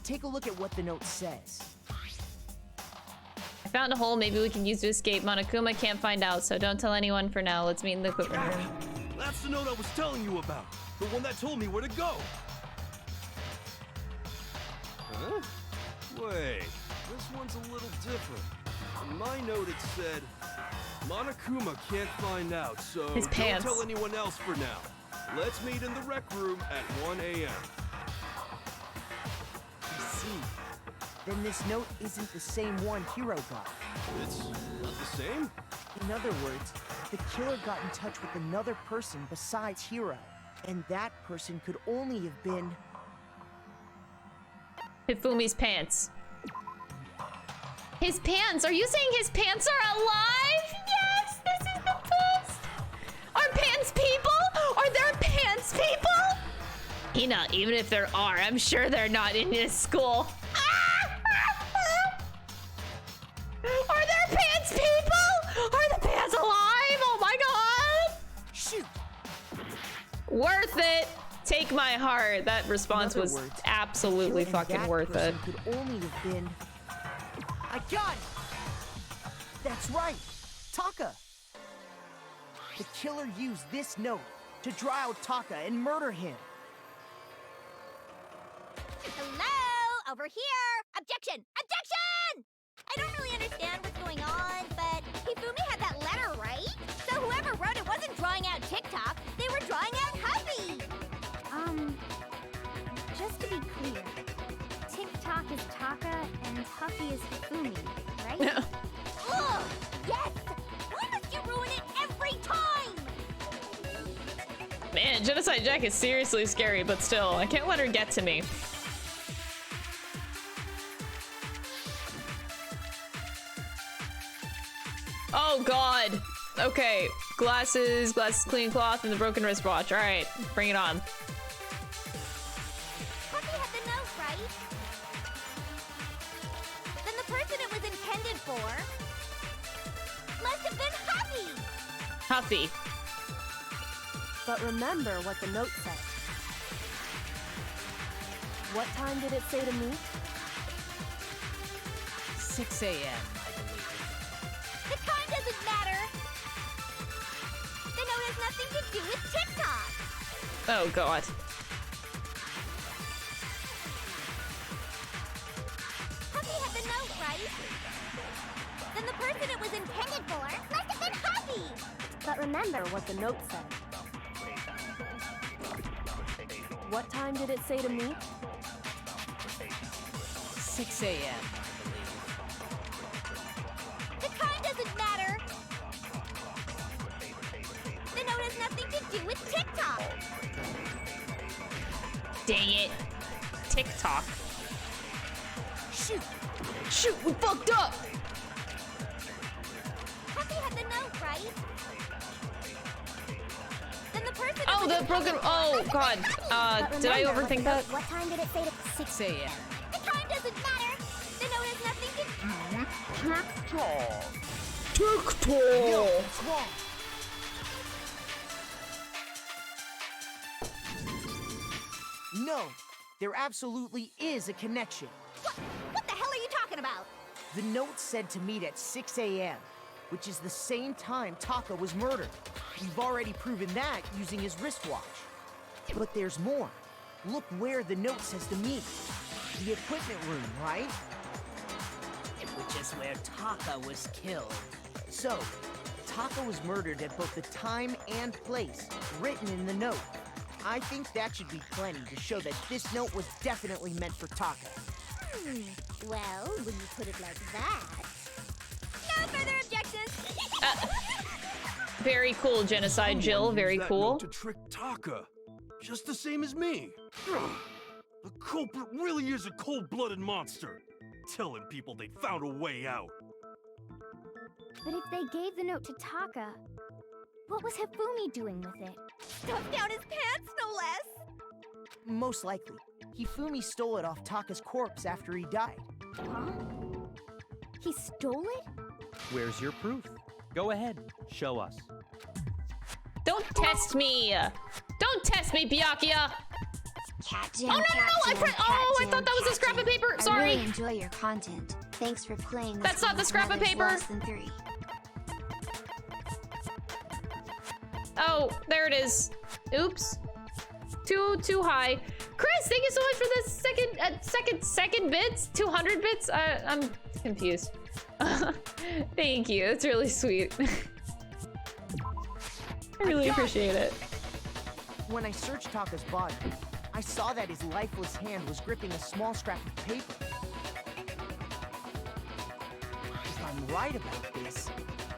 Take a look at what the note says. I found a hole maybe we can use to escape. Monokuma can't find out, so don't tell anyone for now. Let's meet in the equipment room. That's the note I was telling you about. The one that told me where to go. Huh? Wait, this one's a little different. In my note it said, Monokuma can't find out, so His pants. don't tell anyone else for now. Let's meet in the rec room at 1 a.m. I see. Then this note isn't the same one Hiro got. It's not the same? In other words, the killer got in touch with another person besides Hiro. And that person could only have been... Hifumi's pants. His pants? Are you saying his pants are alive? Yes, this is the best. Are pants people? Are there pants people? Hina, even if there are, I'm sure they're not in this school. Are there pants people? Are the pants alive? Oh my god! Shoot! Worth it. Take my heart. That response In was other words, absolutely and fucking that worth it. person could only have been... I got it! That's right! Taka! The killer used this note to draw out Taka and murder him. Hello? Over here! Objection! Objection! I don't really understand what's going on, but Hifumi had that letter, right? So whoever wrote it wasn't drawing out TikTok, they were drawing out Huffy! Just to be clear, TikTok is Taka and Huffy is Hifumi, right? Ugh! Yes! Why must you ruin it every time? Man, Genocide Jack is seriously scary, but still, I can't let her get to me. Oh god. Okay, glasses, clean cloth, and the broken wristwatch. All right, bring it on. Huffy had the note, right? Then the person it was intended for must have been Huffy! Huffy. But remember what the note said. What time did it say to meet? 6 a.m., I believe. The time doesn't matter! The note has nothing to do with TikTok! Oh god. Huffy had the note, right? Then the person it was intended for must have been Huffy! But remember what the note said. What time did it say to meet? 6 a.m., I believe. The time doesn't matter! The note has nothing to do with TikTok! Dang it. TikTok. Shoot! Shoot, we fucked up! Huffy had the note, right? Then the person it Oh, was the intended broken. for Oh must have god. been Huffy! Did I overthink that? What time did it say to 6 a.m. The time doesn't matter! The note has nothing to TikTok. Yo, what's wrong? No, there absolutely is a connection. What the hell are you talking about? The note said to meet at 6 a.m., which is the same time Taka was murdered. We've already proven that using his wristwatch. But there's more. Look where the note says to meet. The equipment room, right? Which is where Taka was killed. So, Taka was murdered at both the time and place written in the note. I think that should be plenty to show that this note was definitely meant for Taka. Well, when you put it like that... No further objections! Very cool, Genocide Jill. Someone Very used that cool. note to trick Taka, just the same as me. The culprit really is a cold-blooded monster, telling people they'd found a way out. But if they gave the note to Taka, what was Hifumi doing with it? Stuffed down his pants, no less! Most likely. Hifumi stole it off Taka's corpse after he died. Huh? He stole it? Where's your proof? Go ahead, show us. Don't test me! Don't test me, Byakuya! Cat Jam, Oh, no, Cat I Jam, I Cat thought that was a Jam, scrap of Cat paper. Jam. Sorry. I really enjoy your content. Thanks for playing. This That's not game the with scrap of mothers paper. Less than 3. Oh, there it is. Oops. Too high. Chris, thank you so much for the second bits. 200 bits. I'm confused. Thank you. That's really sweet. I really appreciate it. When I searched Taka's body, I saw that his lifeless hand was gripping a small scrap of paper. If I'm right about this,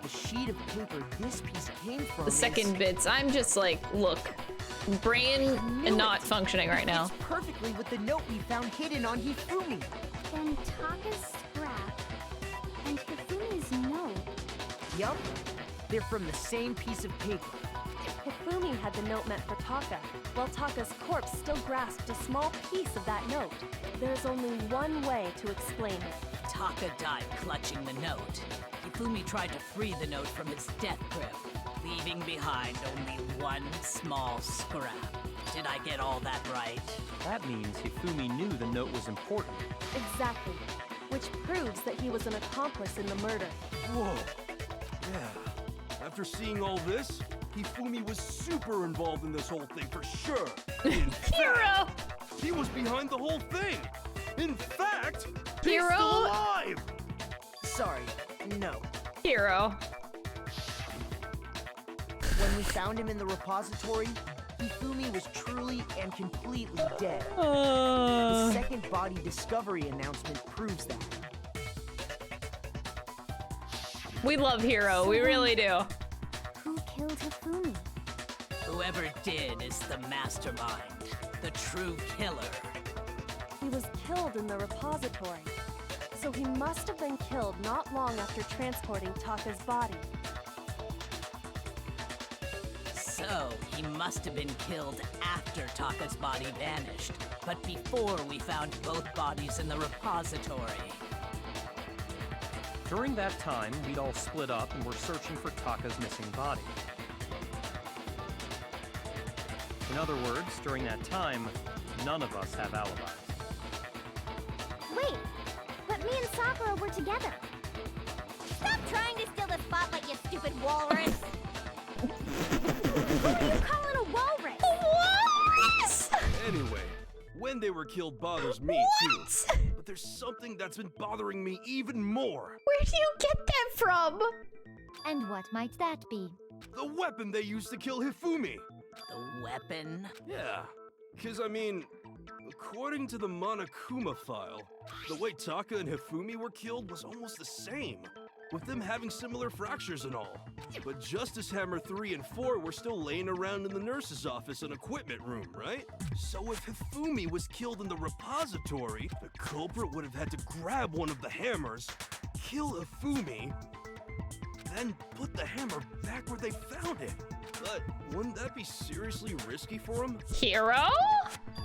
the sheet of paper this piece came from The second bits. I'm just like, look, brain not functioning right now. It's perfectly with the note we found hidden on Hifumi. Then Taka's scrap and Hifumi's note. Yup, they're from the same piece of paper. Hifumi had the note meant for Taka, while Taka's corpse still grasped a small piece of that note. There's only one way to explain it. Taka died clutching the note. Hifumi tried to free the note from its death grip, leaving behind only one small scrap. Did I get all that right? That means Hifumi knew the note was important. Exactly. Which proves that he was an accomplice in the murder. Whoa. Yeah. After seeing all this, Hifumi was super involved in this whole thing for sure. In Hero! fact, he was behind the whole thing. In fact, he's Hero? still alive. Sorry, no. Hero. When we found him in the repository, Hifumi was truly and completely dead. The Uh, second body discovery announcement proves that. we love Hero. We really do. Who killed Hifumi? Whoever did is the mastermind, the true killer. He was killed in the repository. So he must have been killed not long after transporting Taka's body. So, he must have been killed after Taka's body vanished, but before we found both bodies in the repository. During that time, we'd all split up and were searching for Taka's missing body. In other words, during that time, none of us have alibis. Wait, but me and Sakura were together. Stop trying to steal the spotlight, you stupid walrus! Who are you calling a walrus? Walrus! Anyway, when they were killed bothers me too. But there's something that's been bothering me even more. Where do you get that from? And what might that be? The weapon they used to kill Hifumi. The weapon? Yeah, because I mean, according to the Monokuma file, the way Taka and Hifumi were killed was almost the same, with them having similar fractures and all. But Justice Hammer 3 and 4 were still laying around in the nurse's office and equipment room, right? So if Hifumi was killed in the repository, the culprit would have had to grab one of the hammers, kill Hifumi, then put the hammer back where they found it. But wouldn't that be seriously risky for him? Hero?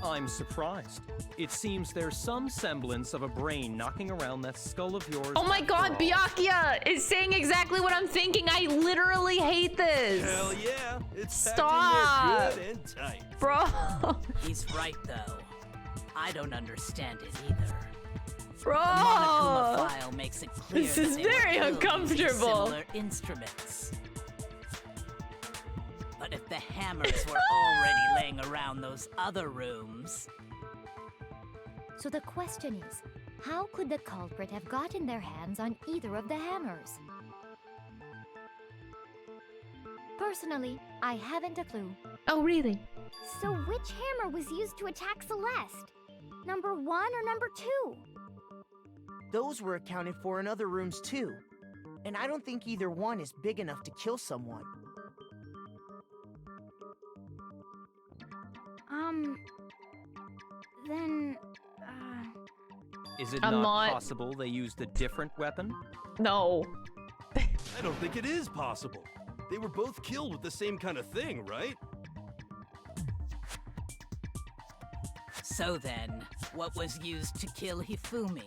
I'm surprised. It seems there's some semblance of a brain knocking around that skull of yours. Oh my god, after all. Byakuya is saying exactly what I'm thinking. I literally hate this. Hell yeah, it's Stop. packed in there good and tight. Bro. He's right, though. I don't understand it either. Bro. The Monokuma file makes it clear This that is they were very killed using uncomfortable. Similar instruments. But if the hammers were already laying around those other rooms, So the question is, how could the culprit have gotten their hands on either of the hammers? Personally, I haven't a clue. Oh, really? So which hammer was used to attack Celeste? Number 1 or number 2? Those were accounted for in other rooms too. And I don't think either one is big enough to kill someone. Then Is it I'm not not- possible they used a different weapon? No. I don't think it is possible. They were both killed with the same kind of thing, right? So then, what was used to kill Hifumi?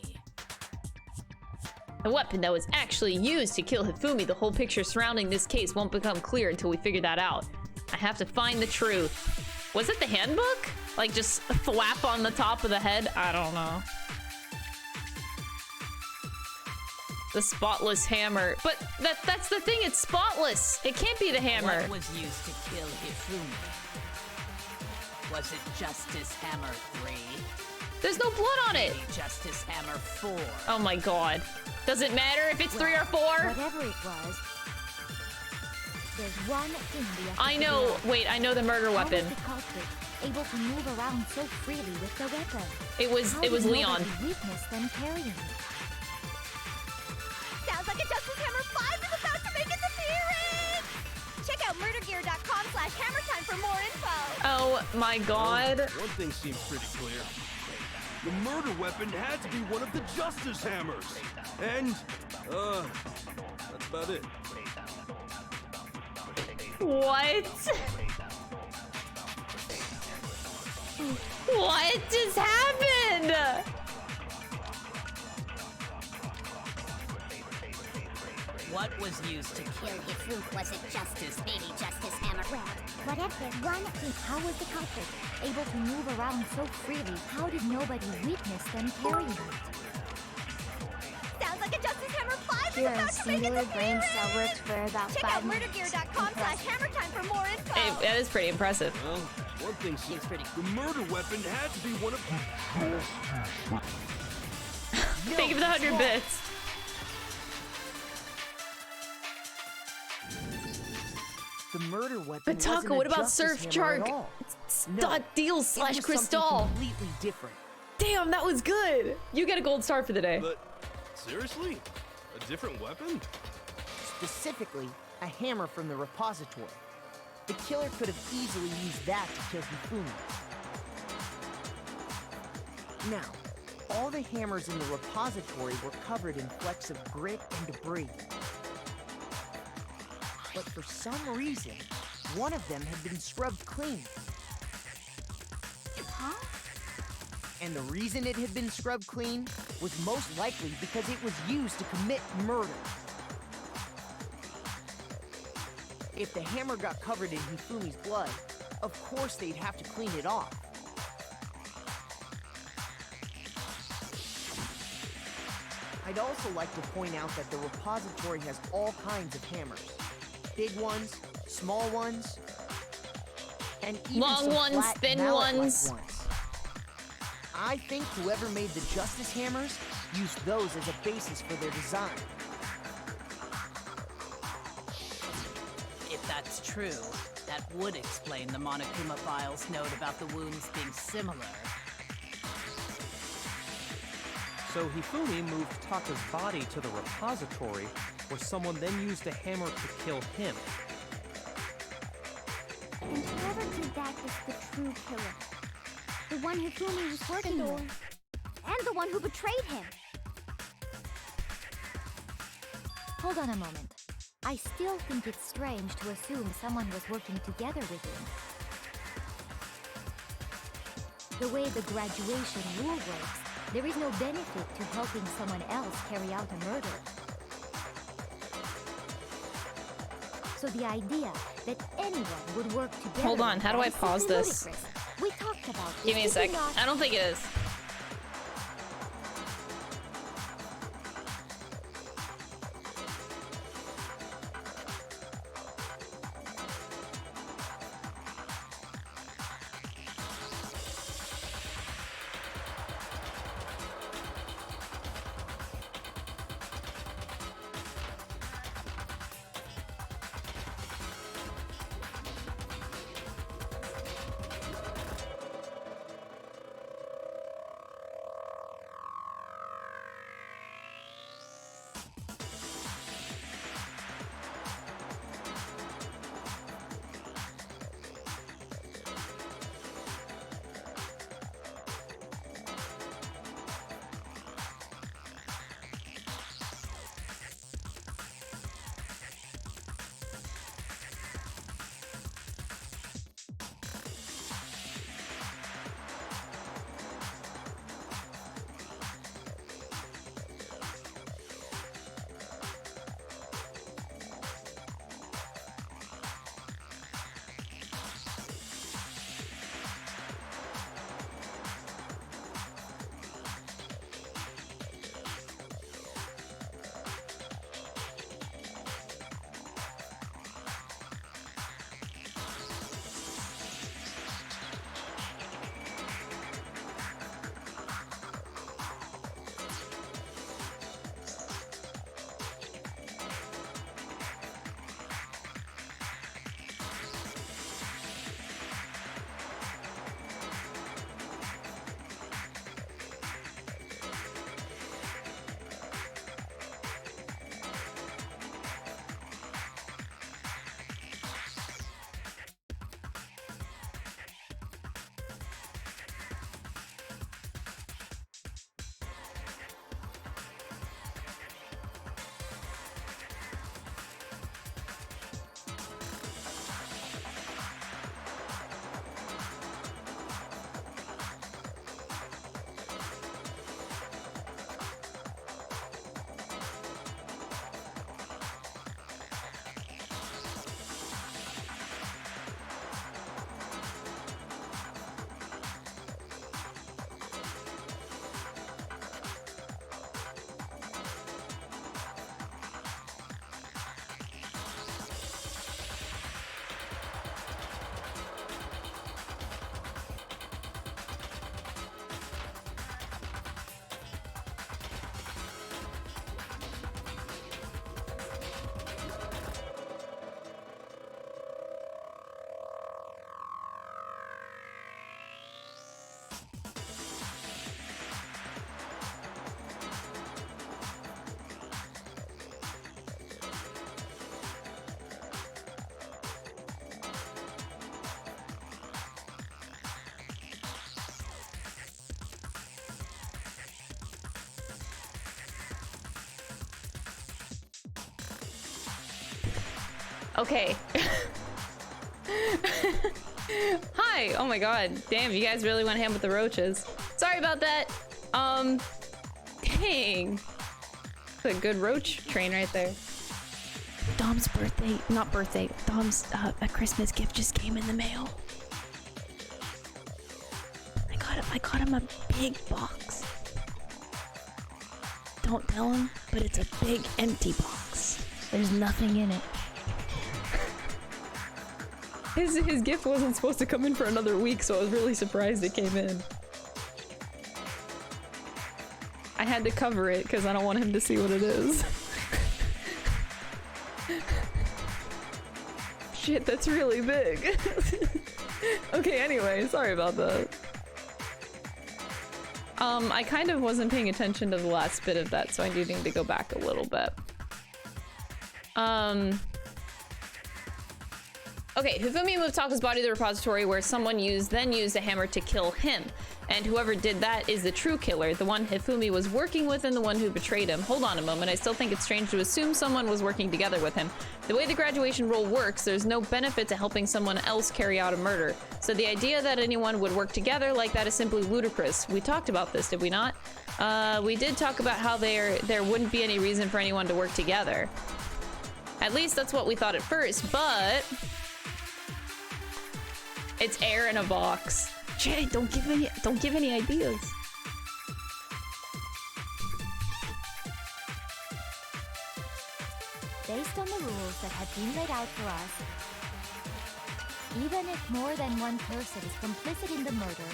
The weapon that was actually used to kill Hifumi. The whole picture surrounding this case won't become clear until we figure that out. I have to find the truth. Was it the handbook? Like just a flap on the top of the head? I don't know. The spotless hammer. But that's the thing, it's spotless. It can't be the hammer. What was used to kill Hifumi? Was it Justice Hammer 3? There's no blood on it. Maybe Justice Hammer 4? Oh my god. Does it matter if it's 3 or 4? Whatever it was, there's one thing we have to I know. figure out. Wait, I know the murder How was weapon. the culprit able to move around so freely with the weapon? It was How it was did Leon. nobody witness them carrying it? Sounds like a Justice Hammer 5 is about to make its appearance! Check out murdergear.com/hammertime for more info! Oh my god. One thing seems pretty clear. The murder weapon had to be one of the Justice Hammers. And, that's about it. What? What just happened? What was used to kill Hifumi, was it Justice, maybe Justice Hammer? Well, whatever, there's one thing. How was the culprit able to move around so freely? How did nobody witness them carrying it? Sounds like a Justice Hammer 5 Here, is a about to make singular its brain appearance! cell works for about Check 5 out minutes. murdergear.com/hammertime for more info! Hey, that is pretty impressive. Well, one thing seems pretty. The murder weapon had to be one of. Thank you for the 100 bits. The murder weapon. But wasn't Taco, a what about Justice Surf Hammer at Shark? all. It's No, dot deals it slash was Crystal. something completely different. Damn, that was good. You get a gold star for the day. But seriously, a different weapon? Specifically, a hammer from the repository. The killer could have easily used that to kill Hifumi. Now, all the hammers in the repository were covered in flecks of grit and debris. But for some reason, one of them had been scrubbed clean. Huh? And the reason it had been scrubbed clean was most likely because it was used to commit murder. If the hammer got covered in Hifumi's blood, of course they'd have to clean it off. I'd also like to point out that the repository has all kinds of hammers. Big ones, small ones, and even Long some ones, flat thin mallet-like ones. I think whoever made the Justice Hammers used those as a basis for their design. If that's true, that would explain the Monokuma file's note about the wounds being similar. So Hifumi moved Taka's body to the repository, where someone then used a hammer to kill him. And whoever did that is the true killer. The one Hifumi was working with. And the one who betrayed him! Hold on a moment. I still think it's strange to assume someone was working together with him. The way the graduation rule works, there is no benefit to helping someone else carry out a murder. So the idea that anyone would work together... Hold on, how do I is pause simply this? ludicrous. We talked about this. Give me a did we sec. not? I don't think it is. Okay. Hi! Oh my god. Damn, you guys really went ham with the roaches. Sorry about that. Dang. That's a good roach train right there. Dom's birthday, not birthday, Dom's a Christmas gift just came in the mail. I got him a big box. Don't tell him, but it's a big empty box. There's nothing in it. His gift wasn't supposed to come in for another week, so I was really surprised it came in. I had to cover it because I don't want him to see what it is. Shit, that's really big. Okay, anyway, sorry about that. I kind of wasn't paying attention to the last bit of that, so I do need to go back a little bit. Okay, Hifumi moved Taka's body to the repository where someone then used a hammer to kill him. And whoever did that is the true killer, the one Hifumi was working with and the one who betrayed him. Hold on a moment, I still think it's strange to assume someone was working together with him. The way the graduation rule works, there's no benefit to helping someone else carry out a murder. So the idea that anyone would work together like that is simply ludicrous. We talked about this, did we not? We did talk about how there wouldn't be any reason for anyone to work together. At least that's what we thought at first, but... it's air in a box. Jay, don't give any ideas. Based on the rules that have been laid out for us, even if more than one person is complicit in the murder,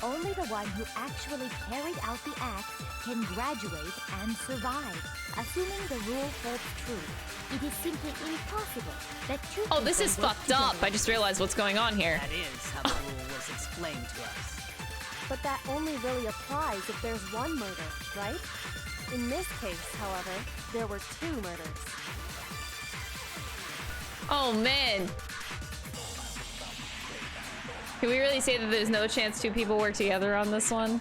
only the one who actually carried out the act can graduate and survive. Assuming the rule holds true, it is simply impossible that two Oh, this is fucked up. I just realized what's going on here. That is how the rule was explained to us. But that only really applies if there's one murder, right? In this case, however, there were two murders. Oh, man. Can we really say that there's no chance two people work together on this one?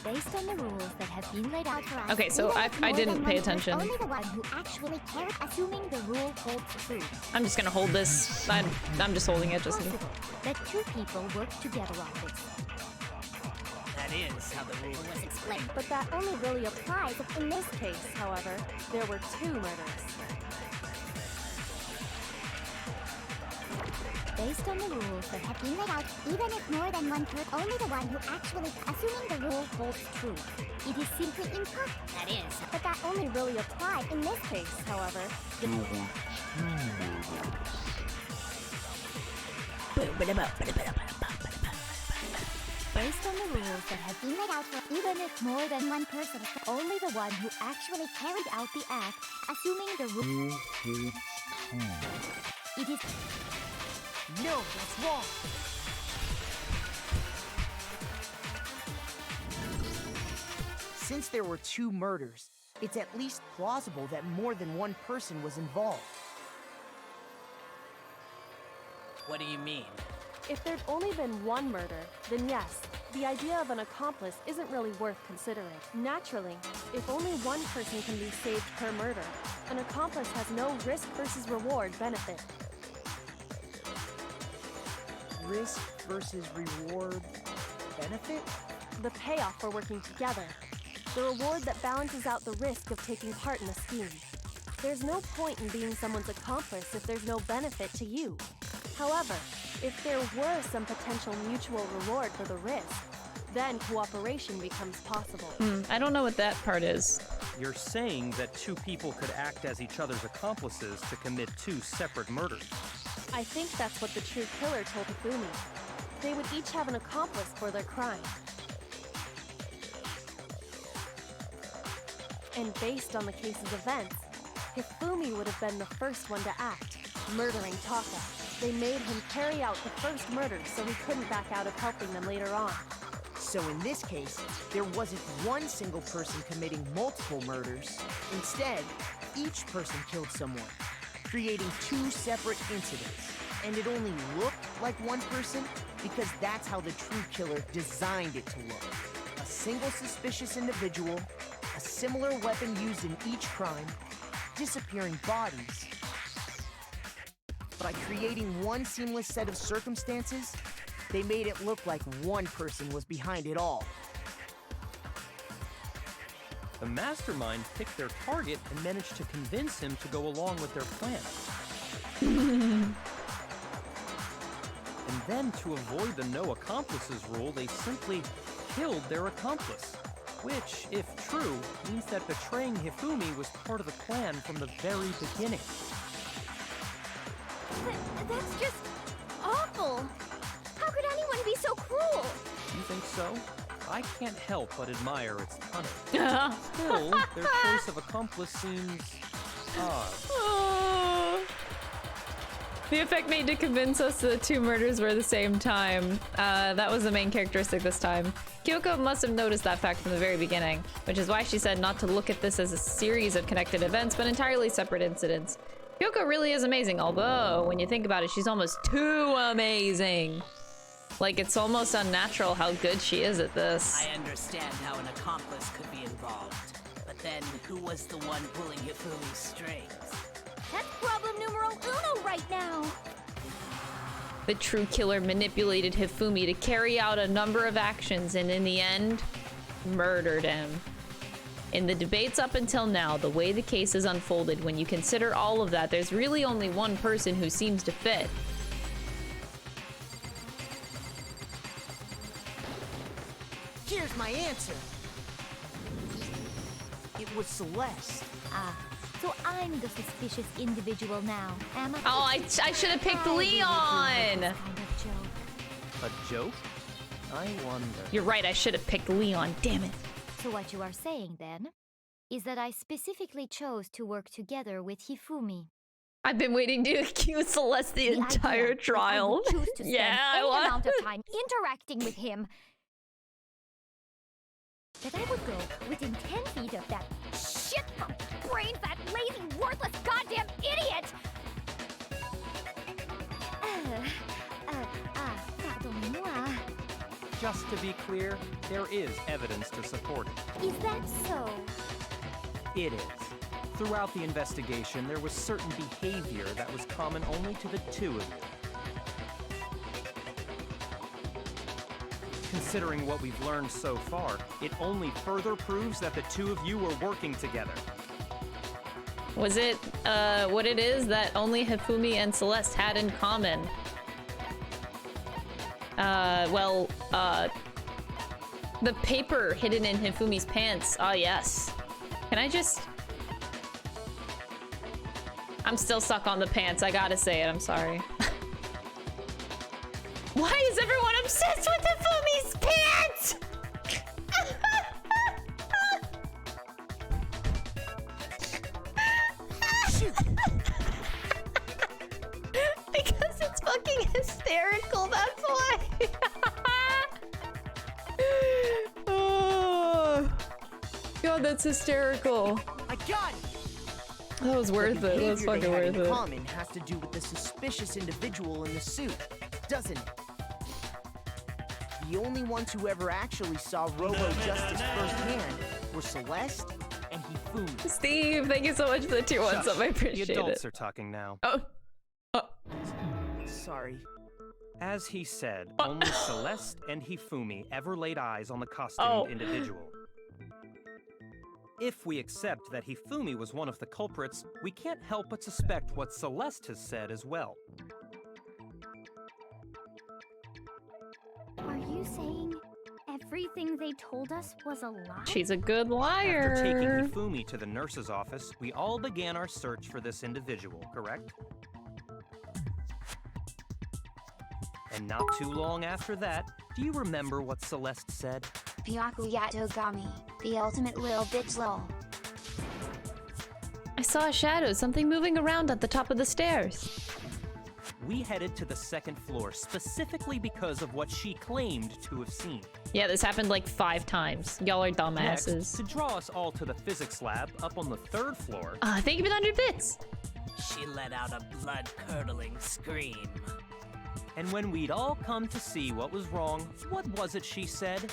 Based on the rules that have been laid out for us. Okay, so I didn't pay attention. Only the one who actually carried, assuming the rule holds true. I'm just gonna hold this. I'm just holding it just in case. That two people work together on this. That is how the rule was explained. But that only really applies if in this case, however, there were two murders. Based on the rules that have been laid out, even if more than one person, only the one who actually, assuming the rule holds true, it is simply impossible. That is. But that only really applies in this case, however. Based on the rules that have been laid out for, even if more than one person, only the one who actually carried out the act, assuming the rule holds true, it is. No, that's wrong. Since there were two murders, it's at least plausible that more than one person was involved. What do you mean? If there'd only been one murder, then yes, the idea of an accomplice isn't really worth considering. Naturally, if only one person can be saved per murder, an accomplice has no risk versus reward benefit. Risk versus reward benefit? The payoff for working together. The reward that balances out the risk of taking part in a scheme. There's no point in being someone's accomplice if there's no benefit to you. However, if there were some potential mutual reward for the risk, then cooperation becomes possible. I don't know what that part is. You're saying that two people could act as each other's accomplices to commit two separate murders. I think that's what the true killer told Hifumi. They would each have an accomplice for their crime. And based on the case's events, Hifumi would have been the first one to act, murdering Taka. They made him carry out the first murder so he couldn't back out of helping them later on. So in this case, there wasn't one single person committing multiple murders. Instead, each person killed someone, creating two separate incidents. And it only looked like one person because that's how the true killer designed it to look. A single suspicious individual, a similar weapon used in each crime, disappearing bodies. By creating one seamless set of circumstances, they made it look like one person was behind it all. The mastermind picked their target and managed to convince him to go along with their plan. And then, to avoid the no accomplices rule, they simply killed their accomplice. Which, if true, means that betraying Hifumi was part of the plan from the very beginning. That's just awful. How could anyone be so cruel? You think so? I can't help but admire its cunning. Still, their choice of accomplice seems odd. The effect made to convince us that the two murders were the same time. That was the main characteristic this time. Kyoko must have noticed that fact from the very beginning, which is why she said not to look at this as a series of connected events, but entirely separate incidents. Kyoko really is amazing, although, when you think about it, she's almost too amazing. Like, it's almost unnatural how good she is at this. I understand how an accomplice could be involved, but then who was the one pulling Hifumi's strings? That's problem numero uno right now. The true killer manipulated Hifumi to carry out a number of actions and in the end, murdered him. In the debates up until now, the way the case is unfolded, when you consider all of that, there's really only one person who seems to fit. Here's my answer. It was Celeste. Ah, so I'm the suspicious individual now, am I? Oh, I should have picked Leon! Kind of joke. A joke? I wonder. You're right, I should have picked Leon, damn it. So what you are saying, then, is that I specifically chose to work together with Hifumi. I've been waiting to accuse Celeste the entire idea trial. That I would choose to spend any amount of time interacting with him. That I would go within 10 feet of that shit from brain fat, lazy, worthless, goddamn idiot! Pardonnez-moi. Just to be clear, there is evidence to support it. Is that so? It is. Throughout the investigation, there was certain behavior that was common only to the two of you. Considering what we've learned so far, it only further proves that the two of you were working together. Was it, what it is that only Hifumi and Celeste had in common? The paper hidden in Hifumi's pants. Ah, yes. Can I just... I'm still stuck on the pants, I gotta say it, I'm sorry. Why is everyone obsessed with Hifumi's pants? Because it's fucking hysterical, that's why. Oh, God, that's hysterical. I got it! That was worth it. That was fucking worth it. Common has to do with the suspicious individual in the suit, doesn't it? The only ones who ever actually saw Robo-Justice firsthand were Celeste and Hifumi. Steve, thank you so much for the tier 1 sub. I appreciate The adults it. are talking now. Oh. Sorry. As he said, only Celeste and Hifumi ever laid eyes on the costumed individual. If we accept that Hifumi was one of the culprits, we can't help but suspect what Celeste has said as well. Are you saying everything they told us was a lie? She's a good liar. After taking Hifumi to the nurse's office, we all began our search for this individual, correct? And not too long after that, do you remember what Celeste said? Byakuya Togami, the ultimate lil bitch lol. I saw a shadow, something moving around at the top of the stairs. We headed to the second floor specifically because of what she claimed to have seen. Yeah, this happened like 5 times. Y'all are dumbasses. Next, to draw us all to the physics lab up on the 3rd floor. Thank you for the 100 bits. She let out a blood-curdling scream. And when we'd all come to see what was wrong, what was it she said?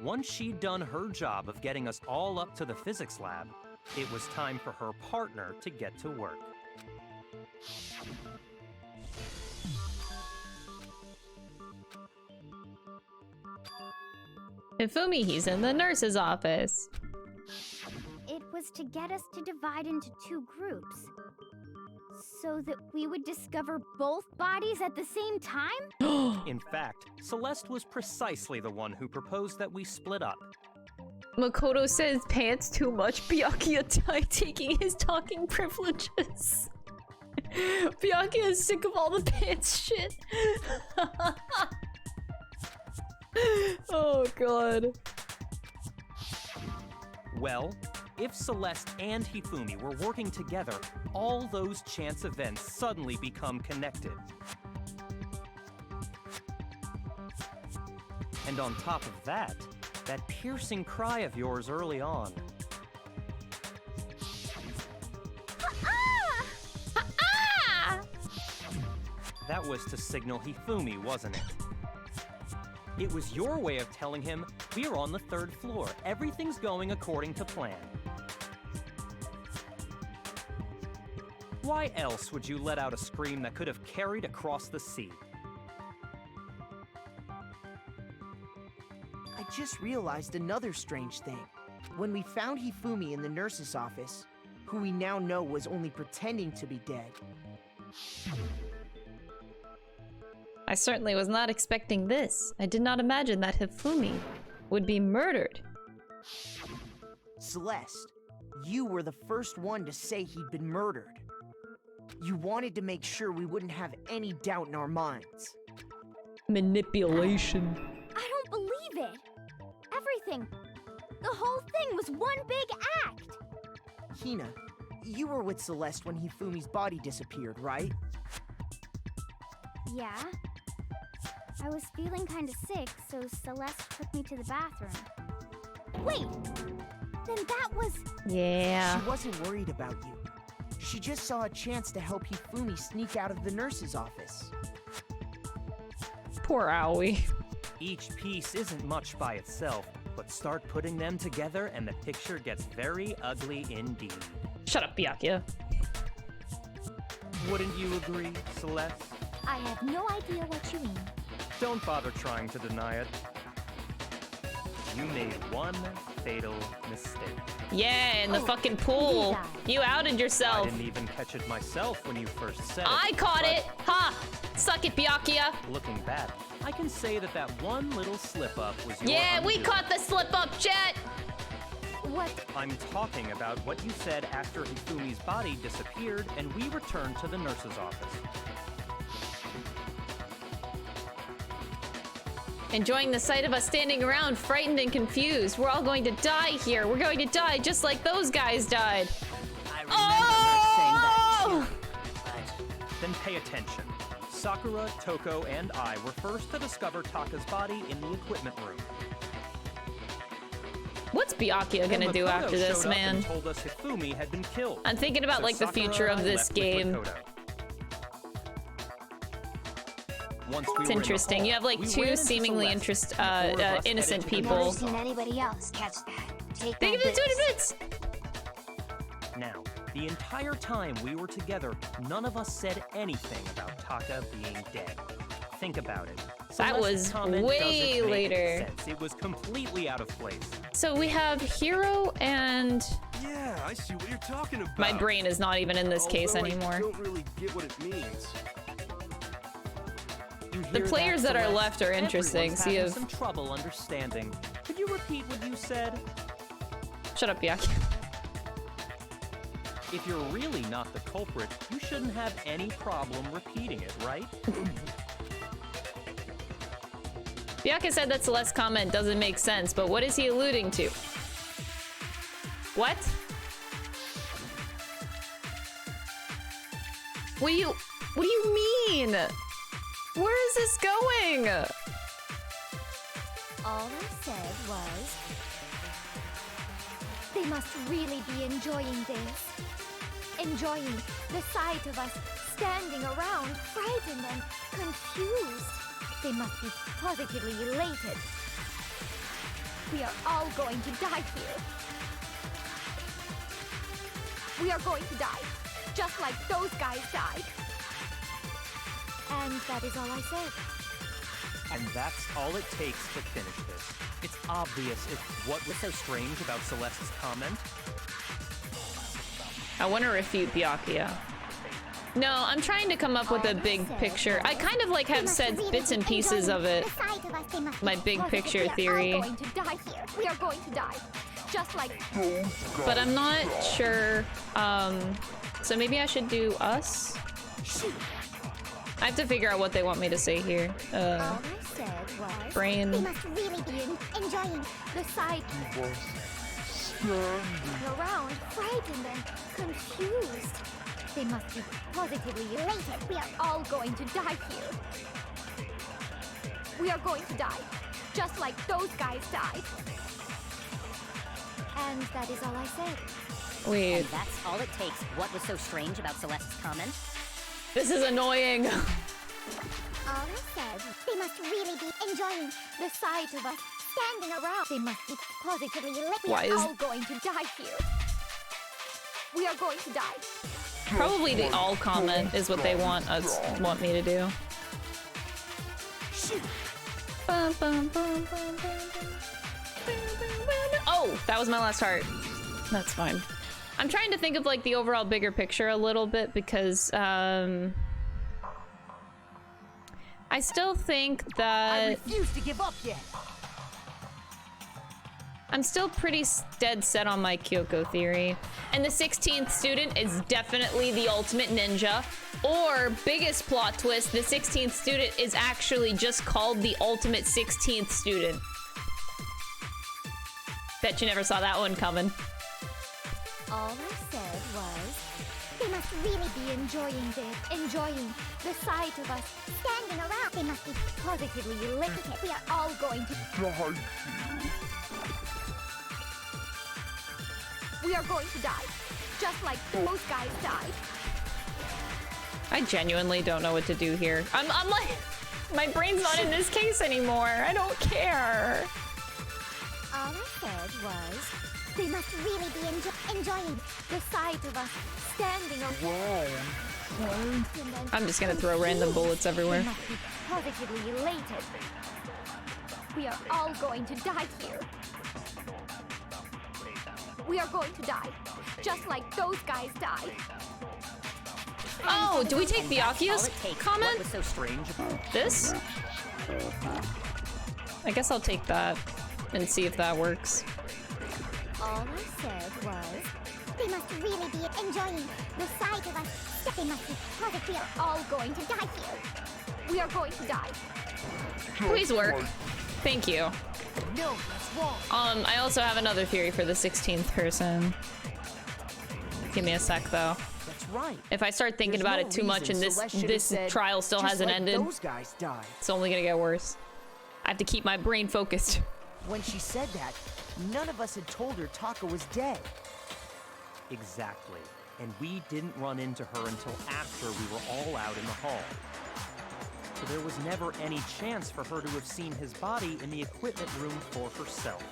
Once she'd done her job of getting us all up to the physics lab, it was time for her partner to get to work. Hifumi, he's in the nurse's office. It was to get us to divide into two groups. So that we would discover both bodies at the same time? In fact, Celeste was precisely the one who proposed that we split up. Makoto says pants too much. Byakuya died taking his talking privileges. Byakuya is sick of all the pants shit. Oh god. Well, if Celeste and Hifumi were working together, all those chance events suddenly become connected. And on top of that piercing cry of yours early on. That was to signal Hifumi, wasn't it? It was your way of telling him, we're on the 3rd floor. Everything's going according to plan. Why else would you let out a scream that could have carried across the sea? I just realized another strange thing. When we found Hifumi in the nurse's office, who we now know was only pretending to be dead. I certainly was not expecting this. I did not imagine that Hifumi would be murdered. Celeste, you were the first one to say he'd been murdered. You wanted to make sure we wouldn't have any doubt in our minds. Manipulation. I don't believe it! Everything! The whole thing was one big act! Hina, you were with Celeste when Hifumi's body disappeared, right? Yeah. I was feeling kinda sick, so Celeste took me to the bathroom. Wait! Then that was... Yeah. She wasn't worried about you. She just saw a chance to help Hifumi sneak out of the nurse's office. Poor Aoi. Each piece isn't much by itself, but start putting them together and the picture gets very ugly indeed. Shut up, Byakuya. Wouldn't you agree, Celeste? I have no idea what you mean. Don't bother trying to deny it. You made one fatal mistake. Yeah, in the fucking pool. You outed yourself. I didn't even catch it myself when you first said it. I caught it! Ha! Suck it, Byakuya! Looking back, I can say that that one little slip-up was your Yeah, we undoing. caught the slip-up, Jet! What? I'm talking about what you said after Hifumi's body disappeared and we returned to the nurse's office. Enjoying the sight of us standing around, frightened and confused. We're all going to die here. We're going to die just like those guys died. I remember her saying that too. Then pay attention. Sakura, Toko, and I were first to discover Taka's body in the equipment room. What's Byakuya gonna do after this, showed up man? and told us Hifumi had been killed. I'm thinking about So like the Sakura future and of I this left with game. Makoto. Once we It's were in the interesting. hall, You have like we two ran into seemingly Celeste, and the four of us innocent headed to the people. Never nurse's seen office. anybody else catch that. Take Think of my it, 20 bits. minutes! Now, the entire time we were together, none of us said anything about Taka being dead. Think about it. That Celeste's was comment way doesn't make later. sense. It was completely out of place. So we have Hiro and... Yeah, I see what you're talking about. My brain is not even in this case Although anymore. I don't really get what it means. You The hear players that are Celeste? left are interesting, Everyone's so you having have- some trouble understanding. Could you repeat what you said? Shut up, Byakuya. If you're really not the culprit, you shouldn't have any problem repeating it, right? Byakuya said that Celeste's comment doesn't make sense, but what is he alluding to? What? What do you mean? Where is this going? All I said was... They must really be enjoying this. Enjoying the sight of us standing around, frightened and confused. They must be positively elated. We are all going to die here. We are going to die, just like those guys died. And that is all I said. And that's all it takes to finish this. It's obvious if what was so strange about Celeste's comment. I want to refute Byakuya. No, I'm trying to come up with a big picture. I kind of like have said bits and pieces of it. My big picture theory. We are going to die here. We are going to die, just like. But I'm not sure. So maybe I should do us? I have to figure out what they want me to say here. All I said was, brain. They must really be enjoying the sight. Around, frightened and confused. They must be positively elated. We are all going to die here. We are going to die, just like those guys died. And that is all I said. Wait. And that's all it takes. What was so strange about Celeste's comment? This is annoying. All I said, they must really be enjoying the sight of us standing around. They must be positively elated. We are all going to die here. We are going to die. Probably the all comment is what they want me to do. Oh, that was my last heart. That's fine. I'm trying to think of like the overall bigger picture a little bit because I still think that I refuse to give up yet. I'm still pretty dead set on my Kyoko theory. And the 16th student is definitely the ultimate ninja. Or, biggest plot twist, the 16th student is actually just called the ultimate 16th student. Bet you never saw that one coming. All I said was, they must really be enjoying the sight of us standing around. They must be positively elated. We are all going to die. We are going to die, just like those guys died. I genuinely don't know what to do here. I'm like, my brain's not in this case anymore. I don't care. All I said was, they must really be enjoying the sight of us standing around. I'm just gonna throw random bullets everywhere. They must be positively elated. We are all going to die here. We are going to die, just like those guys died. Oh, do we take Byakuya's comment? What was so strange about This? I guess I'll take that and see if that works. All I said was, they must really be enjoying the sight of us. They must be positive. We are all going to die here. We are going to die. Please work. Thank you. No, that's wrong. I also have another theory for the 16th person. Give me a sec, though. That's right. If I start thinking about it too much and this trial still hasn't ended, those guys died. it's only gonna get worse. I have to keep my brain focused. When she said that, none of us had told her Taka was dead. Exactly. And we didn't run into her until after we were all out in the hall. So there was never any chance for her to have seen his body in the equipment room for herself.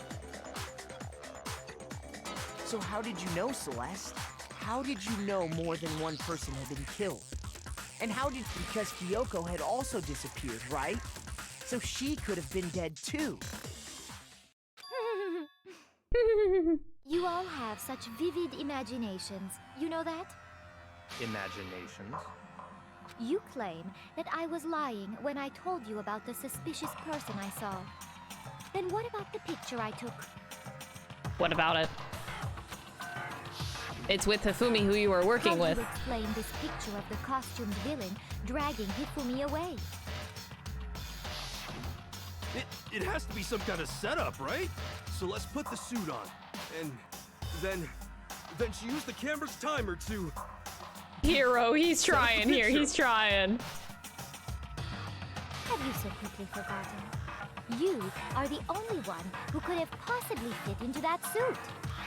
So how did you know, Celeste? How did you know more than one person had been killed? And how did... Because Kyoko had also disappeared, right? So she could have been dead too. You all have such vivid imaginations. You know that? Imaginations? You claim that I was lying when I told you about the suspicious person I saw. Then what about the picture I took? What about it? It's with Hifumi, who you were working with. How do you explain this picture of the costumed villain dragging Hifumi away? It has to be some kind of setup, right? So let's put the suit on. And then she used the camera's timer to... Hero, he's trying here, he's trying. Have you so quickly forgotten? You are the only one who could have possibly fit into that suit.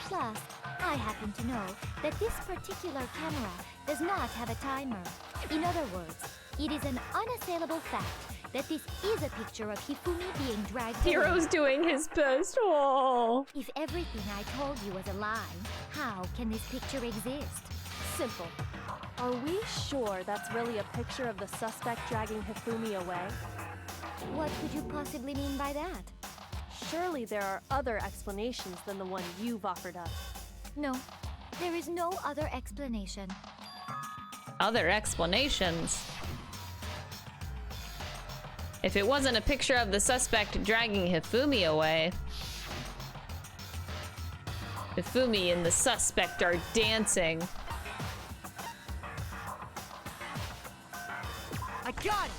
Plus, I happen to know that this particular camera does not have a timer. In other words, it is an unassailable fact that this is a picture of Hifumi being dragged Hero's away. doing his best. Oh. If everything I told you was a lie, how can this picture exist? Simple. Are we sure that's really a picture of the suspect dragging Hifumi away? What could you possibly mean by that? Surely there are other explanations than the one you've offered up. No, there is no other explanation. Other explanations? If it wasn't a picture of the suspect dragging Hifumi away, Hifumi and the suspect are dancing. I got it!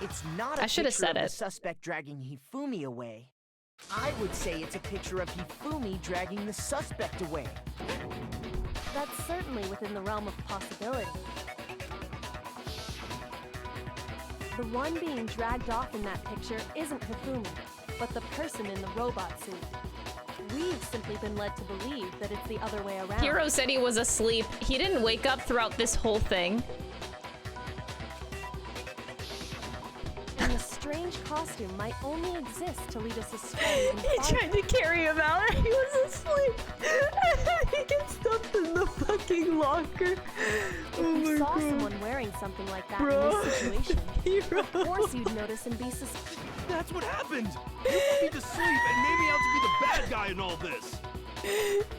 It's not a I should have picture said of it. the suspect dragging Hifumi away. I would say it's a picture of Hifumi dragging the suspect away. That's certainly within the realm of possibility. The one being dragged off in that picture isn't Hifumi, but the person in the robot suit. We've simply been led to believe that it's the other way around. Hero said he was asleep. He didn't wake up throughout this whole thing. And the strange costume might only exist to lead us astray. He tried to carry him out and he was asleep. He gets stuffed in the fucking locker. If you saw someone wearing something like that in this situation, of course you'd notice and be suspicious. That's what happened! You put me to sleep and made me out to be the bad guy in all this!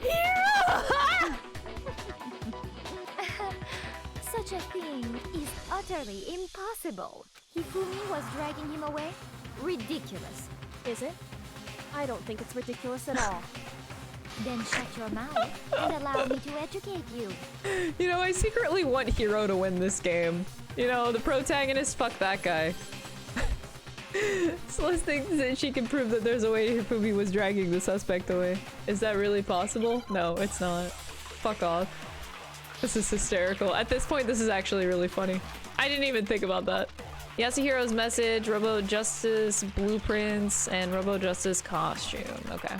Hero! Such a thing is utterly impossible. Hifumi was dragging him away? Ridiculous. Is it? I don't think it's ridiculous at all. Then shut your mouth and allow me to educate you. You know, I secretly want Hero to win this game. You know, the protagonist, fuck that guy. Celeste thinks that she can prove that there's a way Hifumi was dragging the suspect away. Is that really possible? No, it's not. Fuck off. This is hysterical. At this point, this is actually really funny. I didn't even think about that. Yasuhiro's message, Robo Justice blueprints, and Robo Justice costume. Okay.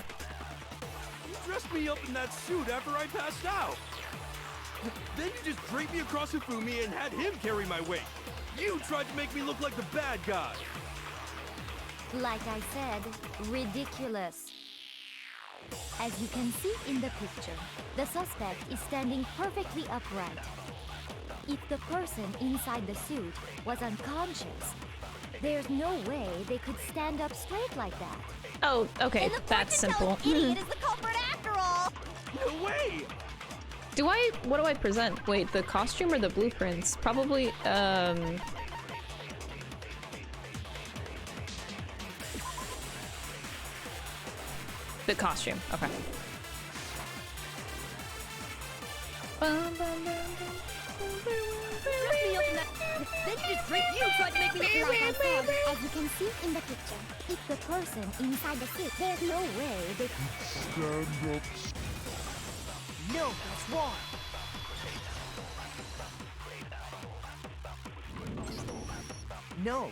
You dressed me up in that suit after I passed out. Then you just draped me across Hifumi and had him carry my weight. You tried to make me look like the bad guy. Like I said, ridiculous. As you can see in the picture, the suspect is standing perfectly upright. If the person inside the suit was unconscious, there's no way they could stand up straight like that. Oh, okay, that's simple. Idiot is the culprit after all! No way! What do I present? Wait, the costume or the blueprints? Probably, the costume, okay. As you can see in the picture, if the person inside the suit, there's no way they could Stand up. No, that's wrong. No.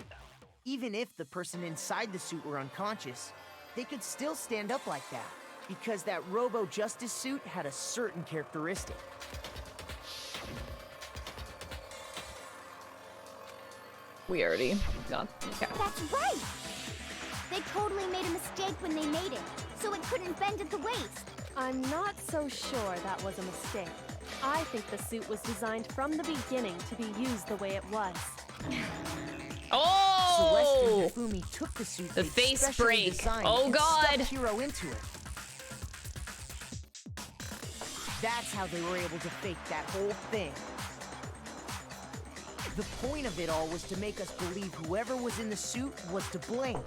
Even if the person inside the suit were unconscious, they could still stand up like that, because that Robo Justice suit had a certain characteristic. We already got, okay. That's right! They totally made a mistake when they made it, so it couldn't bend at the waist. I'm not so sure that was a mistake. I think the suit was designed from the beginning to be used the way it was. Oh! Celeste and Hifumi took the suit The they'd face specially break. designed Oh and god! stuffed Hero into it. That's how they were able to fake that whole thing. The point of it all was to make us believe whoever was in the suit was to blame.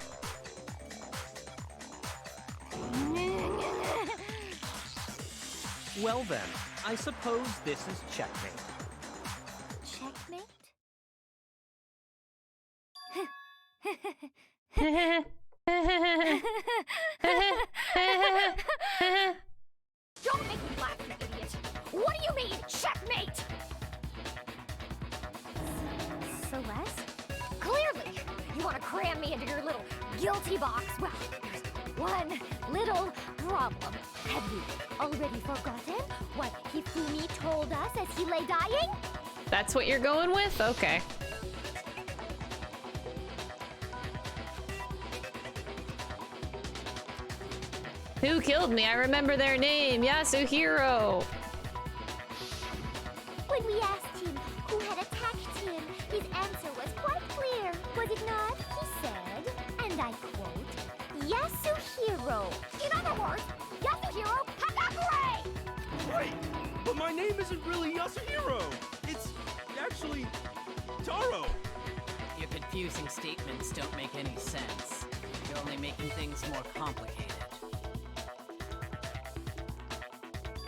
Well then, I suppose this is checkmate. Checkmate? Don't make me laugh, you idiot! What do you mean, checkmate? Celeste? Clearly! You want to cram me into your little guilty box. Well, there's one little problem. Have you already forgotten what Hifumi told us as he lay dying? That's what you're going with? Okay. Who killed me? I remember their name. Yasuhiro. When we asked him who had attacked him, his answer was quite clear, was it not? He said, and I quote, Yasuhiro. In other words, Yasuhiro Hakakure! Right! But my name isn't really Yasuhiro! It's actually Taro! Your confusing statements don't make any sense. You're only making things more complicated.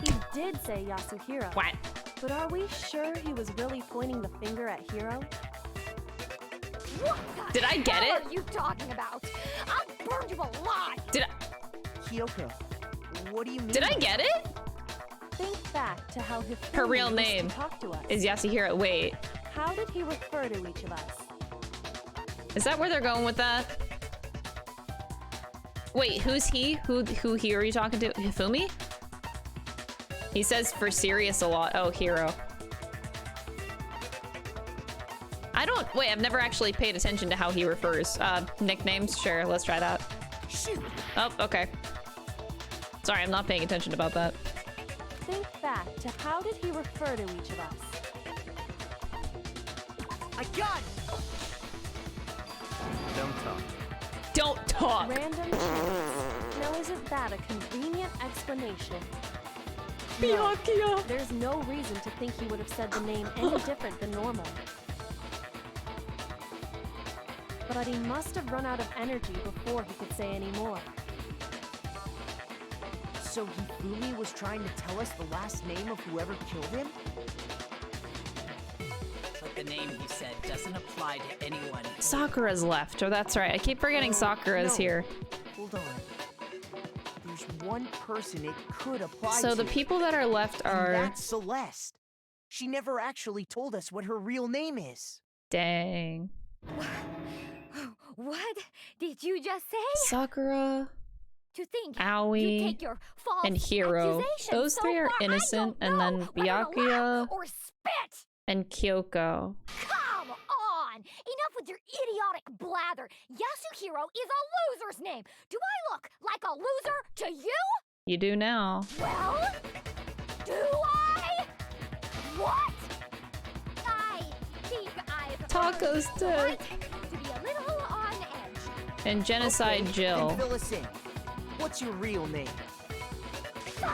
He did say Yasuhiro. What? But are we sure he was really pointing the finger at Hiro? What the Did I get hell it? are you talking about? I'll burn you alive! Did I? Kyoko, what do you mean? Did I get it? Think back to how Hifumi Her real used name to talk to us. is Yasuhiro. Wait, How did he refer to each of us? is that where they're going with that? Wait, who's he? Who he are you talking to? Hifumi? He says for serious a lot. Oh, Hiro. I don't... Wait, I've never actually paid attention to how he refers. Nicknames? Sure, let's try that. Shoot! Oh, okay. Sorry, I'm not paying attention about that. Think back to how did he refer to each of us? I got it! Don't talk. Don't talk! Random chance. Now isn't that a convenient explanation? Byakuya! No, there's no reason to think he would have said the name any different than normal. But he must have run out of energy before he could say any more. So Hifumi was trying to tell us the last name of whoever killed him? But the name he said doesn't apply to anyone. Sakura's left. Oh, that's right. I keep forgetting Sakura's no. here. Hold on. There's one person it could apply So to. the people that are left And are... that's Celeste. She never actually told us what her real name is. Dang. What did you just say? Sakura To think Aoi, you take your false and Hiro. accusations Those so three are far, I innocent, don't and know then whether to laugh Byakuya or spit. and Kyoko. Come on! Enough with your idiotic blather. Yasuhiro is a loser's name. Do I look like a loser to you? You do now. Well, do I? What? I think I've Taco's earned the dead. right to be a little on edge. And Genocide Okay, Jill. then fill us in. What's your real name? So,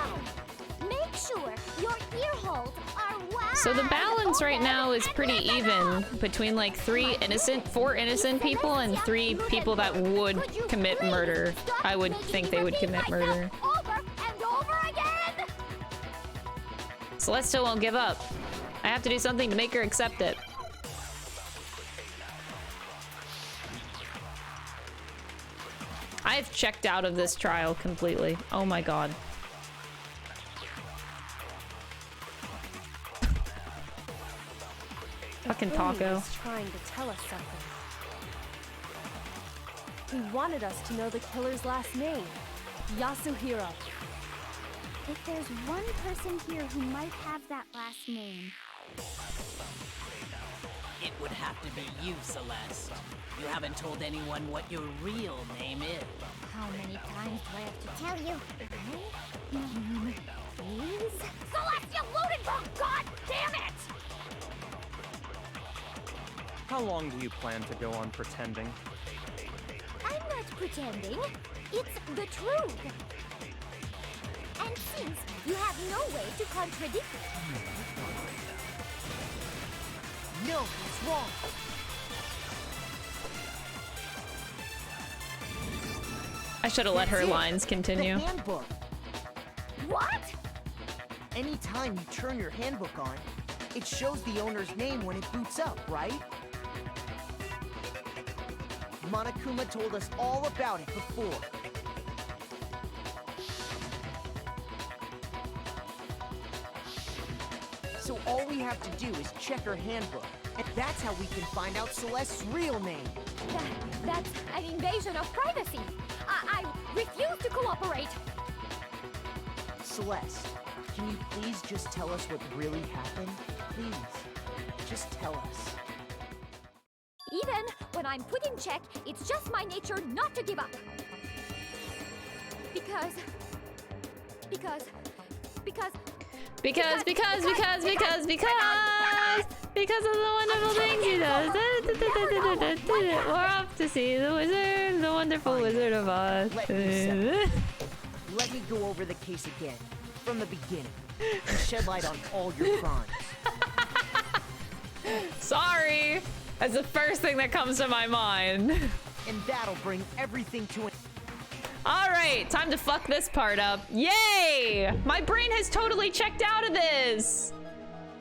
make sure your ear holes are wide. So the balance right open now is and pretty listen even up. between like four innocent people and 3 people that would Could you commit please murder. stop I would making think me they would repeat commit myself murder. over and over again? Celeste won't give up. I have to do something to make her accept it. I've checked out of this trial completely. Oh my god. Fucking Hifumi Taco. was trying to tell us something. He wanted us to know the killer's last name, Yasuhiro. If there's one person here who might have that last name, It would have to be you, Celeste. You haven't told anyone what your real name is. how many times do I have to tell you? Please? Celeste, you loaded drunk! God damn it! How long do you plan to go on pretending? I'm not pretending. It's the truth. And since you have no way to contradict it, No, it's wrong. I should have let her That's it. lines continue. The handbook. what? Anytime you turn your handbook on, it shows the owner's name when it boots up, right? Monokuma told us all about it before. So all we have to do is check her handbook, and that's how we can find out Celeste's real name. That's an invasion of privacy. I refuse to cooperate. Celeste, can you please just tell us what really happened? Please, just tell us. Even when I'm put in check, it's just my nature not to give up. Because Because of the wonderful things he does. We're off to see the wizard, the wonderful Wizard of Oz. Let me go over the case again, from the beginning, and shed light on all your crimes. Sorry, that's the first thing that comes to my mind. And that'll bring everything to an... All right, time to fuck this part up. Yay! My brain has totally checked out of this.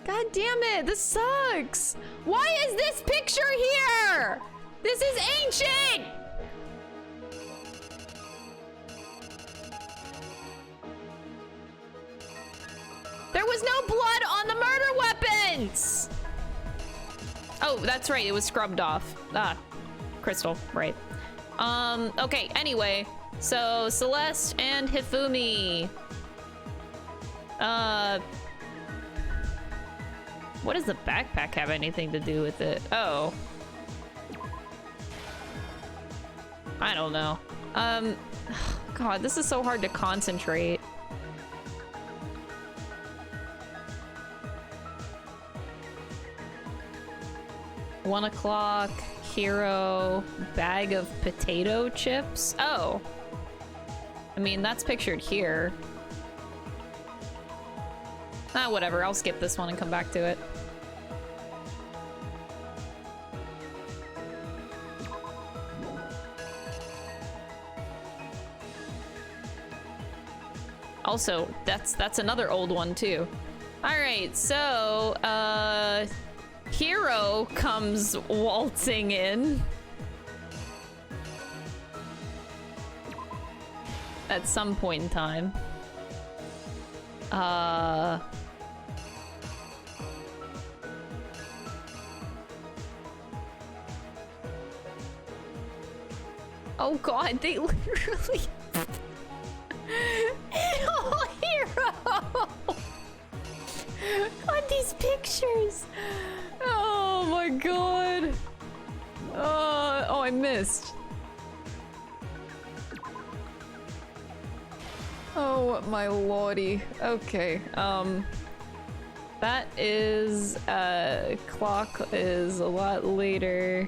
God damn it, this sucks. Why is this picture here? This is ancient. There was no blood on the murder weapons. Oh, that's right, it was scrubbed off. Ah, crystal, right. Okay, anyway. So, Celeste and Hifumi. What does the backpack have anything to do with it? Oh. I don't know. God, this is so hard to concentrate. One o'clock, hero, bag of potato chips. Oh. I mean, that's pictured here. Ah, whatever. I'll skip this one and come back to it. Also, that's another old one too. All right, so Hero comes waltzing in. At some point in time. Oh god, they literally... Oh, Hero! God, these pictures! Oh my god! Oh, I missed. Oh my lordy. Okay, that is, clock is a lot later.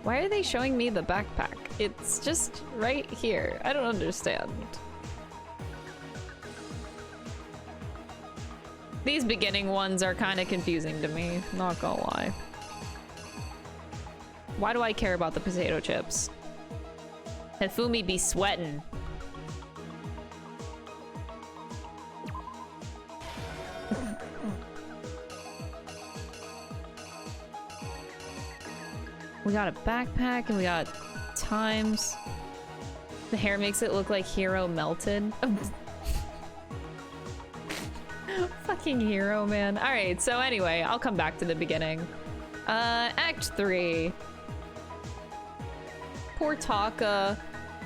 Why are they showing me the backpack? It's just right here. I don't understand. These beginning ones are kind of confusing to me, not gonna lie. Why do I care about the potato chips? Hifumi be sweating. We got a backpack and we got times. The hair makes it look like Hero melted. Fucking Hero, man. Alright, so anyway, I'll come back to the beginning. Act 3. Poor Taka.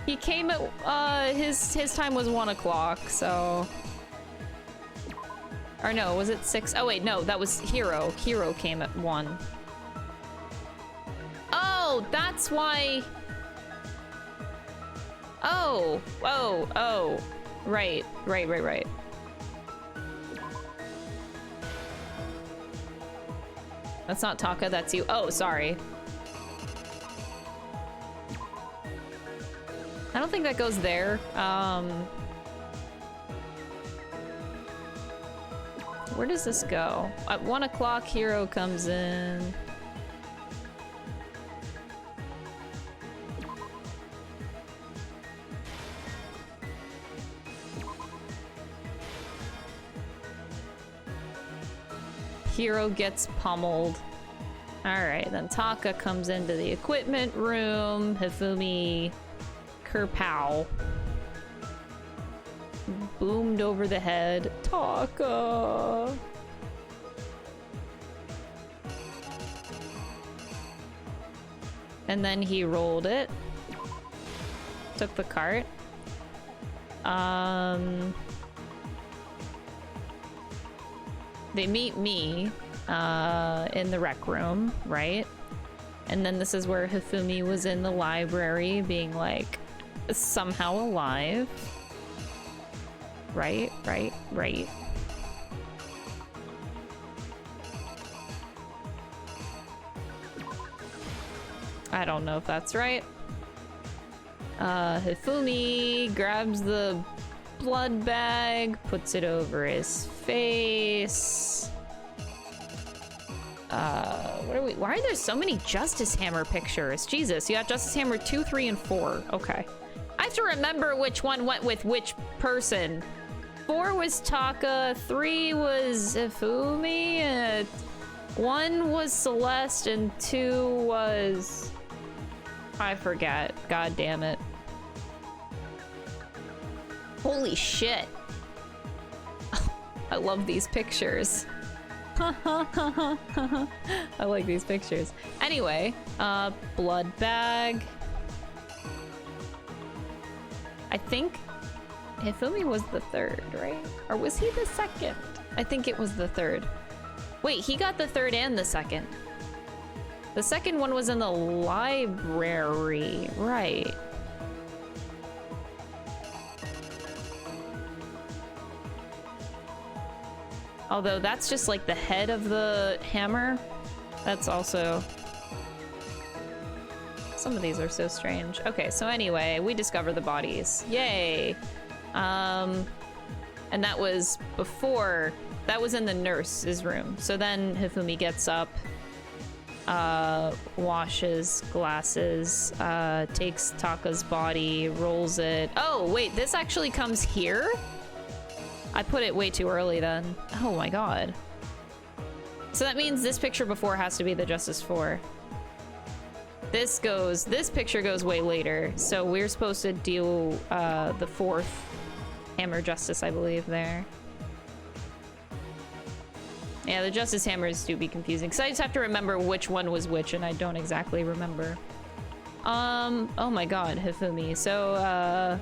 He came at, his time was 1 o'clock, so... Or no, was it 6? Oh wait, no, that was Hero. Hero came at 1. Oh, that's why... Oh, right. That's not Taka, that's you. Oh, sorry. I don't think that goes there. Where does this go? At 1 o'clock, Hero comes in. Hero gets pummeled. Alright, then Taka comes into the equipment room. Hifumi kerpow. Boomed over the head. Taka! And then he rolled it. Took the cart. They meet me in the rec room, right? And then this is where Hifumi was in the library being like somehow alive. Right. I don't know if that's right. Hifumi grabs the blood bag, puts it over his face. Why are there so many Justice Hammer pictures? Jesus, you got Justice Hammer 2, 3, and 4. Okay. I have to remember which one went with which person. 4 was Taka, 3 was Hifumi, 1 was Celeste, and 2 was... I forget. God damn it. Holy shit. I love these pictures. I like these pictures. Anyway, blood bag. I think Hifumi was the third, right? Or was he the second? I think it was the third. Wait, he got the third and the second. The second one was in the library, right? Although that's just like the head of the hammer. That's also... Some of these are so strange. Okay, so anyway, we discover the bodies. Yay! And that was before... That was in the nurse's room. So then Hifumi gets up, washes glasses, takes Taka's body, rolls it. Oh, wait, this actually comes here? I put it way too early then. Oh my god. So that means this picture before has to be the Justice 4. This picture goes way later. So we're supposed to deal the 4th Hammer Justice, I believe, there. Yeah, the Justice Hammers do be confusing. Because I just have to remember which one was which, and I don't exactly remember. Oh my god, Hifumi. So,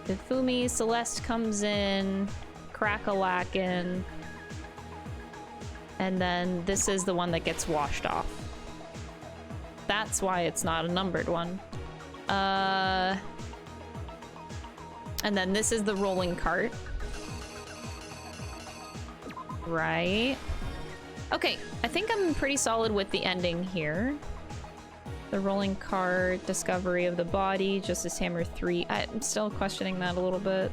Hifumi, Celeste comes in, crack-a-lackin'. And then this is the one that gets washed off. That's why it's not a numbered one. And then this is the rolling cart. Right. Okay, I think I'm pretty solid with the ending here. The rolling cart, discovery of the body, Justice Hammer 3. I'm still questioning that a little bit.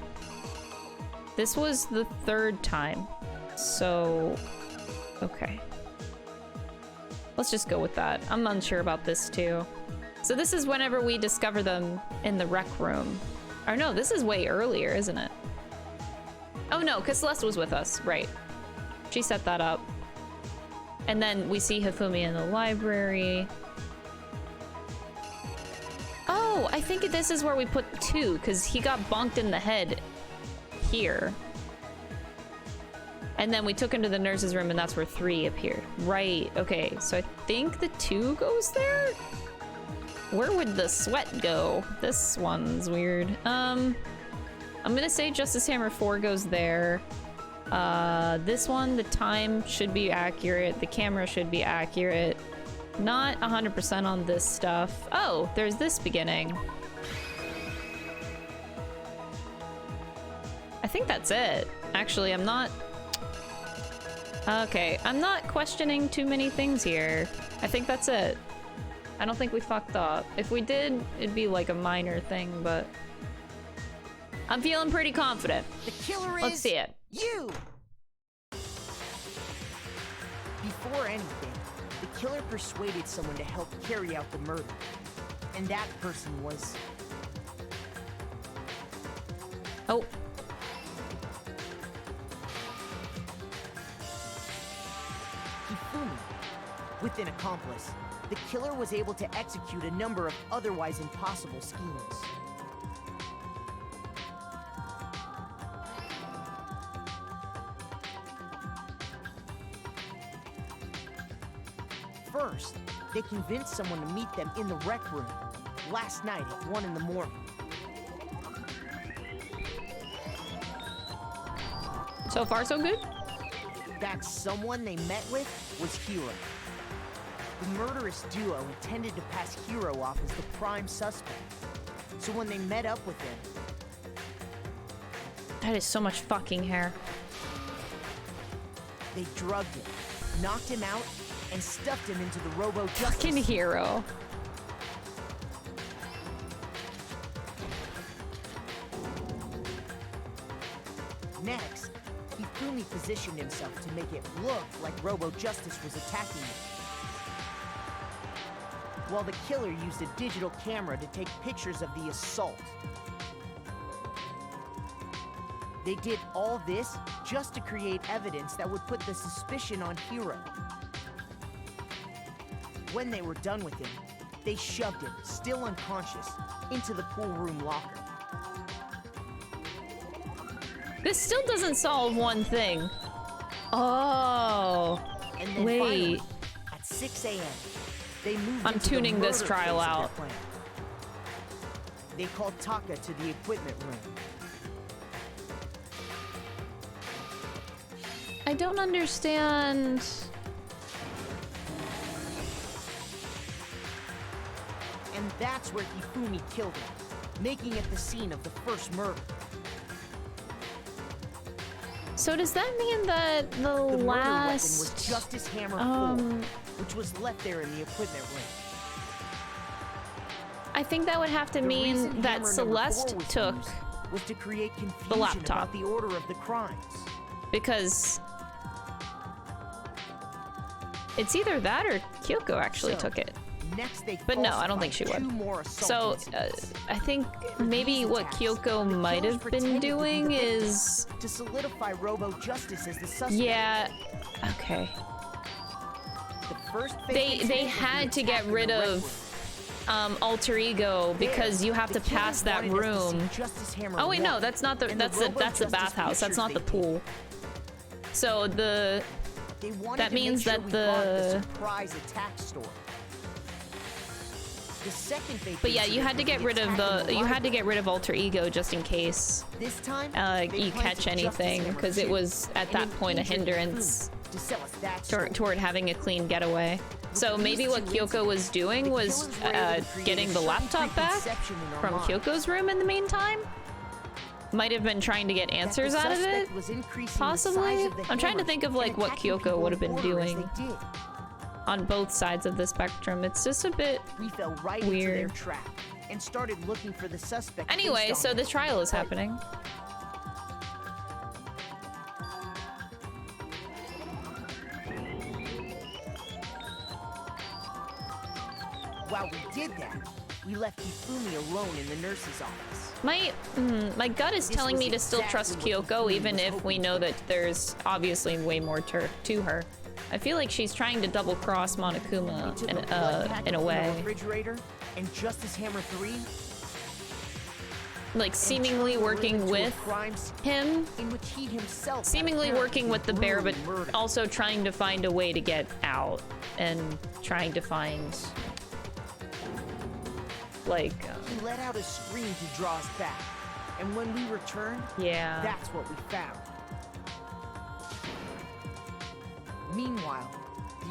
This was the 3rd time, so... Okay. Let's just go with that. I'm unsure about this too. So this is whenever we discover them in the rec room. Or no, this is way earlier, isn't it? Oh no, because Celeste was with us, right. She set that up. And then we see Hifumi in the library. Oh, I think this is where we put 2, because he got bonked in the head here. And then we took him to the nurse's room, and that's where 3 appeared. Right, okay, so I think the 2 goes there? Where would the sweat go? This one's weird. I'm gonna say Justice Hammer 4 goes there. This one, the time should be accurate. The camera should be accurate. Not 100% on this stuff. Oh, there's this beginning. I think that's it. Actually, I'm not... Okay, I'm not questioning too many things here. I think that's it. I don't think we fucked up. If we did, it'd be like a minor thing, but... I'm feeling pretty confident. The killer Let's see it. You! Before anything, the killer persuaded someone to help carry out the murder. And that person was... Oh. Hifumi. With an accomplice, the killer was able to execute a number of otherwise impossible schemes. First, they convinced someone to meet them in the rec room last night at 1 in the morning. So far, so good? That someone they met with was Hiro. The murderous duo intended to pass Hiro off as the prime suspect. So when they met up with him... That is so much fucking hair. They drugged him, knocked him out, and stuffed him into the robo-justice. Fucking hero. Next, Hifumi positioned himself to make it look like Robo-Justice was attacking him, while the killer used a digital camera to take pictures of the assault. They did all this just to create evidence that would put the suspicion on Hiro. When they were done with him, they shoved him, still unconscious, into the pool room locker. This still doesn't solve one thing. Oh. And then wait. finally, at 6 a.m., they moved I'm into tuning the this murder trial phase of their out. plan. They called Taka to the equipment room. I don't understand. And that's where Hifumi killed him, making it the scene of the first murder. So does that mean that the murder weapon last was Justice Hammer 4, which was left there in the equipment room. I think that would have to The mean reason that Hammer number Celeste 4 was took used was to create confusion the laptop. about the order of the crimes. Because it's either that or Kyoko actually So, took it. Next, they But no, I don't think she falsified would. 2 more assault So incidents. I think maybe these what attacks, Kyoko the might killers have been pretended to be doing the victim is, to solidify Robo-Justice as the suspect. yeah, okay. The first fake They incident was had the to attack get in the rid Red of Room. alter ego because you have The to pass killers that wanted us to see room. Justice Hammer Oh wait, no, 1 that's not the and that's the Robo-Justice bathhouse. That's pictures not the they pool. So They wanted that to means make sure that we bought the the surprise attack story. The second fake but yeah, you had to incident get was rid of attack in the you had to library. get rid of alter ego just in case This time, you catch anything because it was at that point a hindrance to sell us that story. toward having a clean getaway. So maybe what Kyoko was doing was getting the laptop back from Kyoko's room in the meantime. Might have been trying to get answers out of it. Possibly. I'm trying to think of like what Kyoko would have been doing on both sides of the spectrum. It's just a bit We fell right into their weird. trap and started looking for the suspect. Anyway, based so on the it. trial is happening. While we did that, we left Hifumi alone in the nurse's office. My gut is This telling was me to still trust exactly what Kyoko, Hifumi even was if we hoping know for. that there's obviously way more to her. I feel like she's trying to double cross We Monokuma took in a blood packet a from the way, refrigerator and Justice Hammer 3 like seemingly turned her working into a with crime scene him, in which he himself had seemingly apparently working been with the bear, but brutally murdered. also trying to find a way to get out and trying to find like He let out a scream to draw us back, and when we returned, yeah. that's what we found. Meanwhile,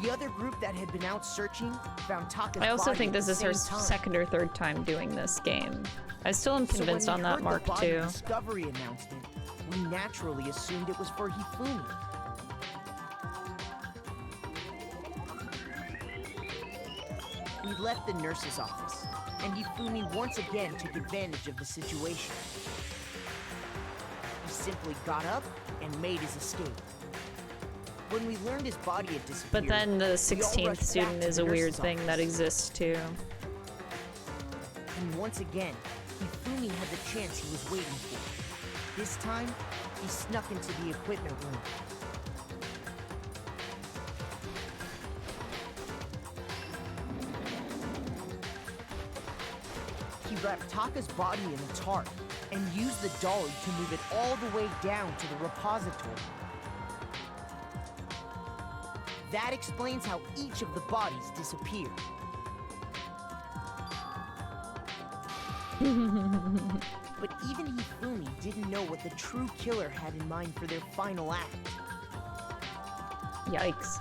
the other group that had been out searching found Taka's I also body think at this the is her same time. second or third time doing this game. I still am So when convinced we on that heard mark the body too. discovery announcement, we naturally assumed it was for Hifumi. We left the nurse's office, and Hifumi once again took advantage of the situation. He simply got up and made his escape. When we learned his body had disappeared, But then the we all 16th rushed student back to is the a weird nurse's thing that office. exists too. And once again, Hifumi had the chance he was waiting for. This time, he snuck into the equipment room. He wrapped Taka's body in a tarp and used the dolly to move it all the way down to the repository. That explains how each of the bodies disappeared. But even Hifumi didn't know what the true killer had in mind for their final act. Yikes.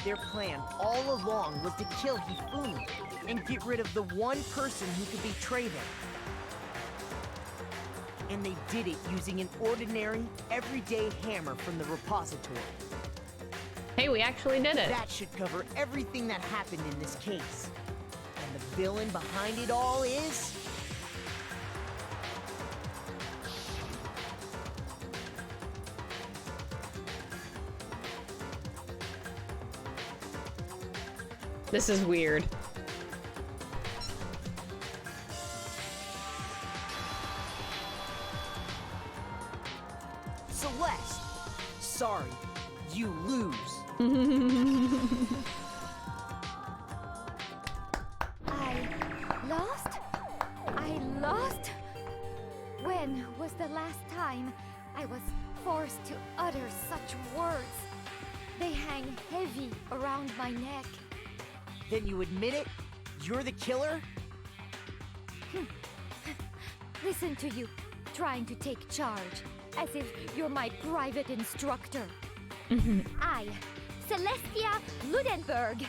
Their plan all along was to kill Hifumi and get rid of the one person who could betray them. And they did it using an ordinary, everyday hammer from the repository. Hey, we actually did it. That should cover everything that happened in this case. And the villain behind it all is... This is weird. Celeste! Sorry, you lose. I lost? When was the last time I was forced to utter such words? They hang heavy around my neck. Then you admit it? You're the killer? Listen to you, trying to take charge, as if you're my private instructor. I, Celestia Ludenberg.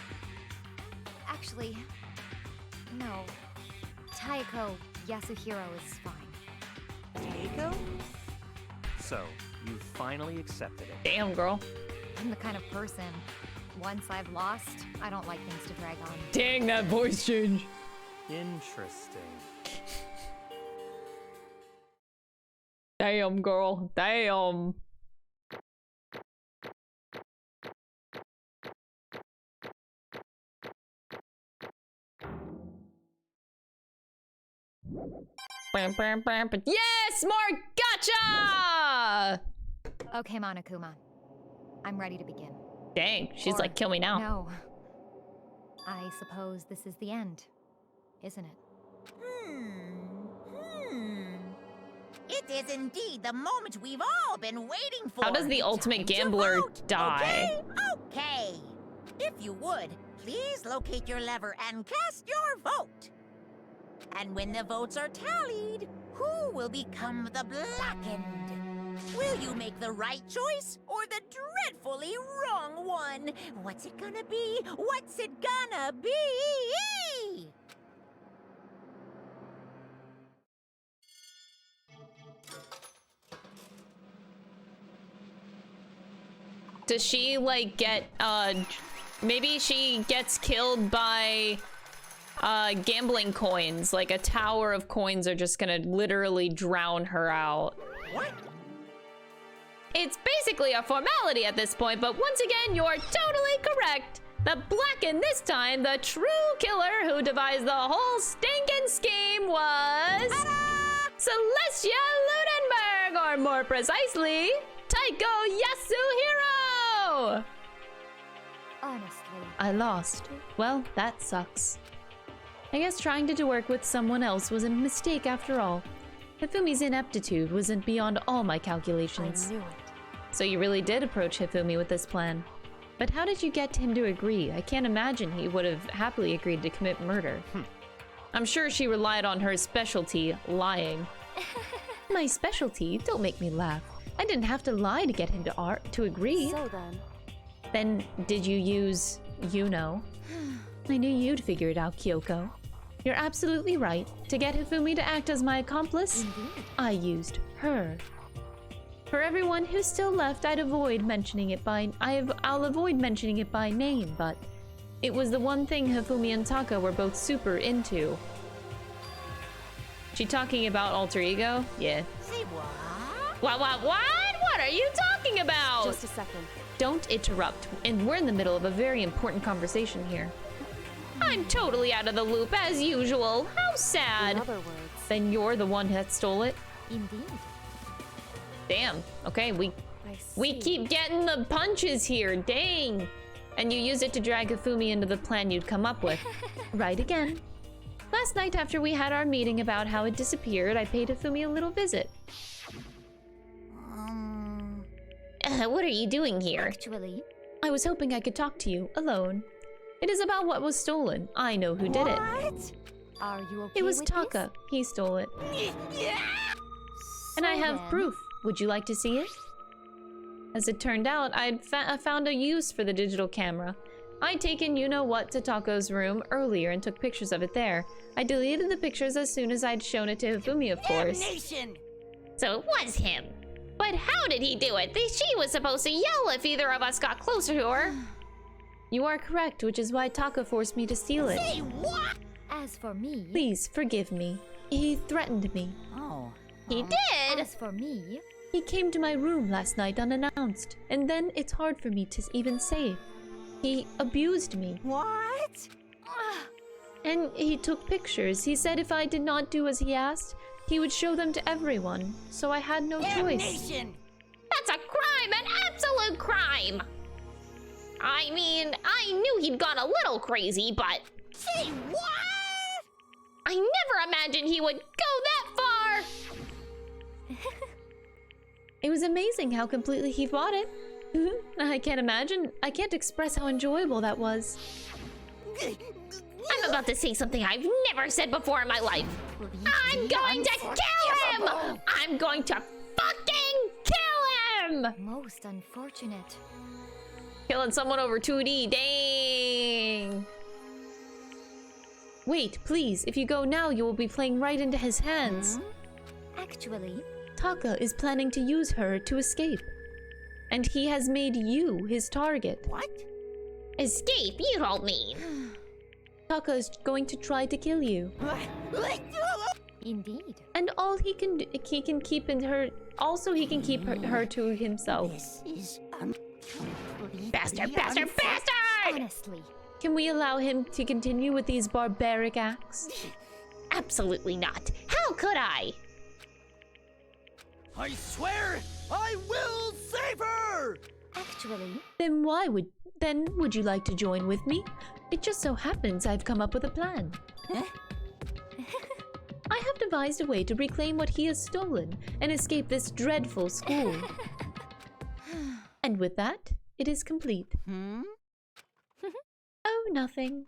Actually, no. Taiko Yasuhiro is fine. Taiko? So, you finally accepted it. Damn, girl. I'm the kind of person, once I've lost, I don't like things to drag on. Dang, that voice change. Interesting. Damn, girl. Damn. Yes! More gacha! Okay, Monokuma. I'm ready to begin. Dang, she's like, kill me now. No. I suppose this is the end, isn't it? It is indeed the moment we've all been waiting for. How does the ultimate Time to gambler vote, die? Okay. If you would, please locate your lever and cast your vote. And when the votes are tallied, who will become the blackened? Will you make the right choice or the dreadfully wrong one? What's it gonna be? What's it gonna be? Does she, like, get, maybe she gets killed by, gambling coins. Like, a tower of coins are just gonna literally drown her out. What? It's basically a formality at this point, but once again, you're totally correct. The Blacken this time, the true killer who devised the whole stinking scheme was... Celestia Ludenberg, or more precisely, Taiko Yasuhiro! Honestly. I lost. Well, that sucks. I guess trying to work with someone else was a mistake after all. Hifumi's ineptitude wasn't beyond all my calculations. I knew it. So you really did approach Hifumi with this plan. But how did you get him to agree? I can't imagine he would have happily agreed to commit murder. I'm sure she relied on her specialty, lying. My specialty? Don't make me laugh. I didn't have to lie to get him to agree. So then... Then did you use, you know? I knew you'd figure it out, Kyoko. You're absolutely right. To get Hifumi to act as my accomplice, I used her. For everyone who's still left, I'll avoid mentioning it by name, but it was the one thing Hifumi and Taka were both super into. She talking about alter ego? Yeah. Say what? What? What are you talking about? Just a second. Don't interrupt, and we're in the middle of a very important conversation here. I'm totally out of the loop as usual. How sad. In other words... Then you're the one that stole it? Indeed. Damn. Okay, we keep getting the punches here. Dang. And you used it to drag Hifumi into the plan you'd come up with. Right again. Last night after we had our meeting about how it disappeared, I paid Hifumi a little visit. What are you doing here? Actually... I was hoping I could talk to you, alone. It is about what was stolen. I know who did it. What? Are you okay It was with Taka. He stole it. And I have proof. Would you like to see it? As it turned out, I'd found a use for the digital camera. I'd taken you-know-what to Tako's room earlier and took pictures of it there. I deleted the pictures as soon as I'd shown it to Hifumi, of course. So it was him. But how did he do it? She was supposed to yell if either of us got closer to her. You are correct, which is why Taka forced me to steal it. Say what? As for me... Please, forgive me. He threatened me. Oh. He did? As for me... He came to my room last night unannounced, and then it's hard for me to even say. He abused me. What? And he took pictures. He said if I did not do as he asked, he would show them to everyone. So I had no choice. That's a crime, an absolute crime! I mean, I knew he'd gone a little crazy, but... Say what? I never imagined he would go that far! It was amazing how completely he bought it. I can't express how enjoyable that was. I'm about to say something I've never said before in my life. I'm going to kill him! I'm going to fucking kill him! Most unfortunate. Killing someone over 2D, dang! Wait, please, if you go now, you will be playing right into his hands. Actually... Taka is planning to use her to escape. And he has made you his target. What? Escape? You don't mean... Taka is going to try to kill you. Indeed. And all he can do, he can keep in her... Also, he can keep her to himself. This is Bastard, bastard, bastard! Honestly. Can we allow him to continue with these barbaric acts? Absolutely not. How could I? I swear I will save her! Actually... Then would you like to join with me? It just so happens I've come up with a plan. I have devised a way to reclaim what he has stolen and escape this dreadful school. And with that, it is complete. Oh, nothing.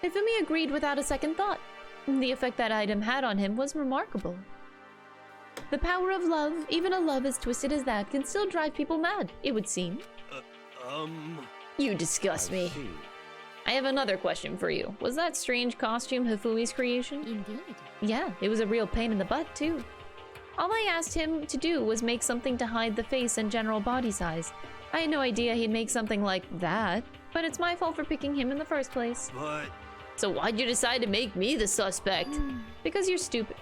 Hifumi agreed without a second thought. The effect that item had on him was remarkable. The power of love, even a love as twisted as that, can still drive people mad, it would seem. You disgust me. I have another question for you. Was that strange costume Hifumi's creation? Indeed. Yeah, it was a real pain in the butt, too. All I asked him to do was make something to hide the face and general body size. I had no idea he'd make something like that, but it's my fault for picking him in the first place. But... So why'd you decide to make me the suspect? Because you're stupid.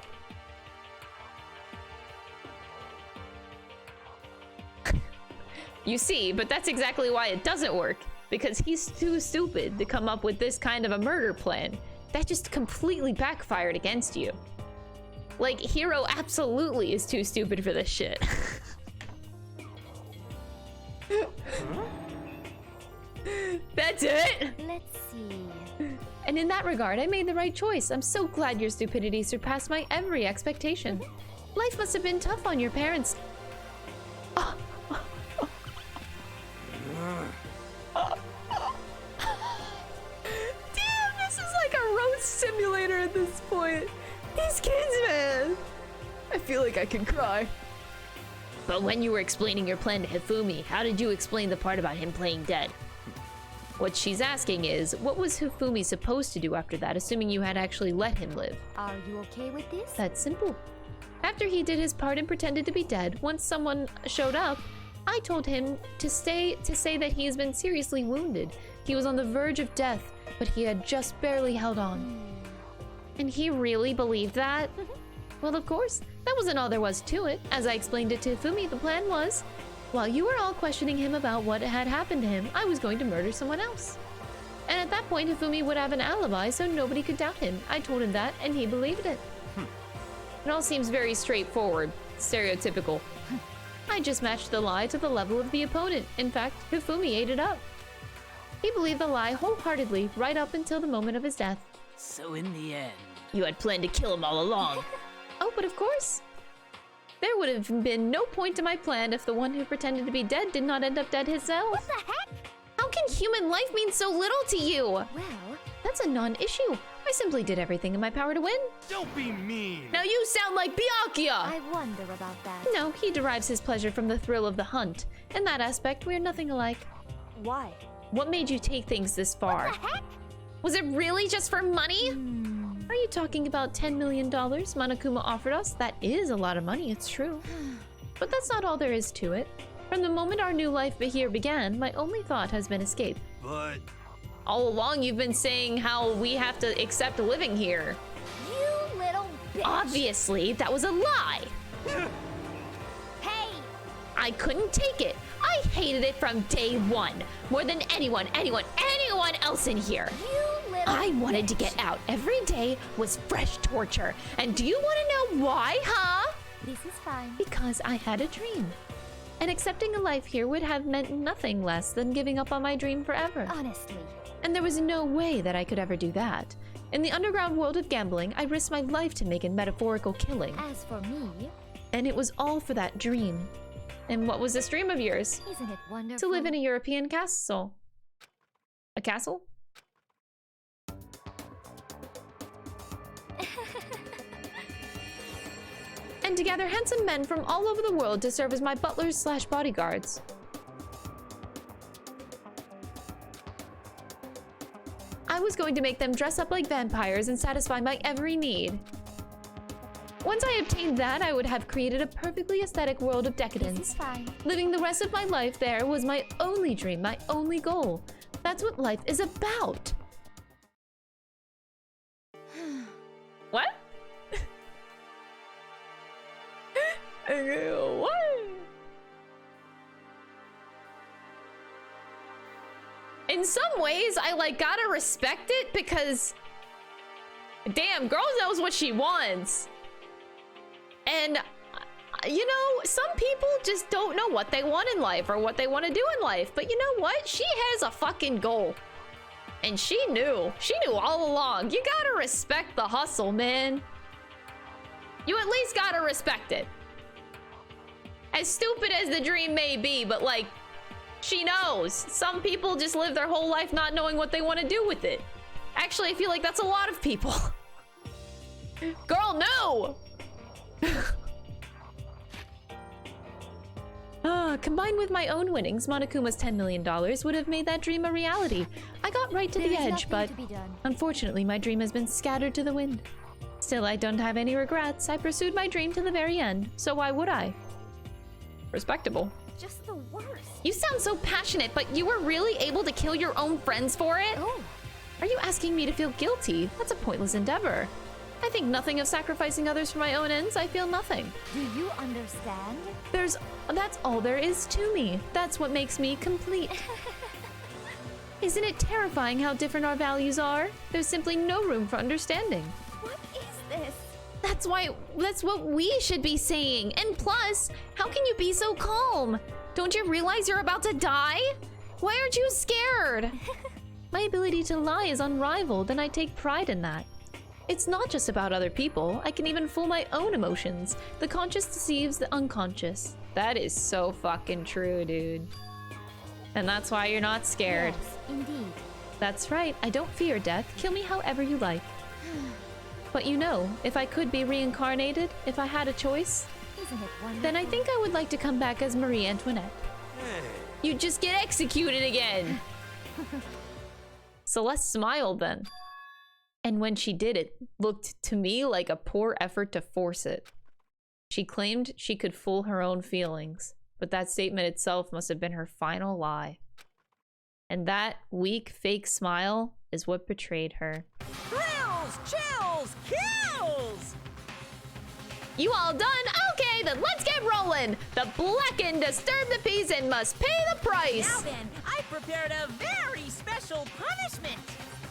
You see, but that's exactly why it doesn't work. Because he's too stupid to come up with this kind of a murder plan. That just completely backfired against you. Like, Hiro absolutely is too stupid for this shit. That's it! Let's see... And in that regard, I made the right choice. I'm so glad your stupidity surpassed my every expectation. Life must have been tough on your parents. Damn, this is like a roast simulator at this point. These kids, man. I feel like I can cry. But when you were explaining your plan to Hifumi, how did you explain the part about him playing dead? What she's asking is, what was Hifumi supposed to do after that, assuming you had actually let him live? Are you okay with this? That's simple. After he did his part and pretended to be dead, once someone showed up, I told him to say that he has been seriously wounded. He was on the verge of death, but he had just barely held on. And he really believed that? Well, of course. That wasn't all there was to it. As I explained it to Hifumi, the plan was, while you were all questioning him about what had happened to him, I was going to murder someone else. And at that point, Hifumi would have an alibi, so nobody could doubt him. I told him that, and he believed it. It all seems very straightforward, stereotypical. I just matched the lie to the level of the opponent. In fact, Hifumi ate it up. He believed the lie wholeheartedly, right up until the moment of his death. So in the end... You had planned to kill him all along. Oh, but of course. There would have been no point to my plan if the one who pretended to be dead did not end up dead himself. What the heck? How can human life mean so little to you? Well... That's a non-issue. I simply did everything in my power to win. Don't be mean! Now you sound like Byakuya! I wonder about that. No, he derives his pleasure from the thrill of the hunt. In that aspect, we're nothing alike. Why? What made you take things this far? What the heck? Was it really just for money? Are you talking about $10 million Monokuma offered us? That is a lot of money, it's true. But that's not all there is to it. From the moment our new life here began, my only thought has been escape. But... All along you've been saying how we have to accept living here. You little bitch. Obviously, that was a lie. Hey! I couldn't take it. I hated it from day one. More than anyone else in here. You little I wanted to bitch. get out. Every day was fresh torture. And do you want to know why, huh? This is fine. Because I had a dream. And accepting a life here would have meant nothing less than giving up on my dream forever. Honestly. And there was no way that I could ever do that. In the underground world of gambling, I risked my life to make a metaphorical killing. As for me... And it was all for that dream. And what was this dream of yours? Isn't it wonderful? To live in a European castle. A castle? And to gather handsome men from all over the world to serve as my butlers / bodyguards. I was going to make them dress up like vampires and satisfy my every need. Once I obtained that, I would have created a perfectly aesthetic world of decadence. This is fine. Living the rest of my life there was my only dream, my only goal. That's what life is about. What? What? In some ways, I gotta respect it because damn, girl knows what she wants. And you know, some people just don't know what they want in life or what they want to do in life. But you know what? She has a fucking goal. And she knew all along. You gotta respect the hustle, man. You at least gotta respect it. As stupid as the dream may be, but she knows. Some people just live their whole life not knowing what they want to do with it. Actually, I feel like that's a lot of people. Girl, no! Combined with my own winnings, Monokuma's $10 million would have made that dream a reality. I got right to the edge, but unfortunately my dream has been scattered to the wind. Still, I don't have any regrets. I pursued my dream to the very end, so why would I? Respectable. Just the worst. You sound so passionate, but you were really able to kill your own friends for it? Oh. Are you asking me to feel guilty? That's a pointless endeavor. I think nothing of sacrificing others for my own ends. I feel nothing. Do you understand? That's all there is to me. That's what makes me complete. Isn't it terrifying how different our values are? There's simply no room for understanding. What is this? That's what we should be saying. And plus, how can you be so calm? Don't you realize you're about to die? Why aren't you scared? My ability to lie is unrivaled, and I take pride in that. It's not just about other people. I can even fool my own emotions. The conscious deceives the unconscious. That is so fucking true, dude. And that's why you're not scared. Yes, indeed. That's right. I don't fear death. Kill me however you like. But you know, if I could be reincarnated, if I had a choice, Isn't it wonderful? then I think I would like to come back as Marie Antoinette. Hey. You'd just get executed again. Celeste smiled then. And when she did, it looked to me like a poor effort to force it. She claimed she could fool her own feelings, but that statement itself must have been her final lie. And that weak, fake smile is what betrayed her. Thrills, chills, kills! You all done? Okay, then let's get rolling! The blackened disturb the peas and must pay the price! Now then, I prepared a very special punishment!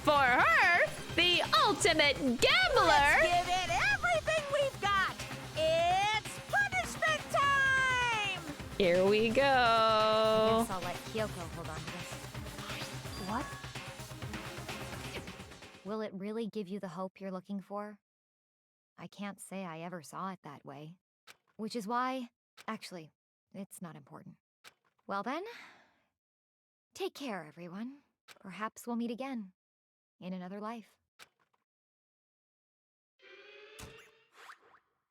For her, the ultimate gambler! Let's give it everything we've got! It's punishment time! Here we go. Guess I'll let Kyoko hold on to this. What? Will it really give you the hope you're looking for? I can't say I ever saw it that way. Which is why... Actually, it's not important. Well then... Take care, everyone. Perhaps we'll meet again. In another life.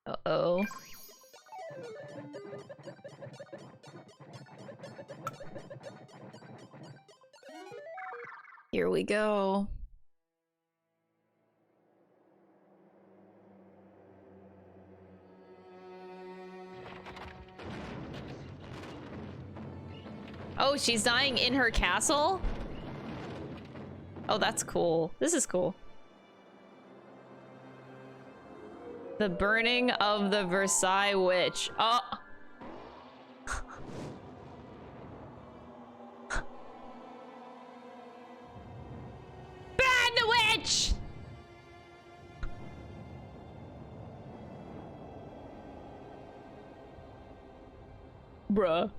Uh-oh. Here we go. Oh, she's dying in her castle? Oh, that's cool. This is cool. The burning of the Versailles witch. Oh. Burn the witch! Bruh.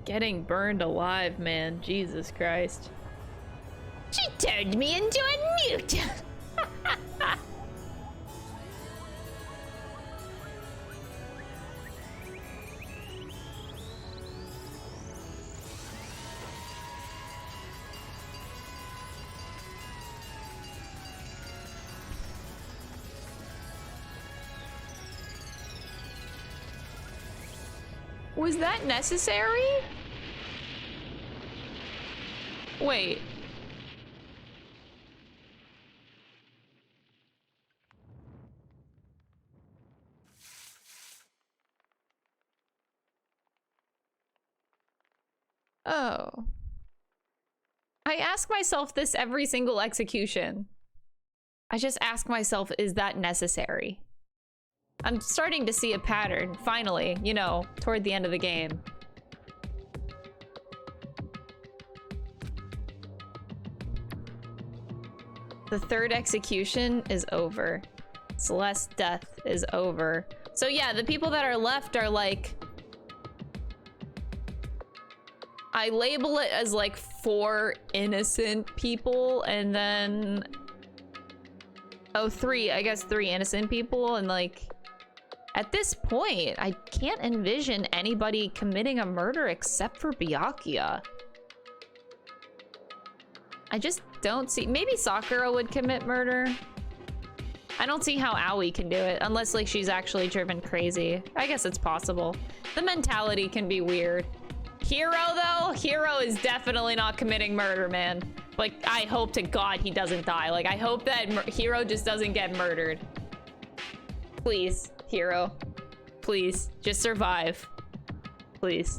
Getting burned alive, man. Jesus Christ. She turned me into a newt. Was that necessary? Wait. Oh. I ask myself this every single execution. I just ask myself, is that necessary? I'm starting to see a pattern, finally, you know, toward the end of the game. The third execution is over. Celeste's death is over. So yeah, the people that are left are like... I label it as like 4 innocent people and then... Oh, 3, I guess 3 innocent people and like... At this point, I can't envision anybody committing a murder except for Byakuya. I just don't see... Maybe Sakura would commit murder. I don't see how Aoi can do it, unless like she's actually driven crazy. I guess it's possible. The mentality can be weird. Hero, though? Hero is definitely not committing murder, man. Like, I hope to God he doesn't die. Like, I hope that Hero just doesn't get murdered. Please, Hero. Please, just survive. Please.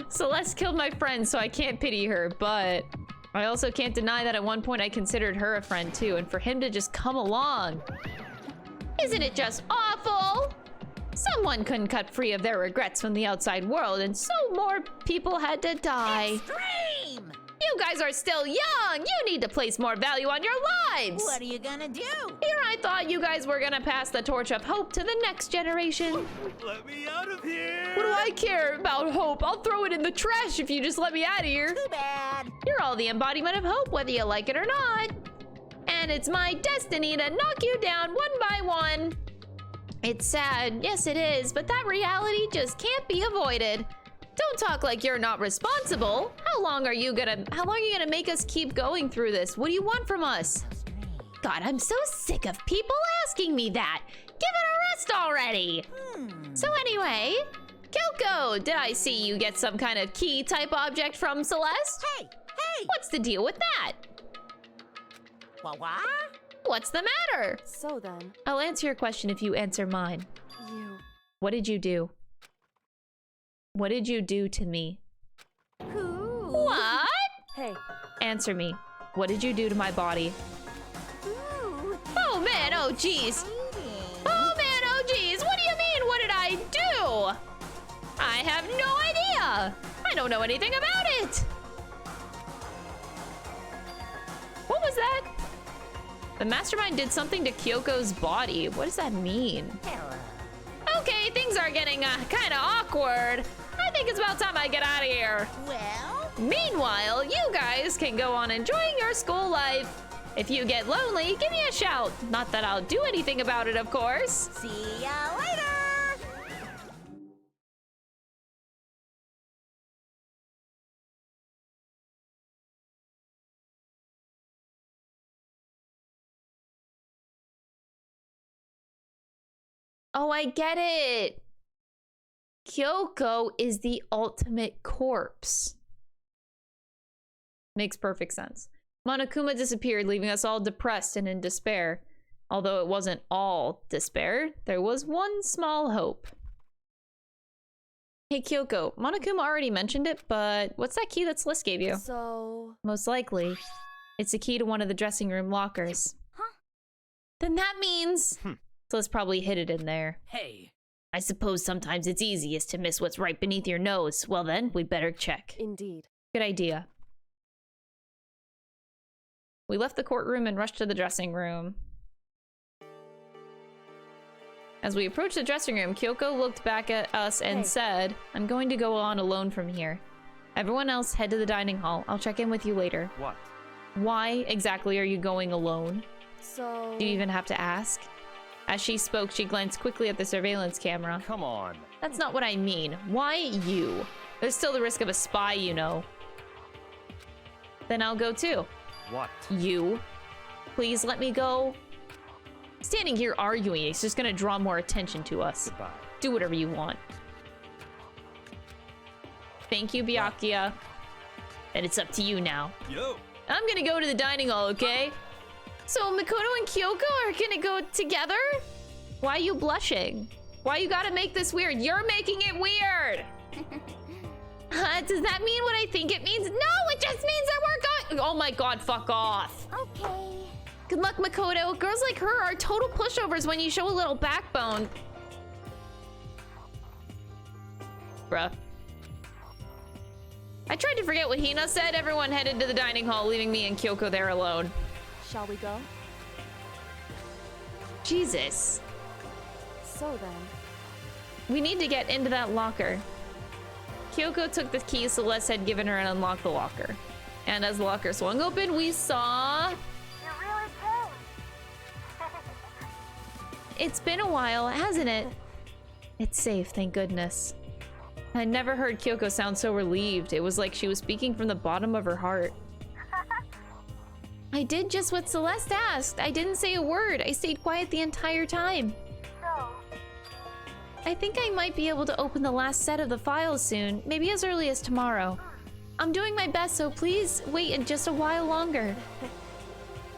Celeste killed my friend, so I can't pity her, but I also can't deny that at one point I considered her a friend too, and for him to just come along. Isn't it just awful? Someone couldn't cut free of their regrets from the outside world, and so more people had to die. Extreme! You guys are still young! You need to place more value on your lives! What are you gonna do? Here I thought you guys were gonna pass the torch of hope to the next generation. Let me out of here! What do I care about hope? I'll throw it in the trash if you just let me out of here. Too bad. You're all the embodiment of hope, whether you like it or not. And it's my destiny to knock you down one by one. It's sad, yes it is, but that reality just can't be avoided. Don't talk like you're not responsible. How long are you gonna make us keep going through this? What do you want from us? God, I'm so sick of people asking me that. Give it a rest already. So anyway, Kyoko, did I see you get some kind of key type object from Celeste? Hey! What's the deal with that? What? What's the matter? So then, I'll answer your question if you answer mine. you... What did you do? What did you do to me? What? Hey, Answer me. What did you do to my body? Oh man, oh jeez. Oh man, oh jeez. What do you mean, what did I do? I have no idea. I don't know anything about it. What was that? The mastermind did something to Kyoko's body. What does that mean? Okay, things are getting kind of awkward. I think it's about time I get out of here. Well? Meanwhile, you guys can go on enjoying your school life. If you get lonely, give me a shout. Not that I'll do anything about it, of course. See ya later! Oh, I get it. Kyoko is the ultimate corpse. Makes perfect sense. Monokuma disappeared, leaving us all depressed and in despair. Although it wasn't all despair, there was one small hope. Hey Kyoko, Monokuma already mentioned it, but what's that key that Celeste gave you? So... Most likely, it's a key to one of the dressing room lockers. Huh? Then that means... Celeste probably hid it in there. Hey. I suppose sometimes it's easiest to miss what's right beneath your nose. Well then, we'd better check. Indeed. Good idea. We left the courtroom and rushed to the dressing room. As we approached the dressing room, Kyoko looked back at us and said, I'm going to go on alone from here. Everyone else head to the dining hall. I'll check in with you later. What? Why exactly are you going alone? So... Do you even have to ask? As she spoke, she glanced quickly at the surveillance camera. Come on. That's not what I mean. Why you? There's still the risk of a spy, you know. Then I'll go too. What? You. Please let me go. Standing here arguing is just gonna draw more attention to us. Goodbye. Do whatever you want. Thank you, Byakuya. And it's up to you now. Yo! I'm gonna go to the dining hall, okay? So Makoto and Kyoko are gonna go together? Why are you blushing? Why you gotta make this weird? You're making it weird! Does that mean what I think it means? No, it just means that we're going— Oh my god, fuck off. Okay. Good luck, Makoto. Girls like her are total pushovers when you show a little backbone. Bruh. I tried to forget what Hina said. Everyone headed to the dining hall, leaving me and Kyoko there alone. Shall we go? Jesus. So then... We need to get into that locker. Kyoko took the key Celeste had given her and unlocked the locker. And as the locker swung open, we saw... You're really cool. It's been a while, hasn't it? It's safe, thank goodness. I never heard Kyoko sound so relieved. It was like she was speaking from the bottom of her heart. I did just what Celeste asked. I didn't say a word. I stayed quiet the entire time. So, I think I might be able to open the last set of the files soon, maybe as early as tomorrow. I'm doing my best, so please wait just a while longer.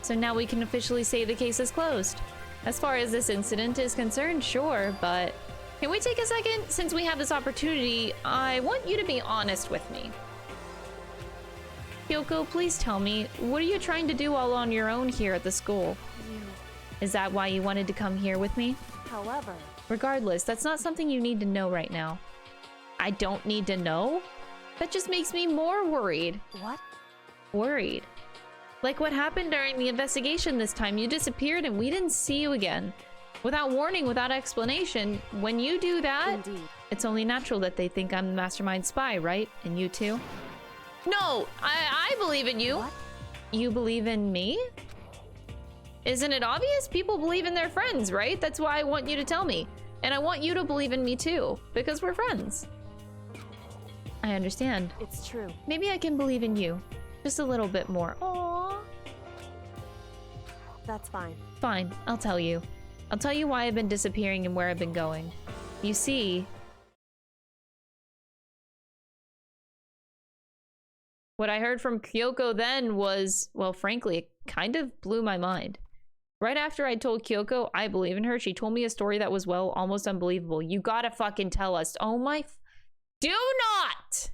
So now we can officially say the case is closed. As far as this incident is concerned, sure, but can we take a second? Since we have this opportunity, I want you to be honest with me. Kyoko, please tell me, what are you trying to do all on your own here at the school? Is that why you wanted to come here with me? However... Regardless, that's not something you need to know right now. I don't need to know? That just makes me more worried. What? Worried. Like what happened during the investigation this time. You disappeared and we didn't see you again. Without warning, without explanation. When you do that, Indeed. It's only natural that they think I'm the mastermind spy, right? And you too? No! I believe in you! What? You believe in me? Isn't it obvious? People believe in their friends, right? That's why I want you to tell me. And I want you to believe in me too, because we're friends. I understand. It's true. Maybe I can believe in you. Just a little bit more. Aww. That's fine. Fine, I'll tell you. I'll tell you why I've been disappearing and where I've been going. You see... What I heard from Kyoko then was, well, frankly, it kind of blew my mind. Right after I told Kyoko I believe in her, she told me a story that was, well, almost unbelievable. You gotta fucking tell us. Oh my... Do not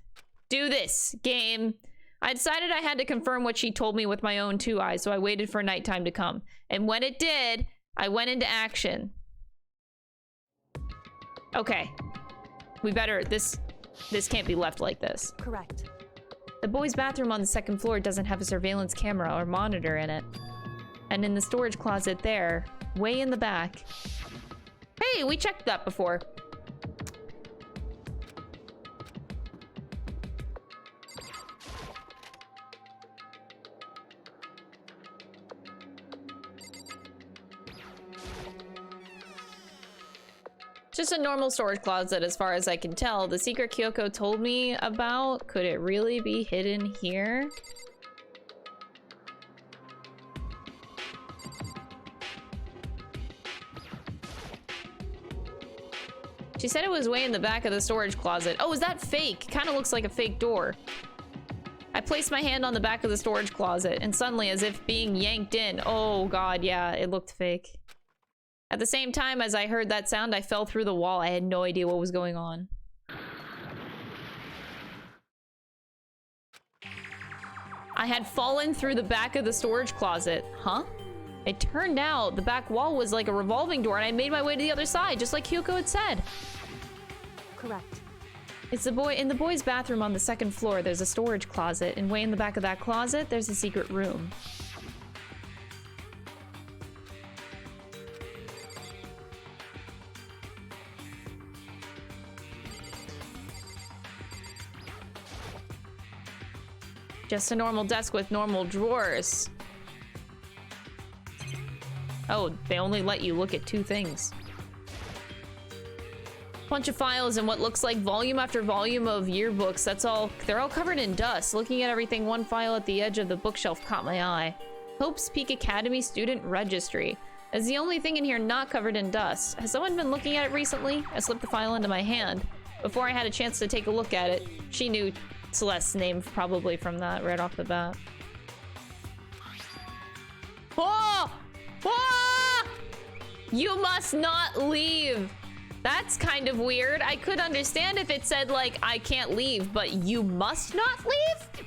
do this, game. I decided I had to confirm what she told me with my own two eyes, so I waited for nighttime to come. And when it did, I went into action. Okay. We better... This can't be left like this. Correct. The boys' bathroom on the second floor doesn't have a surveillance camera or monitor in it. And in the storage closet there, way in the back... Hey, we checked that before. Just a normal storage closet as far as I can tell. The secret Kyoko told me about, could it really be hidden here? She said it was way in the back of the storage closet. Oh, is that fake? Kind of looks like a fake door. I placed my hand on the back of the storage closet, and suddenly, as if being yanked in, oh god, yeah, it looked fake. At the same time as I heard that sound, I fell through the wall. I had no idea what was going on. I had fallen through the back of the storage closet. Huh? It turned out the back wall was like a revolving door, and I made my way to the other side, just like Kyoko had said. Correct. It's the boy in the boys' bathroom on the second floor. There's a storage closet, and way in the back of that closet, there's a secret room. Just a normal desk with normal drawers. Oh, they only let you look at 2 things. Bunch of files and what looks like volume after volume of yearbooks. That's all. They're all covered in dust. Looking at everything, one file at the edge of the bookshelf caught my eye. Hope's Peak Academy Student Registry. It's the only thing in here not covered in dust. Has someone been looking at it recently? I slipped the file into my hand. Before I had a chance to take a look at it, she knew Celeste's name probably from that right off the bat. Oh! Oh! You must not leave. That's kind of weird. I could understand if it said, like, I can't leave, but you must not leave?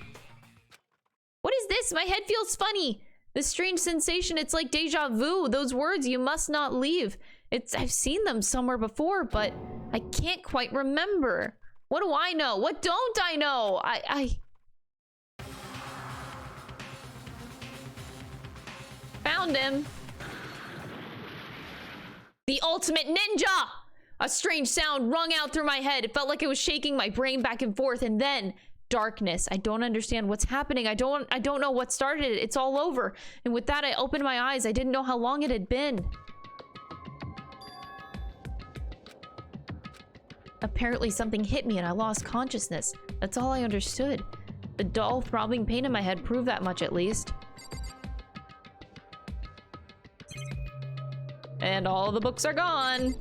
What is this? My head feels funny. This strange sensation, it's like deja vu. Those words, you must not leave. I've seen them somewhere before, but I can't quite remember. What do I know? What don't I know? I found him. The ultimate ninja! A strange sound rung out through my head. It felt like it was shaking my brain back and forth, and then darkness. I don't understand what's happening. I don't know what started it. It's all over. And with that, I opened my eyes. I didn't know how long it had been. Apparently something hit me and I lost consciousness. That's all I understood. The dull, throbbing pain in my head proved that much at least. And all the books are gone.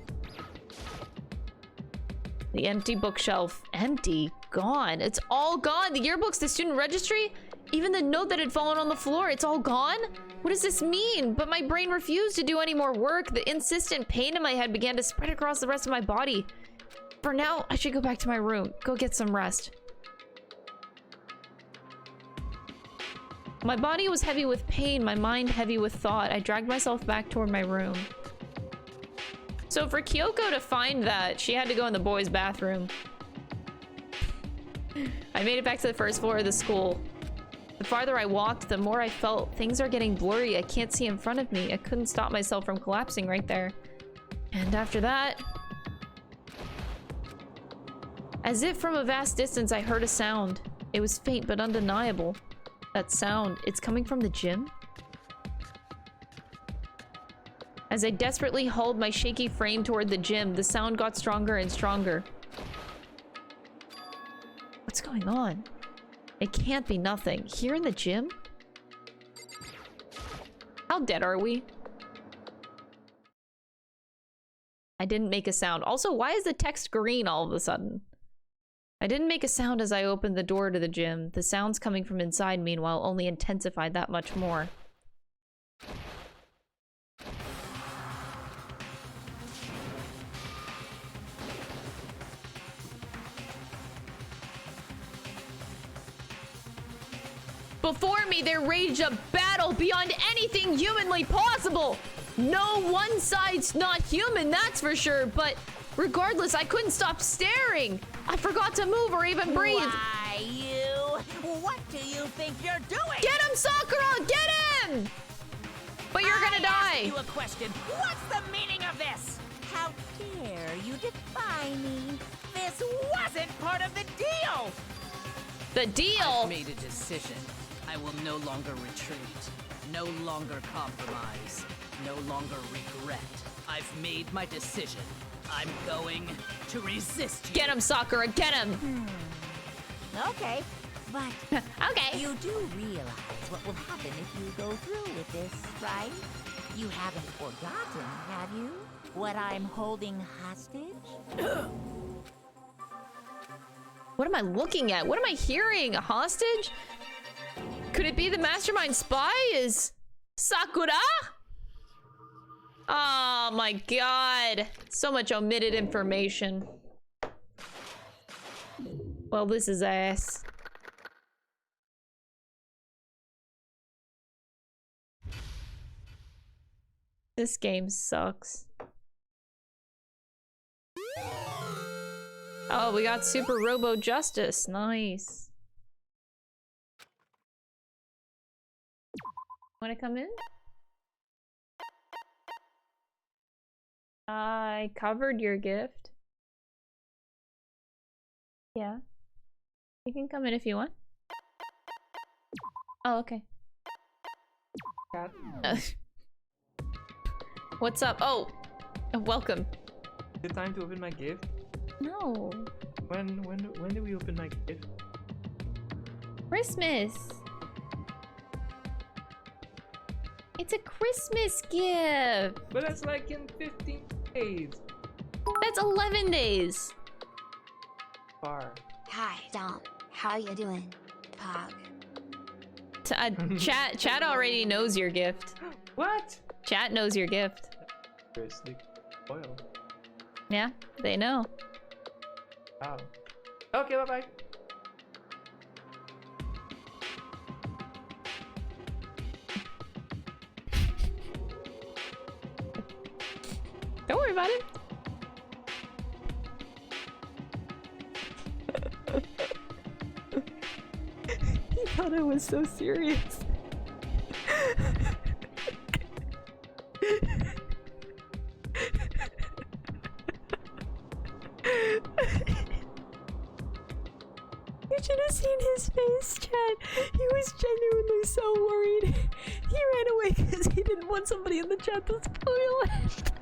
The empty bookshelf. Empty? Gone. It's all gone. The yearbooks, the student registry, even the note that had fallen on the floor, it's all gone? What does this mean? But my brain refused to do any more work. The insistent pain in my head began to spread across the rest of my body. For now, I should go back to my room. Go get some rest. My body was heavy with pain, my mind heavy with thought. I dragged myself back toward my room. So for Kyoko to find that, she had to go in the boys' bathroom. I made it back to the first floor of the school. The farther I walked, the more I felt things are getting blurry. I can't see in front of me. I couldn't stop myself from collapsing right there. And after that... as if from a vast distance, I heard a sound. It was faint but undeniable. That sound, it's coming from the gym? As I desperately hauled my shaky frame toward the gym, the sound got stronger and stronger. What's going on? It can't be nothing. Here in the gym? How dead are we? I didn't make a sound. Also, why is the text green all of a sudden? I didn't make a sound as I opened the door to the gym. The sounds coming from inside, meanwhile, only intensified that much more. Before me, there raged a battle beyond anything humanly possible. No one side's not human, that's for sure, but regardless, I couldn't stop staring. I forgot to move or even breathe. Why, you? What do you think you're doing? Get him, Sakura! Get him! But you're gonna die. I asked you a question. What's the meaning of this? How dare you defy me? This wasn't part of the deal. The deal? I've made a decision. I will no longer retreat. No longer compromise. No longer regret. I've made my decision. I'm going to resist you. Get him, Sakura, get him! Okay, but okay. You do realize what will happen if you go through with this, right? You haven't forgotten, have you? what I'm holding hostage? What am I looking at? What am I hearing? A hostage? Could it be the mastermind spy is Sakura? Oh my god. So much omitted information. Well, this is ass. This game sucks. Oh, we got Super Robo Justice. Nice. Wanna come in? I covered your gift. Yeah. You can come in if you want. Oh, okay. What's up? Oh, welcome. Is it time to open my gift? No. When do we open my gift? Christmas. It's a Christmas gift. But that's like in 15 days. That's 11 days. Far. Hi, Dom. How you doing? Pog. Chat already knows your gift. What? Chat knows your gift. Seriously? Oil. Yeah, they know. Wow. Okay, bye-bye. Don't worry about it. He thought I was so serious. You should have seen his face, chat. He was genuinely so worried. He ran away because he didn't want somebody in the chat to spoil it.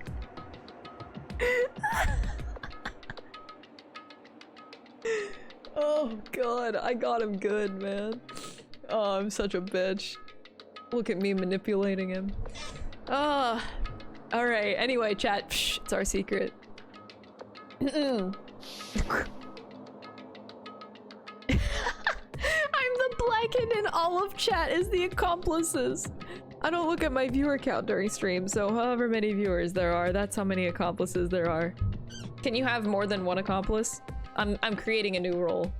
Oh god, I got him good, man. Oh, I'm such a bitch. Look at me manipulating him. Oh. Alright, anyway, chat. Psh, it's our secret. I'm the blackened and all of chat is the accomplices. I don't look at my viewer count during stream, so however many viewers there are, that's how many accomplices there are. Can you have more than one accomplice? I'm creating a new role.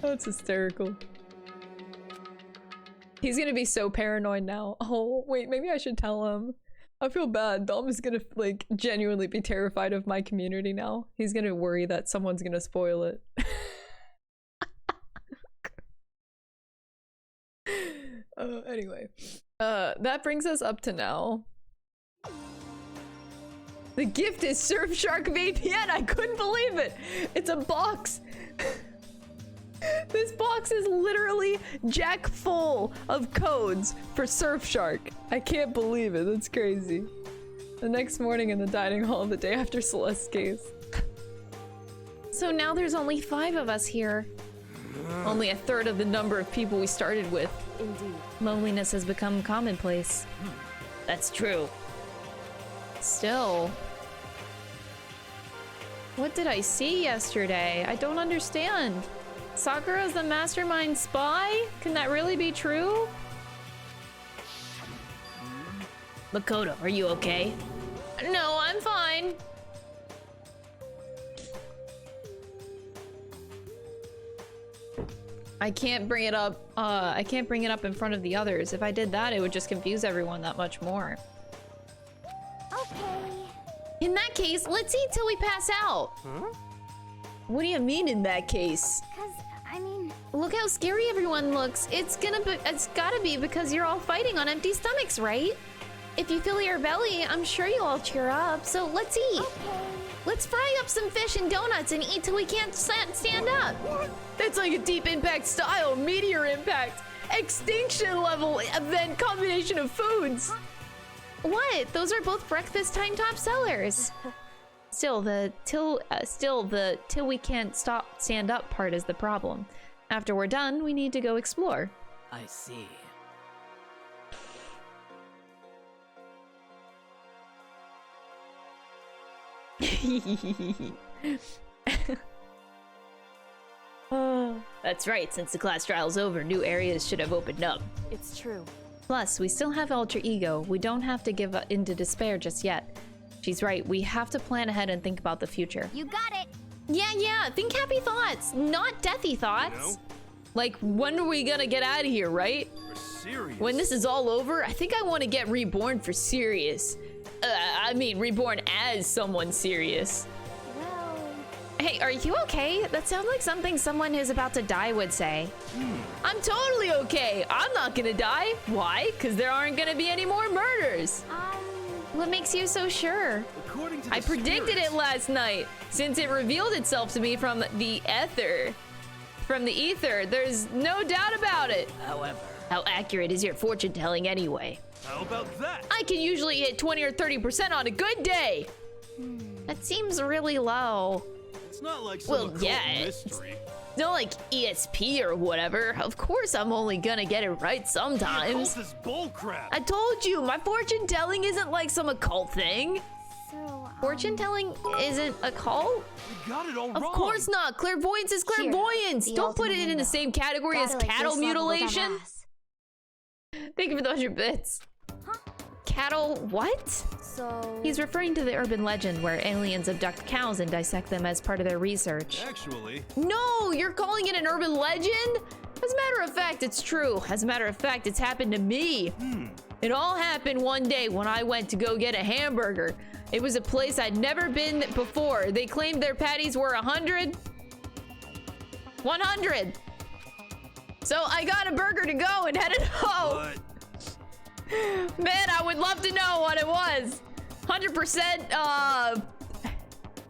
That's hysterical. He's gonna be so paranoid now. Oh, wait, maybe I should tell him. I feel bad. Dom is gonna, like, genuinely be terrified of my community now. He's gonna worry that someone's gonna spoil it. Anyway. That brings us up to now. The gift is Surfshark VPN! I couldn't believe it! It's a box! This box is literally jack full of codes for Surfshark. I can't believe it. That's crazy. The next morning in the dining hall the day after Celeste's case. So now there's only 5 of us here. Only a third of the number of people we started with. Indeed. Loneliness has become commonplace. That's true. Still. What did I see yesterday? I don't understand. Sakura's the mastermind spy? Can that really be true? Makoto, are you okay? No, I'm fine. I can't bring it up. I can't bring it up in front of the others. If I did that, it would just confuse everyone that much more. Okay. In that case, let's eat till we pass out. Huh? What do you mean in that case? Cause, I mean... Look how scary everyone looks. It's gotta be because you're all fighting on empty stomachs, right? If you fill your belly, I'm sure you'll all cheer up. So let's eat. Okay. Let's fry up some fish and donuts and eat till we can't stand up. That's like a deep impact style, meteor impact, extinction level event combination of foods. What? Those are both breakfast time top sellers. Still, the till we can't stand up part is the problem. After we're done, we need to go explore. I see. Oh, that's right. Since the class trial's over, new areas should have opened up. It's true. Plus, we still have Alter Ego. We don't have to give into despair just yet. She's right. We have to plan ahead and think about the future. You got it. Yeah. Think happy thoughts, not deathy thoughts. You know? Like, when are we gonna get out of here, right? For serious. When this is all over, I think I want to get reborn for serious. I mean, reborn as someone serious. Well, Hey, are you okay? That sounds like something someone who's about to die would say. I'm totally okay. I'm not gonna die. Why? Because there aren't gonna be any more murders. What makes you so sure? According to the I predicted spirits, it last night, since it revealed itself to me from the ether. From the ether, there's no doubt about it. However, How accurate is your fortune telling anyway? How about that? I can usually hit 20 or 30% on a good day. That seems really low. It's not like some Well, occult yeah, mystery. No, like ESP or whatever. Of course, I'm only gonna get it right sometimes. Occult is bullcrap. I told you, my fortune telling isn't like some occult thing. so Fortune telling isn't a cult? You got it all Of wrong. course not. Clairvoyance is Here, clairvoyance. the Don't put it ultimate in the hero. same category as Gotta like cattle this level with that mutilation. ass. Thank you for the 100 bits. Cattle what? So. He's referring to the urban legend where aliens abduct cows and dissect them as part of their research. Actually, No, you're calling it an urban legend? As a matter of fact, it's true. As a matter of fact, it's happened to me. It all happened one day when I went to go get a hamburger. It was a place I'd never been before. They claimed their patties were 100. 100. So I got a burger to go and headed home. but Man, I would love to know what it was. 100%,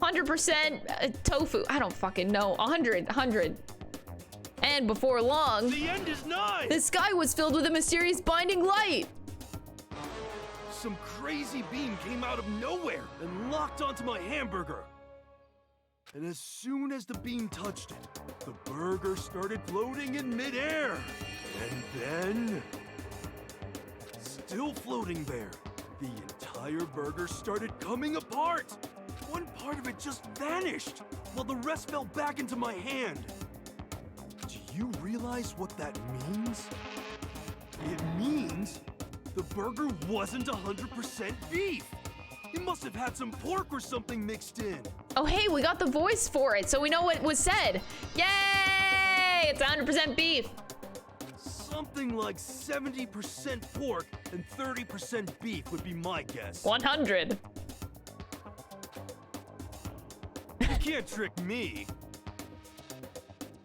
100% tofu. I don't fucking know. 100. And before long, the end is nigh. the sky was filled with a mysterious binding light. Some crazy beam came out of nowhere and locked onto my hamburger. And as soon as the beam touched it, the burger started floating in midair. And then, still floating there, the entire burger started coming apart. One part of it just vanished, while the rest fell back into my hand. Do you realize what that means? It means the burger wasn't 100% beef. It must have had some pork or something mixed in. Oh, hey, we got the voice for it, so we know what was said. Yay! It's 100% beef. Something like 70% pork and 30% beef would be my guess. 100. You can't trick me.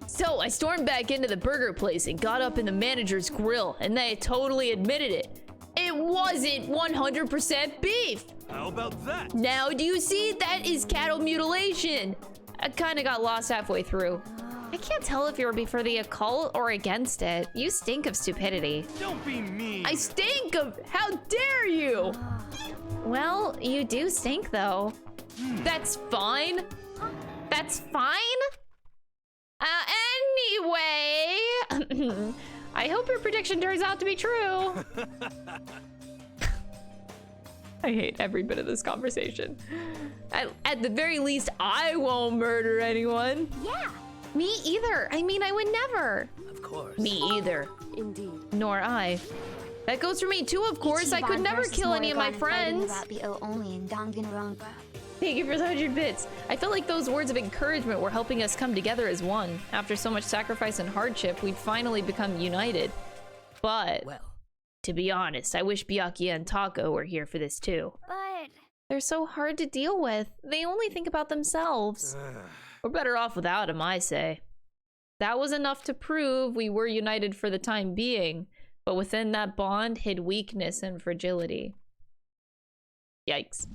So I stormed back into the burger place and got up in the manager's grill, and they totally admitted it. It wasn't 100% beef. How about that? Now do you see? That is cattle mutilation. I kind of got lost halfway through. I can't tell if you're for the occult or against it. You stink of stupidity. Don't be mean. I stink of... How dare you? Well, you do stink, though. That's fine. That's fine? Anyway... I hope your prediction turns out to be true. I hate every bit of this conversation. At the very least, I won't murder anyone. yeah. Me either. I mean, I would never. of course. Me either. Indeed. Nor I. That goes for me too, of course. I could Ichiban never versus kill any of my Morrigan fighting friends. about the O only in Danganronpa. Thank you for the 100 bits. I felt like those words of encouragement were helping us come together as one. After so much sacrifice and hardship, we'd finally become united. But, Well, to be honest, I wish Byakuya and Tako were here for this too. But They're so hard to deal with. They only think about themselves. We're better off without him, I say. That was enough to prove we were united for the time being, but within that bond hid weakness and fragility. Yikes.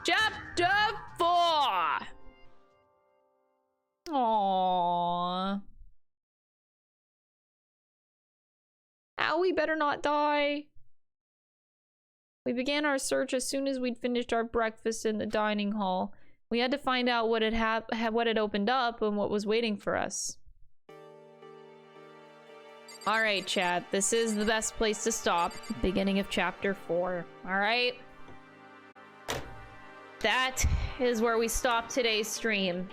Chapter 4! Aww. Owie better not die. We began our search as soon as we'd finished our breakfast in the dining hall. We had to find out what had opened up and what was waiting for us. Alright, chat. This is the best place to stop. Beginning of chapter 4. Alright? That is where we stop today's stream.